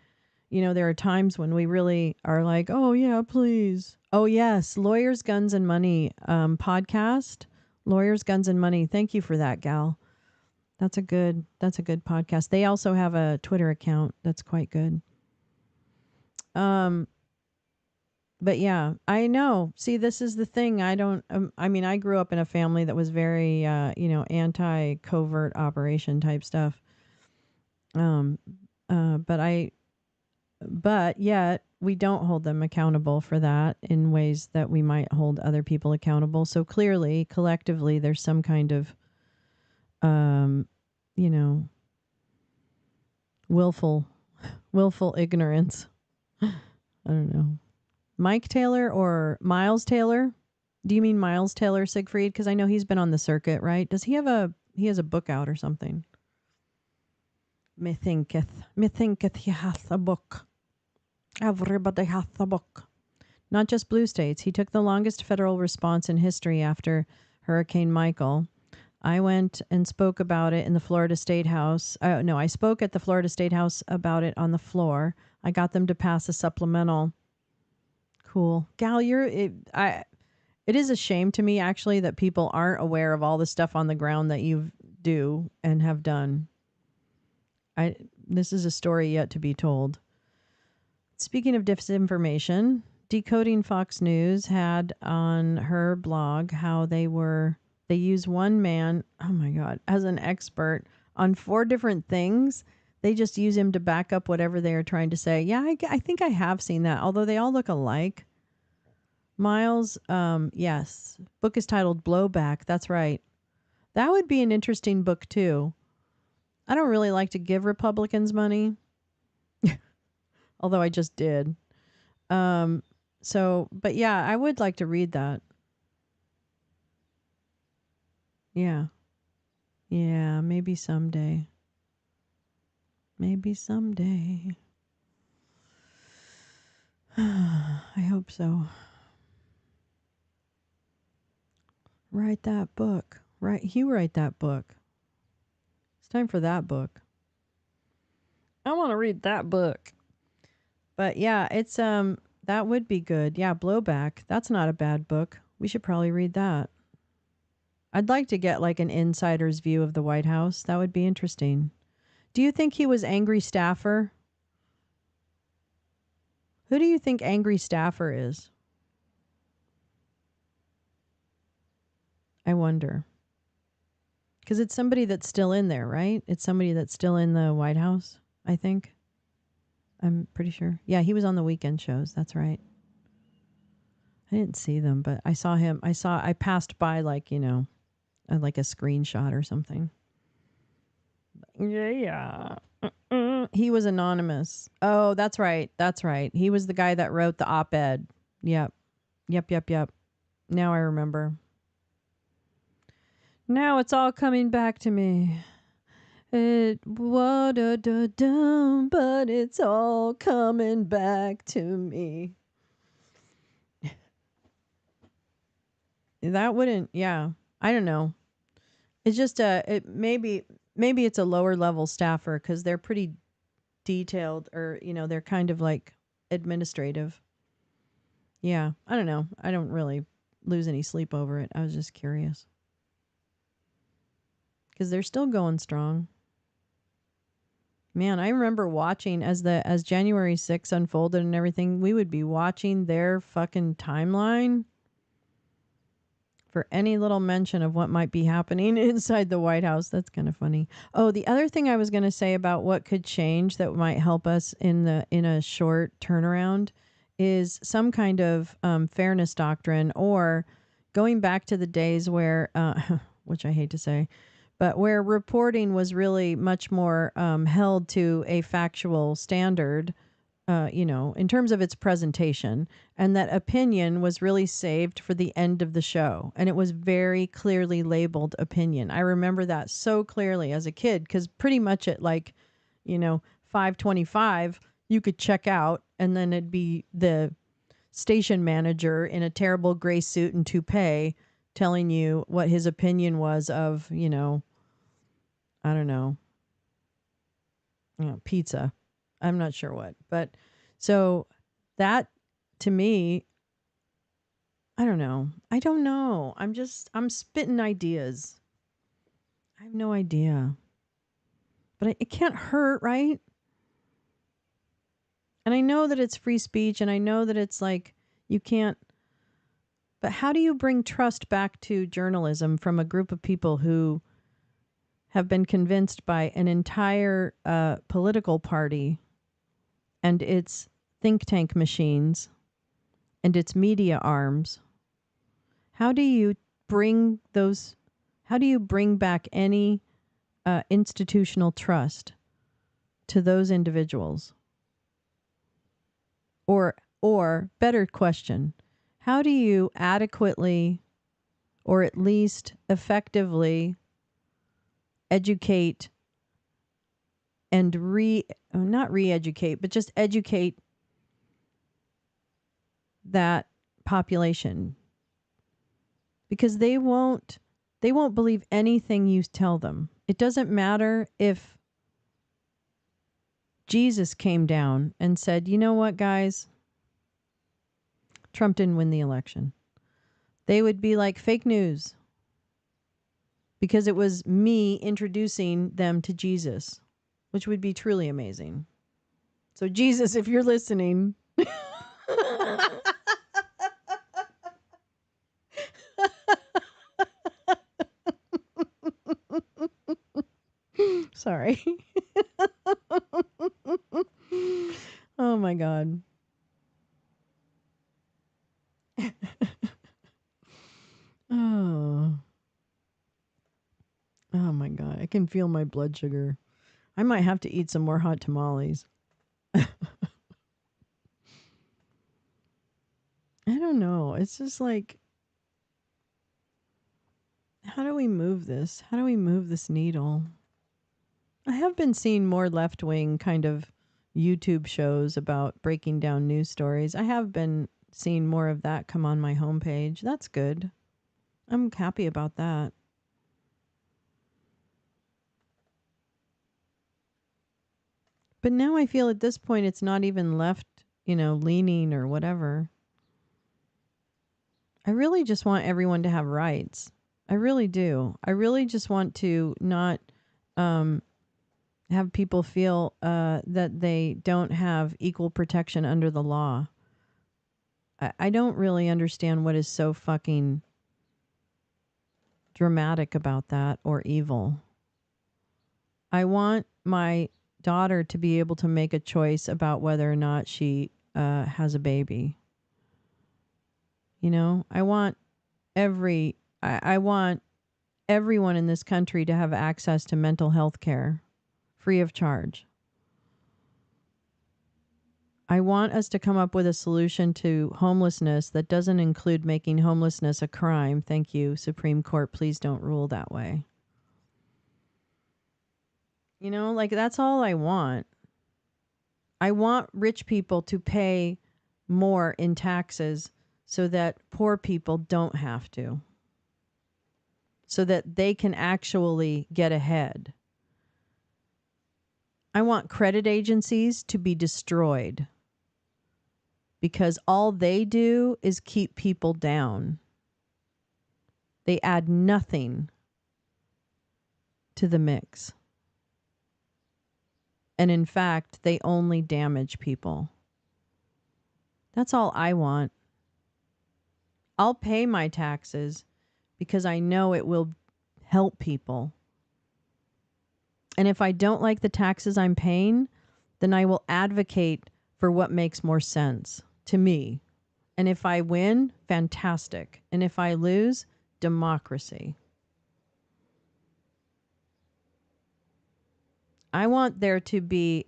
there are times when we really are like, oh yeah, please. Oh yes. Lawyers, Guns and Money podcast. Lawyers, Guns and Money. Thank you for that, Gal. That's a good podcast. They also have a Twitter account that's quite good. But yeah, I know. See, this is the thing. I grew up in a family that was very, anti-covert operation type stuff. But yet we don't hold them accountable for that in ways that we might hold other people accountable. So clearly, collectively, there's some kind of, willful ignorance. I don't know. Mike Taylor or Miles Taylor? Do you mean Miles Taylor, Siegfried? Because I know he's been on the circuit, right? Does he have he has a book out or something? Methinketh he hath a book. Everybody hath a book. Not just blue states. He took the longest federal response in history after Hurricane Michael. I went and spoke about it in the Florida State House. I spoke at the Florida State House about it on the floor. I got them to pass a supplemental. Cool. Gal, it is a shame to me, actually, that people aren't aware of all the stuff on the ground that you do and have done. This is a story yet to be told. Speaking of disinformation, Decoding Fox News had on her blog how they they use one man, oh my God, as an expert on 4 different things. They just use him to back up whatever they are trying to say. Yeah, I think I have seen that, although they all look alike. Miles, yes. Book is titled Blowback. That's right. That would be an interesting book, too. I don't really like to give Republicans money, although I just did. But yeah, I would like to read that. Yeah. Yeah, maybe someday. Maybe someday. I hope so. Write that book. You write that book. It's time for that book. I want to read that book. But yeah, it's that would be good. Yeah, Blowback. That's not a bad book. We should probably read that. I'd like to get like an insider's view of the White House. That would be interesting. Do you think he was angry staffer? Who do you think angry staffer is? I wonder. Because it's somebody that's still in there, right? It's somebody that's still in the White House, I think. I'm pretty sure. Yeah, he was on the weekend shows. That's right. I didn't see them, but I saw him. I passed by like, like a screenshot or something. Yeah. He was anonymous. Oh, that's right. That's right. He was the guy that wrote the op-ed. Yep. Yep. Now I remember. Now it's all coming back to me. But it's all coming back to me. That wouldn't, yeah. I don't know. It's just maybe it's a lower level staffer because they're pretty detailed, or they're kind of like administrative. Yeah, I don't know. I don't really lose any sleep over it. I was just curious because they're still going strong. Man, I remember watching as January 6th unfolded and everything. We would be watching their fucking timeline for any little mention of what might be happening inside the White House. That's kind of funny. Oh, the other thing I was going to say about what could change that might help us in a short turnaround is some kind of fairness doctrine, or going back to the days where, which I hate to say, but where reporting was really much more held to a factual standard, in terms of its presentation, and that opinion was really saved for the end of the show. And it was very clearly labeled opinion. I remember that so clearly as a kid, because pretty much at 5:25, you could check out, and then it'd be the station manager in a terrible gray suit and toupee telling you what his opinion was of, I don't know, pizza. I'm not sure what, but so that to me, I don't know. I'm spitting ideas. I have no idea, but it can't hurt, right? And I know that it's free speech, and I know that it's like you can't, but how do you bring trust back to journalism from a group of people who have been convinced by an entire political party and its think tank machines and its media arms? How do you bring back any institutional trust to those individuals? Or better question, how do you adequately, or at least effectively, educate and not re-educate, but just educate that population? Because they won't believe anything you tell them. It doesn't matter if Jesus came down and said, "You know what, guys? Trump didn't win the election." They would be like, fake news. Because it was me introducing them to Jesus, which would be truly amazing. So Jesus, if you're listening, Sorry. Oh my God. Oh. Oh my God. I can feel my blood sugar. I might have to eat some more hot tamales. I don't know. It's just like, how do we move this? How do we move this needle? I have been seeing more left-wing kind of YouTube shows about breaking down news stories. I have been seeing more of that come on my homepage. That's good. I'm happy about that. But now I feel at this point it's not even left, leaning or whatever. I really just want everyone to have rights. I really do. I really just want to not have people feel that they don't have equal protection under the law. I don't really understand what is so fucking dramatic about that or evil. I want my daughter to be able to make a choice about whether or not she has a baby. I want I want everyone in this country to have access to mental health care free of charge. I want us to come up with a solution to homelessness that doesn't include making homelessness a crime. Thank you, Supreme Court. Please don't rule that way. That's all I want. I want rich people to pay more in taxes so that poor people don't have to. So that they can actually get ahead. I want credit agencies to be destroyed because all they do is keep people down. They add nothing to the mix. And in fact, they only damage people. That's all I want. I'll pay my taxes because I know it will help people. And if I don't like the taxes I'm paying, then I will advocate for what makes more sense to me. And if I win, fantastic. And if I lose, democracy. I want there to be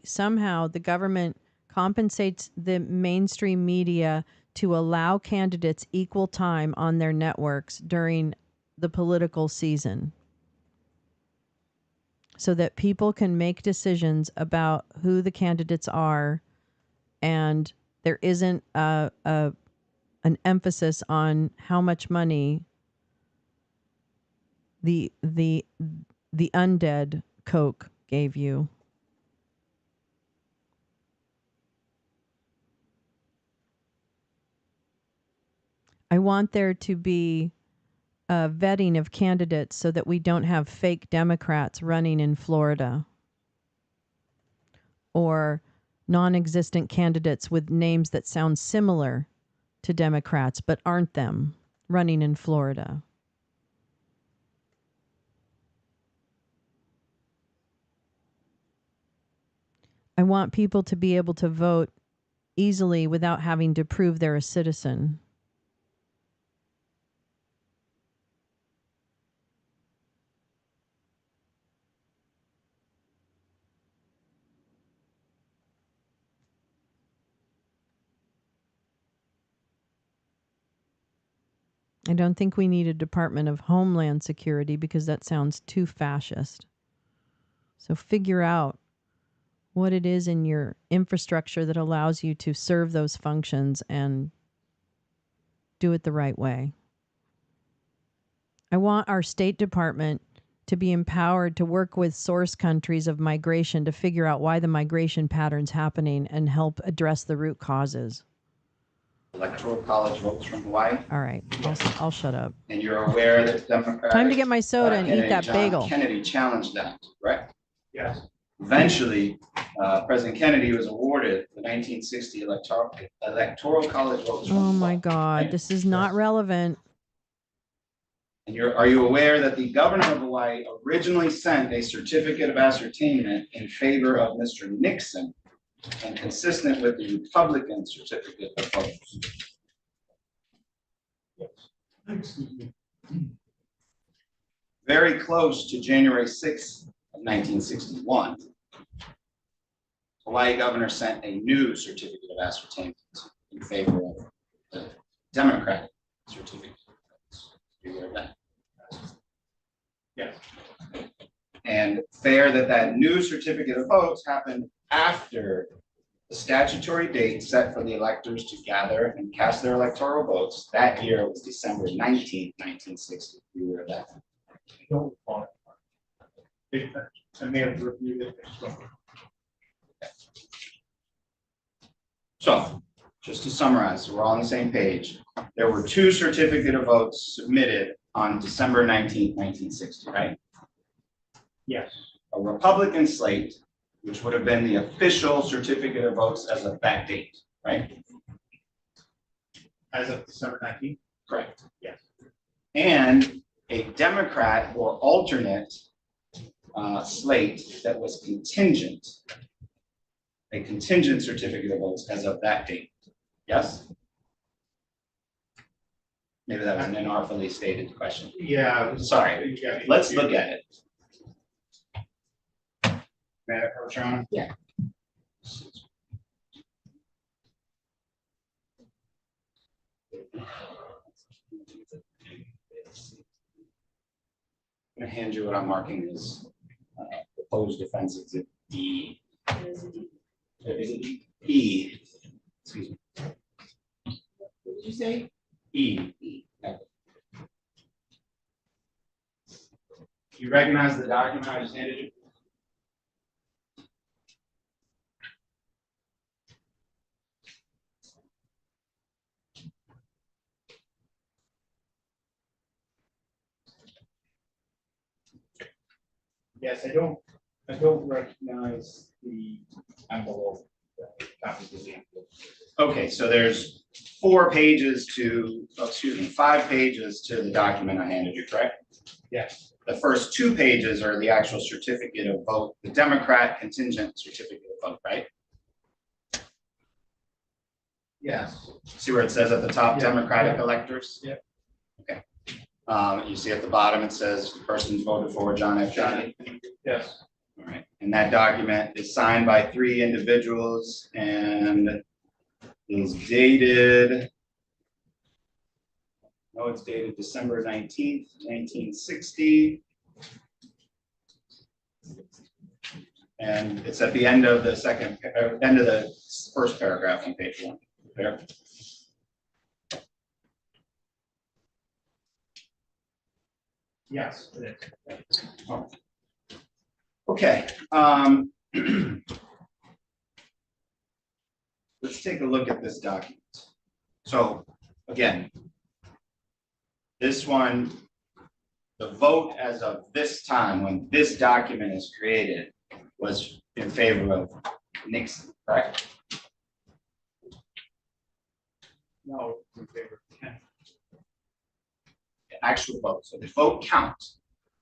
somehow the government compensates the mainstream media to allow candidates equal time on their networks during the political season so that people can make decisions about who the candidates are and there isn't an emphasis on how much money the undead Coke gave you. I want there to be a vetting of candidates so that we don't have fake Democrats running in Florida or non-existent candidates with names that sound similar to Democrats but aren't them running in Florida. I want people to be able to vote easily without having to prove they're a citizen. I don't think we need a Department of Homeland Security because that sounds too fascist. So figure out what it is in your infrastructure that allows you to serve those functions and do it the right way. I want our State Department to be empowered to work with source countries of migration to figure out why the migration pattern's happening and help address the root causes. Electoral college votes from Hawaii. All right, I'll shut up. And you're aware that Democratic. Time to get my soda and eat that John bagel. Kennedy challenged that, correct? Yes. Eventually, President Kennedy was awarded the 1960 electoral college votes from Oh Hawaii. my God, this is not relevant. And are you aware that the governor of Hawaii originally sent a certificate of ascertainment in favor of Mr. Nixon and consistent with the Republican certificate of votes? Very close to January 6th of 1961, Hawaii governor sent a new certificate of ascertainment in favor of the Democratic certificate. You aware of that? Yes. And fair that new certificate of votes happened after the statutory date set for the electors to gather and cast their electoral votes. That year was December 19th, 1960. You aware of that? I don't recall it. I may have reviewed it. So, just to summarize, so we're all on the same page. There were two certificate of votes submitted on December 19th, 1960, right? Yes. A Republican slate, which would have been the official certificate of votes as of that date, right? As of December 19th? Correct. Yes. And a Democrat or alternate slate that was contingent, a contingent certificate of votes as of that date. Yes? Maybe that was an inartfully stated question. Yeah. Sorry. Let's look at it. May I approach on? Yeah. I'm going to hand you what I'm marking as proposed defense exhibit D. Is it D? E. Excuse me. What did you say? E. You recognize the document I just handed you? Yes, I don't recognize the envelope. Copies of the envelope. Okay, so there's 5 pages to the document I handed you, correct? Yes. The first 2 pages are the actual certificate of vote, the Democrat contingent certificate of vote, right? Yes. See where it says at the top, Yeah. Democratic Yeah. electors? Yeah. Okay. You see at the bottom, it says the persons voted for John F. Kennedy. Yes. All right, and that document is signed by 3 individuals and is dated. No, it's dated December 19th, 1960. And it's at the end of the end of the first paragraph on page 1. There. Yes. Oh. Okay. Let's take a look at this document. So again, this one, the vote as of this time, when this document is created, was in favor of Nixon, correct? No, in favor of Ken. The actual vote. So the vote count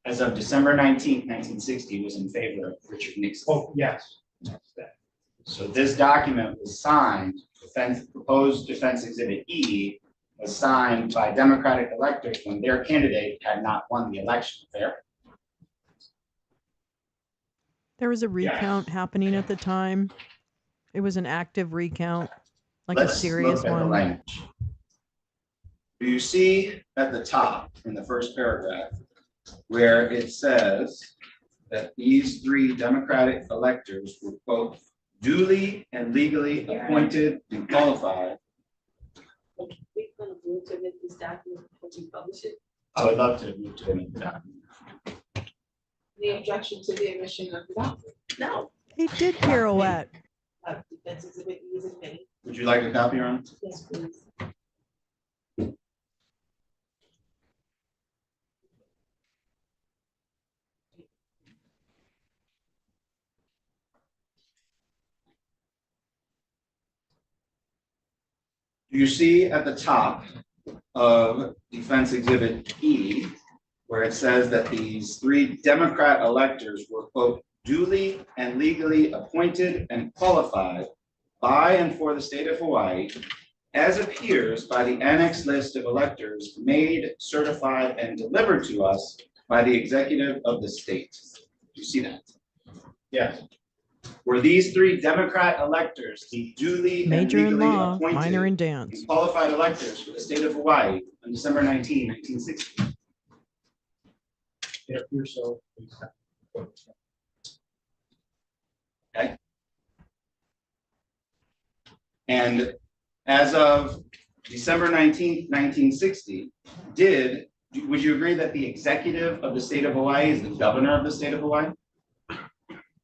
as of December 19th, 1960 was in favor of Richard Nixon. Oh, yes. So this document was signed, proposed defense exhibit E was signed by Democratic electors when their candidate had not won the election. Fair? There was a recount happening at the time. It was an active recount, like a serious look at the one. language. Do you see at the top in the first paragraph where it says that these 3 Democratic electors were both duly and legally appointed and qualified? We're gonna move to make this document before we publish it. I would love to move to the document. The objection to the admission of the document? No. He did pirouette. Defense exhibit E is in many. Would you like a copy, Ron? Yes, please. Do you see at the top of defense exhibit E where it says that these 3 Democrat electors were, quote, duly and legally appointed and qualified by and for the state of Hawaii, as appears by the annexed list of electors made, certified, and delivered to us by the executive of the state. Do you see that? Yes. Were these 3 Democrat electors the duly and Major in legally law, minor in appointed dance. and qualified electors for the state of Hawaii on December 19, 1960? It appears so. Okay. And as of December 19th, 1960, would you agree that the executive of the state of Hawaii is the governor of the state of Hawaii?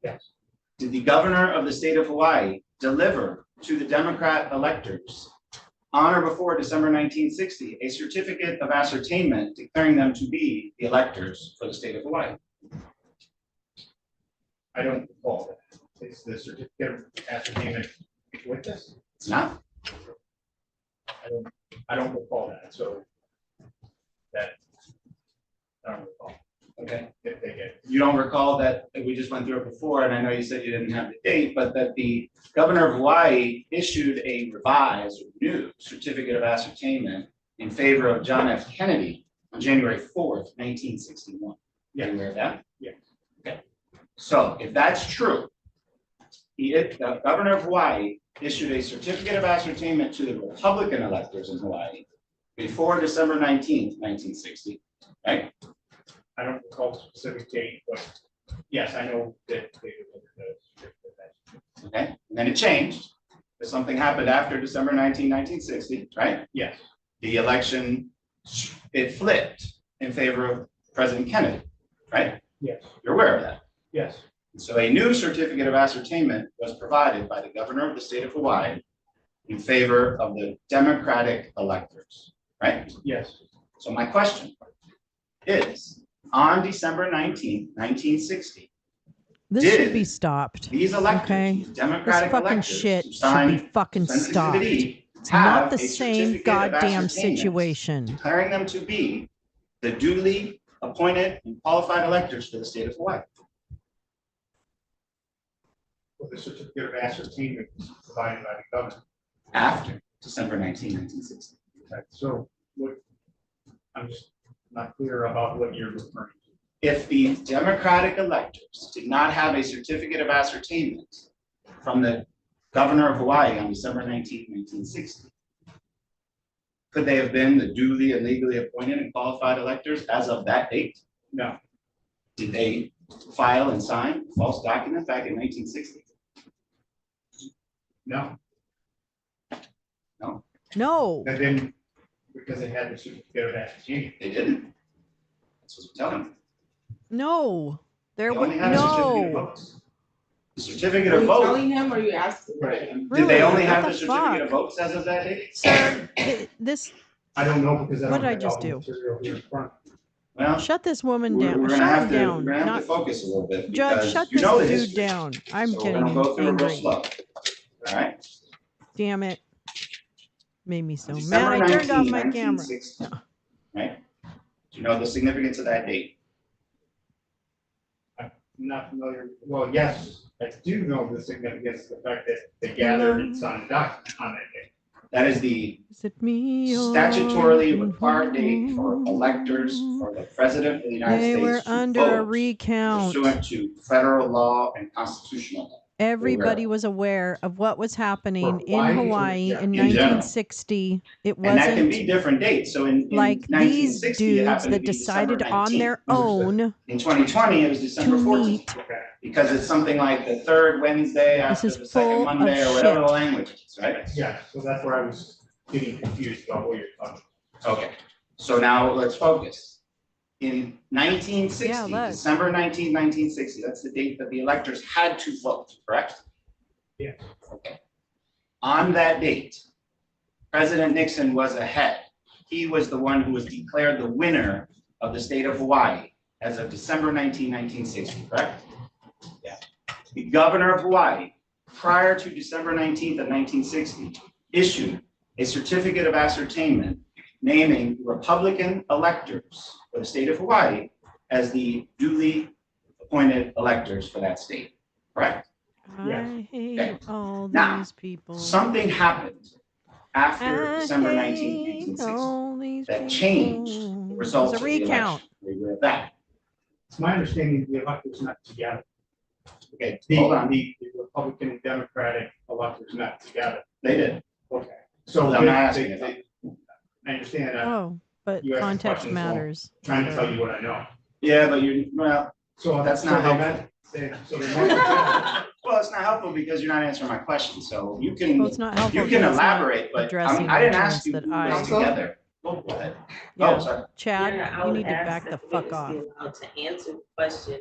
Yes. Did the governor of the state of Hawaii deliver to the Democrat electors on or before December 1960 a certificate of ascertainment declaring them to be the electors for the state of Hawaii? I don't recall that. Is the certificate of ascertainment with this? It's not. I don't recall that, so that, I don't recall. Okay. If they get. You don't recall that we just went through it before, and I know you said you didn't have the date, but that the governor of Hawaii issued a revised or new certificate of ascertainment in favor of John F. Kennedy on January 4th, 1961. Yeah. Are you aware of that? Yeah. Okay. So if that's true, the governor of Hawaii issued a certificate of ascertainment to the Republican electors in Hawaii before December 19th, 1960, right? I don't recall the specific date, but yes, I know that they delivered those. Okay, and then it changed, because something happened after December 19, 1960, right? Yes. The election, it flipped in favor of President Kennedy, right? Yes. You're aware of that. Yes. So a new certificate of ascertainment was provided by the governor of the state of Hawaii in favor of the Democratic electors, right? Yes. So my question is, on December 19, 1960, This Did should be stopped. these electors, Okay. these This Democratic fucking electors shit who should be signed fucking Census stopped. Exhibit E, It's have not the a same certificate of goddamn ascertainment situation. declaring them to be the duly appointed and qualified electors for the state of Hawaii. Well, the certificate of ascertainment was provided by the governor. After December 19, 1960. Okay, so what, I'm just not clear about what you're referring to. If the Democratic electors did not have a certificate of ascertainment from the governor of Hawaii on December 19, 1960, could they have been the duly and legally appointed and qualified electors as of that date? No. Did they file and sign a false document back in 1960? No. No. And then, because they had the certificate of ascertainment. They didn't. That's what I'm telling you. No. There They was only had a certificate of no. votes. The certificate Are of you vote. telling him or are you asking? Right. Did Really? they only What have the the certificate fuck? of votes as of that date? Sir, this, I don't know because I What don't did I have just all the do? material here in front. Well, shut this woman we're down. gonna Shut have him to, we're down. gonna have to Not, focus a little bit. Judge, because shut you this know the dude history. down. I'm So we're getting gonna go through it real angry. slow. All right. Damn it. Made me so December mad. I turned off 19, my camera. 1960, right? Do you know the significance of that date? I'm not familiar, well, yes, I do know the significance of the fact that they gathered and signed a document on that day. That is the Is it me? statutorily required date for electors for the president of the United They were States to under a vote recount. pursuant to federal law and constitutional law. Everybody was aware of what was happening in Hawaii or- Hawaii yeah, in in general. 1960. It And that can be wasn't different dates. So in like these 1960, it dudes happened to that be December decided on 19th. their own In 2020, it was December to 14th. meet. Okay. Because it's something like the third Wednesday This after is the second full of Monday or whatever the shit. language is, right? Yeah, so that's where I was getting confused about what you're talking about. Okay, so now let's focus. In 1960, Yeah, let's. December 19, 1960, that's the date that the electors had to vote, correct? Yeah. Okay. On that date, President Nixon was ahead. He was the one who was declared the winner of the state of Hawaii as of December 19, 1960, correct? Yeah. The governor of Hawaii, prior to December 19th of 1960, issued a certificate of ascertainment naming Republican electors for the state of Hawaii as the duly appointed electors for that state, correct? I hate Okay. all Now, these people. Something happened after I December 19th, hate 1960 all these that people. changed the It was results a of the recount. election. Are you aware of that? It's my understanding the electors met together. Okay, The, hold on. the Republican and Democratic electors met together. They did. Okay. So I'm they- not asking they- about they- I understand that. Oh, but You asked the context question, so matters. Trying to tell you what I know. Yeah, but you're, well, So That's so not they helpful. met- so they met together. well, it's not helpful because you're not answering my question. So you can, Well, it's not helpful. you can because it's not elaborate, but I addressing mean, I didn't the ask you points who that was I- together. Oh, go ahead. Yeah. Oh, sorry. Chad, Yeah, I you would need to ask back that the the fuck witness off. be allowed to answer the question.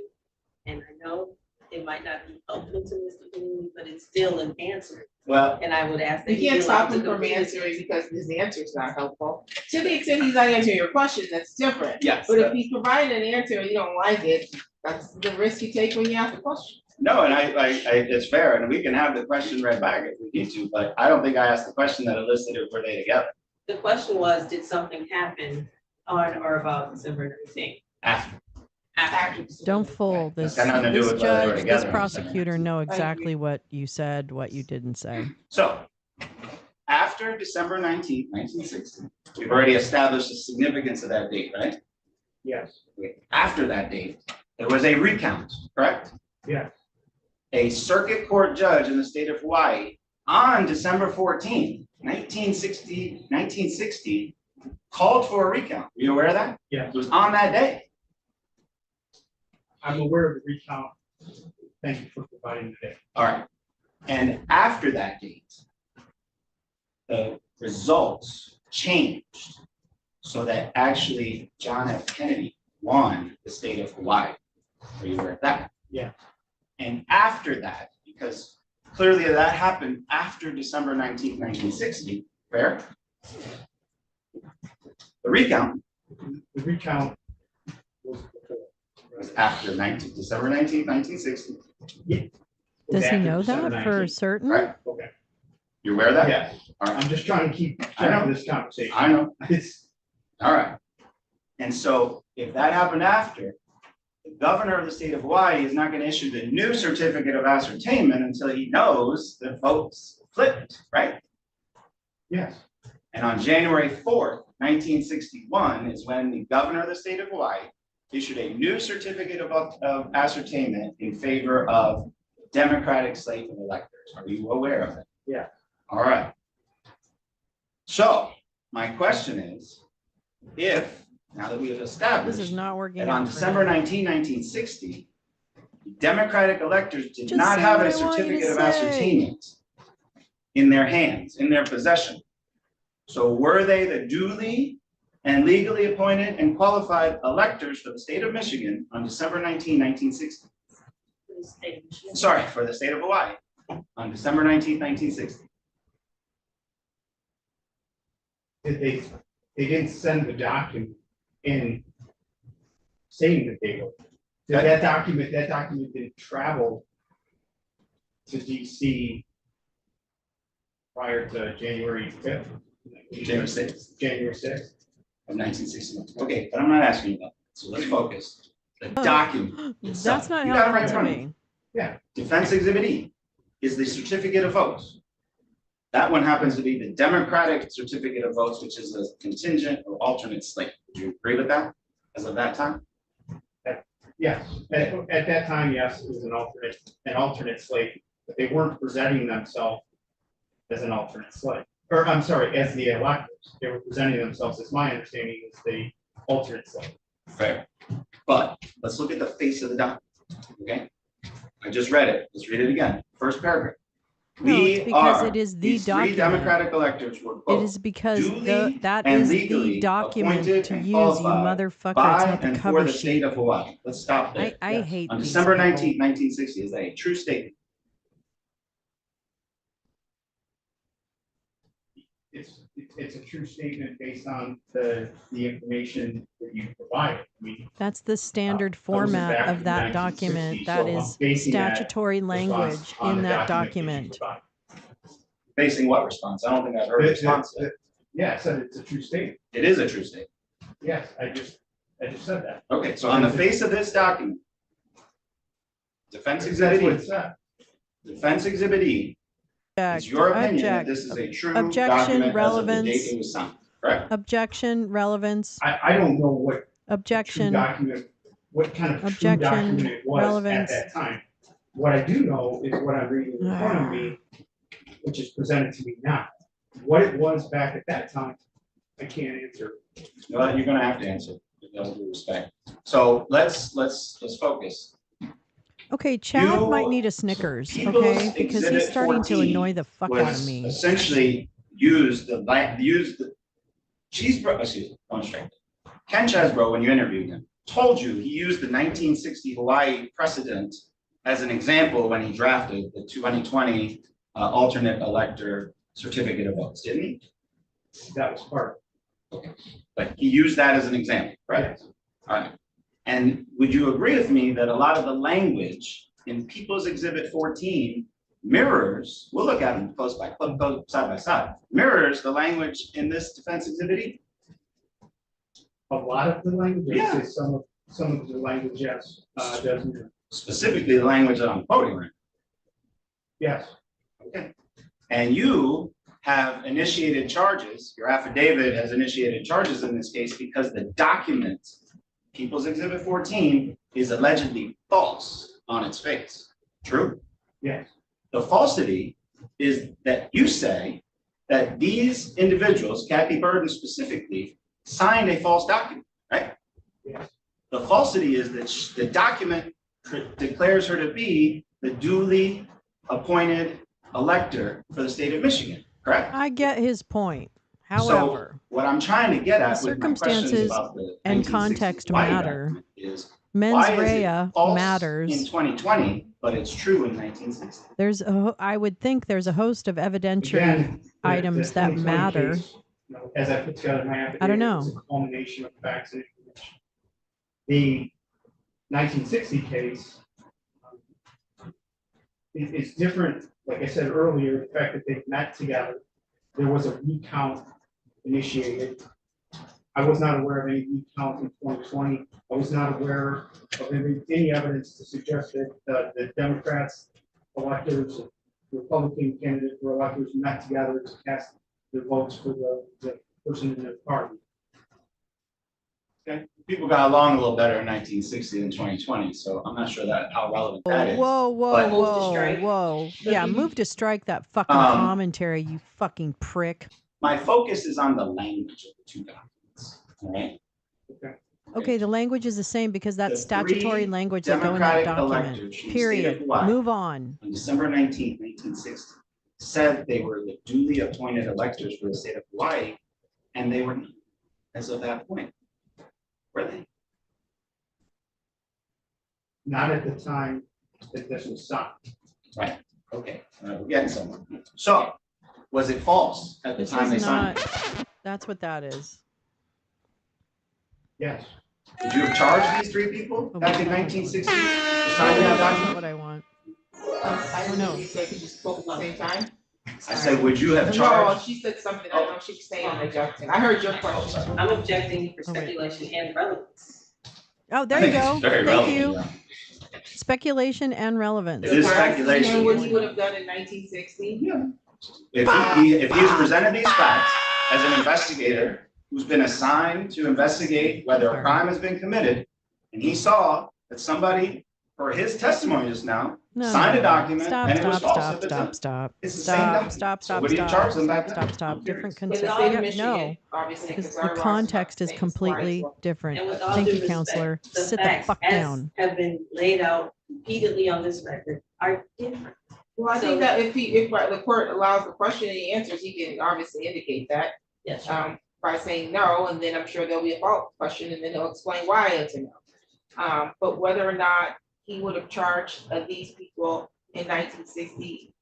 And I know it might not be helpful to Mr. Cooney, but it's still an answer. Well, And I would ask that You he be can't allowed stop to him from complete his answering because his answer is not helpful. To the extent he's not answering your question, that's different. yes. But if he provided an answer and you don't like it, that's the risk you take when you ask the question. No, and I, it's fair, and we can have the question read back if we need to, but I don't think I asked the question that elicited were they together The question was, did something happen on or about December 19th? after. Don't fool this. got nothing to do This with whether they were judge, together this on prosecutor December know 19th. exactly what you said, what you didn't say. So, after December 19th, 1960, we've already established the significance of that date, right? Yes, After that date, there was a recount, correct? yes. A circuit court judge in the state of Hawaii on December 14th, 1960, called for a recount. Are you aware of that? Yeah. It was on that day. I'm aware of the recount. Thank you for providing the data. All right. And after that date, the results changed so that actually John F. Kennedy won the state of Hawaii. Are you aware of that? Yeah. And after that, because clearly that happened after December 19th, 1960, fair? The recount The recount was before. was after December 19th, 1960. Was Does he after know December that for 19th. certain? Right? Okay, You aware of that? yeah, All right. I'm just trying to keep I track know. of this conversation. I know. It's, All right. And so if that happened after, the governor of the state of Hawaii is not going to issue the new certificate of ascertainment until he knows the votes flipped, right? yes, And on January 4th, 1961 is when the governor of the state of Hawaii issued a new certificate of ascertainment in favor of the Democratic slate of electors. Are you aware of it? Yeah. All right. So my question is, if, now that we have established This is not working that out on for December him. 1960, Democratic electors did Just not say have what a I want you to certificate of say. ascertainment in their hands, in their possession. So were they the duly and legally appointed and qualified electors for the state of Michigan on December 19, 1960? For the state of Michigan? Sorry, for the state of Hawaii on December 19, 1960. they didn't send the document in saying that they were. That document didn't travel to DC prior to January 5th. January 6th. January 6th. Of 1961. Okay, but I'm not asking you about that. So let's focus. The document itself. That's not You got it right in helpful to front of you. me. Defense Exhibit E is the certificate of votes. That one happens to be the Democratic certificate of votes, which is a contingent or alternate slate. Would you agree with that as of that time? Yes, at that time, yes, it was an alternate slate, but they weren't presenting themselves as an alternate slate. Or I'm sorry, as the electors. They were presenting themselves, as my understanding, as the alternate slate. Fair. But let's look at the face of the document, okay? I just read it. Let's read it again. First paragraph. No, it's We because are, it is the these three document. Democratic electors were It quote, is because duly that and is legally the document appointed to and use, you qualified motherfucker. It's by not the and for cover the state sheet. of Hawaii. Let's stop there. I hate On these December people. 19, 1960, is that a true statement? It's a true statement based on the information that you provided. I mean, That's the standard those are format back of in that 1960, document. That so I'm is basing that statutory language response on in the that document that you document. provided. Basing what response? I don't think I've heard a response. yet. Yeah, I said it's a true statement. It is a true statement. Yes, I just said that. Okay, so on the face of this document, Defense That's Exhibit what E, it said. Defense Exhibit E, it's your opinion that Object. this is a true Objection, document as of the date relevance. it was signed, correct? Objection, relevance, I don't know what true objection, document, what kind of true Objection, document it was relevance. at that time. What I do know is what I'm reading in front of me, which is presented to me now. What it was back at that time, I can't answer. Well, you're gonna have to answer, with all due respect. So let's focus. Okay, Chad You- might need a Snickers, People's okay? Because he's Exhibit starting to 14 annoy the fuck out of Was me. essentially used the Cheesebro, excuse me, going straight. Ken Chesbro, when you interviewed him, told you he used the 1960 Hawaii precedent as an example when he drafted the 2020 alternate elector certificate of votes, didn't he? That was part But he used that as an example, of it. right? All right. And would you agree with me that a lot of the language in People's Exhibit 14 mirrors, we'll look at them close side by side, mirrors the language in this Defense Exhibit E? A lot of the language, I Yeah. say some of the language, yes, doesn't, Specifically, the language that I'm quoting right yes. Okay. And you have initiated charges, your affidavit has initiated charges in this case because the document, People's Exhibit 14, is allegedly false on its face. True? Yes. The falsity is that you say that these individuals, Kathy Burden specifically, signed a false document, right? Yes. The falsity is that the document declares her to be the duly appointed elector for the state of Michigan, correct? I get his point. However, What I'm trying to get at The with my questions circumstances about the and 1960 context Hawaii matter. document is mens why is rea it false in matters. 2020, but it's true in 1960? I would think there's a host of evidentiary Again, the items that 2020 matter. case, you know, as I put together my affidavit. I don't know. It's a culmination of facts and information. The 1960 case is different, like I said earlier, the fact that they met together, there was a recount initiated. I was not aware of any recount in 2020. I was not aware of any evidence to suggest that the Democrats, electors, Republican candidates for electors met together to cast their votes for the person in their party. Okay, people got along a little better in 1960 than 2020, so I'm not sure how relevant that is. Whoa, but- Move to strike. whoa. Yeah, move to strike that fucking Um, commentary, you fucking prick. My focus is on the language of the two documents, all right? Okay, the language is the same because that's The statutory three language that go in that Democratic document. electors from the state of Period. Hawaii Move on. on December 19th, 1960, said they were the duly appointed electors for the state of Hawaii, and they were not, as of that point. Were they? Not at the time that this was signed. Right, okay, all right, we're getting somewhere. So, was it false at the This time they is signed? not, that's what that is. Yes. Would you have charged these three people Oh, back in my God. 1960? for No, signing that that's not document? what I want. I Oh, no. didn't you say, could you spoke at the same time? I said, would you have No, charged? she said something, I don't know if she was saying or objecting. I heard your question. I'm objecting for Oh, wait. speculation and relevance. Oh, I there you think it's go. very Thank relevant, you. yeah. Speculation and relevance. It is speculation. And what he would have done in 1960? If he's presented these facts as an investigator who's been assigned to investigate whether a crime has been committed, and he saw that somebody, for his testimony just now, No, signed no, a no. document Stop, and it was stop, false stop, at the stop, time. stop. It's the same Stop, document. stop, So stop, what do you stop, charge them back stop, then? stop, stop. I'm Different curious. In the context. state of Yeah, Michigan, no, obviously, because because the our laws are context is not completely well. different. And with all Thank due you, respect, counselor. the Sit the facts, fuck as down. have been laid out repeatedly on this record, are different. Well, I So- think that if the court allows the question and he answers, he can obviously indicate that, Yes. by saying no, and then I'm sure there'll be a follow-up question, and then he'll explain why it's a no. But whether or not he would have charged these people in 1960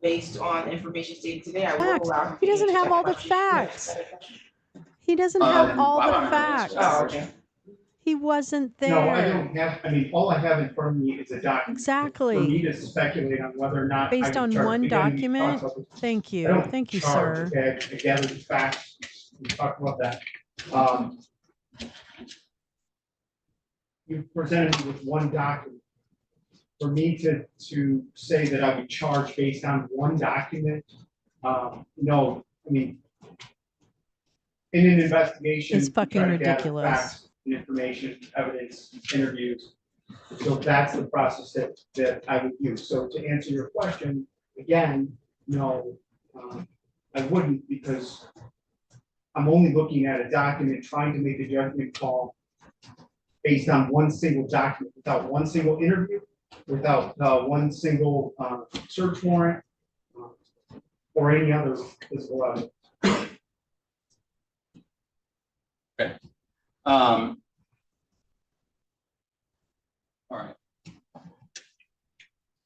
based on information stated today, I will Facts. allow. him He to doesn't answer have that all the question. facts. Yes. He doesn't have all why the don't I answer facts. that Oh, question? okay. He wasn't No, I there. don't have, I mean, all I have in front of me is a document. For me Exactly. to speculate on whether or not. I Based would on charge- one again, we document. talked about this. Thank I you. don't Thank you, charge, sir. okay, I gather the facts we talked about that. You presented me with one document. For me to say that I would charge based on one document, no, I mean, in an investigation. It's we try fucking to gather ridiculous. facts, information, evidence, interviews. So that's the process that I would use. So to answer your question, again, no, I wouldn't, because I'm only looking at a document, trying to make a judgment call based on one single document, without one single interview, without one single search warrant, or any other physical evidence. All right.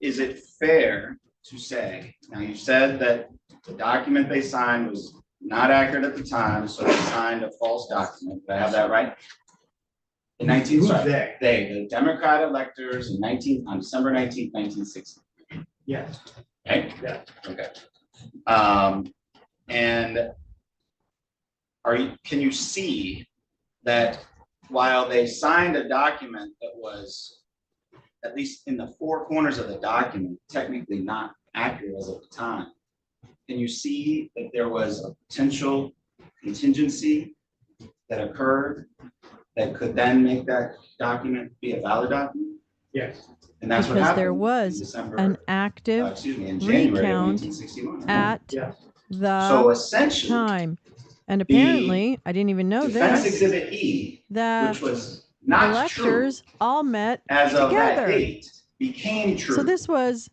Is it fair to say, now you said that the document they signed was not accurate at the time, so they signed a false document. Did I have that right? In Who's they? The Democrat electors on December 19th, 1960. Yes. Okay? Yeah. Okay. And can you see that while they signed a document that was, at least in the four corners of the document, technically not accurate as of the time, can you see that there was a potential contingency that occurred that could then make that document be a valid document? Yes. And that's what Because happened. there in was December, an active in January of recount 1961. at Yes. So the essentially, time. And apparently, I didn't even know Defense this, Exhibit E, that which was not true electors all met as of that together. date, became true. So this was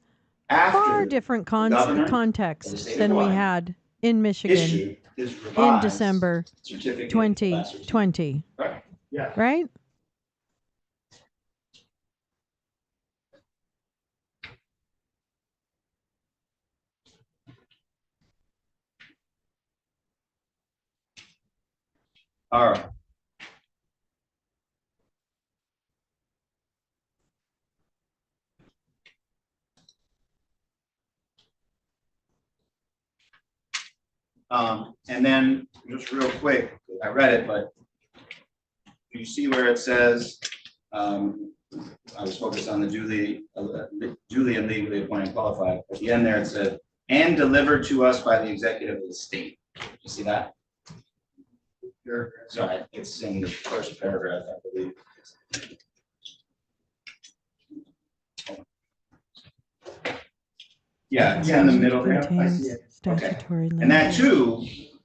after far different governor of the context state of than we Hawaii had in Michigan issued his in revised December certificate of ascertainment. 2020, Right. Yeah. right? All right. And then just real quick, I read it, but you see where it says, I was focused on the duly and legally appointed and qualified. At the end there, it said, and delivered to us by the executive of the state. You see that? Sorry, it's in the first paragraph, I believe. Yeah, it's in the middle there. I see it. Statutory And that language. too,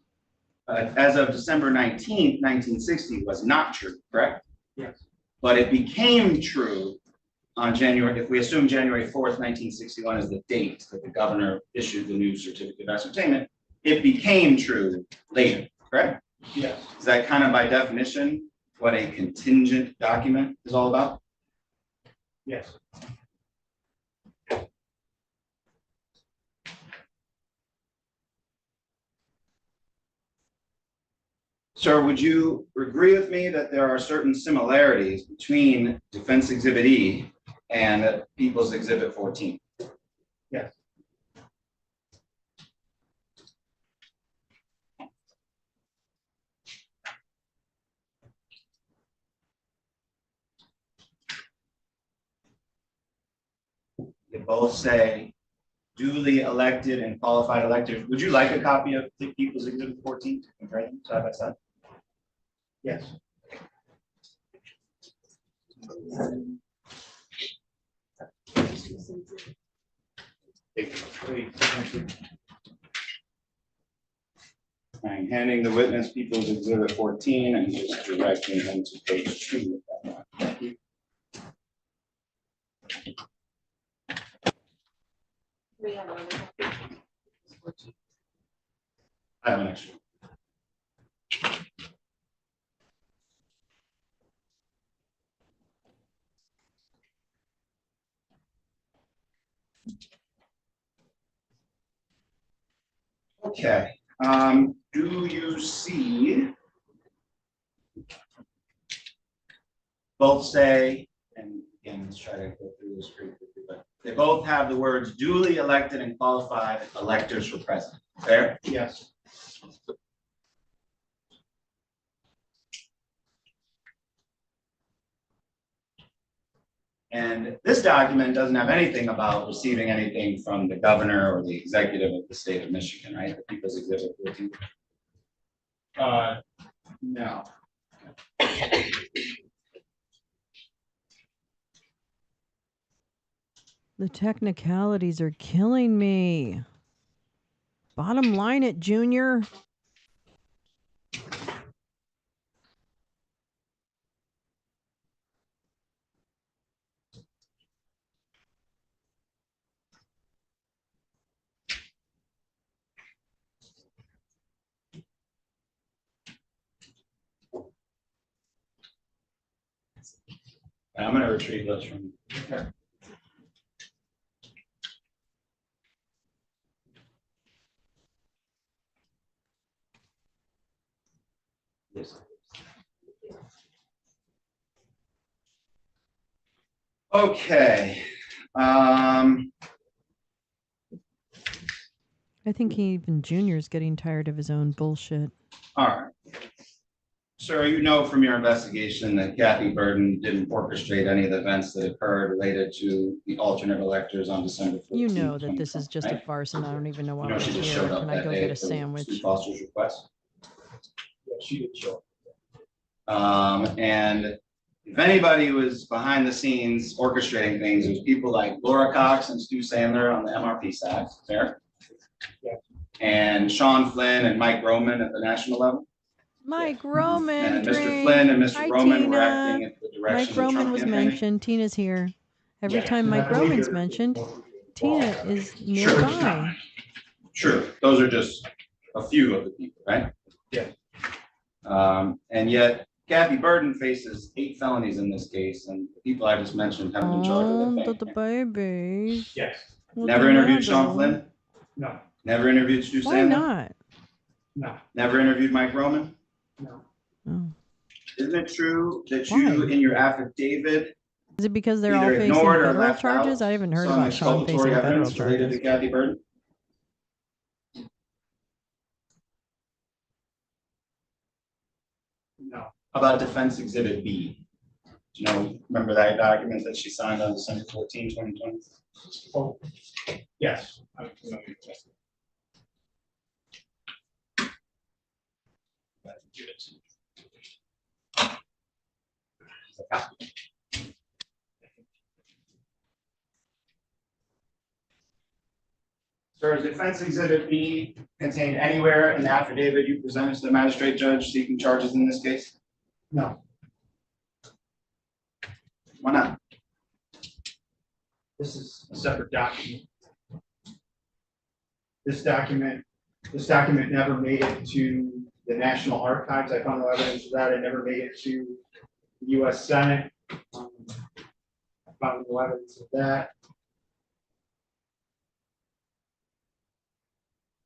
as of December 19th, 1960 was not true, correct? Yes. But it became true on January, if we assume January 4th, 1961 is the date that the governor issued the new certificate of ascertainment, it became true later, correct? Yes. Is that kind of by definition what a contingent document is all about? Yes. Sir, would you agree with me that there are certain similarities between Defense Exhibit E and People's Exhibit 14? Yes. They both say duly elected and qualified electors. Would you like a copy of the People's Exhibit 14 to compare them side by side? Yes. I'm handing the witness People's Exhibit 14 and just directing him to page 2 of that one. Thank you. I have an extra. Okay, do you see? Both say, and again, let's try to go through this pretty quickly, but they both have the words duly elected and qualified electors for president. Fair? Yes. And this document doesn't have anything about receiving anything from the governor or the executive of the state of Michigan, right? The People's Exhibit 14. No. The technicalities are killing me. Bottom line it, Junior. I'm gonna retrieve those from. Okay. Yes. Okay. I think even Junior's getting tired of his own bullshit. All right. Sir, you know from your investigation that Kathy Burden didn't orchestrate any of the events that occurred related to the alternate electors on December 14th. You know that this is just a right? farce and I don't even know why You know I'm she just here. showed up Can I that go day get a to sandwich? Stu Foster's request. Yeah, she did show up. And if anybody was behind the scenes orchestrating things, it was people like Laura Cox and Stu Sandler on the MRP side, fair? Yeah. And Sean Flynn and Mike Roman at the national level. Mike Roman. And Mr. drink. Flynn and Mr. Hi, Roman were Tina. acting at the direction Mike of the Roman Trump was campaign. mentioned. Tina's here. Every Yeah. time Mike I believe Roman's they're- mentioned, Tina is Sure. nearby. Sure, those are just a few of the people, right? Yeah. And yet Kathy Burden faces 8 felonies in this case, and the people I just mentioned haven't been charged Oh, with the anything. babies. Yes. Never interviewed Sean Flynn, No. never interviewed Stu Why Sandler, not? No. never interviewed Mike Roman. No. Oh. Isn't it true that Why? you, in your affidavit, Is it because they're all either facing ignored or federal left charges? out I haven't heard some about Sean exculpatory facing federal evidence related charges. to Kathy Burden? No. About Defense Exhibit B? Do you know, remember that document that she signed on December 14, 2020? Oh, yes. I'm familiar with that. Give it to you. Sir, is Defense Exhibit B contained anywhere in the affidavit you presented to the magistrate judge seeking charges in this case? No. Why not? This is a separate document. This document never made it to the National Archives. I found no evidence of that. It never made it to the US Senate. I found no evidence of that.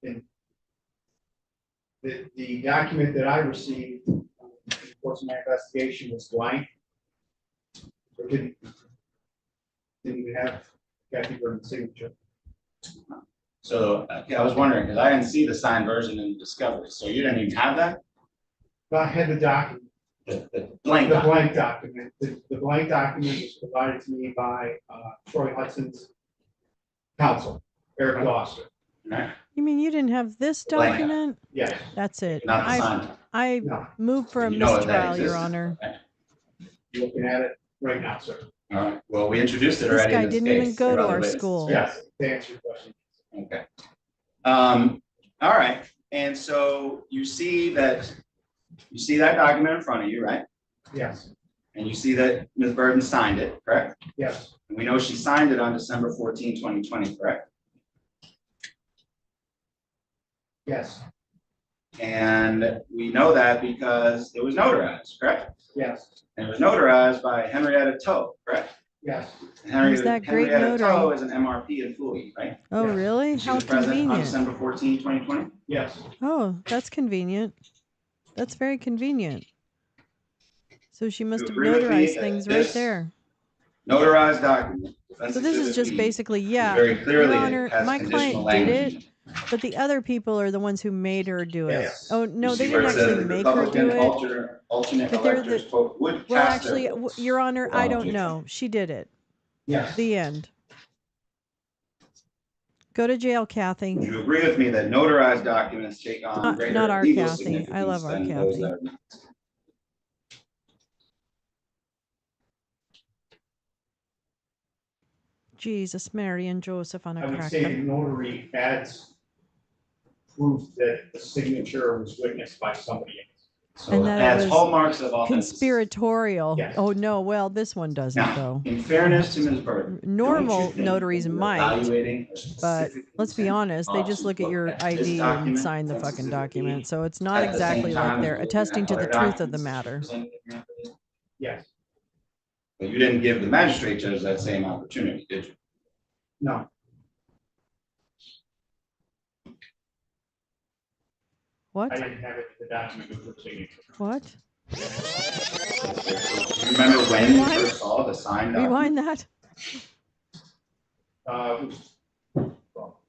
And the document that I received in the course of my investigation was blank. So it didn't even have Kathy Burton's signature. So I was wondering, because I didn't see the signed version in discovery, so you didn't even have that? But I had the document. The blank The document? blank document. The blank document was provided to me by Troy Hudson's counsel, Eric Gloucester. Right. You mean you didn't have this Blank. document? Yes. That's it. Not the signed. I No, moved for a You know that mistrial, Your exists. Honor. Okay. you're looking at it right now, sir. All right, well, we introduced it This already guy in this didn't even case. go There to are other our witnesses. school. Yes, to answer your question. Okay. All right, and so you see that document in front of you, right? Yes, And you see that Ms. Burden signed it, correct? yes, And we know she signed it on December 14, 2020, correct? yes, And we know that because it was notarized, correct? yes, And it was notarized by Henrietta Toe, correct? yes, And Who's that great Henrietta Toe notary? is an MRP employee, right? Oh, Yes. really? And she How was present on convenient. December 14, 2020? yes. Oh, that's convenient. That's very convenient. So she must have agree with me notarized that things right this there. Notarized document. Defense So this is Exhibit just B, basically, yeah, very clearly Your Honor, has my conditional client did language in it, but the other people are the ones who made her do it. Yes. Oh, You no, they see where didn't it says actually the make her Republican do it. alternate But they're electors, the- quote, would Well, cast their actually, votes Your Honor, I on don't Tuesday. know. She did it. Yes. The end. Go to jail, Kathy. Would you agree with me that notarized documents take on Not greater our legal Kathy. significance I love our than those Kathy. that are not? Jesus, Mary, and Joseph on a I would cracker. say the notary adds proof that the signature was witnessed by somebody else. So And it that it adds was hallmarks of authenticity. Conspiratorial. Yes. Oh no, well, this one doesn't Now, though. in fairness to Ms. Bird, Normal notaries might, but let's be honest, they just look at your ID and sign the fucking document. So it's not exactly like they're attesting to the truth of the matter. Yes, But you didn't give the magistrate judge that same opportunity, did you? no, What? I didn't have it, the document with the signature. What? Do you remember when you Rewind. first saw the signed document? Rewind that. Well,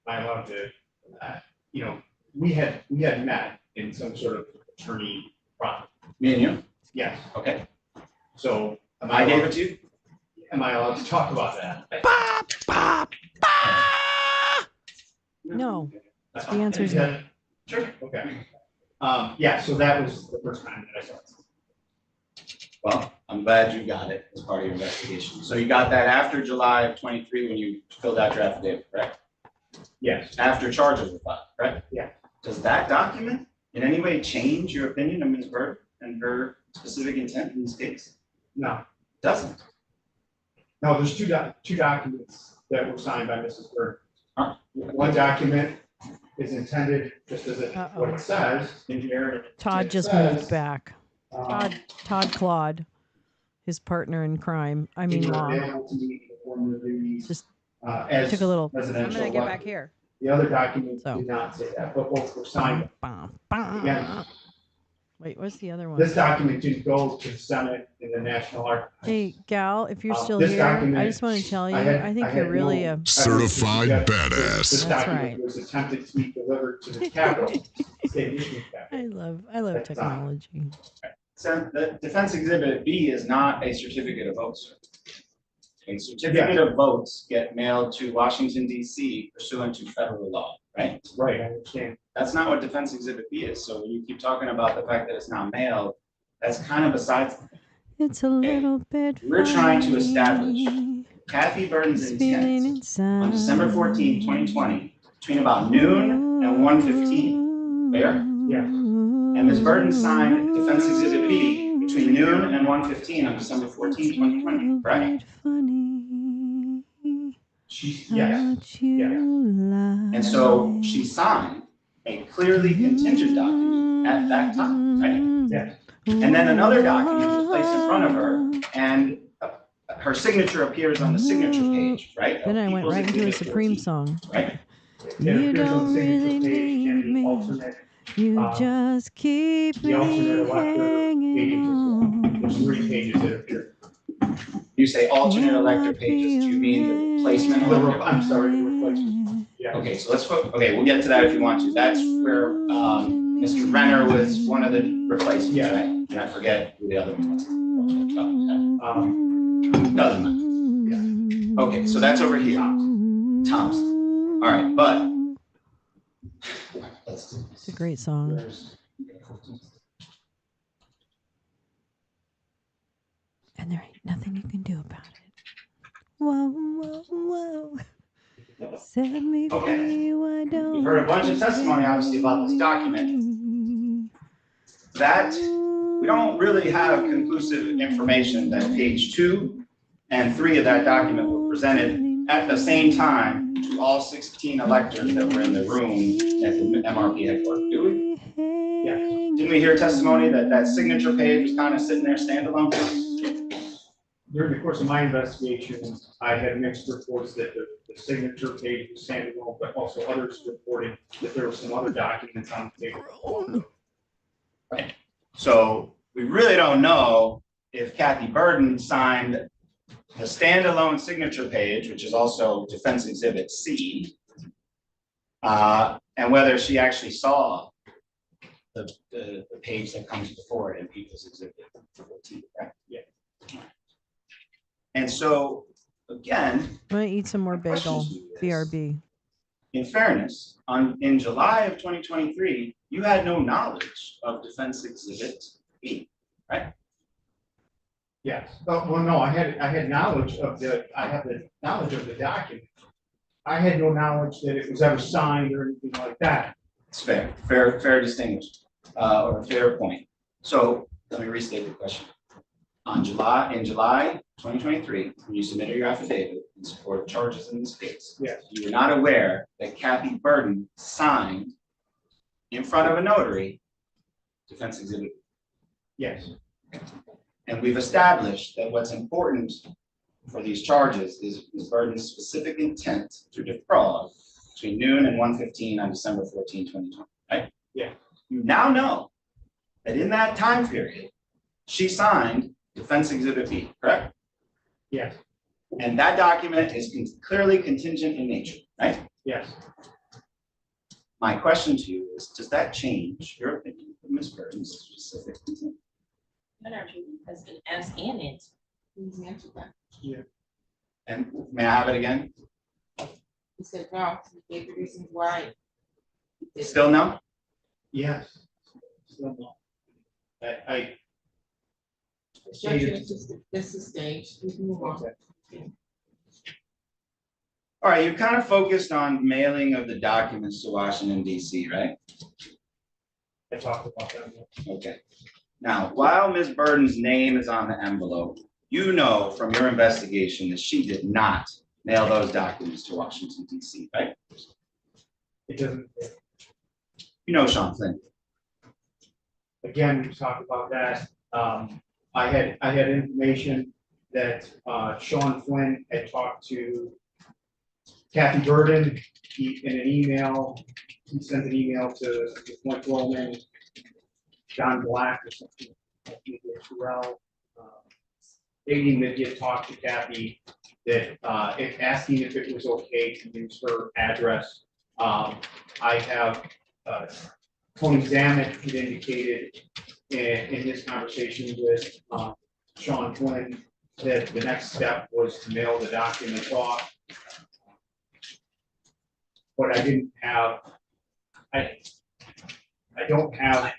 I allowed to, you know, we had met in some sort of attorney process. Me and you? Yes, Okay. so. I gave it to you? Am I allowed to talk about that? No. That's The fine. answer is no. Sure, okay. Yeah, so that was the first time that I saw it. Well, I'm glad you got it as part of your investigation. So you got that after July of 23 when you filled out your affidavit, correct? Yes, After charges were filed, correct? Yeah. Does that document in any way change your opinion of Ms. Bird and her specific intent in this case? no, Doesn't. no, there's two documents that were signed by Mrs. Bird. Huh. One document is intended, just as what it says in here. Todd It just says, moved back. Todd Claude, his partner in crime. I mean "You are law. available to me to perform your duties, Just as took a little. I'm residential gonna get back elected." here. The other document So. did not say that, but both were signed. Again, Wait, what's the other one? this document didn't go to the Senate in the National Archives. Hey, gal, if you're still This here, I document, just want to tell you, I I think had you're really no a. evidence to Certified suggest badass. This That's document right. was attempted to be delivered to the Capitol, state issue I Capitol. love technology. So the defense exhibit B is not a certificate of votes. A certificate of votes get mailed to Washington DC pursuant to federal law, right? Right, I understand. That's not what defense exhibit B is. So when you keep talking about the fact that it's not mailed, that's kind of besides. It's a little bit. We're trying to establish funny, Kathy Burton's this feeling intent inside. on December 14, 2020, between about noon and 1:15. Fair? Yeah. And Ms. Burton signed defense exhibit B between noon and 1:15 on December 14, 2020, correct? Yes, And so she signed a clearly contingent document at that time, right? yes. And then another document was placed in front of her, and her signature appears on the signature page, right? Then I went People's right into a Exhibit Supreme 14, song. right? You don't really need me. Alternate, You just keep the alternate me elector hanging pages as well. on. There's 3 pages that appear. You say alternate elector pages, do you mean the replacement? elector? I'm sorry, the replacement. Yeah. Okay, so okay, we'll get to that if you want to. That's where Mr. Renner was one of the replacements, Yeah. right? And I forget who the other one was. Doesn't matter. Okay, so that's over here. Thompson. All right, but It's a great song. And there ain't nothing you can do about it. Whoa, whoa, whoa. Set me free, why don't we've heard a bunch of testimony, obviously, about this document. That we don't really have conclusive information that page 2 and 3 of that document were presented at the same time to all 16 electors that were in the room at the MRP headquarters, do we? Yeah. Didn't we hear testimony that that signature page was kind of sitting there standalone? During the course of my investigation, I had mixed reports that the signature page was standalone, but also others reported that there were some other documents on the table. Right. So we really don't know if Kathy Burton signed the standalone signature page, which is also Defense Exhibit C, and whether she actually saw the page that comes before it in People's Exhibit 14, right? Yeah. And And so, again, I'm gonna eat some more my question bagel. to you is, BRB. in fairness, in July of 2023, you had no knowledge of Defense Exhibit B, right? Yes, well, no, I had knowledge of the document. I had no knowledge that it was ever signed or anything like that. It's fair distinguish, or a fair point. So let me restate the question. In July 2023, when you submitted your affidavit in support of charges in this case, Yes. you were not aware that Kathy Burden signed in front of a notary Defense Exhibit. Yes, And we've established that what's important for these charges is Ms. Burden's specific intent to defraud between noon and 1:15 on December 14, 2020, right? Yeah. You now know that in that time period, she signed Defense Exhibit B, correct? yes, And that document is clearly contingent in nature, right? yes. My question to you is, does that change your opinion of Ms. Burden's specific intent? Has been asked and answered. Please answer that. And may I have it again? He said, no, he gave the reasons why. Still no? Yes. Still no. I. Judge, this is stage, we can move on. Okay. All right, you kind of focused on mailing of the documents to Washington DC, right? I talked about that. Okay. Now, while Ms. Burden's name is on the envelope, you know from your investigation that she did not mail those documents to Washington DC, right? It doesn't, You know Sean Flynn. again, we talked about that. I had information that Sean Flynn had talked to Kathy Burden. In an email, he sent an email to Mike Roman, John Black or something, stating that he had talked to Kathy, that asking if it was okay to use her address. I have Tony Zammit had indicated in his conversation with Sean Flynn that the next step was to mail the documents off. But I didn't have, I don't have,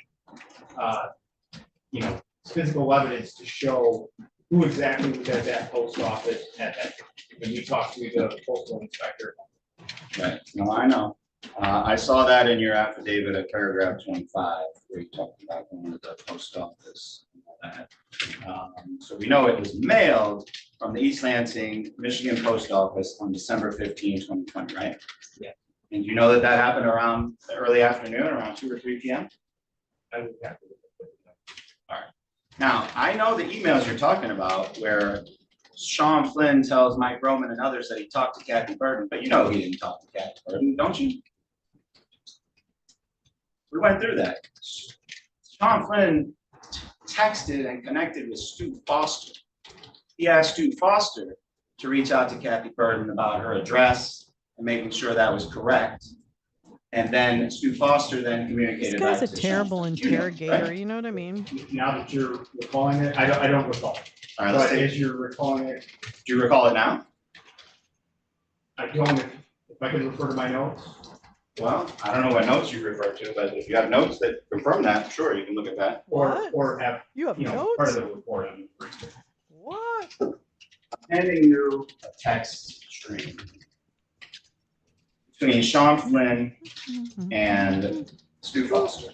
physical evidence to show who exactly was at that post office at that, when we talked to the postal inspector. Right, no, I know. I saw that in your affidavit at paragraph 25, where you talked about going to the post office and all that. So we know it was mailed from the East Lansing, Michigan Post Office on December 15, 2020, right? Yeah. And you know that that happened around the early afternoon, around 2 or 3 p.m.? I would have to look at that. All right. Now, I know the emails you're talking about where Sean Flynn tells Mike Roman and others that he talked to Kathy Burden, but you know he didn't talk to Kathy Burden, don't you? We went through that. Sean Flynn texted and connected with Stu Foster. He asked Stu Foster to reach out to Kathy Burden about her address and making sure that was correct. And then Stu Foster then This communicated guy's back a to terrible Sean. interrogator, Right? you know what I mean? Now that you're recalling it, I don't recall. All right, let's But take, as you're recalling it, do you recall it now? I don't, if I could refer to my notes. Well, I don't know what notes you refer to, but if you have notes that confirm that, sure, you can look at that. What? Or have, You have part of notes? the report. What? Handing you a text string between Sean Flynn and Stu Foster.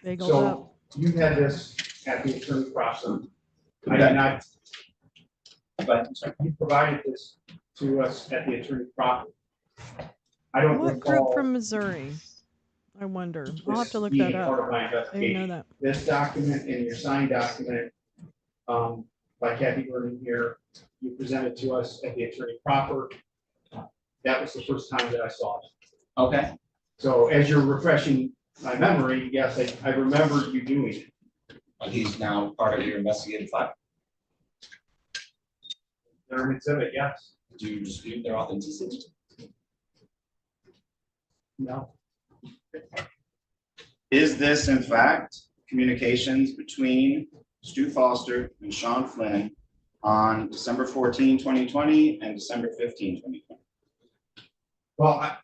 Bagel up. So you had this at the attorney process. I did not, But, sorry. you provided this to us at the attorney process. I don't What group recall from Missouri? I wonder. I'll have this to look being that part up. of my I didn't know investigation. that. This document and your signed document by Kathy Burden here, you presented to us at the attorney proper. That was the first time that I saw it. Okay, So as you're refreshing my memory, yes, I remember you doing it. are these now part of your investigative file? They're an exhibit, yes. Do you dispute their authenticity? No, Is this in fact communications between Stu Foster and Sean Flynn on December 14, 2020, and December 15, 2020. Well,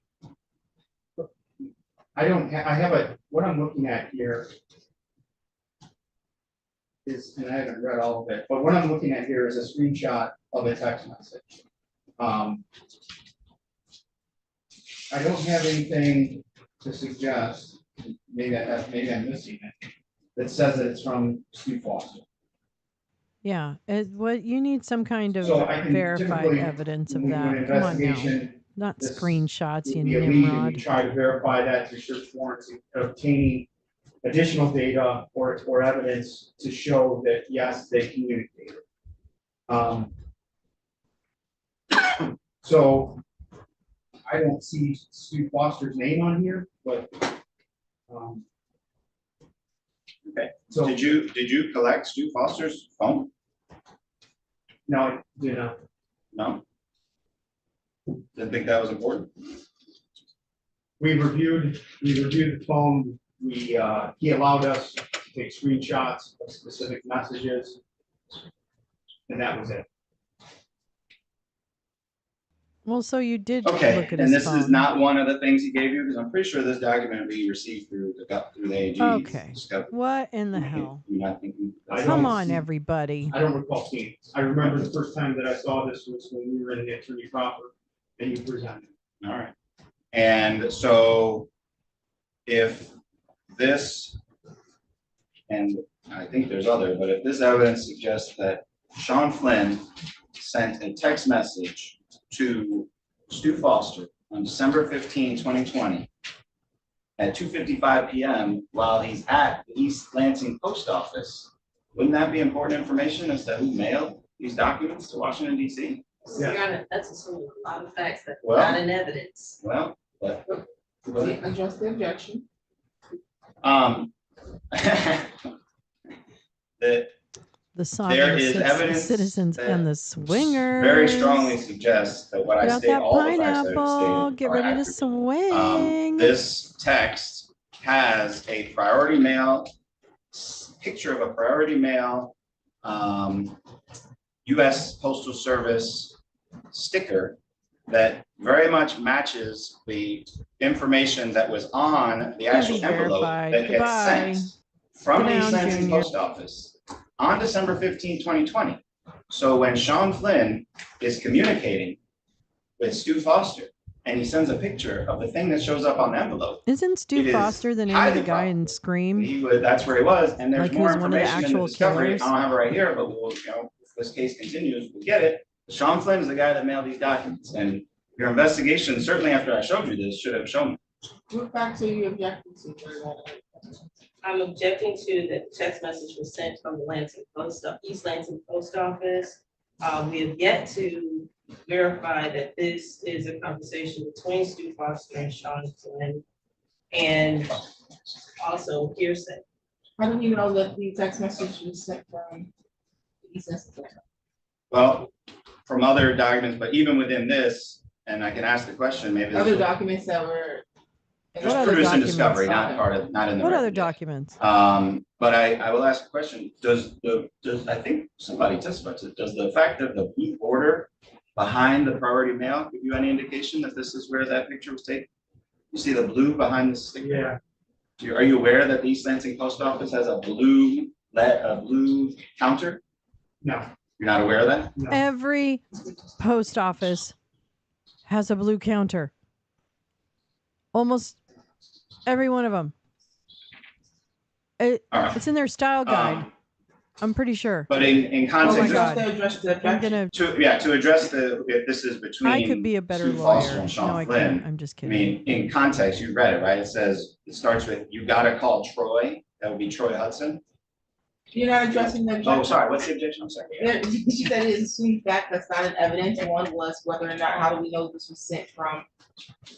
I don't, I have what I'm looking at here is, and I haven't read all of it, but what I'm looking at here is a screenshot of a text message. I don't have anything to suggest, maybe I'm missing it, that says that it's from Stu Foster. Yeah, what you need some kind of So I can verified typically, evidence of when we do an that. Come on now, investigation, not this screenshots, you would be a lead, and we nimrod. try to verify that through search warrants, obtaining additional data or evidence to show that, yes, they communicated. So I don't see Stu Foster's name on here, but Okay, so did you collect Stu Foster's phone? no, you know, No? Didn't think that was important? we reviewed the phone. He allowed us to take screenshots of specific messages, and that was it. Well, so you did Okay, look at and his this phone. is not one of the things he gave you, because I'm pretty sure this document we received through the AG. Okay. What in the hell? You're not thinking. I Come don't on, see- everybody. I don't recall seeing it. I remember the first time that I saw this was when we were in the attorney proper and you presented. All right. And so if this, and I think there's other, but if this evidence suggests that Sean Flynn sent a text message to Stu Foster on December 15, 2020 at 2:55 p.m. while he's at the East Lansing Post Office, wouldn't that be important information as to who mailed these documents to Washington, D.C.? That's assuming a lot of facts that are Well- not in evidence. Well, but. Address the objection. The The song There of is the evidence citizens that and the swingers. very strongly suggests that what Get I out state, that all the facts that I've pineapple. stated Get are ready to accurate. swing. This text has a priority mail, picture of a priority mail, US Postal Service sticker that very much matches the information that was on the Gonna actual be envelope verified. that gets Goodbye. sent from Sit the East down, Lansing Junior. Post Office on December 15, 2020. So when Sean Flynn is communicating with Stu Foster and he sends a picture of the thing that shows up on the envelope, Isn't Stu it is Foster the name of highly the guy in probable Scream? that's where he was, and there's Like he more was one of the information in the actual discovery. killers? I don't have it right here, but we'll, if this case continues, we'll get it. Sean Flynn is the guy that mailed these documents, and your investigation, certainly after I showed you this, should have shown. What facts are you objecting to? I'm objecting to that the text message was sent from the East Lansing Post Office. We have yet to verify that this is a conversation between Stu Foster and Sean Flynn. And also hearsay. How do you know that the text message was sent from the East Lansing Post Office? Well, from other documents, but even within this, and I can ask the question, maybe. Other documents that were. What Just other produced in documents? discovery, not in the. What other record yet. documents? But I will ask a question, does I think somebody testified to, does the fact that the blue border behind the priority mail give you any indication that this is where that picture was taken? You see the blue behind the sticker? Yeah. Are you aware that the East Lansing Post Office has a blue counter? No. You're not aware of that? No. Every post office has a blue counter. Almost every one of them. All right. It's in their style guide. I'm pretty sure. But in Oh context. my of- God. I'm gonna. To address if this is between. I could be a better Stu Foster lawyer. and Sean No, I Flynn, can't. I'm just I kidding. mean, in context, you read it, right? It says, it starts with, you gotta call Troy, that would be Troy Hudson. You're not addressing the objection. Oh, sorry, what's the objection? I'm sorry. Yeah, she said it is assumed fact that's not an evidence. One was whether or not, how do we know this was sent from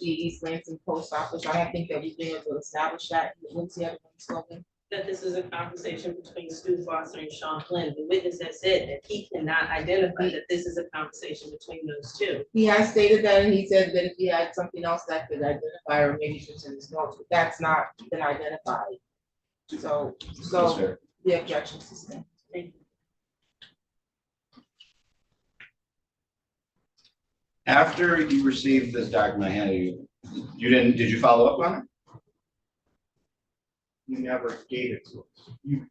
the East Lansing Post Office? I don't think that we've been able to establish that. What's the other one spoken? That this is a conversation between Stu Foster and Sean Flynn. The witness has said that he cannot identify that this is a conversation between those two. He has stated that, and he said that if he had something else that could identify, or maybe it's in his notes, but that's not been identified. So That's fair. the objection system. After you received this document, I handed did you follow up on it? You never gave it to us. You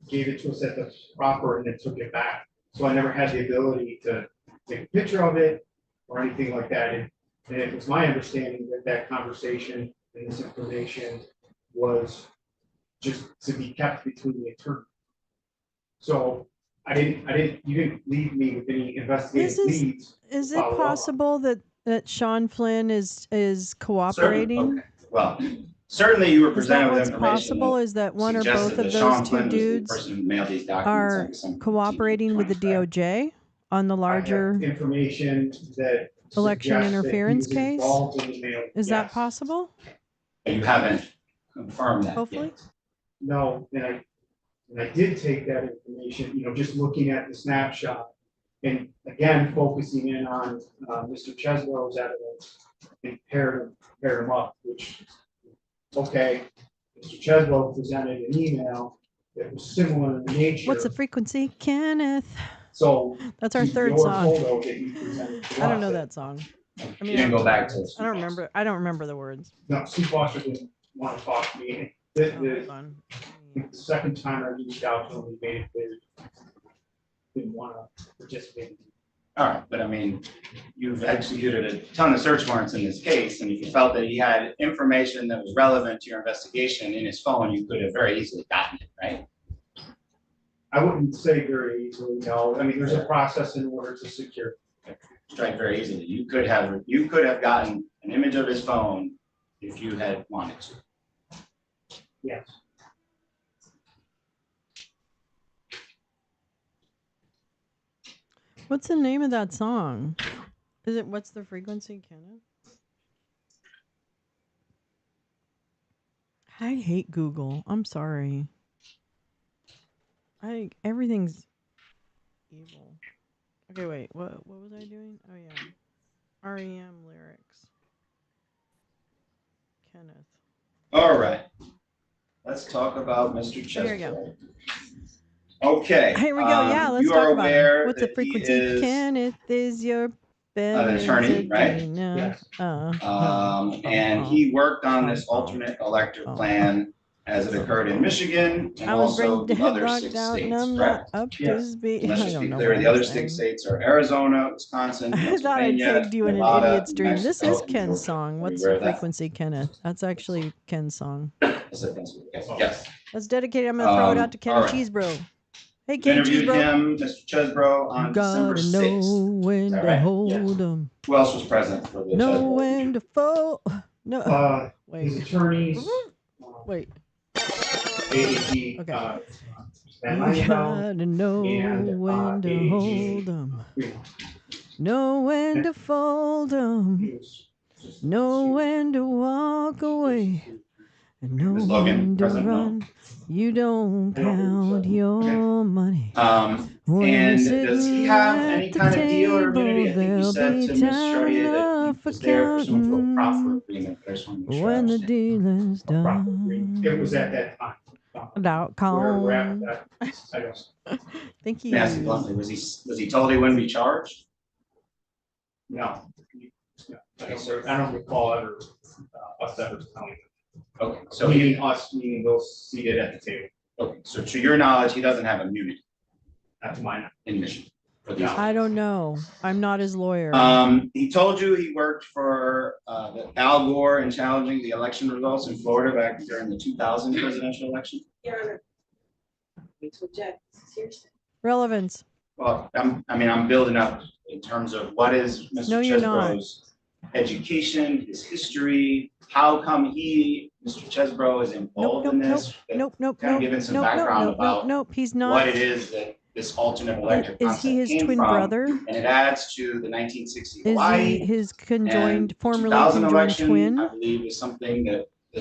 gave it to us at the proper and then took it back. So I never had the ability to take a picture of it or anything like that. And it was my understanding that that conversation and this information was just to be kept between the attorney. So you didn't leave me with any investigative leads. Is it follow up. possible that Sean Flynn is cooperating? Okay. Well, certainly you were Is that presented with what's information. possible? Is that one or suggested both of that Sean those Flynn two was the dudes person who mailed these documents are on December 15th, cooperating with the 2025. DOJ on the I have larger information that election suggests that he interference was case? involved in the mail. Is that Yes. possible? You haven't confirmed that Hopefully. yet. No, and I did take that information, just looking at the snapshot. And again, focusing in on Mr. Chesbro's evidence and paired them up, which, okay, Mr. Chesbro presented an email that was similar in nature. What's the frequency, Kenneth? So That's our to third your song. photo that you presented to I don't us, know that song. I You mean, didn't go back to. I don't remember. I don't remember the words. No, Steve Foster didn't want to talk to me. Oh, hold on. The second time I reached out to him, he made it clear he didn't want to participate. All right, but I mean, you've executed a ton of search warrants in this case, and if you felt that he had information that was relevant to your investigation in his phone, you could have very easily gotten it, right? I wouldn't say very easily, no. I mean, there's a process in order to secure. Strike very easily. You could have gotten an image of his phone if you had wanted to. Yes. What's the name of that song? Is it What's the Frequency, Kenneth? I hate Google. I'm sorry. Everything's evil. Okay, wait. What was I doing? Oh yeah. REM lyrics. Kenneth. All right. Let's talk about Mr. Here we go. Chesbro. Okay. Here we go. Yeah, let's you talk are about aware it. What's the that he frequency? is Kenneth is your an attorney, right? Yes. And he worked on this alternate elector plan as it occurred in Michigan and I was also brain the other locked 6 out and states, I'm correct? not up to Yes. speed. Let's I just don't be know clear, what the I'm other saying. 6 states are Arizona, Wisconsin, I thought I Pennsylvania, tagged you in an Nevada, idiot's dream. This Mexico, is and Ken's Georgia. song. Are you What's aware the of that? frequency, Kenneth? That's actually Ken's song. Is it Pennsylvania? Yes. Let's dedicate it. I'm going to throw it out to Kenny all right. Cheesebro. Hey, Kenny Interviewed Cheesebro. him, Mr. Chesbro, on December Gotta know 6th. when that to right? hold 'em. Who else was present for the Know Chesbro? when to fold. No. His Wait. attorneys. Wait. ADP. Okay. Van You Langenau, gotta know and, when to ADG. hold 'em. Know when to fold 'em. He was just- Know when to walk away. And know Ms. Logan, when to President run. You don't count your money. When And you're does he sitting have at any the kind of deal or table, immunity? I think you there'll said be to Ms. Chartier that time he was there pursuant to a enough proffer for agreement, but I just want to make sure I when the understand. dealing's a proper done. agreement. It was at that time. Dot Where we're at com. with that, I don't. Thank Let me ask you you. bluntly, was he told he wouldn't be charged? No. I don't recall ever, us ever telling him. Okay, so he, Meaning those seated at the table, okay, so to your knowledge, he doesn't have immunity that's mine. in Michigan. for these. I don't know. I'm not his lawyer. He told you he worked for Al Gore in challenging the election results in Florida back during the 2000 presidential election. Your Honor. Me to object, seriously. Relevance. Well, I'm building up in terms of what is Mr. No, you're not. Chesbro's education, his history, how come Mr. Chesbro is involved in this? Nope. Kind of giving some background about He's not. what it is that this alternate electric Is he his came twin from, brother? and it adds to the 1960 Is Hawaii. he his and conjoined, formerly 2000 conjoined election, twin? I believe is something that the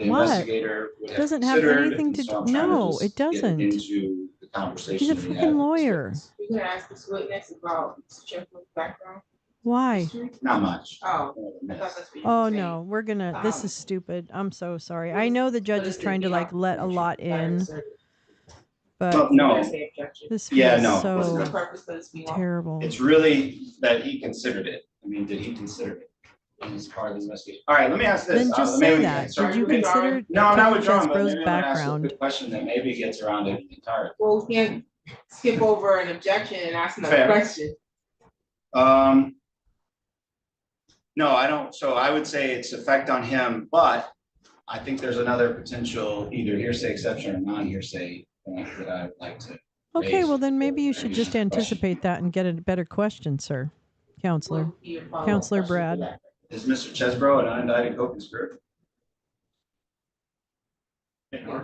What? investigator would have Doesn't have considered, anything and to so I'm do. trying to No, just it get doesn't. into the conversation. He's a we had freaking with this lawyer. witness. You can ask this witness about Mr. Chesbro's background. Why? Not much. Oh, I thought Yes. that's what you were Oh saying. no, we're gonna. This is stupid. I'm so sorry. I know the judge is trying to like let a lot in, Well, but no, this Yeah, feels no. What's the so purpose of this meeting? terrible. it's really that he considered it. I mean, did he consider it as part of his investigation? All right, let me ask this. Then just maybe say we that. can start- Did you maybe- consider No, I'm not Tony withdrawing, but Chesbro's maybe I'm gonna ask a background? quick question that maybe gets around it entirely. Well, we can't skip over an objection and ask another Fair. question. No, I don't, so I would say it's effect on him, but I think there's another potential either hearsay exception or non-hearsay point that I'd like to. Okay, raise. well then maybe you should Maybe just some question. anticipate that and get a better question, sir. Counselor. What would be your follow-up Counselor question for Brad. that? Is Mr. Chesbro an unindicted co-conspirator?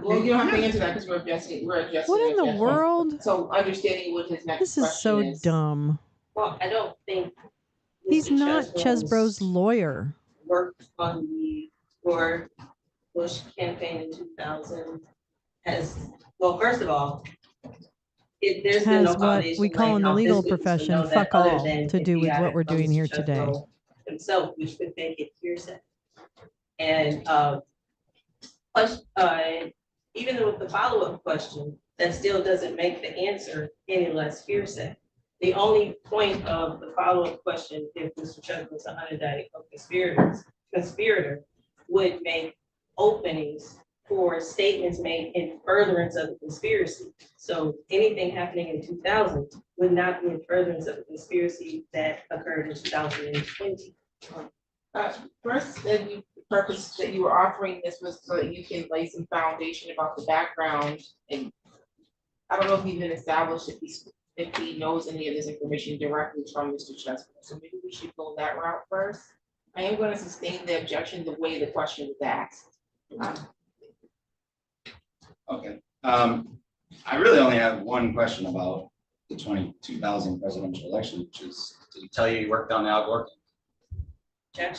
Well, you don't have to answer that because we're addressing. What in the world? So understanding what his next This is so question is. dumb. Well, I don't think. He's Mr. not Chesbro's Chesbro's lawyer. Worked on the George Bush campaign in 2000 has, well, first of all, there's been no Has what foundation we call laying in the how legal this witness would profession know that fuck other all than to if do he with got what it we're from doing Mr. here today. Chesbro himself, which would make it hearsay. And even with the follow-up question, that still doesn't make the answer any less hearsay. The only point of the follow-up question, if Mr. Chesbro was an unindicted conspirator, would make openings for statements made in furtherance of the conspiracy. So anything happening in 2000 would not be in furtherance of the conspiracy that occurred in 2020. First, the purpose that you were offering this was so that you can lay some foundation about the background. And I don't know if you've been established if he knows any of this information directly from Mr. Chesbro. So maybe we should go that route first. I am going to sustain the objection the way the question was asked. Okay, I really only have one question about the 2000 presidential election, which is, did he tell you he worked on Al Gore? Did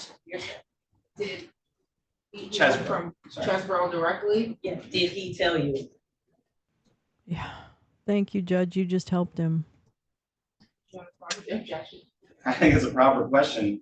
he hear Chesbro, from sorry. Chesbro directly? Yeah, did he tell you? Yeah. Thank you, Judge. You just helped him. Do you want to start with the objection? I think it's a proper question.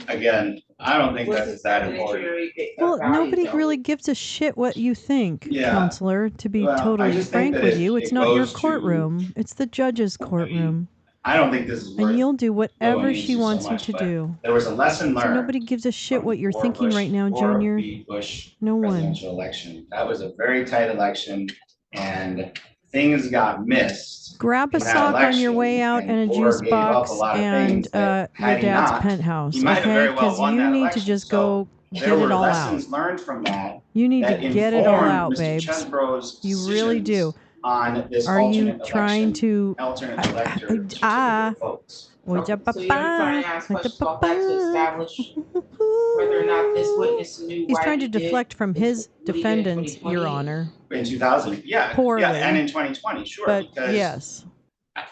Again, I don't think What's that's that important. Well, nobody really gives a shit what you think, Yeah. Counselor, to be Well, I totally just think frank that with it- you. it It's not your goes to- courtroom. It's the judge's courtroom. I don't think this is worth. And you'll do whatever going she into so wants you much, to but do. There was a lesson So learned. nobody gives a shit from what you're the thinking Bush right now, or Junior. the Bush No one. presidential election. That was a very tight election, and things got missed. Grab a in that sock on your election, way out and a Gore juice gave up a box lot of and things that your had he dad's not, penthouse, he might have okay? very well Because won you that need to election. just So go get there it were all out. lessons learned from that. You need to that get it all informed out, Mr. babes. Chesbro's You really do. decisions on this Are you alternate trying election, to alternate elector certificate of votes. So you're trying to ask questions about that to establish whether or not this witness knew He's why trying to he did deflect from his what he did in defendants, Your 2020. Honor. In 2000, yeah, Poorly. yeah, and in 2020, sure, But because yes,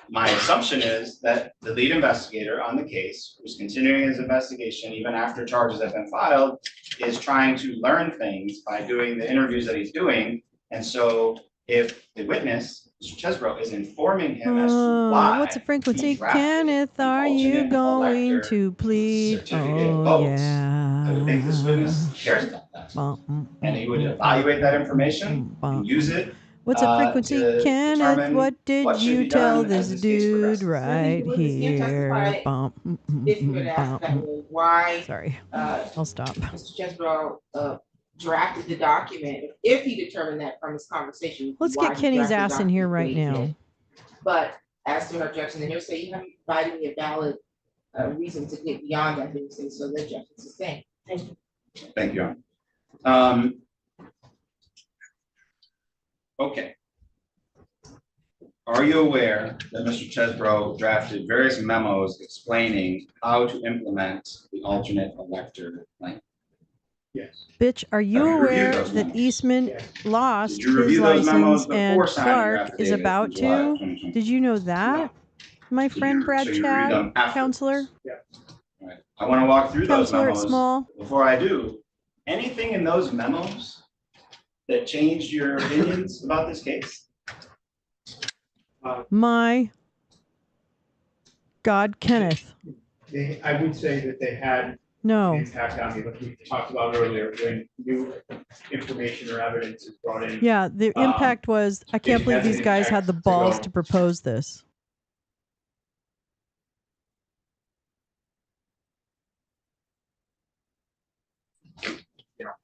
my assumption is that the lead investigator on the case, who's continuing his investigation even after charges have been filed, is trying to learn things by doing the interviews that he's doing. And so if the witness, Mr. Chesbro, is informing him as to why. what's the frequency? he drafted Kenneth, the are you alternate going elector to plead? certificate of Oh, votes, I would think this witness cares about that. And he would evaluate that information and use it. What's the frequency? to Kenneth, determine what did what should you be tell done as this this case dude progresses. right Well, he can here? testify if you would ask that way, why Sorry, I'll stop. Mr. Chesbro drafted the document, if he determined that from his conversation. Let's why get he Kenny's drafted the ass in here right document the way he now. did. But as to her objection, the hearsay, you haven't provided me a valid reason to get beyond that hearsay, so the objection is sustained. Thank you. Thank you, Your Honor. Okay. Are you aware that Mr. Chesbro drafted various memos explaining how to implement the alternate elector plan? Yes. Bitch, are you Have you reviewed aware those that memos? Eastman Yes. lost Did you his review those memos license and before signing your Clark is affidavit about in July of to? 2020? Did you know that, my friend So Brad you reviewed Chad, them afterwards? counselor? All right. I want to walk through those Counselor memos. Small? Before I do, anything in those memos that changed your opinions about this case? My God, Kenneth. I would say that they had an No. impact on me, like we talked about earlier, when new information or evidence is brought in. Yeah, the impact was, I can't it believe has these an guys impact had the to balls go. to propose this.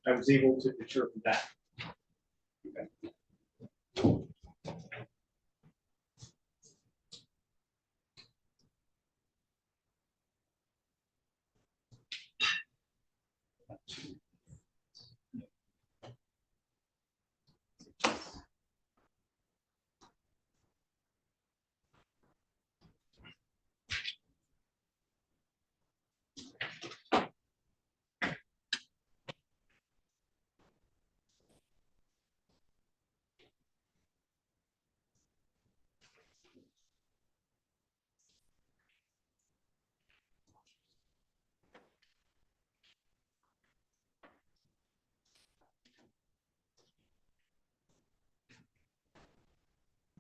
I was able to determine that.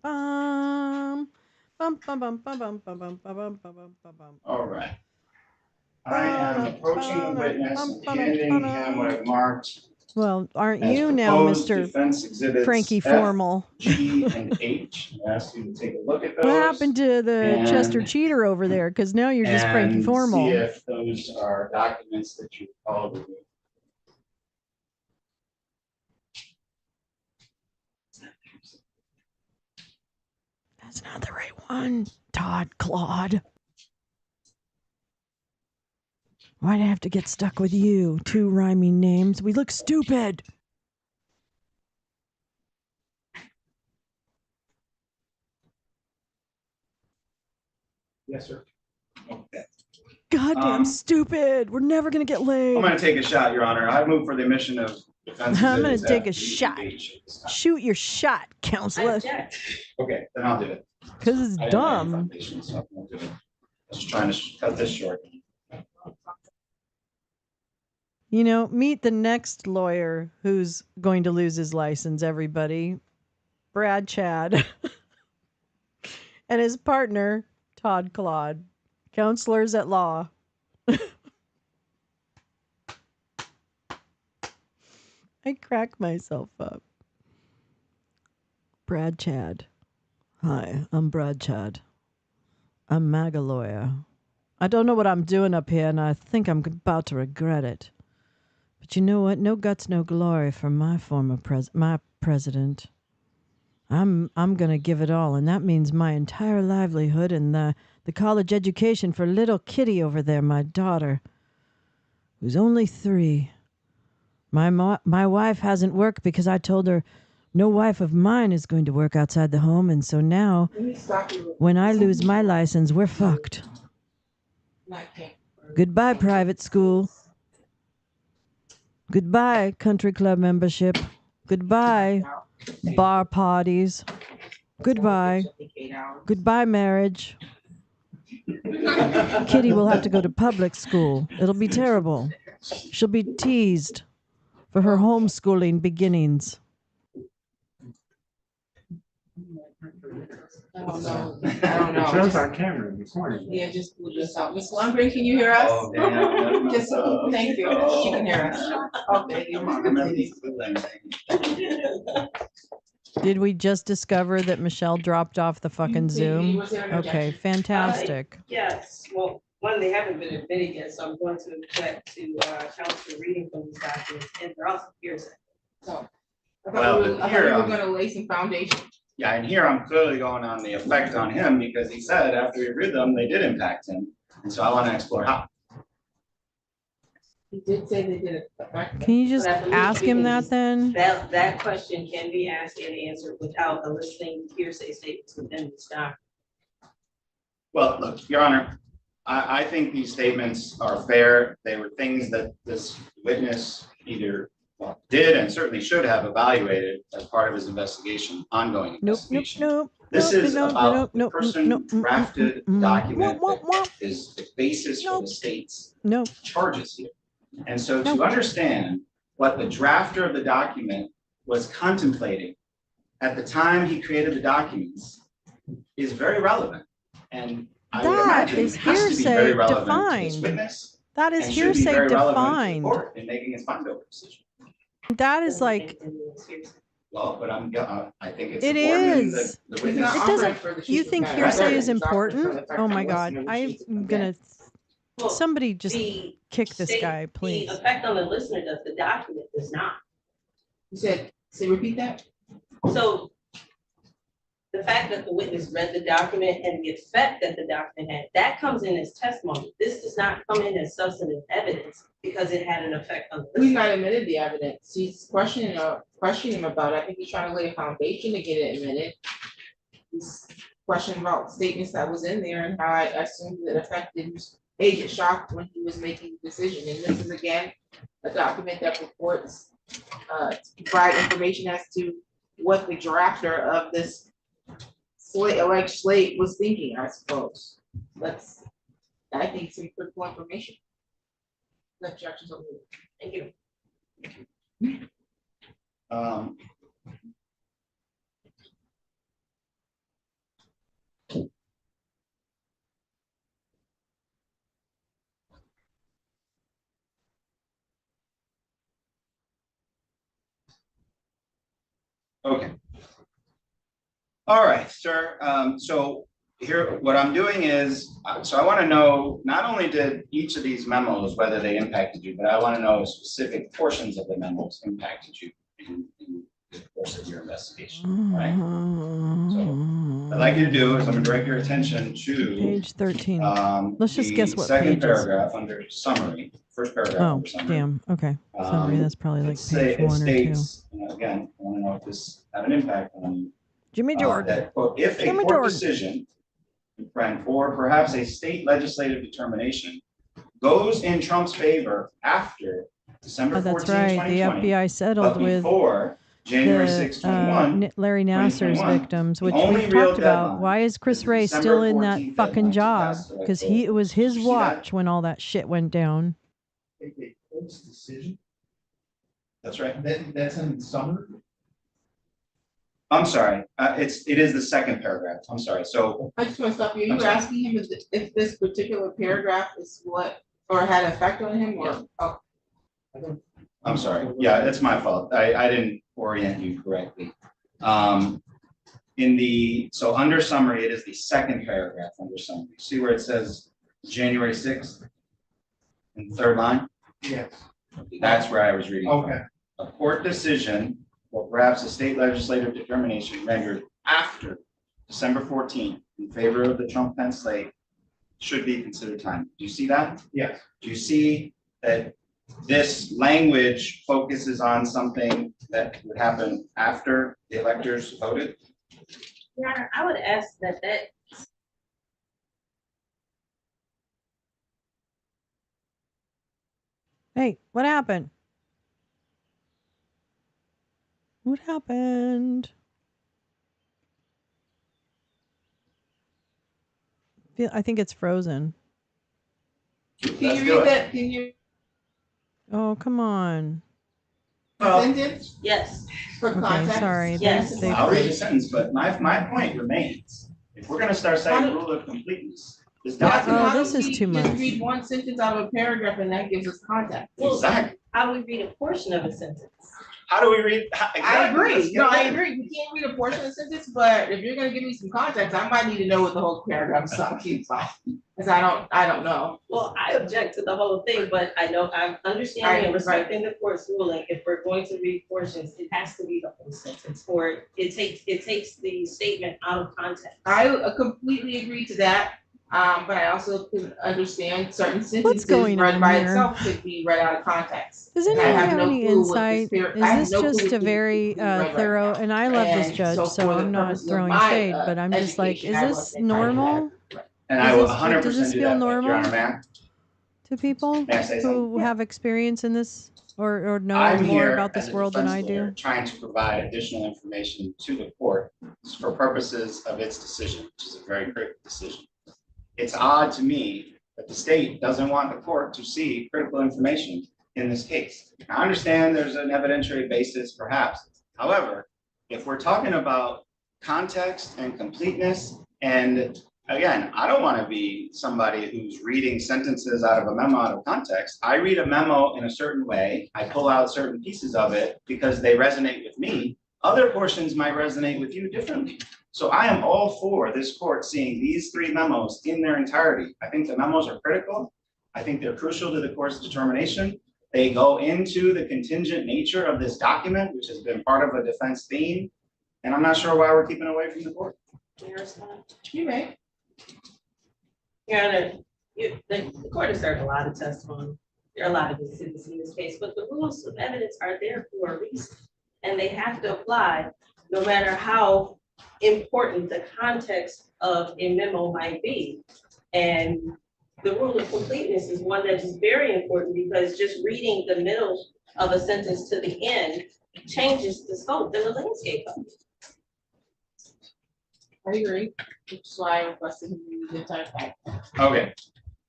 Bum, bum, bum, bum, bum, bum, bum, bum, bum, bum, bum, bum, bum. All right. I am approaching the witness and handing him what I've marked Well, aren't as you now, proposed Mr. defense exhibits Cranky F, Formal? G, and H. I ask you to take a look at those. What happened to the and- Chester Cheater over there? Because now you're just Cranky and Formal. See if those are documents that you followed with me. That's not the right one. Todd Claude. Why'd I have to get stuck with you? Two rhyming names. We look stupid. Yes, sir. Okay. Goddamn stupid. We're never going to get laid. I'm going to take a shot, Your Honor. I move for the admission of defense exhibits. I'm going to take a F, G, and shot. H at this time. Shoot your shot, counselor. Okay, then I'll do it. Because it's I didn't have any dumb. foundation, so I won't do it. I was just trying to cut this short. You know, meet the next lawyer who's going to lose his license, everybody. Brad Chad. And his partner, Todd Claude. Counselors at law. I crack myself up. Brad Chad. Hi, I'm Brad Chad. I'm MAGA lawyer. I don't know what I'm doing up here, and I think I'm about to regret it. But you know what? No guts, no glory for my former president. I'm gonna give it all, and that means my entire livelihood and the college education for little Kitty over there, my daughter, who's only 3. My wife hasn't worked because I told her no wife of mine is going to work outside the home, and so now, when I lose my license, we're fucked. Goodbye, private school. Goodbye, country club membership. Goodbye, bar parties. Goodbye. Goodbye, marriage. Kitty will have to go to public school. It'll be terrible. She'll be teased for her homeschooling beginnings. I don't know. It shows on camera this morning. Yeah, just pull this out. Ms. Lundgren, can you hear us? Oh, damn. Just, thank you. She can hear us. Okay. Come on, remember these good things. Did we just discover that Michelle dropped off the fucking Zoom? Was there an Okay, objection? fantastic. Yes, well, one, they haven't been admitted yet, so I'm going to object to counsel reading from these documents, and they're also hearsay. So, I Well, thought here, you were gonna lay some foundation. Yeah, and here I'm clearly going on the effect on him because he said after he read them, they did impact him. And so I want to explore how. He did say they did it. Can you just But I believe ask we him can that just- then? That question can be asked and answered without eliciting hearsay statements within this document. Well, look, Your Honor, I think these statements are fair. They were things that this witness either did and certainly should have evaluated as part of his investigation, ongoing Nope, nope, investigation. nope. This nope, is nope, about nope, the nope, person nope, drafted mm. document Womp, womp, that is the basis for Nope. the state's Nope. charges here. And so to Nope. understand what the drafter of the document was contemplating at the time he created the documents is very relevant. And I would That imagine is it has to be very hearsay relevant to this defined. witness. That is and should be hearsay very relevant to the defined. court in making its find over decision. That is like, Well, but I think it's it important in is. the He's witness. not It offering doesn't- for the You sheet think of hearsay facts. is He's offering for important? the fact Oh that my it God, wasn't in the sheet I'm of gonna, facts. Somebody just The kick this state- guy, please. The effect on the listener does, the document does not. You said, say, repeat that? So the fact that the witness read the document and the effect that the document had, that comes in as testimony. This does not come in as substantive evidence because it had an effect on the We've listener. not admitted the evidence. He's questioning him about it. I think he's trying to lay a foundation to get it admitted. He's questioning about statements that was in there and how I assumed that affected Agent Shock when he was making the decision. And this is again, a document that purports to provide information as to what the drafter of this slate was thinking, I suppose. That's, I think, some critical information. The objections over here. Thank you. Okay. All right, sir. So here, what I'm doing is, so I want to know, not only did each of these memos, whether they impacted you, but I want to know specific portions of the memos impacted you in the course of your investigation, right? So what I'd like you to do is I'm going to direct your attention to Page 13. Let's just the guess what second page is. paragraph under summary, first paragraph Oh, under summary. damn. Okay. Summary, that's probably like page It 1 or 2. states, you know, again, I want to know if this had an impact on you. Jimmy Jordan. That, quote, if a Jimmy court Jordan. decision, friend, or perhaps a state legislative determination goes in Trump's favor after December Oh, that's 14, right. The 2020, FBI settled but with before January 6, 21, Larry Nassar's 2021, victims, which only we've real talked about. deadline Why is Chris is Ray December still in that 14th fucking deadline to job? pass the Because electoral. it was his Did you see that? watch when all that shit went down. A court's decision, That's right. that's in summary. I'm sorry. It is the second paragraph. I'm sorry. So I just want to stop you. I'm You were sorry. asking him if this particular paragraph is what, or had an effect on him, or, oh, I'm sorry. Yeah, it's my fault. I didn't orient you correctly. So under summary, it is the second paragraph under summary. See where it says January 6th? In the third line? Yes. That's where I was reading from. Okay. A court decision or perhaps a state legislative determination rendered after December 14th in favor of the Trump-Pence slate should be considered time. Do you see that? Yes. Do you see that this language focuses on something that would happen after the electors voted? Your Honor, I would ask that Hey, what happened? What happened? I think it's frozen. can Let's you do read it. that, can you, Oh, come on. sentence yes, for Okay, context? sorry. Yes. They I'll read the sentence, but my point remains. If we're gonna start How citing do- rule of completeness, this That's document. how this is we too just much. read one sentence out of a paragraph and that gives us context. Exactly. how do we read a portion of a sentence? How do we read? I exactly, let's agree, get no, it I in. agree, we can't read a portion of the sentence, but if you're gonna give me some context, I might need to know what the whole paragraph is talking about. Cause I don't know. Well, I object to the whole thing, but I know I'm understanding and respecting the court's ruling. If we're going to read portions, it has to be the whole sentence, or it takes the statement out of context. I completely agree to that, but I also can understand certain sentences going read on by here? itself could be read out of context. Does And I anyone have have no any clue what this insight? I have Is this no clue just what a this very is being read right thorough, now. and I love this And judge, so so for the I'm not purposes of throwing my, shade, but I'm just like, education, is I this wasn't finding normal that. And Is I will this- 100% does this do feel that, Your normal? Honor, ma'am. to people May I say who something? have experience in this or know I'm more here about as this a world than I defense lawyer, do? trying to provide additional information to the court for purposes of its decision, which is a very critical decision. It's odd to me that the state doesn't want the court to see critical information in this case. I understand there's an evidentiary basis perhaps. However, if we're talking about context and completeness, and again, I don't want to be somebody who's reading sentences out of a memo out of context. I read a memo in a certain way. I pull out certain pieces of it because they resonate with me. Other portions might resonate with you differently. So I am all for this court seeing these three memos in their entirety. I think the memos are critical. I think they're crucial to the court's determination. They go into the contingent nature of this document, which has been part of a defense theme. And I'm not sure why we're keeping away from the court. You may. Your Honor, the court has heard a lot of testimony. There are a lot of decisions in this case, but the rules of evidence are there for a reason. And they have to apply no matter how important the context of a memo might be. And the rule of completeness is one that is very important because just reading the middle of a sentence to the end changes the scope and the landscape of it. I agree. Which is why I requested him to use the entire fact. Okay,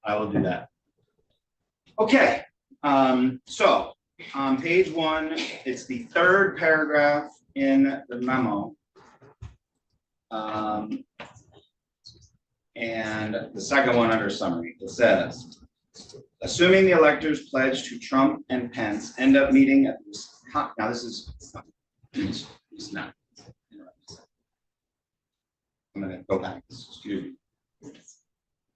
I will do that. Okay, so on page 1, it's the third paragraph in the memo. And the second one under summary, it says, assuming the electors pledged to Trump and Pence end up meeting at this, now this is, it's not. I'm gonna go back, excuse me. Let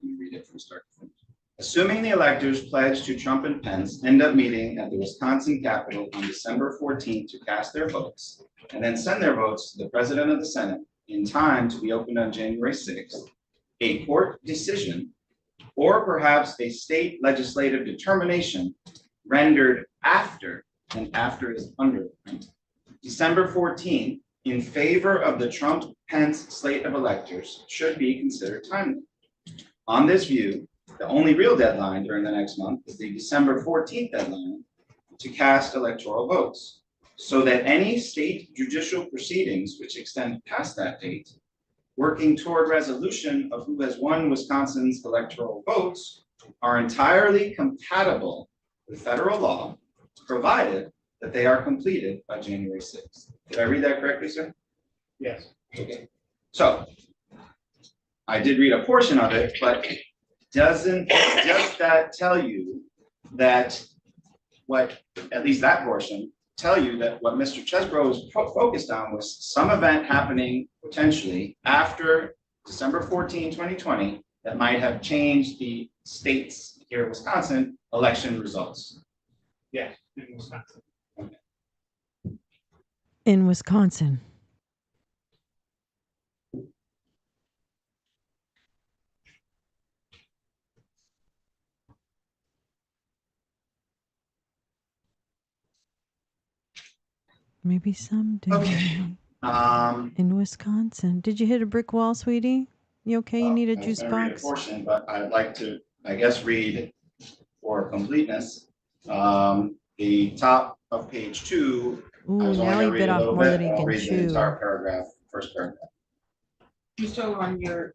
me read it from start to finish. Assuming the electors pledged to Trump and Pence end up meeting at the Wisconsin Capitol on December 14th to cast their votes, and then send their votes to the President of the Senate in time to be opened on January 6th, a court decision, or perhaps a state legislative determination rendered after, and after is underlined, December 14th in favor of the Trump-Pence slate of electors should be considered timely. On this view, the only real deadline during the next month is the December 14th deadline to cast electoral votes, so that any state judicial proceedings which extend past that date, working toward resolution of who has won Wisconsin's electoral votes, are entirely compatible with federal law, provided that they are completed by January 6th. Did I read that correctly, sir? Yes. Okay. So I did read a portion of it, but does that tell you that what, at least that portion, tell you that what Mr. Chesbro was focused on was some event happening potentially after December 14, 2020, that might have changed the state's, here in Wisconsin, election results? Yes, in Wisconsin. In Wisconsin. Maybe someday. Okay. In Wisconsin. Did you hit a brick wall, sweetie? You okay? You need a I was juice gonna read a box? portion, but I'd like to, I guess, read for completeness, the top of page 2. I Ooh, was only now gonna he read bit a off little more bit, than he I'll can read the chew. entire paragraph, first paragraph. You still on your.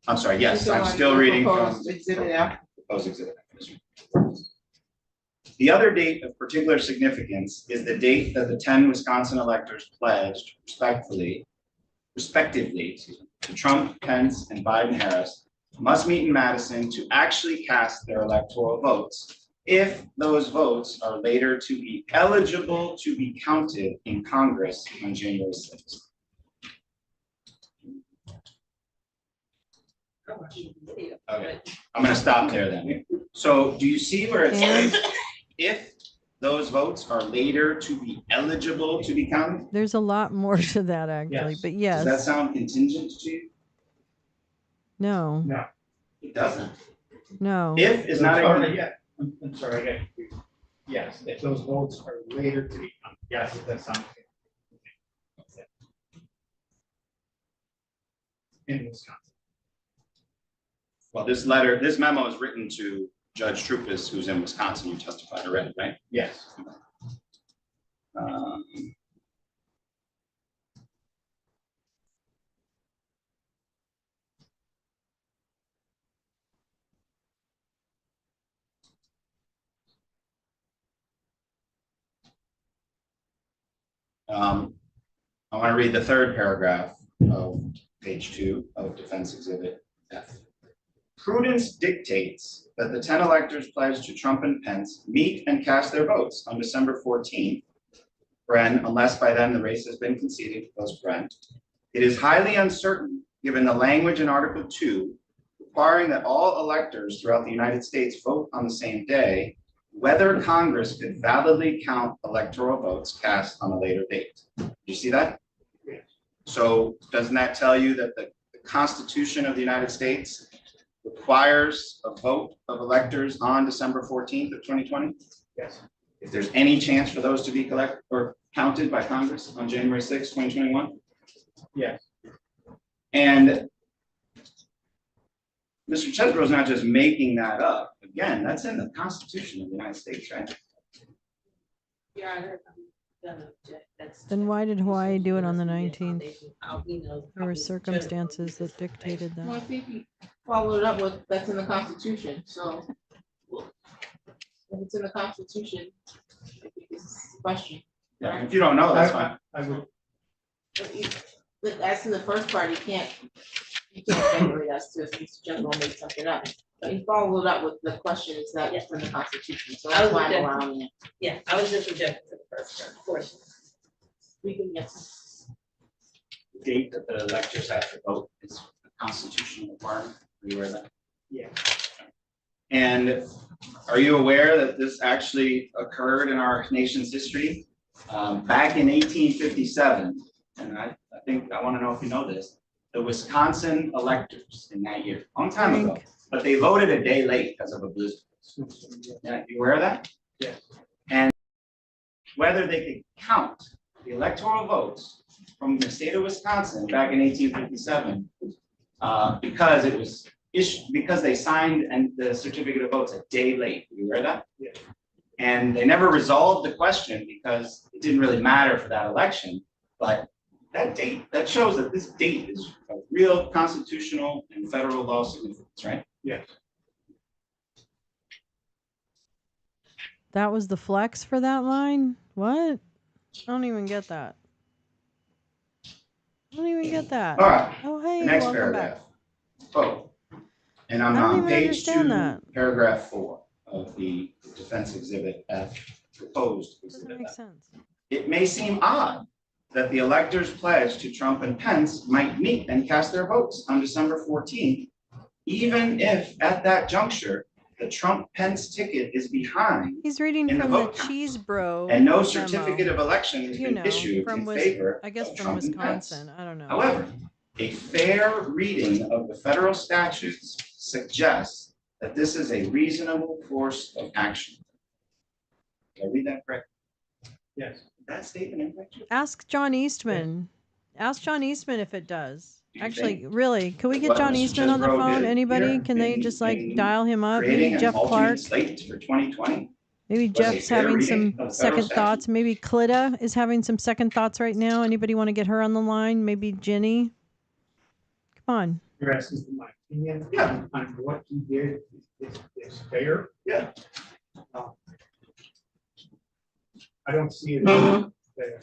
I'm sorry, yes, you I'm on still your reading from proposed Exhibit F. proposed exhibit. The other date of particular significance is the date that the 10 Wisconsin electors pledged respectively, to Trump, Pence, and Biden-Harris must meet in Madison to actually cast their electoral votes, if those votes are later to be eligible to be counted in Congress on January 6th. Okay, I'm gonna stop there then. So do you see where it says, if those votes are later to be eligible to be counted? There's a lot more to that actually, Yes. but Does that yes. sound contingent to you? No, No. It doesn't. no. If is not Sorry, a, yeah, I'm sorry, I got confused. Yes, if those votes are later to be, yes, it does sound. In Wisconsin. well, this letter, this memo is written to Judge Trupis, who's in Wisconsin, you testified already, right? Yes. I want to read the third paragraph of page 2 of Defense Exhibit F. Prudence dictates that the 10 electors pledged to Trump and Pence meet and cast their votes on December 14th, unless by then the race has been conceded, close friend. It is highly uncertain, given the language in Article 2, requiring that all electors throughout the United States vote on the same day, whether Congress could validly count electoral votes cast on a later date. You see that? Yes. So doesn't that tell you that the Constitution of the United States requires a vote of electors on December 14th of 2020? Yes. If there's any chance for those to be collected or counted by Congress on January 6th, 2021? Yes. And Mr. Chesbro is not just making that up. Again, that's in the Constitution of the United States, right? Your Honor, I'm gonna object. That's- Then why did Hawaii do it on the 19th? How he knows- There were circumstances that dictated Well, I that. think he followed it up with, that's in the Constitution, so. If it's in the Constitution, I think this is the question. Yeah, if you don't know, that's fine. I would, But that's in the first part, you can't speculate as to if Mr. General made something up. But he followed up with the question, is that it's in the Constitution, so I that's was why I'm objecting. allowing it. Yeah, I was just objecting to the first portion. We can get some. The date that the electors have to vote is a constitutional requirement. Are you aware of that? yeah, And are you aware that this actually occurred in our nation's history? Back in 1857, and I think, I want to know if you know this, the Wisconsin electors in that year, long time ago, Frank. but they voted a day late because of a blizzard. Yeah, you aware of that? yes. And whether they could count the electoral votes from the state of Wisconsin back in 1857, because it was because they signed and the certificate of votes a day late. You aware of that? Yeah. And they never resolved the question because it didn't really matter for that election. But that date, that shows that this date is a real constitutional and federal law significance, right? Yes. That was the flex for that line? What? I don't even get that. I don't even get that. All right, Oh, hey, the next welcome back. paragraph. Oh, and I'm I don't on even page understand 2, that. paragraph 4 of the Defense Exhibit F, proposed Doesn't Exhibit make F. sense. It may seem odd that the electors pledged to Trump and Pence might meet and cast their votes on December 14th, even if at that juncture, the Trump-Pence ticket is behind He's reading in the from the vote count, Cheese Bro and no memo. certificate of election has You been know, issued from in favor I guess of from Trump and Pence. Wisconsin. I don't know. However, a fair reading of the federal statutes suggests that this is a reasonable course of action. Did I read that correct? Yes. That statement in fact? Ask John Eastman. Ask John Eastman if it does. Do you Actually, think really, can we get what John Mr. Eastman on the Chesbro phone? did Anybody? here Can they in- just like in dial him up? creating Maybe an Jeff alternate Clark. slate for 2020? Maybe was a Jeff's fair having reading some of federal second statute. thoughts. Maybe Clitta is having some second thoughts right now. Anybody want to get her on the line? Maybe Jenny? Come on. You're asking for my opinion? Yeah. On what he did is fair. Yeah. I don't see it as fair.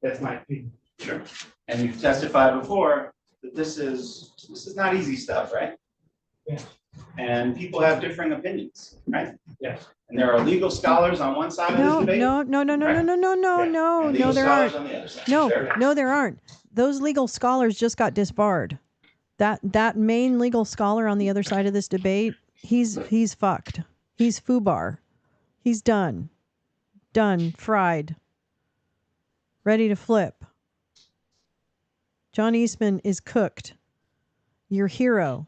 That's my opinion. Sure. And you've testified before that this is not easy stuff, right? Yeah. And people have differing opinions, right? Yes. And there are legal scholars on one side of this No, debate. no, no, no, no, no, no, no, no, Yeah. no, and no, legal there scholars aren't. on the other side. No, Sure. no, there aren't. Those legal scholars just got disbarred. That main legal scholar on the other side of this debate, he's fucked. He's foobar. He's done. Done. Fried. Ready to flip. John Eastman is cooked. Your hero.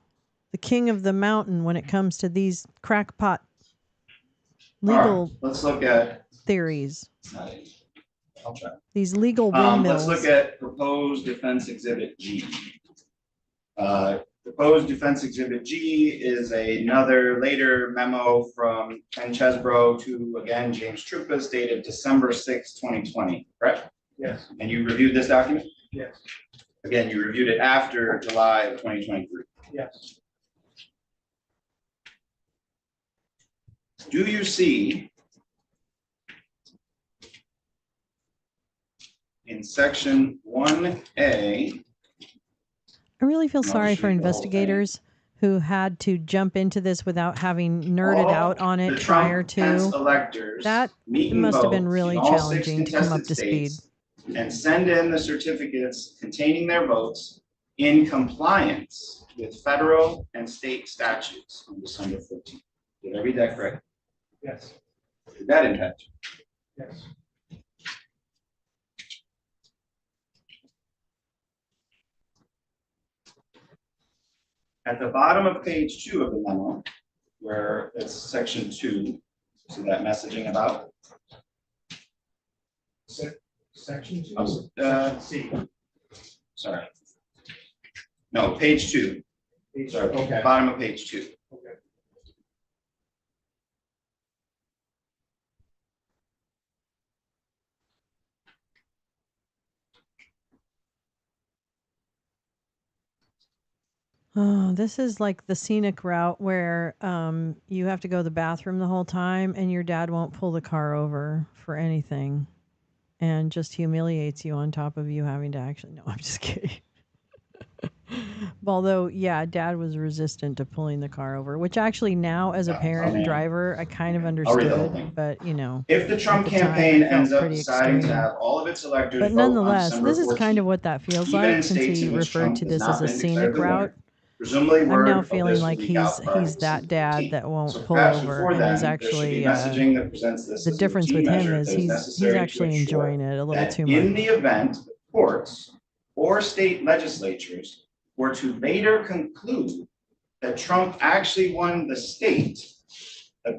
The king of the mountain when it comes to these crackpot All right, legal let's look at, theories. I'll try. These legal windmills. Let's look at proposed defense exhibit G. Proposed defense exhibit G is another later memo from Ken Chesbro to, again, James Trupas dated December 6, 2020, correct? Yes. And you reviewed this document? Yes. Again, you reviewed it after July of 2023. Yes. Do you see in section 1A, I really feel I'll sorry shoot for the whole investigators who had to jump into this without having nerded all out on it the prior Trump-Pence to. electors That meet and must have been vote really in all 6 challenging to come up contested to speed. states and send in the certificates containing their votes in compliance with federal and state statutes on December 14th. Did I read that correct? Yes, Did that impact you? yes. At the bottom of page 2 of the memo, where it's section 2, see that messaging about? Section two. Uh, Section C. Sorry. No, page 2. Sorry, Okay. bottom of page 2. Okay. Oh, this is like the scenic route where you have to go to the bathroom the whole time and your dad won't pull the car over for anything and just humiliates you on top of you having to actually, no, I'm just kidding. Although, yeah, dad was resistant to pulling the car over, which actually now as a parent and driver, I kind of I'll read the whole understood, thing. but you know. If the Trump At the time, campaign it felt ends up pretty deciding to extreme. have all of its electors But vote on nonetheless, December this is kind 14th, of what that feels even in like since states he in which referred Trump to has this not as a been declared scenic the winner, route. presumably I'm word now of feeling this will like leak out prior to he's that December dad 14th. that won't So pull perhaps over before and then, is there should be actually messaging that presents this the as a difference with routine him measure is that is he's necessary to actually ensure enjoying it a little that too in much. the event the courts or state legislatures were to later conclude that Trump actually won the state, the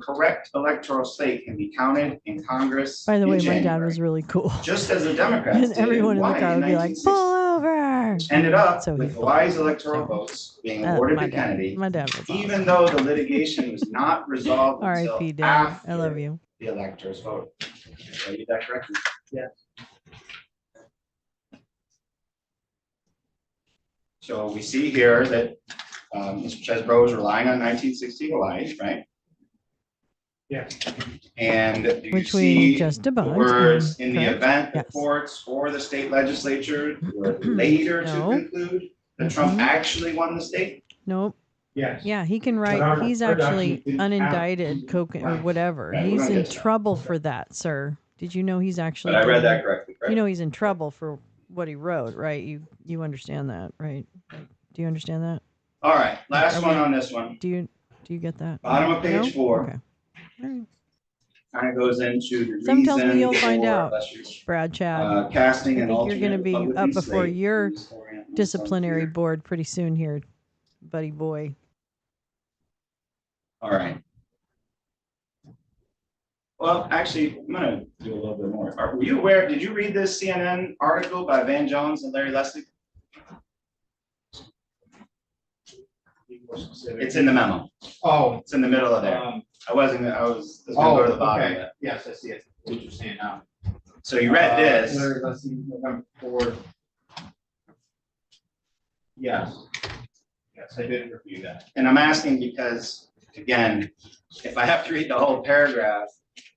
correct electoral slate can be counted in Congress By the in way, my dad January, was really cool. just as the Democrats And did everyone in the Hawaii car would be like, 1960. pull over. Ended up So he with pulled Hawaii's over, electoral so. votes being awarded My to Kennedy, dad was even awesome. though the litigation was not resolved until R.I.P. Dad. after I love you. the electors vote. Did I read that correctly? Yeah. So we see here that Mr. Chesbro is relying on 1960 Hawaii, right? Yeah. And do you Which we see just the debunked. words in the correct? event the Yes. courts or the state legislature were later to No. conclude that Trump actually won the state? Nope. Yes. Yeah, he can But write. our- He's our actually document didn't have- unindicted, or Right. whatever. Right, we're He's gonna in get to that. trouble Okay. for that, sir. Did you know he's actually? But I read getting- that correctly, correct? You know he's in trouble for what he wrote, right? You understand that, right? Do you understand that? All right, last Are one we- on this one. Do you get that? Bottom of page No? 4. Okay. All right. Kind of goes into the Some tells me reason you'll find for out, illustrious, Brad Chad. casting I an think you're going to alternate be up Republican before slate your whose orient was disciplinary unclear. board pretty soon here, buddy boy. All right. Well, actually, I'm gonna do a little bit more. Were you aware, did you read this CNN article by Van Jones and Larry Leslie? It's in the memo. Oh. It's in the middle of there. I was gonna go to the bottom of okay. it. Yes, I see it. What you're saying now. So you read this. Let's see, November 4th. Yes. Yes, I did review that. And I'm asking because, again, if I have to read the whole paragraph,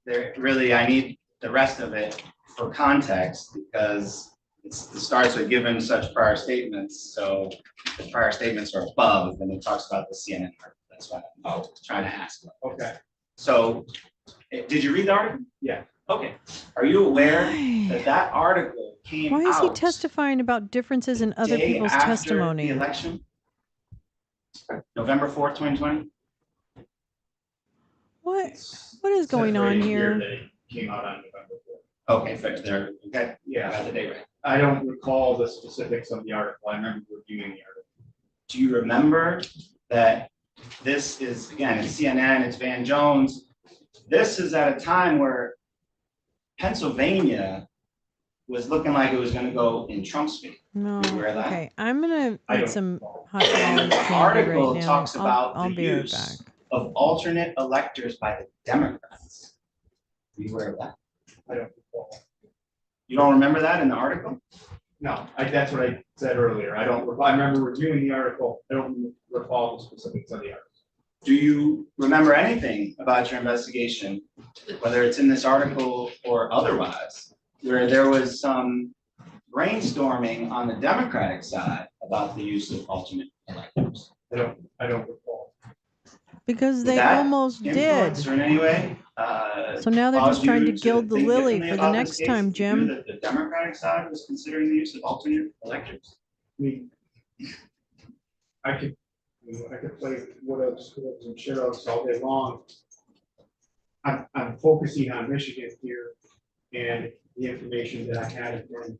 I need the rest of it for context because it starts with given such prior statements. So the prior statements are above, and it talks about the CNN article. That's what I'm trying to ask. Okay. So, did you read the article? Yeah. Okay. Are you aware Why? that article came out? Why is he testifying about differences in other day people's after testimony? The election, November 4th, 2020. What is going on here? That it came out on November 4th. Okay, fair. There. Okay. I Yeah. got the date right. I don't recall the specifics of the article. I remember reviewing the article. Do you remember that this is, again, it's CNN, it's Van Jones. This is at a time where Pennsylvania was looking like it was going to go in Trump's favor. No. You aware of that? Okay, I'm gonna I eat don't some recall. hot And dogs the article right now. talks about I'll the be right use back. of alternate electors by the Democrats. Are you aware of that? I don't recall. You don't remember that in the article? No, that's what I said earlier. I don't recall. I remember reviewing the article. I don't recall the specifics of the article. Do you remember anything about your investigation, whether it's in this article or otherwise, where there was some brainstorming on the Democratic side about the use of alternate electors? I don't recall. Because Would they that almost did. influence or in any way, So now they're cause just trying you to gild the think lily differently for the about next this case time, if you knew Jim. that the Democratic side was considering the use of alternate electors? mean, I could, I could play what else and shit else all day long. I'm focusing on Michigan here and the information that I had in front of me.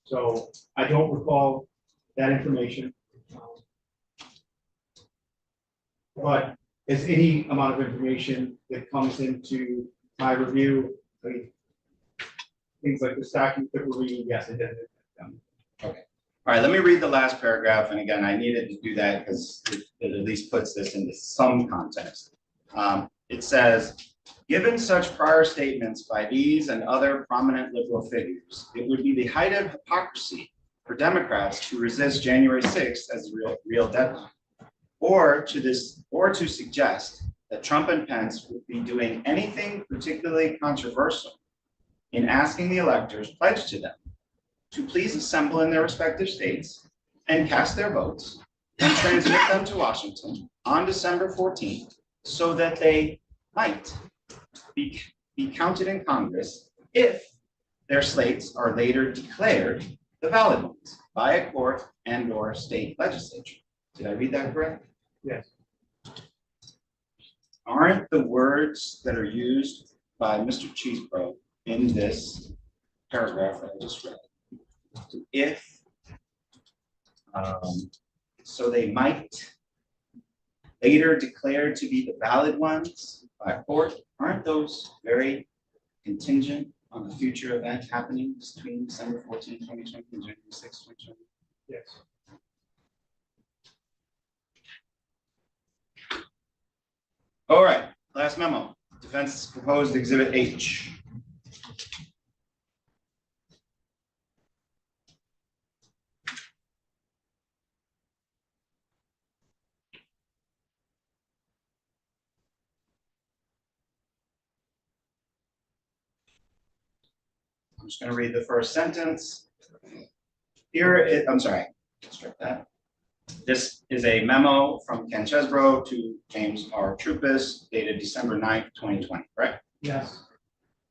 So I don't recall that information. But as any amount of information that comes into my review, I mean, things like this document that we're reading, yes, it did. All right, let me read the last paragraph, and again, I needed to do that because it at least puts this into some context. It says, given such prior statements by these and other prominent liberal figures, it would be the height of hypocrisy for Democrats to resist January 6th as the real deadline, or to suggest that Trump and Pence would be doing anything particularly controversial in asking the electors pledged to them to please assemble in their respective states and cast their votes and transmit them to Washington on December 14th so that they might be counted in Congress if their slates are later declared the valid ones by a court and/or state legislature. Did I read that correct? Yes. Aren't the words that are used by Mr. Cheesebro in this paragraph that I just read? If, so they might later declare to be the valid ones by court, aren't those very contingent on the future event happening between December 14, 2020 and January 6, 2020? Yes. All right, last memo. Defense proposed exhibit H. I'm just going to read the first sentence. I'm sorry, strike that. This is a memo from Ken Chesbro to James R. Trupis dated December 9th, 2020, correct? Yes.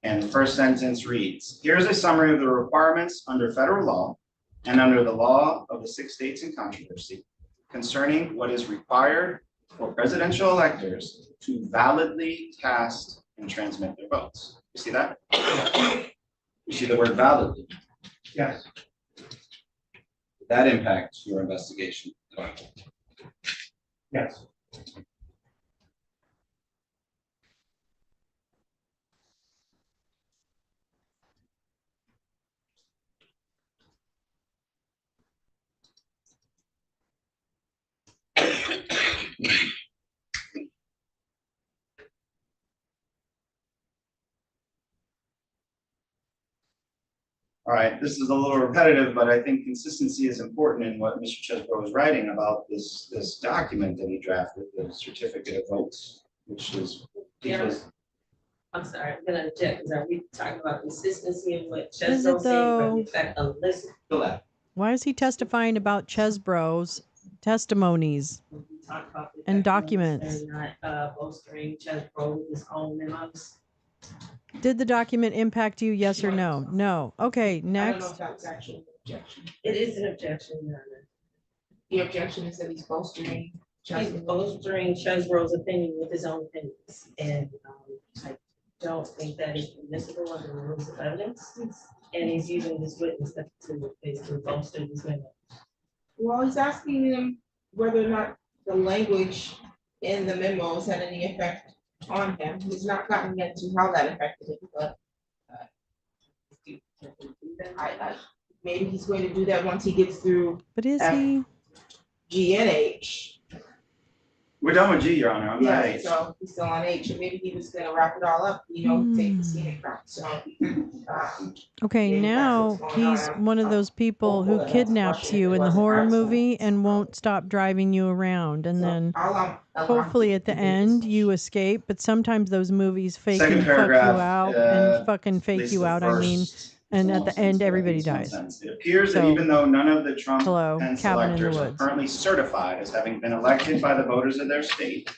And the first sentence reads, here's a summary of the requirements under federal law and under the law of the 6 states in controversy concerning what is required for presidential electors to validly cast and transmit their votes. You see that? You see the word validly. Yes. Did that impact your investigation? Yes. All right, this is a little repetitive, but I think consistency is important in what Mr. Chesbro was writing about this document that he drafted, the certificate of votes, which is people's. I'm sorry, I'm gonna object, because are we talking about consistency and what Is Chesbro it said, though? but in fact, unless Go ahead. Why is he testifying about Chesbro's testimonies we talk about the and documents? and not bolstering Chesbro with his own memos. Did the document impact you? Yes or no? No. Okay, I don't know next. if that's actually an objection. It is an objection, Your Honor. The objection is that he's bolstering. He's bolstering Chesbro's opinion with his own opinions, and I don't think that is permissible under the rules of evidence. And he's using this witness to basically bolster his memo. Well, he's asking him whether or not the language in the memos had any effect on him. He's not gotten yet to how that affected him, but maybe he's going to do that once he gets through But is he? G and H. We're done with G, Your Honor. I'm not Yeah, H. so he's still on H, and maybe he was gonna wrap it all up, take the scenic route, so. Okay, Maybe that's now what's going he's on. one of those people who kidnaps you in the horror movie and won't stop driving you around. And then hopefully at the end you escape. But sometimes those movies fake Second and fuck you paragraph, out and fucking fake you out. I mean, and at the end everybody dies. It appears that So, even though none of the Trump hello, Pence cabin in the electors are woods. currently certified as having been elected by the voters of their state,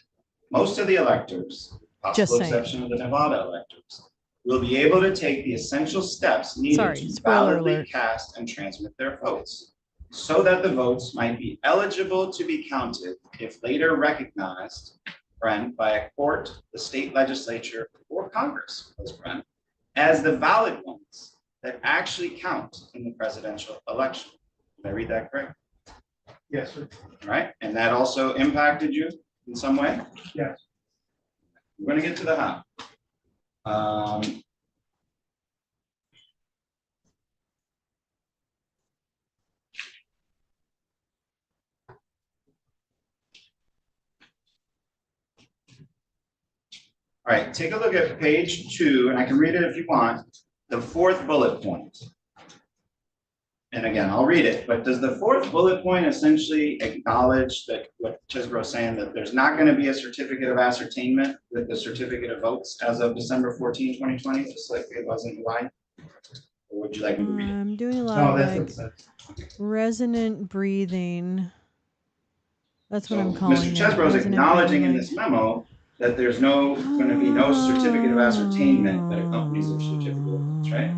most of the electors, Just possible saying. exception of the Nevada electors, will be able to take the essential steps needed Sorry, to spoiler validly alert. cast and transmit their votes. so that the votes might be eligible to be counted if later recognized by a court, the state legislature, or Congress, as the valid ones that actually count in the presidential election. Did I read that correct? Yes, sir. All right, and that also impacted you in some way? Yes. We're going to get to the how. All right, take a look at page 2, and I can read it if you want. The 4th bullet point. And again, I'll read it, but does the 4th bullet point essentially acknowledge that what Chesbro is saying, that there's not going to be a certificate of ascertainment with the certificate of votes as of December 14, 2020, just like it was in July? Or would you like me to read it? I'm doing a lot No, of that's like what it says. resonant breathing. That's what I'm So calling Mr. it. Chesbro is Resonant acknowledging breathing, in this memo that there's going to be no certificate of ascertainment that accompanies the certificate of votes, right?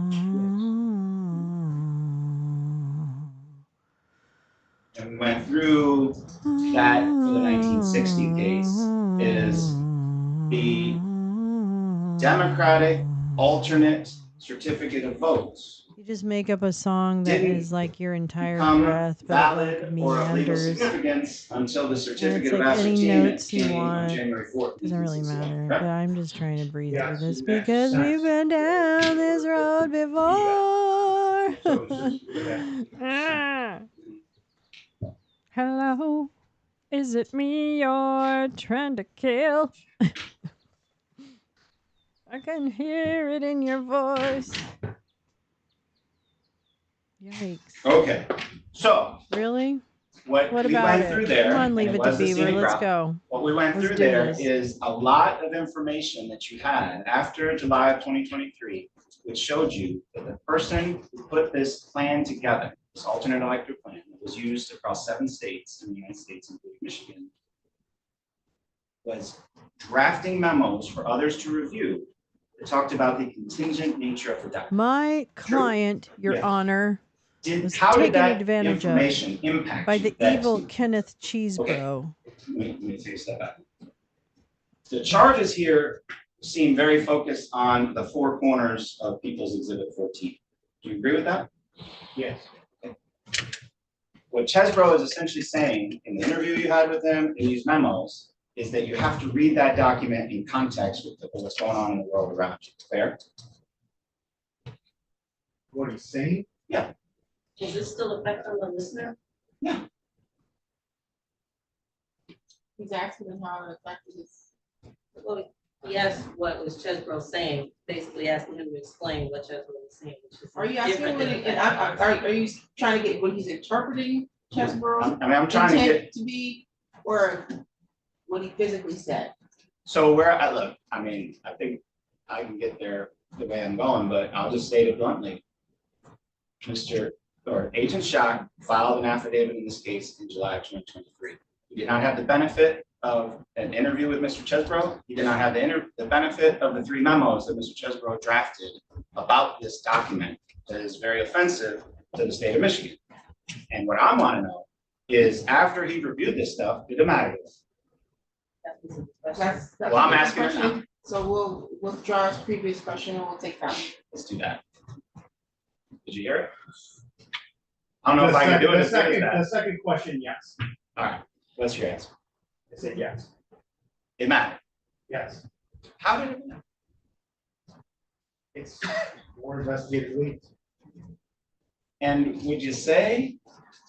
And we went through that for the 1960 case is the Democratic alternate certificate of votes You just make up a song that didn't is like your entire become breath, but valid like or of legal meanders. significance until the certificate of like any ascertainment notes you came on want. January 4th. Doesn't really matter, but I'm just trying to breathe through Yes, this it makes because sense. we've been down this road before. So it's just that. Ah. Hello, is it me you're trying to kill? I can hear it in your voice. Yikes. Okay, so Really? what What we about went through it? there, Come on, and leave it it to was the Beaver. scenic Let's route. go. What we went Let's through do there this. is a lot of information that you had after July of 2023, which showed you that the person who put this plan together, this alternate elector plan that was used across 7 states in the United States, including Michigan, was drafting memos for others to review that talked about the contingent nature of the document. My client, Your Yes. Honor, was How did taken that advantage of information impact by you? the That- evil Kenneth Cheesebro. Let me take a step back. The charges here seem very focused on the 4 corners of People's Exhibit 14. Do you agree with that? Yes. What Chesbro is essentially saying in the interview you had with him, in these memos, is that you have to read that document in context with what's going on in the world around you. Fair? What he's saying? Does this still affect on the listener? Yeah. He's asking him how it affected his. Well, he asked what was Chesbro saying, basically asking him to explain what Chesbro was saying, which is. Are you asking different what than- he, and are you trying to get what he's interpreting Chesbro's I'm trying to get, intent to be, or what he physically said? so where I look, I mean, I think I can get there the way I'm going, but I'll just state it bluntly. Agent Schock filed an affidavit in this case in July of 2023. He did not have the benefit of an interview with Mr. Chesbro. He did not have the benefit of the 3 memos that Mr. Chesbro drafted about this document that is very offensive to the state of Michigan. And what I want to know is, after he reviewed this stuff, did it matter? That's Well, I'm the asking it now. question. So we'll withdraw his previous question and we'll take that. Let's do that. Did you hear it? I don't know if I can do it as good as that. The second question, yes. All right, what's your answer? I said yes. It mattered. Yes. How did it matter? It's more investigative leads. And would you say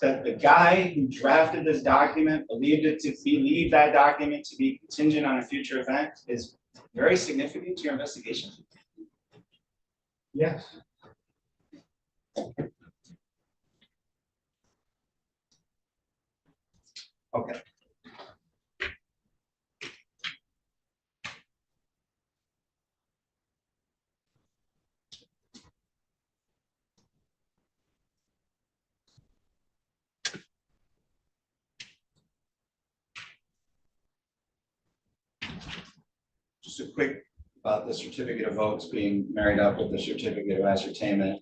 that the guy who drafted this document believed that document to be contingent on a future event is very significant to your investigation? Yes. Okay. Just a quick about the certificate of votes being married up with the certificate of ascertainment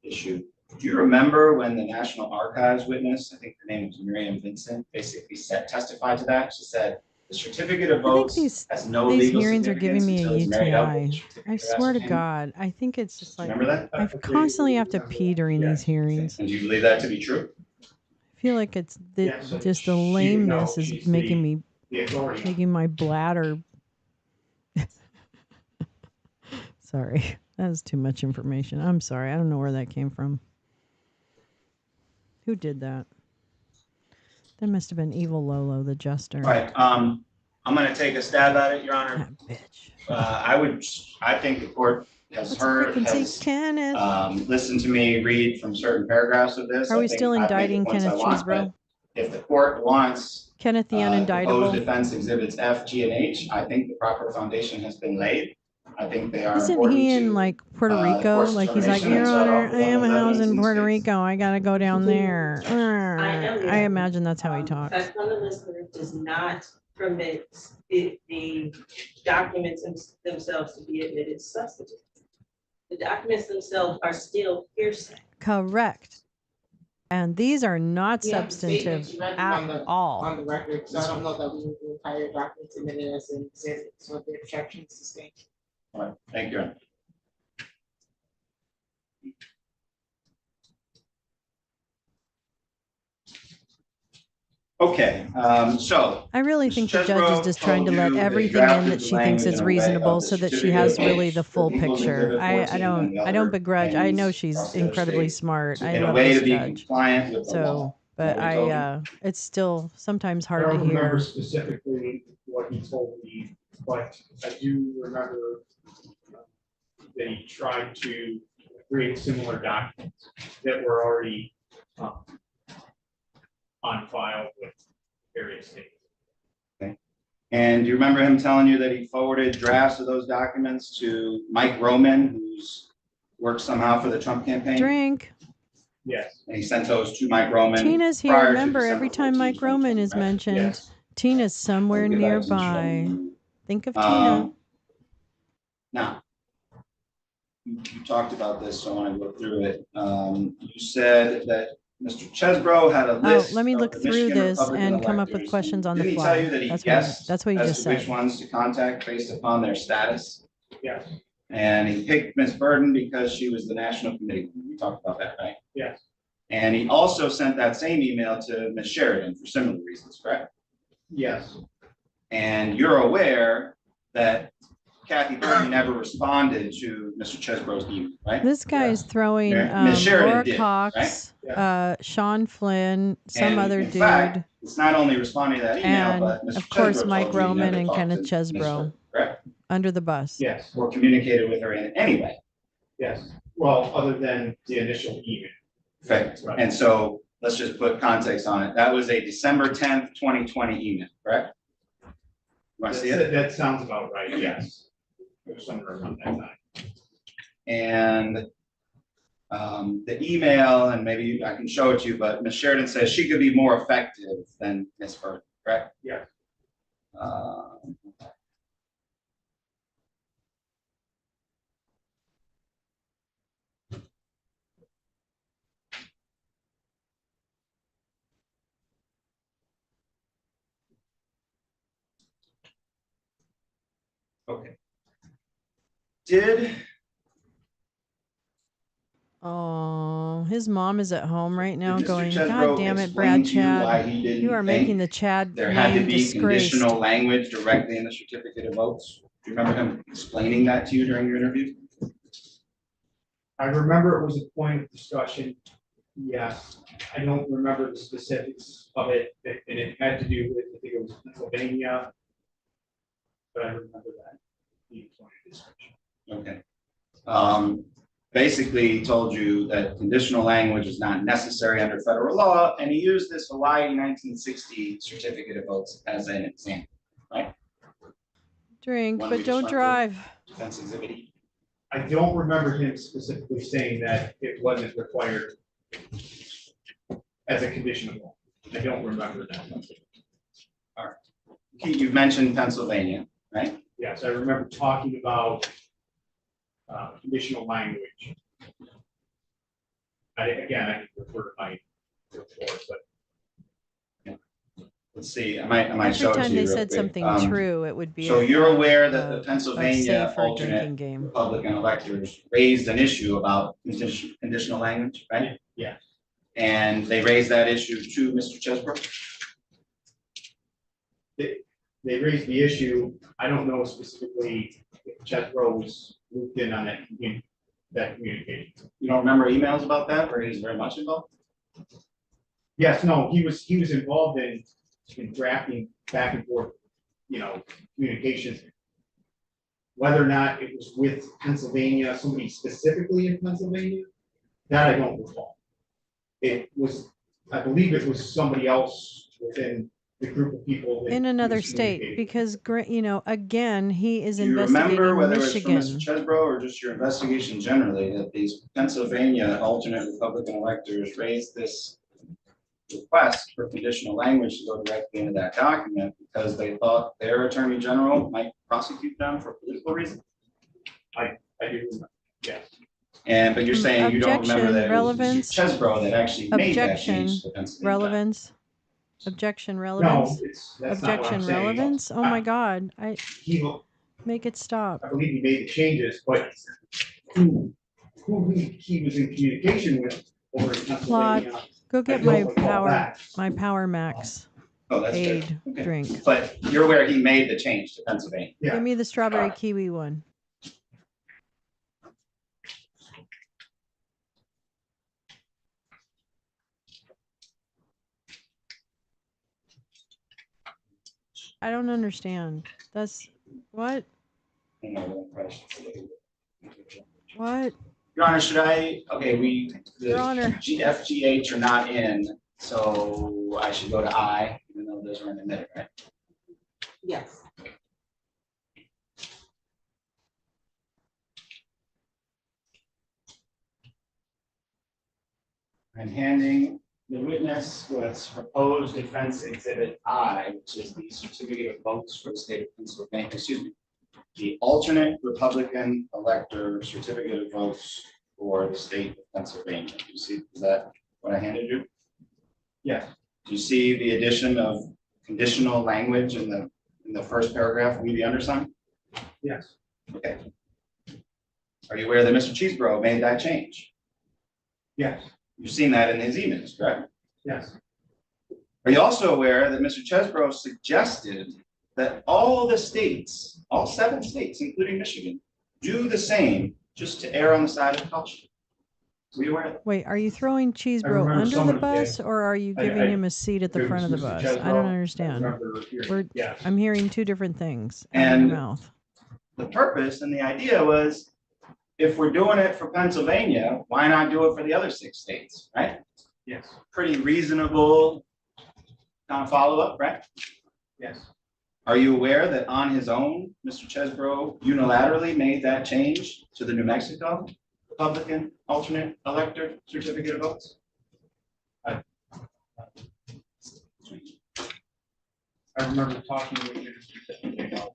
issue. Do you remember when the National Archives witness, I think her name was Miriam Vincent, basically testified to that? She said, the certificate of I think votes has no these legal hearings are giving significance me until a it's married up with UTI. the certificate I of swear to ascertainment. God, I think it's just Do you like, remember that? I constantly have to pee during these hearings. And do you believe that to be true? I feel like it's Yeah, so just the she- lameness no, is she's making me, The authority. making my bladder. Sorry, that is too much information. I'm sorry. I don't know where that came from. Who did that? That must have been evil Lolo, the jester. All right, I'm gonna take a stab at it, Your Honor. That bitch. I think the court has Let's heard, freaking has see Kenneth. listened to me read from certain paragraphs of this. Are I we think still I make the indicting points I Kenneth want, but Cheesebro? if the court wants Kenneth the proposed unindictable? defense exhibits F, G, and H, I think the proper foundation has been laid. I think they are Isn't important he in to like Puerto the Rico? court's Like he's like, determination, Your and so Honor, I am there's housed evidence in in Puerto this case. Rico. I gotta go down there. I imagine that's how he talks. As fundamentalist does not permit the documents themselves to be admitted substantive. The documents themselves are still hearsay. Correct. And these are not You have the statement substantive you read at on the all. record, so I don't know that we need the entire document submitted as an exhibit, so the objection is sustained. All right, thank you. Okay, so. I really think the Mr. judge is Chesbrough just trying to told let you that he everything in drafted that the she thinks language is in a way reasonable of the so that she certificate has of really H, the full the Equals picture. Exhibit I 14 don't and the I don't other begrudge. I know opinions she's across the other incredibly states smart. I in a love way this to be judge. compliant with the So, law. but Is that what he told you? it's still sometimes I hard to don't remember hear. specifically what he told me, but I do remember that he tried to create similar documents that were already on file with various states. And do you remember him telling you that he forwarded drafts of those documents to Mike Roman, who's worked somehow for the Trump campaign? Drink. Yes. And he sent those to Mike Roman. Tina's here. prior to Remember, December every time 14, Mike Roman is 2020, right? mentioned, Yes. Tina's somewhere I'll give that to nearby. you. Think of Tina. Now, you talked about this, so I want to go through it. You said that Mr. Chesbrough had a Oh, list. let me of look the through Michigan this Republican and come up with electors. questions on the Didn't he fly. tell you that he That's guessed what you as just to which said. ones to contact based upon their status? Yes. And he picked Ms. Burden because she was the national committee woman. We talked about that, right? Yes. And he also sent that same email to Ms. Sheridan for similar reasons, correct? Yes. And you're aware that Kathy Burden never responded to Mr. Chesbrough's email, right? This guy is throwing Ms. Sheridan Laura did, Cox, Sean Flynn, some And other in dude, fact, it's not only responding to that email, and but Mr. of course Chesbrough Mike told you he Roman never and talked Kenneth to Ms. Chesbrough Burden, correct? under the bus. Yes. Or communicated with her in any way. Yes. Well, other than the initial email. Perfect. Right. And so let's just put context on it. That was a December 10th, 2020 email, correct? Want to see it? That sounds about right, yes. It was somewhere around that time. And the email, and maybe I can show it to you, but Ms. Sheridan says she could be more effective than Ms. Burden, correct? Yeah. Okay. Did Oh, his mom is at home right now Mr. going, Chesbrough God damn it, explain Brad to you why Chad. he didn't You are think making the Chad there had to name be disgraced. conditional language directly in the certificate of votes? Do you remember him explaining that to you during your interview? I remember it was a point of discussion. Yes. I don't remember the specifics of it, and it had to do with, I think it was Pennsylvania. But I remember that being a point of discussion. Okay. Basically, he told you that conditional language is not necessary under federal law, and he used this Hawaii 1960 certificate of votes as an example, right? Drink, One we but just don't went through. drive. Defense Exhibit E. I don't remember him specifically saying that it wasn't required as a condition of law. I don't remember that. All right. You've mentioned Pennsylvania, right? Yes, I remember talking about conditional language. I can refer to my report, but Let's see, I might Every show it to time you they real said quick. something true, it would be. So you're aware that the a Pennsylvania safer alternate drinking game. Republican electors raised an issue about conditional language, right? yeah, And they raised that issue to Mr. Chesbrough? they raised the issue. I don't know specifically if Chesbrough was looped in on that communication. You don't remember emails about that, or he's very much involved? Yes, no, he was involved in drafting back and forth, communications. Whether or not it was with Pennsylvania, somebody specifically in Pennsylvania, that I don't recall. It was, I believe it was somebody else within the group of people. that In he another was state, communicating with. because, again, he is Do you remember investigating whether it was from Michigan. Mr. Chesbrough or just your investigation generally that these Pennsylvania alternate Republican electors raised this request for conditional language to go directly into that document because they thought their attorney general might prosecute them for political reasons? I do remember, yes. But you're saying you don't remember that it was Relevance. Mr. Chesbrough that actually made that change to the Pennsylvania document? Relevance. Objection, No, relevance. that's not what I'm Objection, saying. relevance. Oh my God! He, Make it stop. I believe he made the changes, but who he was in communication with over in Pennsylvania. Go get I don't my recall that. Power Max Oh, that's good. aid Okay. drink. But you're aware he made the change to Pennsylvania? Yeah. Give me the strawberry kiwi one. I don't understand. That's what? What? Your Honor, should I, okay, the Your Honor. G, F, G, H are not in, so I should go to I, even though those are in the minute, right? Yes. I'm handing the witness what's proposed defense exhibit I, which is the certificate of votes for the state of Pennsylvania, excuse me, the alternate Republican elector certificate of votes for the state of Pennsylvania. You see, is that what I handed you? Yes, Do you see the addition of conditional language in the first paragraph, we the undersigned? yes, Okay. Are you aware that Mr. Chesbrough made that change? yes, You've seen that in his emails, correct? yes, Are you also aware that Mr. Chesbrough suggested that all the states, all 7 states, including Michigan, do the same just to err on the side of caution? Were you aware of that? Wait, are you throwing Chesbrough remember under the somebody bus, did. or are you I- giving him a seat at the it front of was the Mr. bus? I Chesbrough. don't I understand. remember hearing, We're- yes. I'm hearing 2 different things out of And- your mouth. The purpose and the idea was, if we're doing it for Pennsylvania, why not do it for the other 6 states, right? Yes, Pretty reasonable kind of follow-up, right? yes, Are you aware that on his own, Mr. Chesbrough unilaterally made that change to the New Mexico Republican alternate elector certificate of votes? I remember talking with you specifically about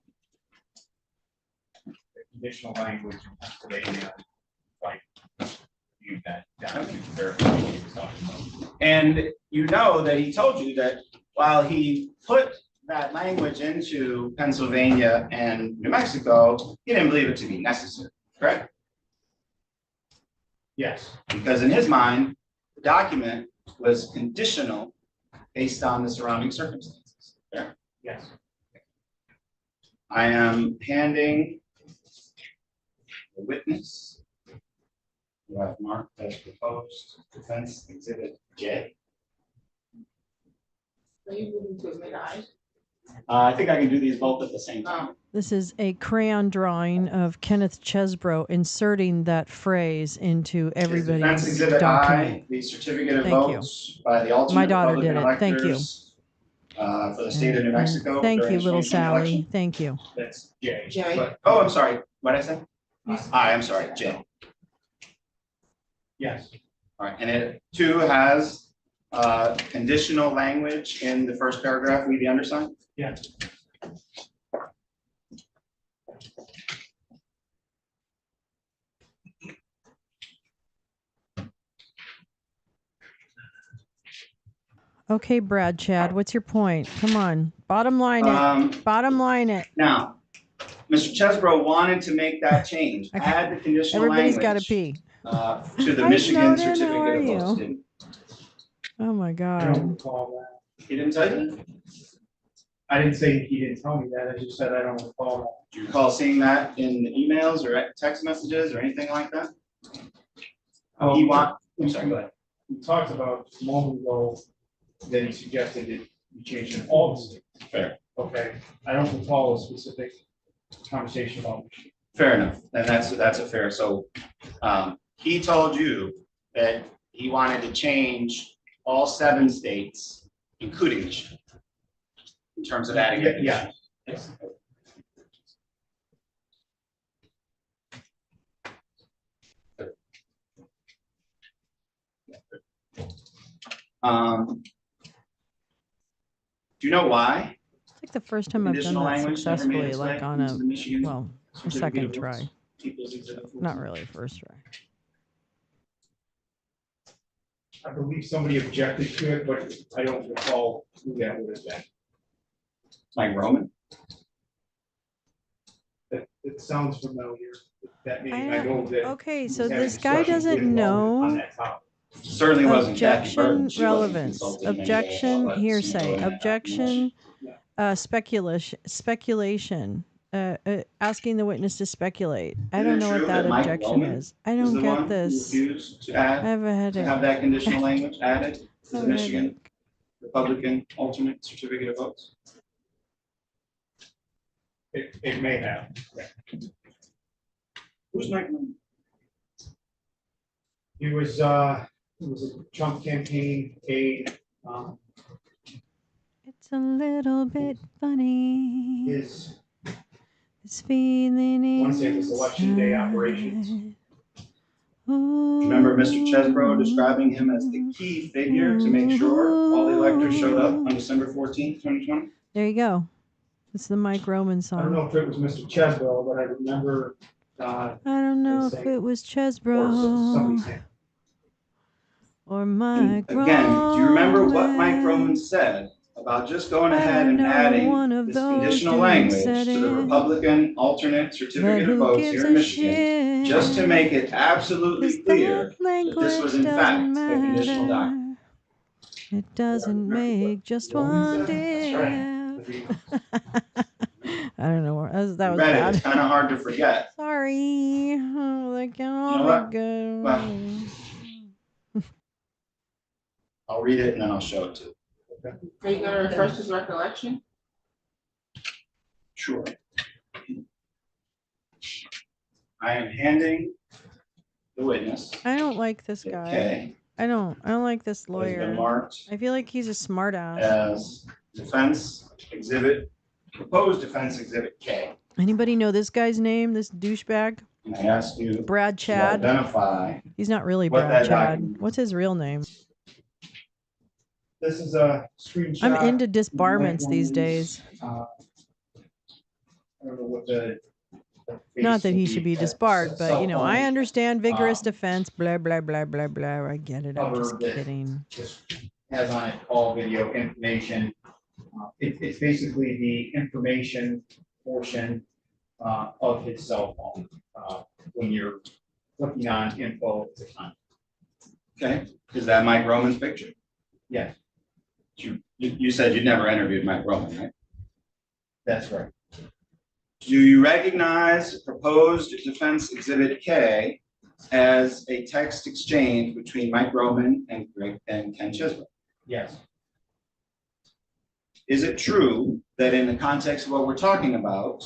the conditional language in Pennsylvania, like, you that down to verify what he was talking about. And you know that he told you that while he put that language into Pennsylvania and New Mexico, he didn't believe it to be necessary, correct? Yes, Because in his mind, the document was conditional based on the surrounding circumstances. Yeah. yes, I am handing the witness who I've marked as proposed defense exhibit J. Are you moving to admit I? I think I can do these both at the same time. This is a crayon drawing of Kenneth Chesbrough inserting that phrase into Defense everybody's exhibit document. I, the certificate of Thank you. votes by the alternate My daughter did Republican it. Thank you. electors for the state of New And Mexico. thank during you, the little 2020 Sally. election. Thank you. that's Jay. Jay? But, oh, I'm sorry. What did I say? I'm sorry, J. Yes, All right, and it too has conditional language in the first paragraph, we the undersigned. yes, Okay, Brad, Chad, what's your point? Come on, bottom line it. Bottom line it. Now, Mr. Chesbro wanted to make that change, Okay. add the conditional Everybody's language. got to pee. To the Hi, Michigan Snowden, how certificate are of votes. you? Didn't Oh my I don't God. recall that. he didn't tell you that? I didn't say he didn't tell me that, I just said I don't recall Do you recall seeing that in emails or text messages or anything like that? that. I'm sorry, go ahead. We talked about a moment ago that he suggested that you change in all the states. Fair. Okay, I don't recall a specific conversation about Michigan. Fair enough, and that's a fair, so, he told you that he wanted to change all 7 states, including Michigan, in terms of adding. Yeah. Yes. Do you know why? It's like the first time I've done Conditional that language never made successfully, its like way on into a, the Michigan well, a certificate second of try. votes? People's Exhibit 14? Not really first try. I believe somebody objected to it, but I don't recall who that would have been. Like Roman? It sounds familiar, that meeting, I I know that. Okay, he so was having this guy discussions doesn't with Roman on know. that topic. Certainly wasn't Kathy Burton. Objection, She wasn't relevance, consulted in any way objection, about hearsay, that objection, documentation. speculation, asking the witness to speculate. I Isn't don't it know true what that that Mike objection Roman is. I was don't the one get who this. refused to I add, have a to headache. have that conditional language added to I the have a Michigan headache. Republican alternate certificate of votes? It may have. Who's Mike Roman? It was a Trump campaign aide, It's a little bit funny. his, This feeling I want to say it was election day operations. inside. Do you remember Mr. Chesbro describing him as the key figure to make sure all the electors showed up on December 14th, 2020? There you go. It's the Mike Roman I don't song. know if it was Mr. Chesbro, but I remember, I don't know if say- it was or Chesbro somebody saying, or And Mike Roman. again, do you remember what Mike Roman said about just going ahead and one adding of this those conditional dudes language said to the it. Republican alternate But certificate of who votes gives here in a Michigan, shit? just to make it absolutely 'Cause clear that language that this was in doesn't fact a conditional document? matter. It doesn't make just Roman one said? That's diff. I don't know. That was You read it, bad. it's kind of hard to forget. Sorry. Oh, they can all know be what? good. Well. I'll read it and then I'll show it to you. Are you gonna refresh his recollection? Sure. I am handing the witness. I don't like this guy. Okay. I don't like this Has been lawyer. marked I feel like he's a smart ass. as defense exhibit, proposed defense exhibit K. Anybody know this guy's name? This douchebag? And I ask you Brad to Chad? identify. He's not really what Brad that Chad. document- What's his real name? this is a screenshot. I'm into Mike disbarments these Roman's, days. I don't know what the. Not that he face should be of the disbarred, but you know, I cell phone understand vigorous um, defense, blah, blah, blah, blah, blah. I get it. I'm just cover that kidding. just has on it all video information. It's basically the information portion of his cell phone. When you're looking on info, it's on. Okay, is that Mike Roman's picture? Yes, You said you'd never interviewed Mike Roman, right? that's right. Do you recognize proposed defense exhibit K as a text exchange between Mike Roman and Ken Chisholm? Yes, Is it true that in the context of what we're talking about,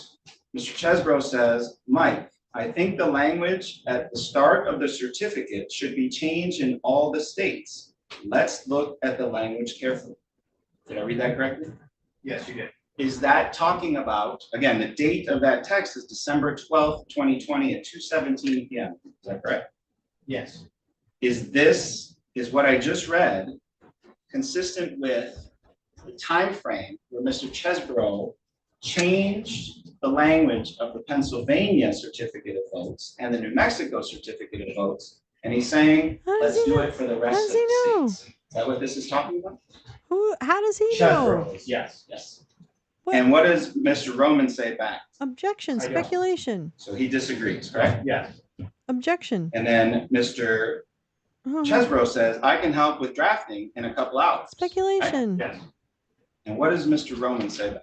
Mr. Chesbro says, Mike, I think the language at the start of the certificate should be changed in all the states. Let's look at the language carefully. Did I read that correctly? yes, you did. Is that talking about, again, the date of that text is December 12th, 2020 at 2:17 p.m. Is that correct? Yes, Is what I just read consistent with the time frame where Mr. Chesbro changed the language of the Pennsylvania certificate of votes and the New Mexico certificate of votes? And he's saying, How does let's he do know? it for the How rest does of he know? the states. that what this is talking about? Who? How does he Chess know? Bros, yes, yes. What? And what does Mr. Roman say back? Objection. I don't. Speculation. So he disagrees, correct? Yes, Objection. And then Mr. Chesbro says, I can help with drafting in a couple hours. Speculation. yes. And what does Mr. Roman say back?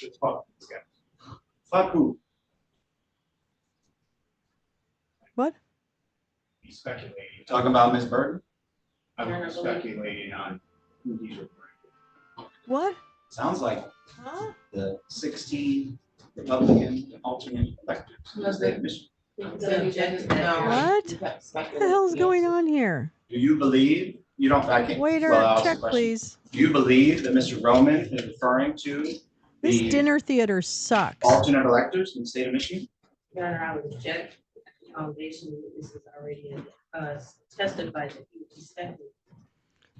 It's fuck this guy. Fuck who? What? He's speculating. Talking about Ms. Burton? I'm speculating on who he's referring to. What? Sounds like Huh? the 16 Republican alternate electors. in the state of Michigan. What? What the hell's going on here? Do you believe, you don't, I can't. Waiter, well, I'll ask check the question. please. Do you believe that Mr. Roman is referring to This the dinner theater sucks. alternate electors in the state of Michigan? Your Honor, I would object. The foundation witnesses already testified that he was suspected.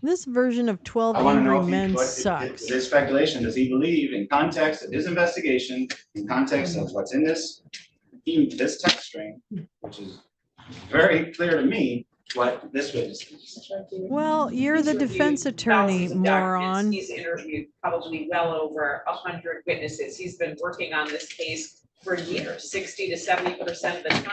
This version of 12 I want to know Angry if Men he, what, sucks. is this speculation, does he believe in context of his investigation, in context of what's in this text string, which is very clear to me, what this witness thinks? Well, you're He's the defense reviewed attorney, thousands of documents. moron. He's interviewed probably well over 100 witnesses. He's been working on this case for years, 60 to 70% of the time.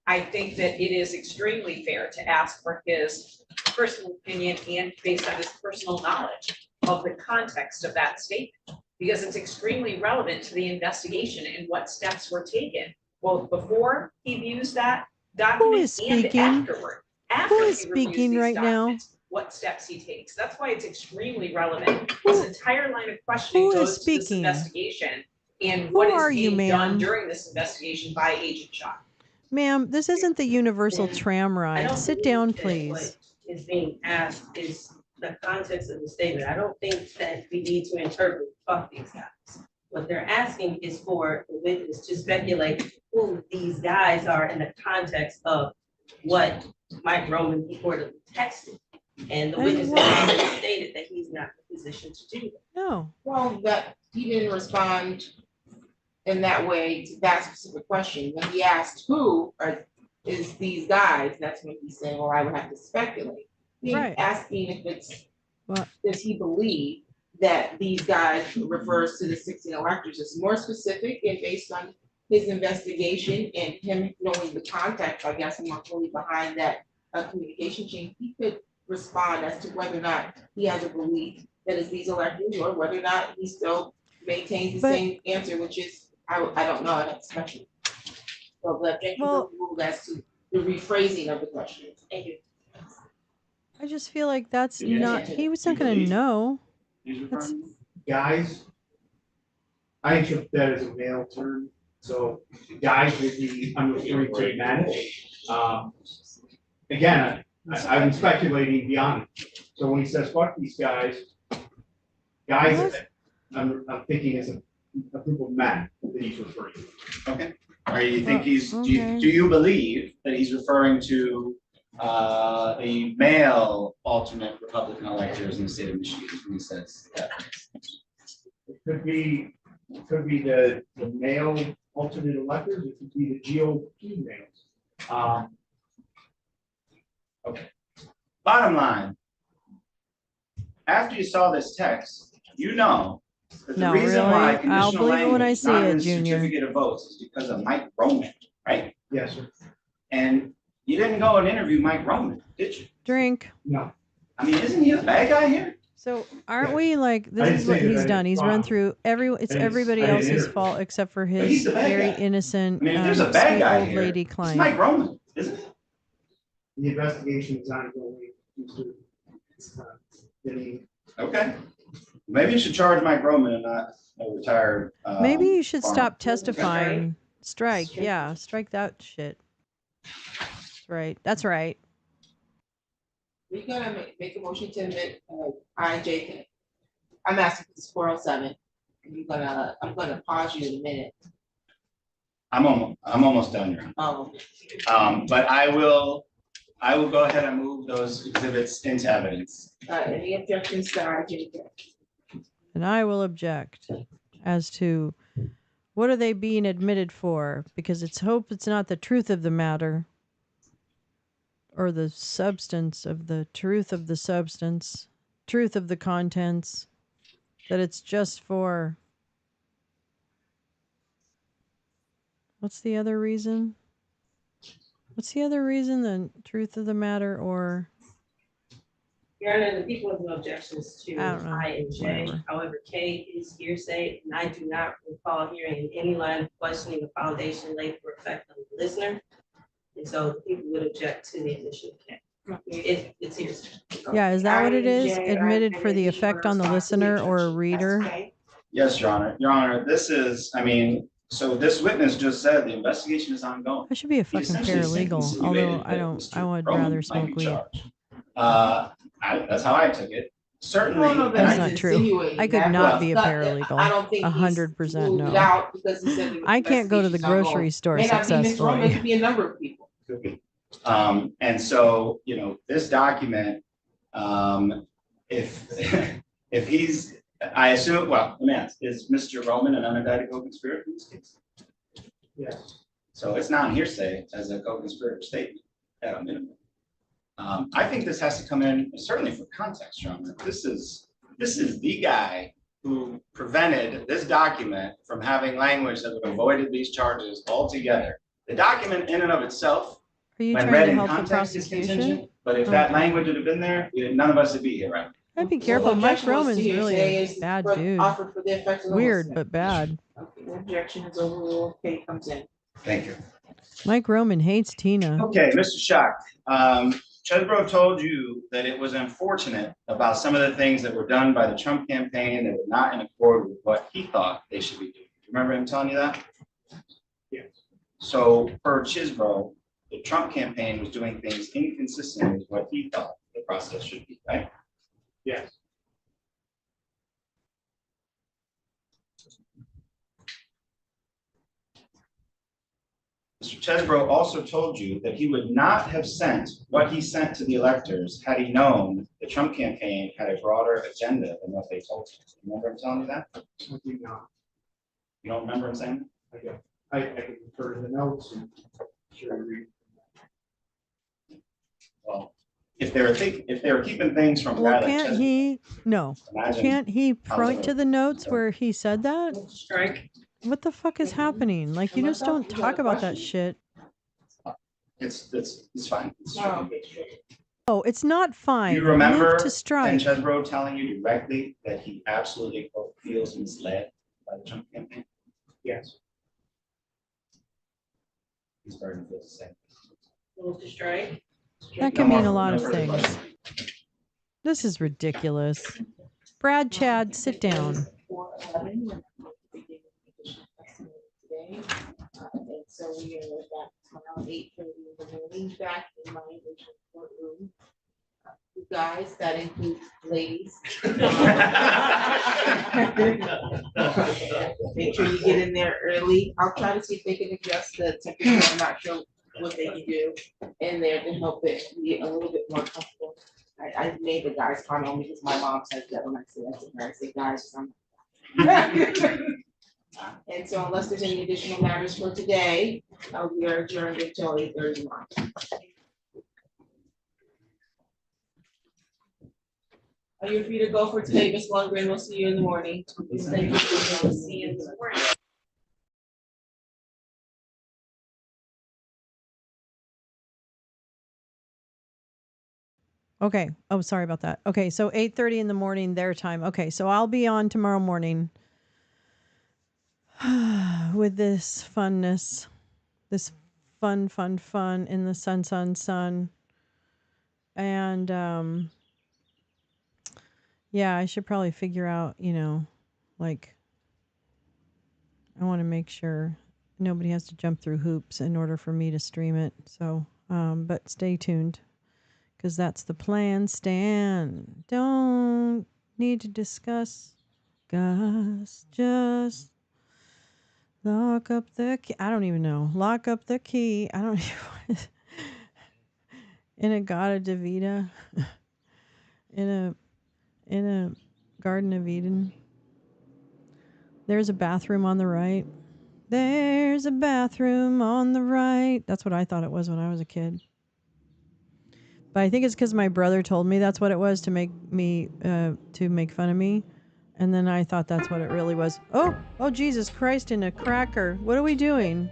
I think that it is extremely fair to ask for his personal opinion and based on his personal knowledge of the context of that statement, because it's extremely relevant to the investigation and what steps were taken, both before he views that document is and speaking? afterward. After Who is he reviews speaking these right now? documents, what steps he takes. That's why it's extremely relevant. This entire line of questioning Who is goes to this speaking? investigation and Who what are is you, being done ma'am? during this investigation by Agent Shaw. Ma'am, this isn't the universal tram I ride. don't Sit believe down, that please. what is being asked is the context of the statement. I don't think that we need to interpret fuck these guys. What they're asking is for the witness to speculate who these guys are in the context of what Mike Roman reportedly texted. And the And witness what- has already stated that he's not in a position to do that. No. Well, that, he didn't respond in that way to that specific question. When he asked who is these guys, that's when he said, well, I would have to speculate. He's Right. asking if it's, What? does he believe that these guys refers to the 16 electors? It's more specific and based on his investigation and him knowing the context, I guess, more fully behind that communication chain. He could respond as to whether or not he has a belief that it's these electors or whether or not he still maintains the But- same answer, which is, I don't know, I'd expect it. So the objection Well- ruled as to the rephrasing of the question. Thank you. I just feel like that's Yeah. not, he was You not gonna believe- know. He's That's- referring to? Guys, I interpret that as a male term, so guys would be, I'm referring to men. Again, I'm speculating beyond. So when he says, fuck these guys, guys, I'm thinking it's a group of men that he's referring to. Okay. Or you think Oh, he's, do you, okay. do you believe that he's referring to the male alternate Republican electors in the state of Michigan when he says that? It could be the male alternate electors, it could be the GOP males. Bottom line, after you saw this text, you know that the No, reason why really? I'll conditional believe it when I language is see not it, in the Junior. certificate of votes is because of Mike Roman, right? Yes, sir. And you didn't go and interview Mike Roman, did you? Drink. No, I mean, isn't he the bad guy here? So aren't Yeah. we like, I this didn't is what say that he's I done. didn't He's follow. run through it's I didn't- everybody I didn't else's interview. fault except for But he's his the bad very guy. innocent, I mean, if there's a bad sweet guy old here, lady it's client. Mike Roman, isn't it? the investigation is ongoing. Did he? Okay. Maybe you should charge Mike Roman and not a retired. Maybe you should farmer. stop testifying. Strike, yeah, strike that shit. That's right. That's right. We're gonna make a motion to admit, IJ. I'm asking for this 407. And I'm gonna pause you in a minute. I'm almost done, Your Honor. But I will go ahead and move those exhibits into evidence. Any objections to IJ? And I will object as to what are they being admitted for? Because it's hope it's not the truth of the matter. or the substance of the truth of the substance, truth of the contents, that it's just for, what's the other reason? What's the other reason? The truth of the matter, or Your Honor, the people have no objections to I don't know, I and J. whatever. However, K is hearsay, and I do not recall hearing any line of questioning the foundation laid for effect on the listener. And so the people would object to the admission of K. It's hearsay. Yeah, is that what it is? I&J Admitted for the effect on the listener or a reader? Yes, Your Honor. Your Honor, this is, I mean, so this witness just said the investigation is ongoing. I should be a He fucking essentially paralegal, insinuated although I that don't, Mr. I would Roman rather might smoke be weed. charged. That's how I took it. Certainly. Well, no, and That's I- not true. I could not be a paralegal. I don't think. 100% ruled it no. out because he said the I can't go to the investigation's ongoing. grocery store May not be Ms. Roman, it successfully. could be a number of people. Could be. And so, you know, this document, if, if he's, I assume, well, let me ask, is Mr. Roman an unindicted co-conspirator in this case? Yes. So it's not hearsay as a co-conspirator statement at a minimum. I think this has to come in, certainly for context, John. This is the guy who prevented this document from having language that would have avoided these charges altogether. The document in and of itself, Are you when trying read to in help the context, is prosecution? contingent. But if that Okay. language would have been there, none of us would be here, right? I'd be Well, careful. the Mike objection was Roman's to really hearsay a is bad for- dude. Offered for the effect of the Weird, listener. but bad. Okay, the objection is overruled, K comes in. Thank you. Mike Roman hates Tina. Okay, Mr. Schock, Chesbro told you that it was unfortunate about some of the things that were done by the Trump campaign that were not in accord with what he thought they should be doing. Remember him telling you that? Yes. So per Chesbro, the Trump campaign was doing things inconsistent with what he thought the process should be, right? Yes. Mr. Chesbro also told you that he would not have sent what he sent to the electors had he known the Trump campaign had a broader agenda than what they told him. Remember him telling you that? I do not. You don't remember him saying that? I don't. I can refer to the notes and sure read. Well, if they were keeping things from a Well, guy like can't Chesbro, he? No. imagine. Can't he point it to the notes where he said that? Strike. What the fuck is happening? Like, you just don't talk about that shit. It's fine. It's Wow. Oh, it's not fine. You remember Move to Ken strike. Chesbro telling you directly that he absolutely quote, feels misled by the Trump campaign? Yes. He's starting to feel the same. Move to strike. That can mean a lot of things. This is ridiculous. Brad, Chad, sit down. 4:11, we're beginning additional testimony today. And so we are back tomorrow, 8:30 in the morning, back in my original courtroom. You guys, that includes ladies. Make sure you get in there early. I'll try to see if they can adjust the temperature. I'm not sure what they can do in there to help it be a little bit more comfortable. I made the guys comment on me because my mom says that when I say that to her, I say guys, I'm. And so unless there's any additional matters for today, we are adjourned until 8:30 tomorrow. Are you free to go for today, Ms. Lundgren? We'll see you in the morning. Thank you. See you in the morning. Okay. Oh, sorry about that. Okay, so 8:30 in the morning their time. Okay, so I'll be on tomorrow morning with this funness, this fun in the sun. And yeah, I should probably figure out, like, I want to make sure nobody has to jump through hoops in order for me to stream it. So, but stay tuned. Because that's the plan, Stan. Don't need to discuss. Gus, just lock up the key. I don't even know. Lock up the key. I don't even. In a Gata Davida. In a Garden of Eden. There's a bathroom on the right. There's a bathroom on the right. That's what I thought it was when I was a kid. But I think it's because my brother told me that's what it was to make fun of me. And then I thought that's what it really was. Oh, Jesus Christ, in a cracker. What are we doing?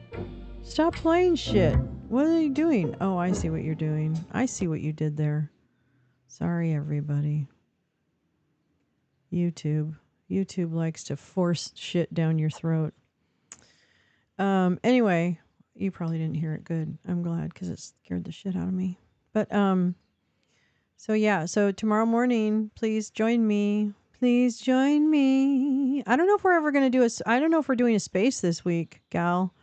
Stop playing shit. What are you doing? Oh, I see what you're doing. I see what you did there. Sorry, everybody. YouTube. YouTube likes to force shit down your throat. Anyway, you probably didn't hear it good. I'm glad because it scared the shit out of me. But, so tomorrow morning, please join me. Please join me. I don't know if we're ever going to do I don't know if we're doing a space this week, gal.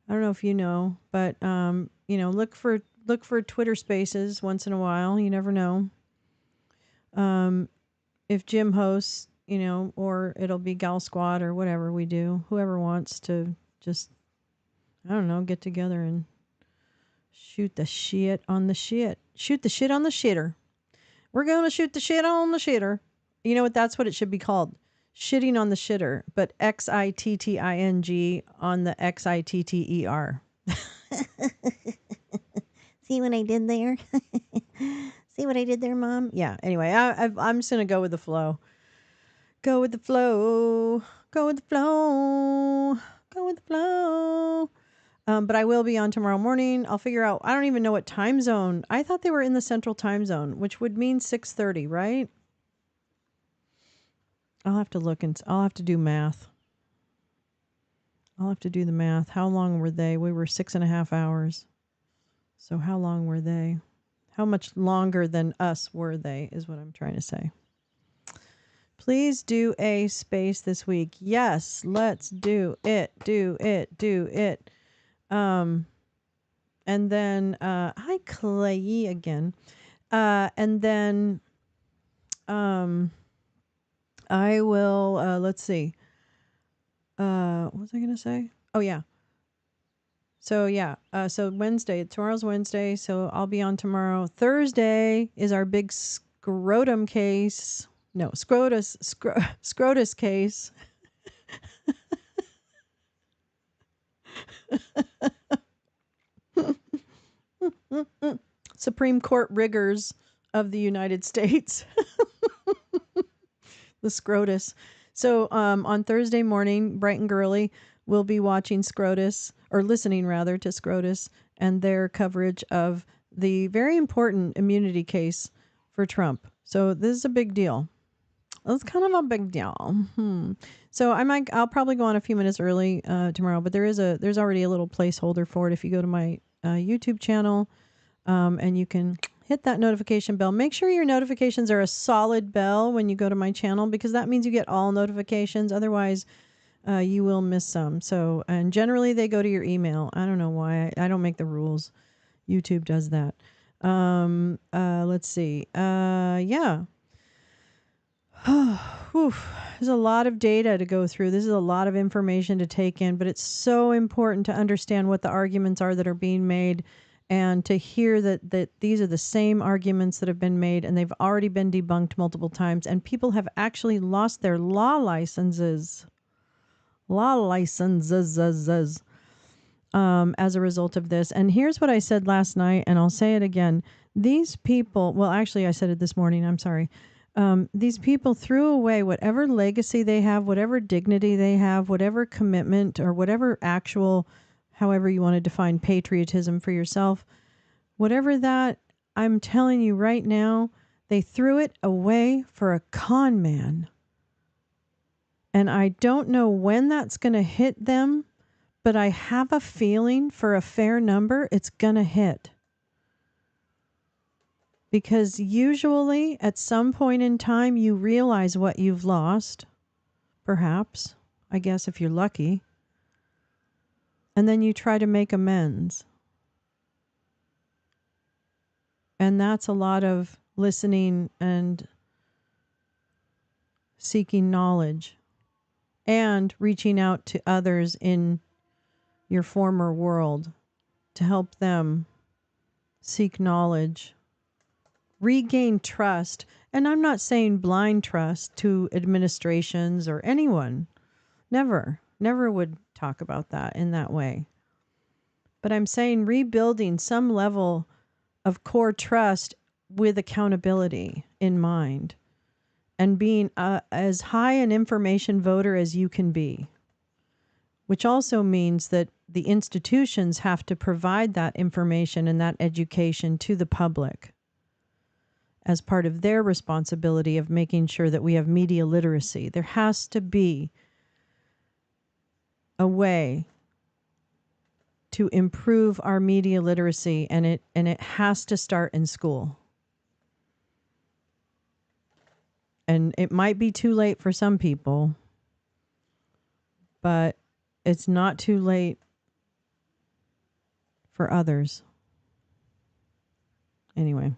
I don't know if you know, but, look for Twitter spaces once in a while. You never know. If Jim hosts, or it'll be Gal Squad or whatever we do, whoever wants to just, I don't know, get together and shoot the shit on the shit. Shoot the shit on the shitter. We're going to shoot the shit on the shitter. You know what? That's what it should be called. Shitting on the shitter, but XITTING on the XITTER. See what I did there? See what I did there, Mom? Yeah. Anyway, I'm just going to go with the flow. Go with the flow. Go with the flow. Go with the flow. But I will be on tomorrow morning. I'll figure out. I don't even know what time zone. I thought they were in the central time zone, which would mean 6:30, right? I'll have to look and I'll have to do math. I'll have to do the math. How long were they? We were 6.5 hours. So how long were they? How much longer than us were they, is what I'm trying to say. Please do a space this week. Yes, let's do it. Do it. Do it. And then, hi, Clay again. And then, I will, let's see. What was I going to say? Oh, yeah. So, yeah. So Wednesday, tomorrow's Wednesday. So I'll be on tomorrow. Thursday is our big scrotum case. No, scrotus case. Supreme Court rigors of the United States. The Scrotus. So on Thursday morning, bright and girly, we'll be watching Scrotus, or listening rather to Scrotus and their coverage of the very important immunity case for Trump. So this is a big deal. It's kind of a big deal. So I'll probably go on a few minutes early tomorrow, but there's already a little placeholder for it. If you go to my YouTube channel, and you can hit that notification bell. Make sure your notifications are a solid bell when you go to my channel, because that means you get all notifications. Otherwise, you will miss some. So, and generally they go to your email. I don't know why. I don't make the rules. YouTube does that. Let's see. Yeah. There's a lot of data to go through. This is a lot of information to take in, but it's so important to understand what the arguments are that are being made, and to hear that these are the same arguments that have been made and they've already been debunked multiple times, and people have actually lost their law licenses. As a result of this. And here's what I said last night, and I'll say it again. These people, well, actually I said it this morning, I'm sorry. These people threw away whatever legacy they have, whatever dignity they have, whatever commitment, or whatever actual, however you want to define patriotism for yourself, whatever that, I'm telling you right now, they threw it away for a con man. And I don't know when that's going to hit them, but I have a feeling for a fair number, it's going to hit. Because usually at some point in time, you realize what you've lost. Perhaps, I guess if you're lucky. And then you try to make amends. And that's a lot of listening and seeking knowledge. And reaching out to others in your former world to help them seek knowledge, regain trust. And I'm not saying blind trust to administrations or anyone. Never would talk about that in that way. But I'm saying rebuilding some level of core trust with accountability in mind, and being as high an information voter as you can be, which also means that the institutions have to provide that information and that education to the public as part of their responsibility of making sure that we have media literacy. There has to be a way to improve our media literacy, and it has to start in school. And it might be too late for some people, but it's not too late for others. Anyway,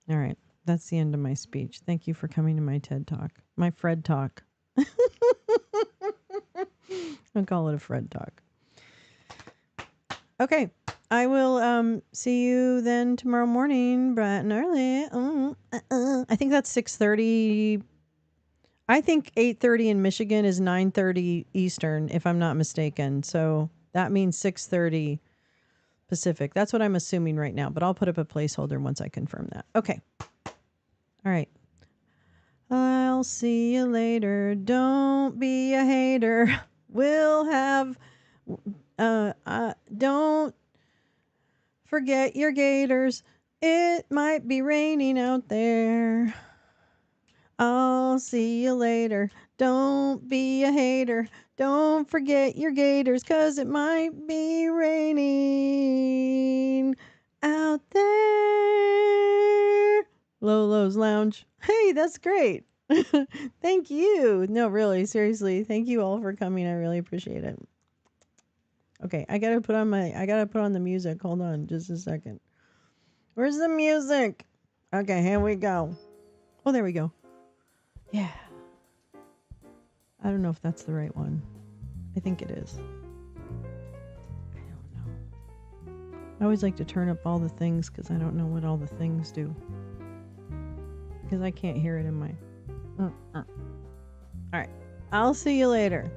all right. That's the end of my speech. Thank you for coming to my TED Talk, my Fred Talk. I'll call it a Fred Talk. Okay, I will see you then tomorrow morning, bright and early. I think that's 6:30. I think 8:30 in Michigan is 9:30 Eastern, if I'm not mistaken. So that means 6:30 Pacific. That's what I'm assuming right now, but I'll put up a placeholder once I confirm that. Okay. All right. I'll see you later. Don't be a hater. We'll have... don't forget your gators. It might be raining out there. I'll see you later. Don't be a hater. Don't forget your gators, 'cause it might be raining out there. Lolo's Lounge. Hey, that's great. Thank you. No, really, seriously. Thank you all for coming. I really appreciate it. Okay, I gotta put on the music. Hold on just a second. Where's the music? Okay, here we go. Oh, there we go. Yeah. I don't know if that's the right one. I think it is. I don't know. I always like to turn up all the things because I don't know what all the things do. Because I can't hear it in my... All right. I'll see you later.